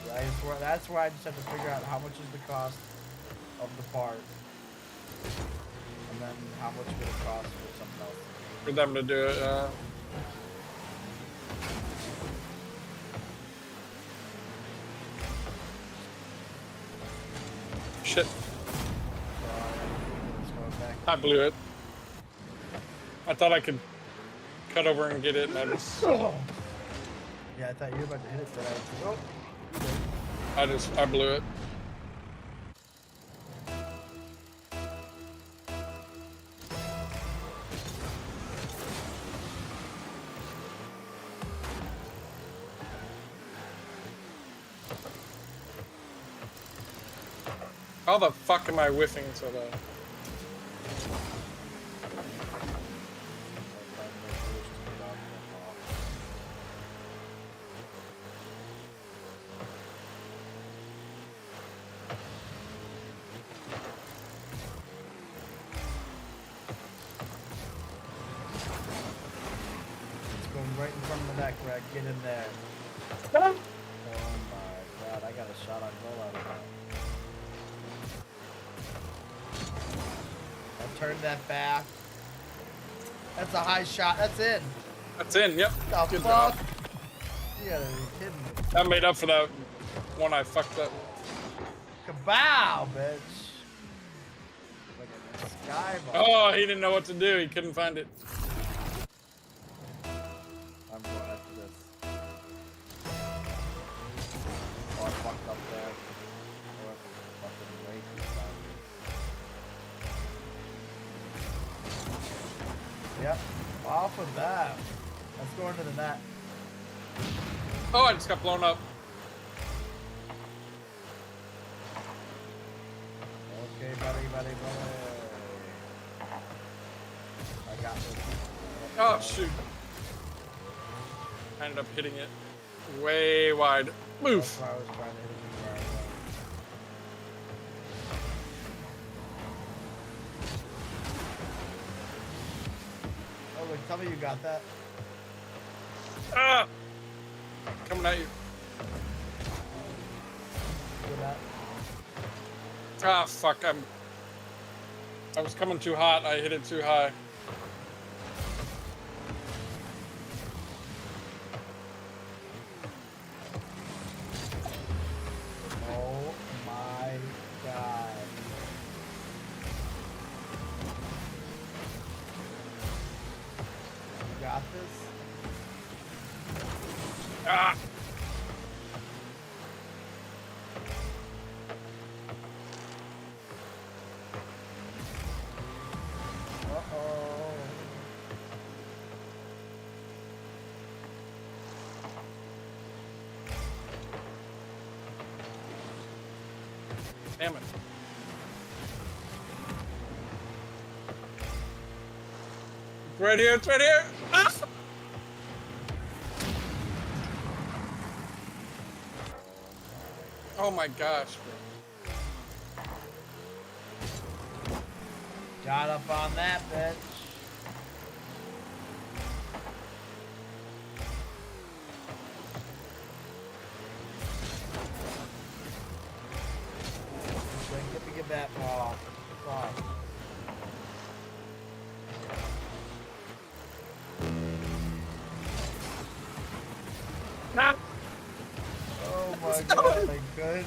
That's where I just have to figure out how much is the cost of the part, and then how much would it cost for something else. For them to do it, yeah. Shit. I blew it. I thought I could cut over and get it, and I just... Yeah, I thought you were about to hit it, but I blew it. How the fuck am I whiffing so bad? right in front of the neck, Greg. Get in there. Oh my god, I got a shot on goal out of that. I turned that back. That's a high shot. That's in. That's in, yep. The Good fuck? job. You gotta be kidding me. That made up for that one I fucked up. Kabow, bitch. Look at this. Sky ball. Oh, he didn't know what to do. He couldn't find it. I'm going after this. Oh, I fucked up there. Oh, I fucking way too far. Yep. Off of that. Let's go into the net. Oh, I just got blown up. Okay, buddy. I got this. Oh, shoot. I ended up hitting it way wide. Move. That's why I was trying to hit it where I was. Oh, wait, tell me you got that. Ah! Coming at you. Good at. Ah, fuck. I was coming too hot. I hit it too high. Oh my god. You got this? Ah! Uh-oh. Damn it. It's right here. It's right here. Ah! Oh my gosh. Got up on that, bitch. Get me get that ball. Fuck. Ah! Oh my god, like good.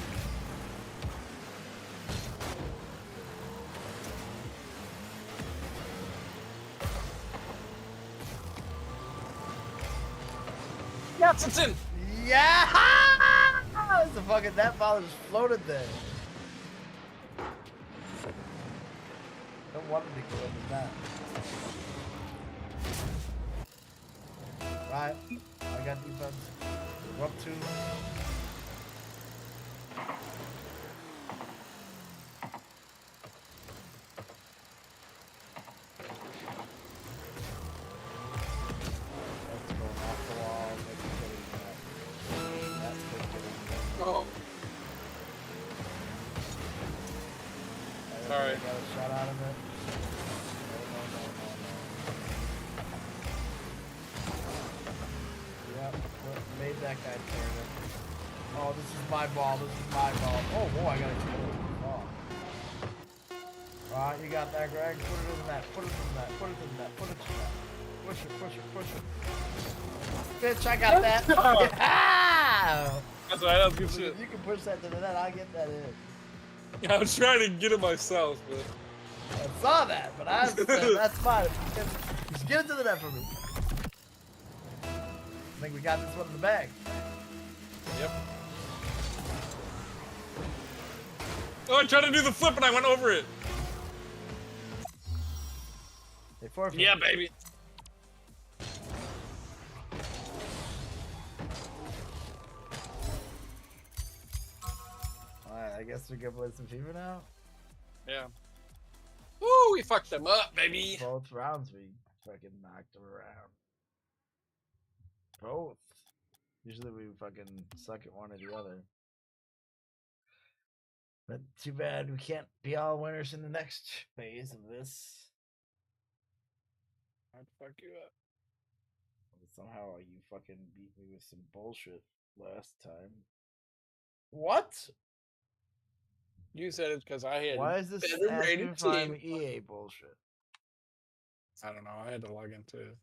Yes, it's in. Yeah! The fucking that ball just floated there. Don't want him to go into that. Right, I got defense. We're up two. That's going off the wall. Maybe getting that. That's good getting that. Oh. Sorry. I got a shot out of it. No. Yep, made that guy turn it. Oh, this is my ball. This is my ball. Oh, boy, I got a ball. Alright, you got that, Greg. Put it in the net. Put it in the net. Put it in the net. Put it in the net. Push it. Bitch, I got that. Yeah! That's right. That was good shit. If you can push that to the net, I'll get that in. I was trying to get it myself, but I saw that, but that's fine. Just get it to the net for me. I think we got this one in the bag. Yep. Oh, I tried to do the flip and I went over it. They forfeit. Yeah, baby. Alright, I guess we can play some FIFA now. Yeah. Woo, we fucked them up, baby. Both rounds we fucking knocked them around. Both. Usually we fucking suck at one or the other. But too bad we can't be all winners in the next phase of this. I'd fuck you up. Somehow you fucking beat me with some bullshit last time. What? You said it because I had Why is this better asking rated if I'm team. EA bullshit? I don't know. I had to log into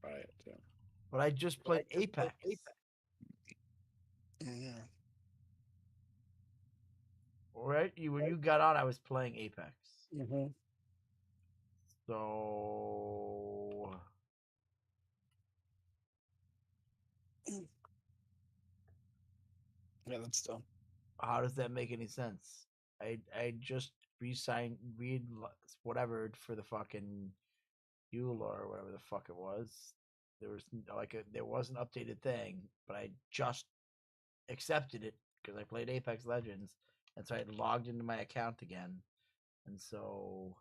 Riot too. But I just played Apex. Yeah. We're right? When you got on, I was playing Apex. Mm-hmm. So Yeah, that's dumb. how does that make any sense? I just re-signed whatever for the fucking EULA or whatever the fuck it was. There was there was an updated thing, but I just accepted it because I played Apex Legends, and so I logged into my account again, and so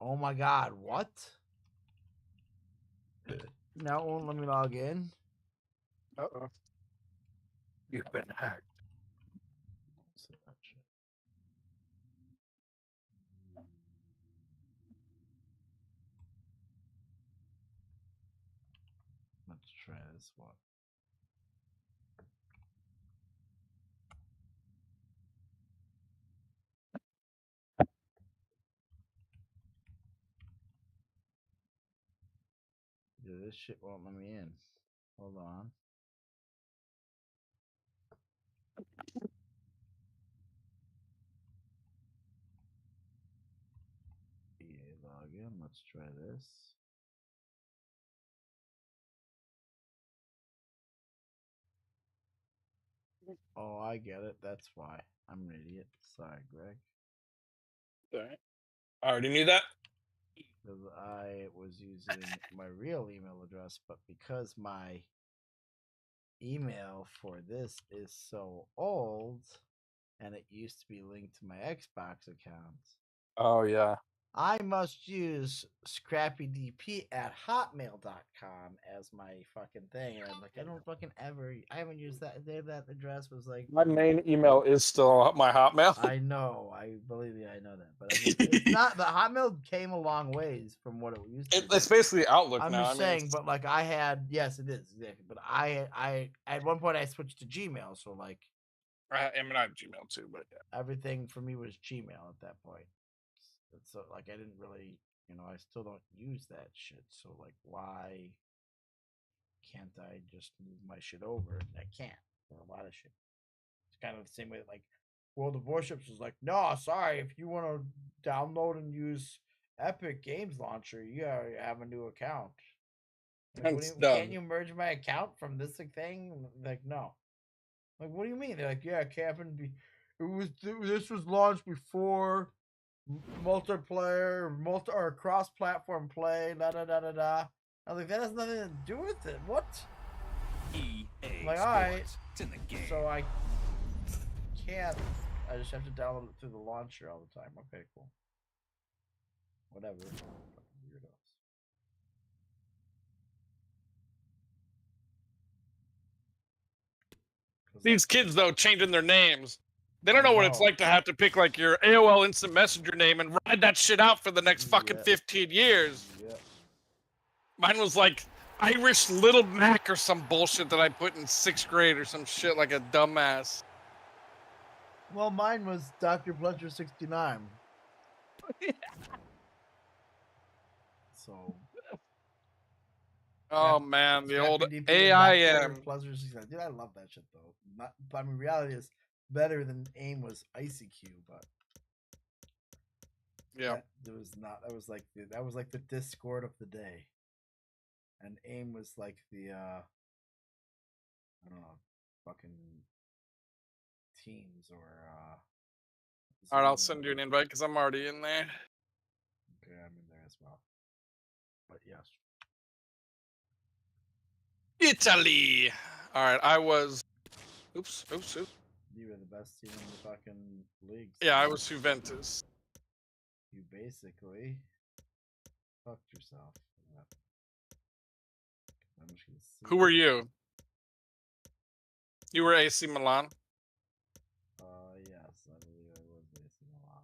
oh my god, what? Now it won't let me log in. Uh-oh. You've been hacked. Let's try this one. Dude, this shit won't let me in. Hold on. EA login. Let's try this. Oh, I get it. That's why. I'm an idiot. Sorry, Greg. All right. I already knew that. Because I was using my real email address, but because my email for this is so old and it used to be linked to my Xbox account, Oh yeah. I must use scrappydp@hotmail.com as my fucking thing. And I'm like, I don't fucking ever. I haven't used that. That address was like. My main email is still my Hotmail. I know. I believe you. I know that, but I mean, it's not. The Hotmail came a long ways from what it used to be. It's basically Outlook I'm now. just saying, but like I had, yes, it is exactly. But I at one point I switched to Gmail, so like I mean, I have Gmail too, but yeah. everything for me was Gmail at that point. So like I didn't really, I still don't use that shit. So like, why can't I just move my shit over? I can't for a lot of shit. It's kind of the same way that like World of Warships was like, no, sorry, if you want to download and use Epic Games Launcher, you gotta have a new account. Like, can't you merge my account from this thing? Like, no. Like, what do you mean? They're like, yeah, Captain. This was launched before multiplayer, or cross-platform play. Da da da da da. I was like, that has nothing to do with it. What? EA like, all right. It's in the game. So I can't. I just have to download it through the launcher all the time. Okay, cool. Whatever. Weirdos. These kids though changing their names. They don't know what it's like to have to pick like your AOL Instant Messenger name and ride that shit out for the next fucking 15 years. Yeah. Mine was like Irish Little Mac or some bullshit that I put in 6th grade or some shit like a dumbass. Well, mine was Dr. Pleasure 69. So. Oh man, the old AIM. Pleasure 69. Dude, I love that shit though. I mean, reality is better than AIM was ICQ, but yeah, that was like the Discord of the day, and AIM was like the I don't know, fucking Teams or all right, I'll send you an invite because I'm already in there. Okay, I'm in there as well. But yes. Italy. All right, I was. Oops. You were the best team in the fucking league. Yeah, I was Juventus. You basically fucked yourself. Who were you? You were AC Milan. Yes, I believe I was AC Milan.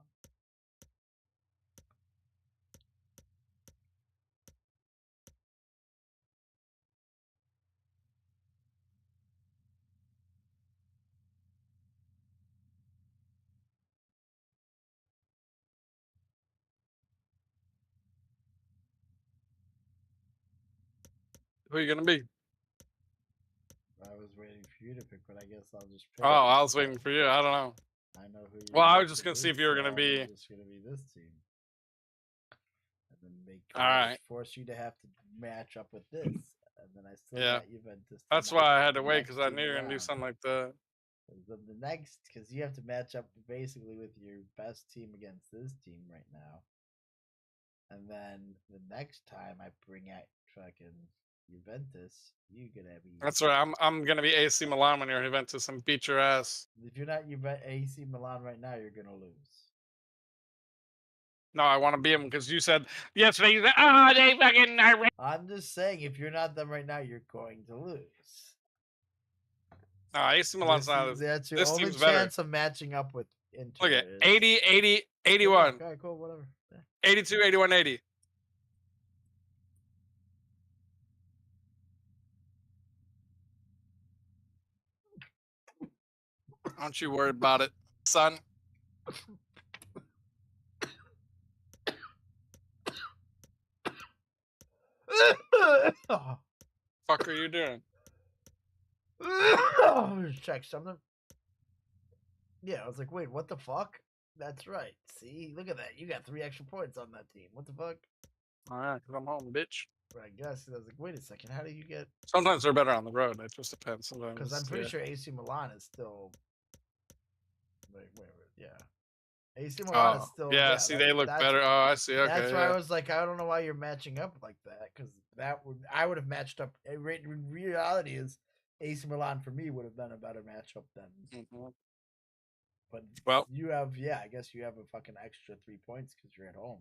Who are you gonna be? I was waiting for you to pick, but I guess I'll just pick. Oh, I was waiting for you. I don't know. I know who. Well, I was just gonna see if you were gonna be. It's just gonna be this team, and then All right. force you to have to match up with this, and then I still Yeah. got Juventus. That's why I had to wait because I knew you were gonna do something like that. The next, because you have to match up basically with your best team against this team right now, and then the next time I bring out fucking Juventus, you gonna be. That's right. I'm gonna be AC Milan when you're Juventus and beat your ass. If you're not AC Milan right now, you're gonna lose. No, I want to beat them because you said yesterday. You said, they fucking. I'm just saying, if you're not them right now, you're going to lose. No, AC Milan's not. That's your this only team's chance better. of matching up with Inter. Look at 80, 80, 81. Okay, cool, whatever. Yeah. 82, 81, 80. Don't you worry about it, son. Fuck are you doing? Check something. Yeah, I was like, wait, what the fuck? That's right. See, look at that. You got 3 extra points on that team. What the fuck? All right, because I'm home, bitch. I guess. I was like, wait a second. How do you get? Sometimes they're better on the road. It just depends. Because I'm pretty sure AC Milan is still. Wait, yeah. AC Milan is still. Yeah, see, they look better. Oh, I see. Okay, that's why I was like, I don't know why you're matching up like that. Because I would have matched up. In reality, is AC Milan for me would have been a better matchup than. But you have, I guess you have a fucking extra 3 points because you're at home.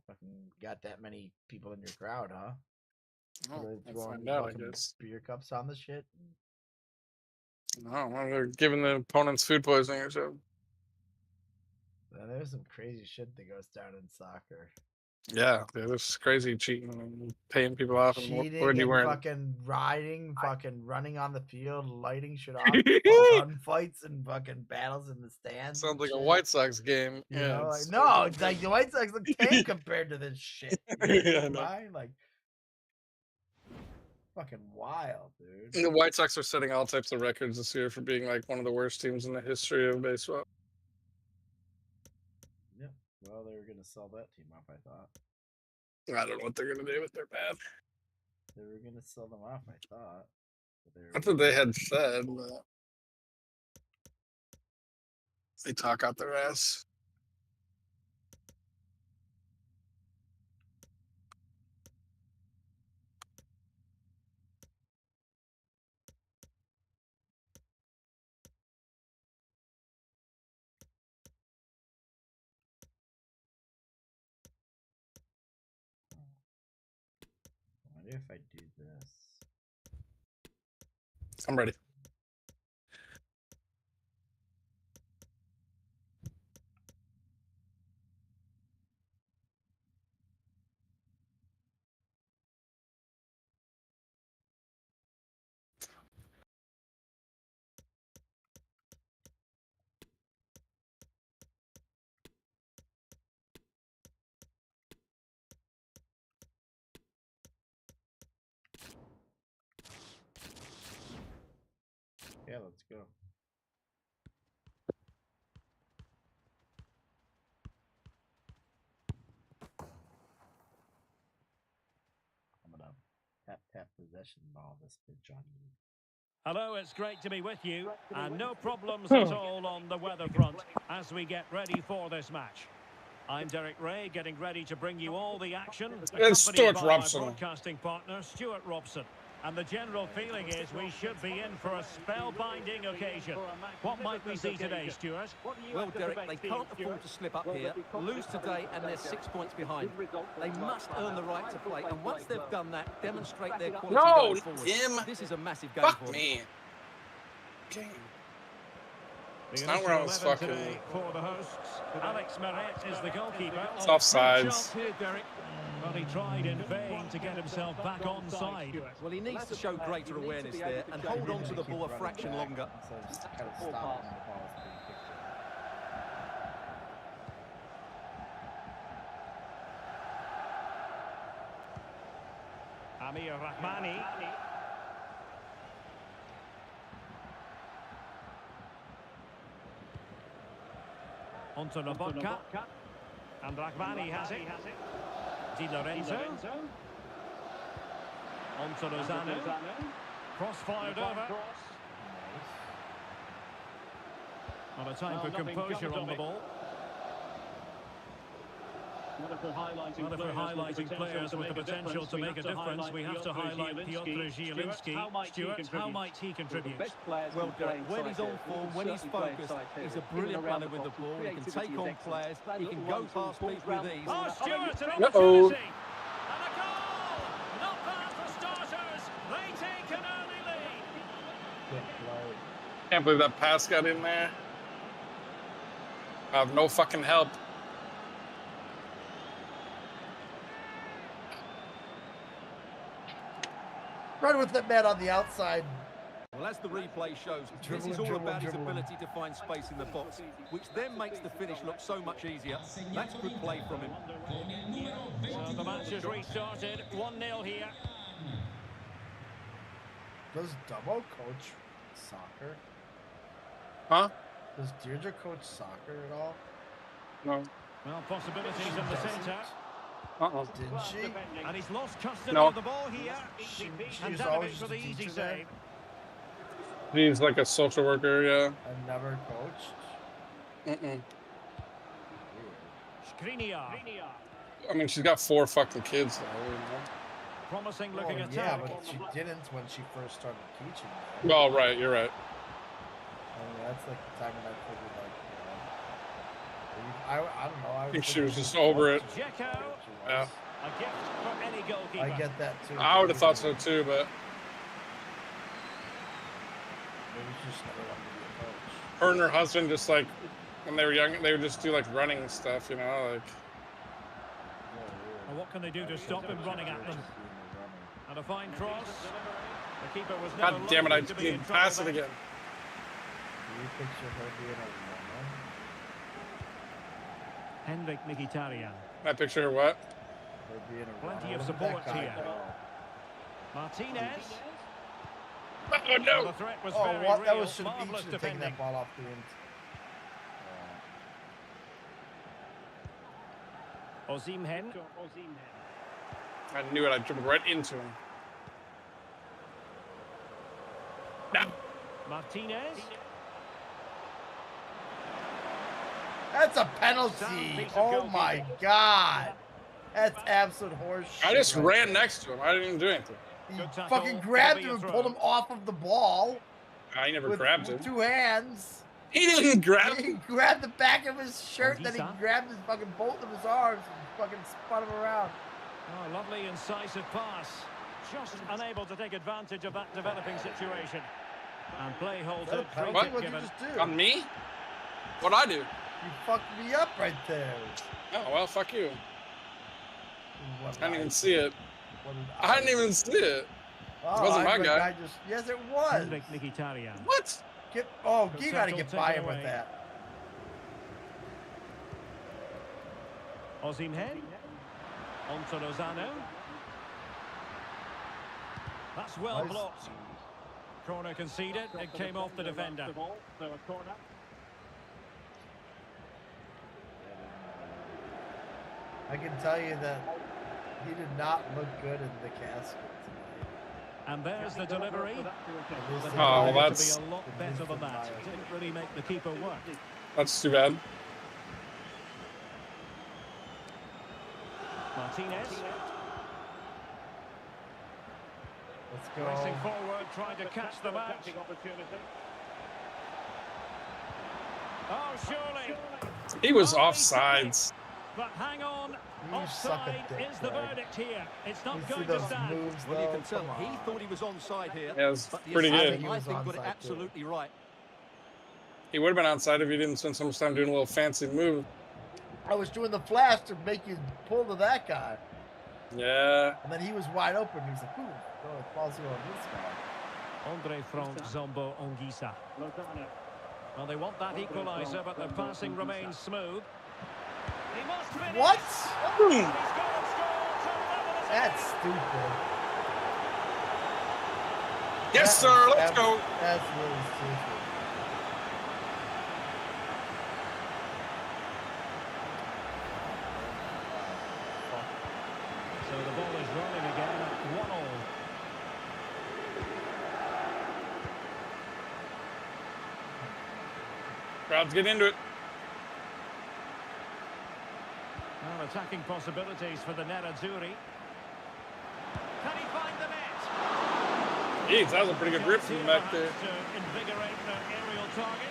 Fucking got that many people in your crowd, huh? Oh, Throwing find out, I fucking guess. beer cups on the shit. No, well, they're giving the opponents food poisoning or something. There's some crazy shit that goes down in soccer. Yeah, there's crazy cheating and paying people off. Cheating what are you and wearing? fucking riding, fucking running on the field, lighting shit off, gunfights and fucking battles in the stands. Sounds like shit. a White Sox game. You Yeah, know, it's no, it's like the White Sox look tame compared to this shit. Yeah, no. Like fucking wild, dude. The White Sox are setting all types of records this year for being like one of the worst teams in the history of baseball. Yeah. Well, they were gonna sell that team off, I thought. I don't know what they're gonna do, but they're bad. They were gonna sell them off, I thought. That's what they had said, but they talk out their ass. I wonder if I do this. I'm ready. Yeah, let's go. I'm gonna tap possession ball this bitch on you. Hello, it's great to be with you, and no problems at all on the weather front as we get ready for this match. I'm Derek Ray, getting ready to bring you all the action, accompanied by my broadcasting partner, Stuart Robson. And the general feeling is we should be in for a spellbinding occasion. What might we see today, Stuart? Well, Derek, they can't afford to slip up here, lose today, and they're 6 points behind. They must earn the right to play, and once they've done that, demonstrate their quality going forward. Tim. This is a massive game Fuck for me. them. It's not where I was fucking. For the hosts, Alex Meret is the goalkeeper. It's offsides. But he tried in vain to get himself back on side. Well, he needs to show greater awareness there and hold on to the ball a fraction longer. Amir Rahmani. Onto Lobotka. And Rachmani has it. Di Lorenzo. Onto Lozano. Cross fired over. Not a time for composure on the ball. Well, if we're highlighting players with the potential to make a difference, we have to highlight Piotr Zielinski. Stuart, how might he contribute? Well, Derek, when he's on form, when he's focused, he's a brilliant runner with the ball. He can take on players. He can go past people with ease. Oh, Stuart, an opportunity! And a goal! Not bad for starters. They take an early lead. Can't believe that pass got in there. I have no fucking help. Run with that man on the outside. Well, as the replay shows, this is all about his ability to find space in the box, which then makes the finish look so much easier. That's good play from him. So the match has restarted. 1-0 here. Does Dubbo coach soccer? Huh? Does Deirdre coach soccer at all? No. Well, possibilities in the centre. Didn't she? And he's lost custody No. of the ball here. And was Danovic always for the the easy teacher there? save. He's like a social worker, yeah. I've never coached. Skriniar. I mean, she's got 4 fucking kids now. You know? Promising looking Yeah, attack. but she didn't when she first started teaching. Oh, right, you're right. I mean, that's like the time when I figured, like, I don't know. I think she was just over it. Dzeko. Yeah. A gift for any goalkeeper. I get that too. I would have thought so too, but Maybe she just never wanted to be a coach. her and her husband just like when they were young, they would just do like running stuff, you know, like. Well, what can they do to stop him running at them? And a fine cross. The keeper was never God damn it! I likely to be in didn't trouble pass it there. again. Do you picture her being a runner? Henrik Mkhitaryan. I picture her what? Her being a Plenty runner? of Look at that support guy here. go. Martinez. Oh Well, no! the threat was Oh, very what? That real. was should he Marvellous should have taken defending. that ball off the end. Osimhen. I knew it. I jumped right into him. No. Martinez. That's a penalty. Oh my god. That's absolute horseshit. I just right ran there. next to him. I didn't even do anything. He Good tackle. fucking grabbed Could be him a and pulled throw. him off of the ball. I never with, grabbed him. with 2 hands. He didn't grab He him. grabbed the back of his shirt, then he Anguissa. grabbed his fucking both of his arms and fucking spun him around. Oh, lovely incisive pass. Just unable to take advantage of that developing situation. And play holds Is that a it. penalty? Free kick What'd you given. just do? On me? What'd I do? You fucked me up right there. Oh well, fuck you. What I didn't even did see it. What did I didn't even see it. Oh, wasn't my I think guy. I just, yes, it was. Henrik Mkhitaryan. What? You gotta tackle get by taken him with away. that. Osimhen. Onto Lozano. That's well Nice. blocked. Corner conceded. It came off the defender. I can tell you that he did not look good in the casket tonight. And there's the delivery. Oh, well, It that's- to be a lot better than that. It didn't really make the keeper work. That's too bad. Martinez. Let's go. Racing forward, trying to catch the match. Oh, surely. He was Oh, offsides. But hang on. You suck a Offside dick, is the Greg. verdict here. It's You not see going those to stand. moves, Well, you though? can tell Come he on. thought he was onside here. Yeah, it was but the pretty assistant, good. He I was think got it onside, too. absolutely right. He would have been outside if he didn't spend so much time doing a little fancy move. I was doing the flash to make you pull to that guy. Yeah. And then he was wide open. He's like, ooh, oh, it falls here on this guy. Andre Frank Zombo Anguissa. Well, they want that equaliser, but the passing remains smooth. He must finish. What? He's got to score to level us That's out. stupid. Yes, That sir. was- Let's go. That's really stupid. So the ball is rolling again at 1-1. Crowds get into it. Well, attacking possibilities for the Nerazzurri. Can he find the net? Jeez, that was a pretty good rip from back there. To invigorate their aerial targets.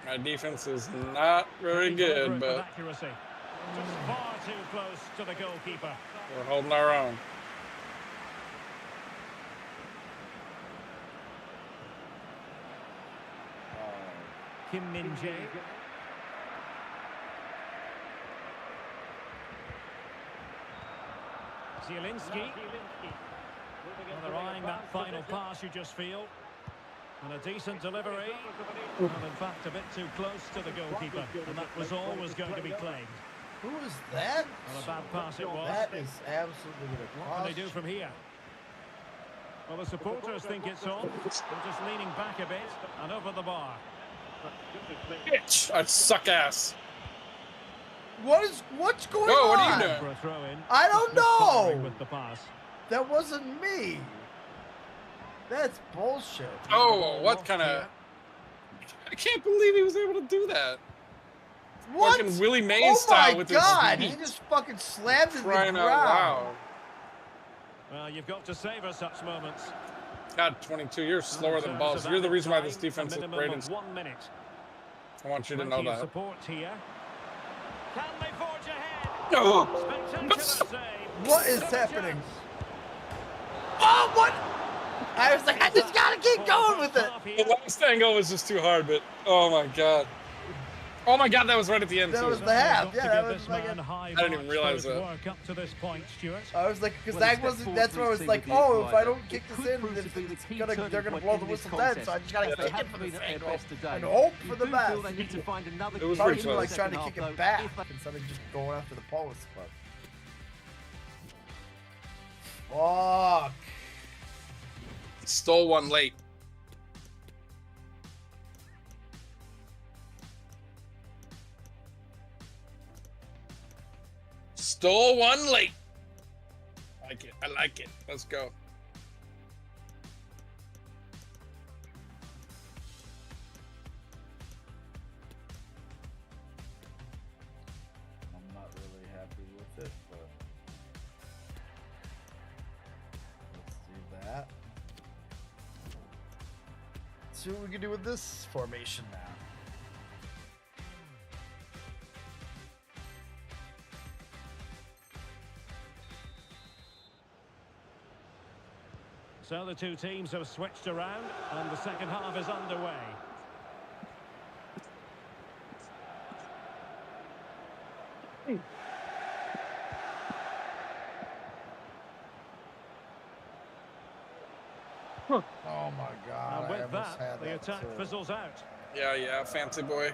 My defense is not very good, but accuracy. Just far too close to the goalkeeper. we're holding our own. Kim Min-jae. Zielinski. Well, they're eyeing that final pass, you just feel. And a decent delivery. Well, in fact, a bit too close to the goalkeeper. And that was always going to be claimed. Who is that? Well, a bad pass it was. That is absolutely ridiculous. What can they do from here? Well, the supporters think it's on. They're just leaning back a bit and over the bar. Bitch, I suck ass. What's going Whoa, on? what are you doing? For a throw in. I don't know. With the pass. That wasn't me. That's bullshit. Oh, what kind of... I can't believe he was able to do that. What? Fucking Willie Mays style with God, his he just fucking slammed in the crying ground. out loud. Well, you've got to savor such moments. God, 22 years slower than balls. You're the reason why this defense is great. 1 minute. I want you to know that. Support here. Can they forge ahead? No. Spectacular save. What is happening? Oh, what? I was like, I just gotta keep going with it. The last angle was just too hard, but oh my god. Oh my god, that was right at the end, That too. was the half. Yeah, that was like I didn't even realize that. Work up to this point, Stuart. I was like, because that wasn't. That's where I was like, oh, if I don't kick this in, they're gonna blow the whistle dead. So I just gotta kick it for this angle and hope for the best. It was Probably pretty close. like trying to kick it back instead of just going after the post. But fuck. Stole one late. Stole one late. I like it. I like it. Let's go. I'm not really happy with it, but let's do that. Let's see what we can do with this formation now. So the two teams have switched around and the second half is underway. Oh my god. And with that, the attack fizzles out. Yeah, fancy boy.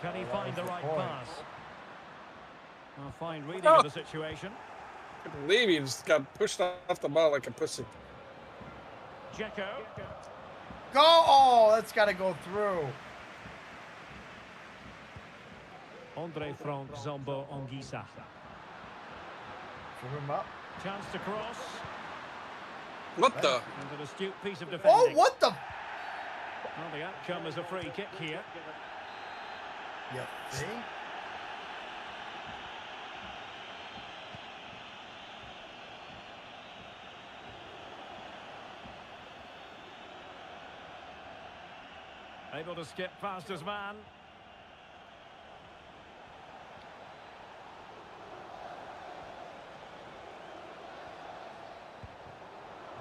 Can he find the right pass? A fine reading Oh. of the situation. I can't believe he just got pushed off the ball like a pussy. Dzeko. Go! Oh, that's got to go through. Andre Frank Zombo Anguissa. Threw him up. Chance to cross. What the? And an astute piece of defending. Oh, what the? Well, the outcome is a free kick here. Yeah, see? Able to skip past his man.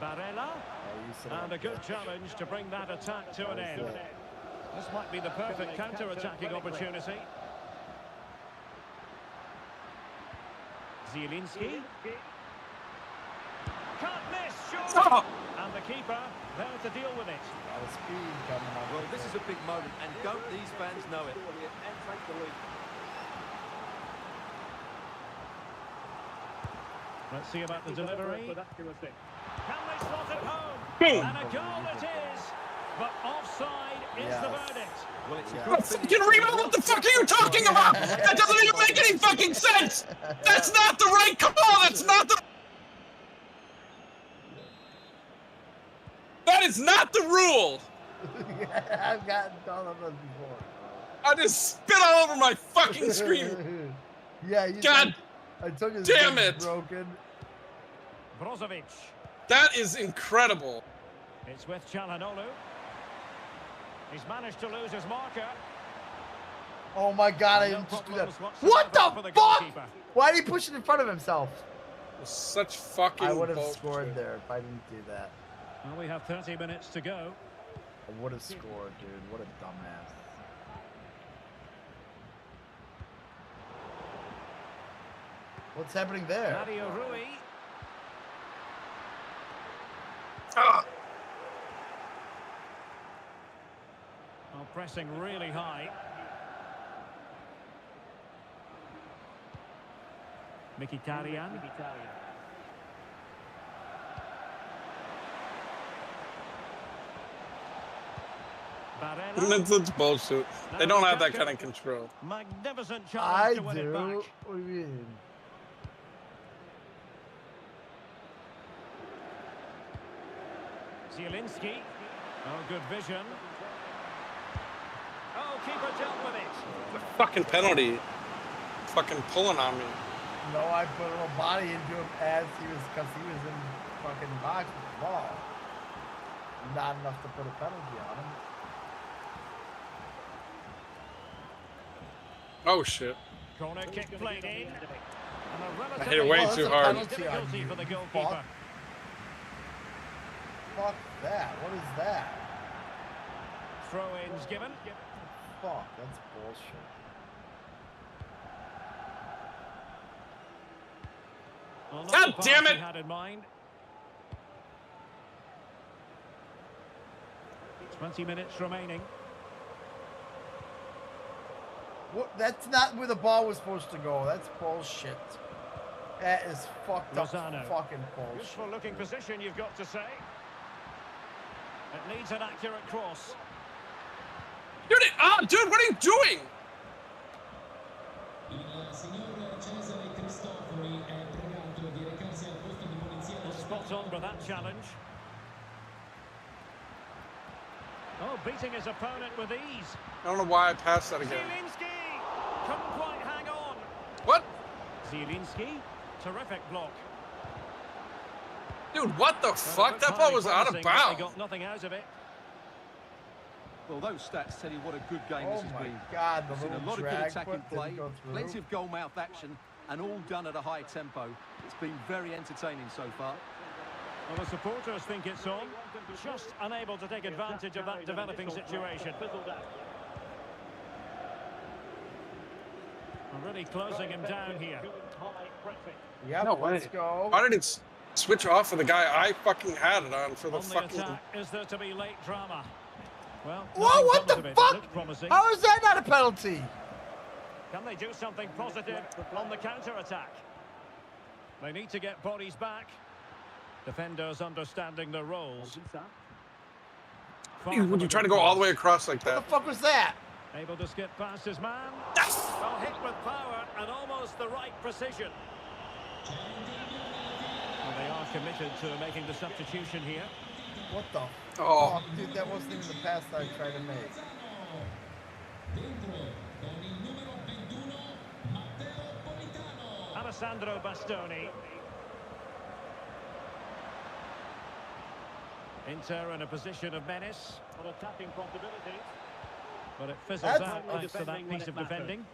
Barella. And a good challenge to bring that attack to an end. This might be the perfect counter-attacking opportunity. Zielinski. Can't miss, sure. Oh. And the keeper there to deal with it. Well, this is a big moment, and don't these fans know it? Let's see about the delivery. Can they slot it home? Boom. And a goal it is. but offside is the verdict. Well, it's a Yeah. good Fucking rebound! What the fuck are you talking about? That doesn't even make any fucking sense! That's not the right call! That's not the... That is not the rule! I've gotten all of those before. I just spit all over my fucking screen. Yeah, you God I told you this damn thing's it. broken. Brozovic. That is incredible. It's with Çalhanoğlu. He's managed to lose his marker. Oh my god, I No didn't just do that. problems whatsoever What for the the fuck? goalkeeper. Why did he push it in front of himself? Such fucking I would have bullshit. scored there if I didn't do that. Well, we have 30 minutes to go. I would have scored, dude. What a dumbass. What's happening there? Mario Rui. Ah. Oh, pressing really high. Mkhitaryan. Barella. That's bullshit. They don't have that kind of control. Magnificent I challenge to win it do. back. What do you mean? Zielinski. Oh, good vision. Oh, keeper dealt with it. The fucking penalty. Fucking pulling on me. No, I put a little body into him as he was, because he was in fucking box with the ball. Not enough to put a penalty on him. Oh shit. Corner kick played in. And a I hit it way Oh, too that's a hard. penalty on difficulty you, for the you goalkeeper. Fuck that. What is that? Throw-ins given. Fuck, that's bullshit. Well, not God the pass damn he it! had in mind. 20 minutes remaining. What? That's not where the ball was supposed to go. That's bullshit. That is fucked up Lozano. fucking bullshit. Useful looking position, you've got to say. It needs an accurate cross. Dude, what are you doing? Well, spot on with that challenge. Oh, beating his opponent with ease. I don't know why I passed that again. Zielinski couldn't quite hang on. What? Zielinski, terrific block. Dude, what the fuck? That ball was out of They bounds. got nothing out of it. Well, those stats tell you what a good game Oh this has my been. god, the We've seen little a lot of good drag attacking foot play, didn't go through. plenty of goal-mouth action, and all done at a high tempo. It's been very entertaining so far. Well, the supporters think it's on. Just unable to take advantage of that developing situation. We're really closing him down here. Yep, No let's way. go. Why did it switch off for the guy I fucking had it on for the On the fucking... attack, is there to be late drama? Well, Whoa, nothing what comes the of it. fuck? Looks promising. How is that not a penalty? Can they do something positive on the counter-attack? They need to get bodies back. Defenders understanding their roles. Dude, would you try to go all the way across like What that? the fuck was that? Able to skip past his man. Well, hit with power and almost the right precision. And they are committed to making the substitution here. What the Oh. fuck, dude? That wasn't even the pass that I tried to make. Alessandro Bastoni. Inter in a position of menace. On attacking possibilities. But it fizzles That's out thanks to that piece of defending.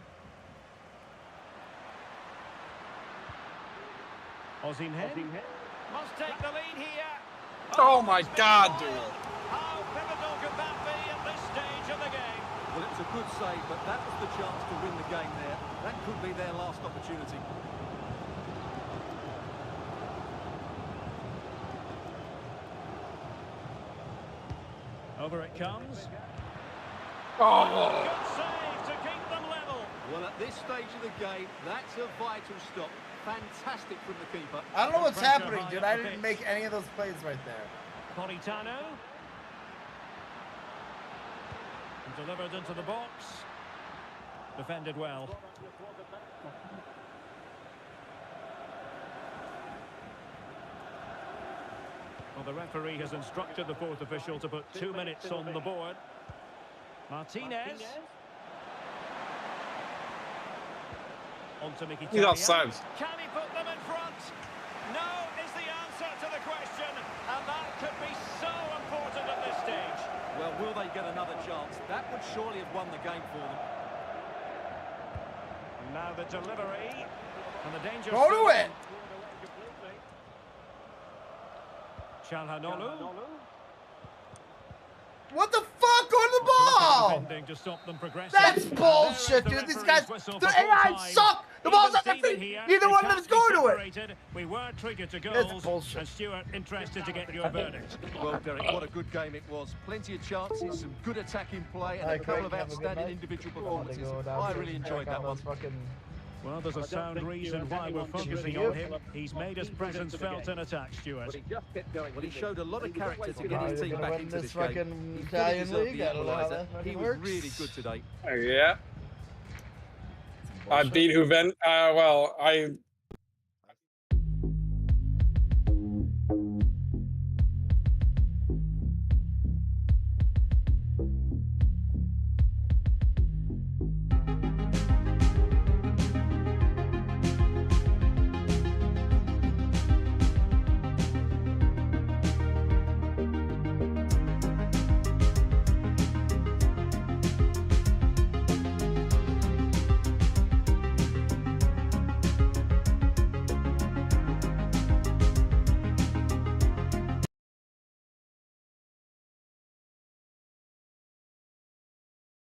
Osimhen must take the lead here. Oh my god, dude. How pivotal could that be at this stage of the game? Well, it was a good save, but that was the chance to win the game there. That could be their last opportunity. Over it comes. Oh. Good save to keep them level. Well, at this stage of the game, that's a vital stop. Fantastic from the keeper. I don't know what's Pressure happening, high dude. up I the didn't pitch. make any of those plays right there. Politano. Delivered into the box. Defended well. Well, the referee has instructed the fourth official to put 2 minutes on the board. Martinez. On to Mkhitaryan. He's outside. Can he put them in front? No is the answer to the question. And that could be so important at this stage. Well, will they get another chance? That would surely have won the game for them. And now the delivery. And the danger. Go to it! Çalhanoğlu. What the fuck on the ball? To stop them progressing. That's bullshit, dude. These guys, the AI suck. The ball's at their feet. Neither one of them is going to it. We were triggered to That's goals. bullshit. And Stuart, interested to get your verdict. Well, Derek, what a good game it was. Plenty of chances, some good attacking play, and a couple of outstanding individual performances. I really enjoyed that one. Well, there's a sound reason why we're focusing on him. He's made his presence felt in attack, Stuart. Well, he showed a lot of character to get his team back into this game. Fucking He fully Italian deserved league. the I don't know how equaliser. that He fucking was works. really good today. Yeah. I beat Juven. Well, I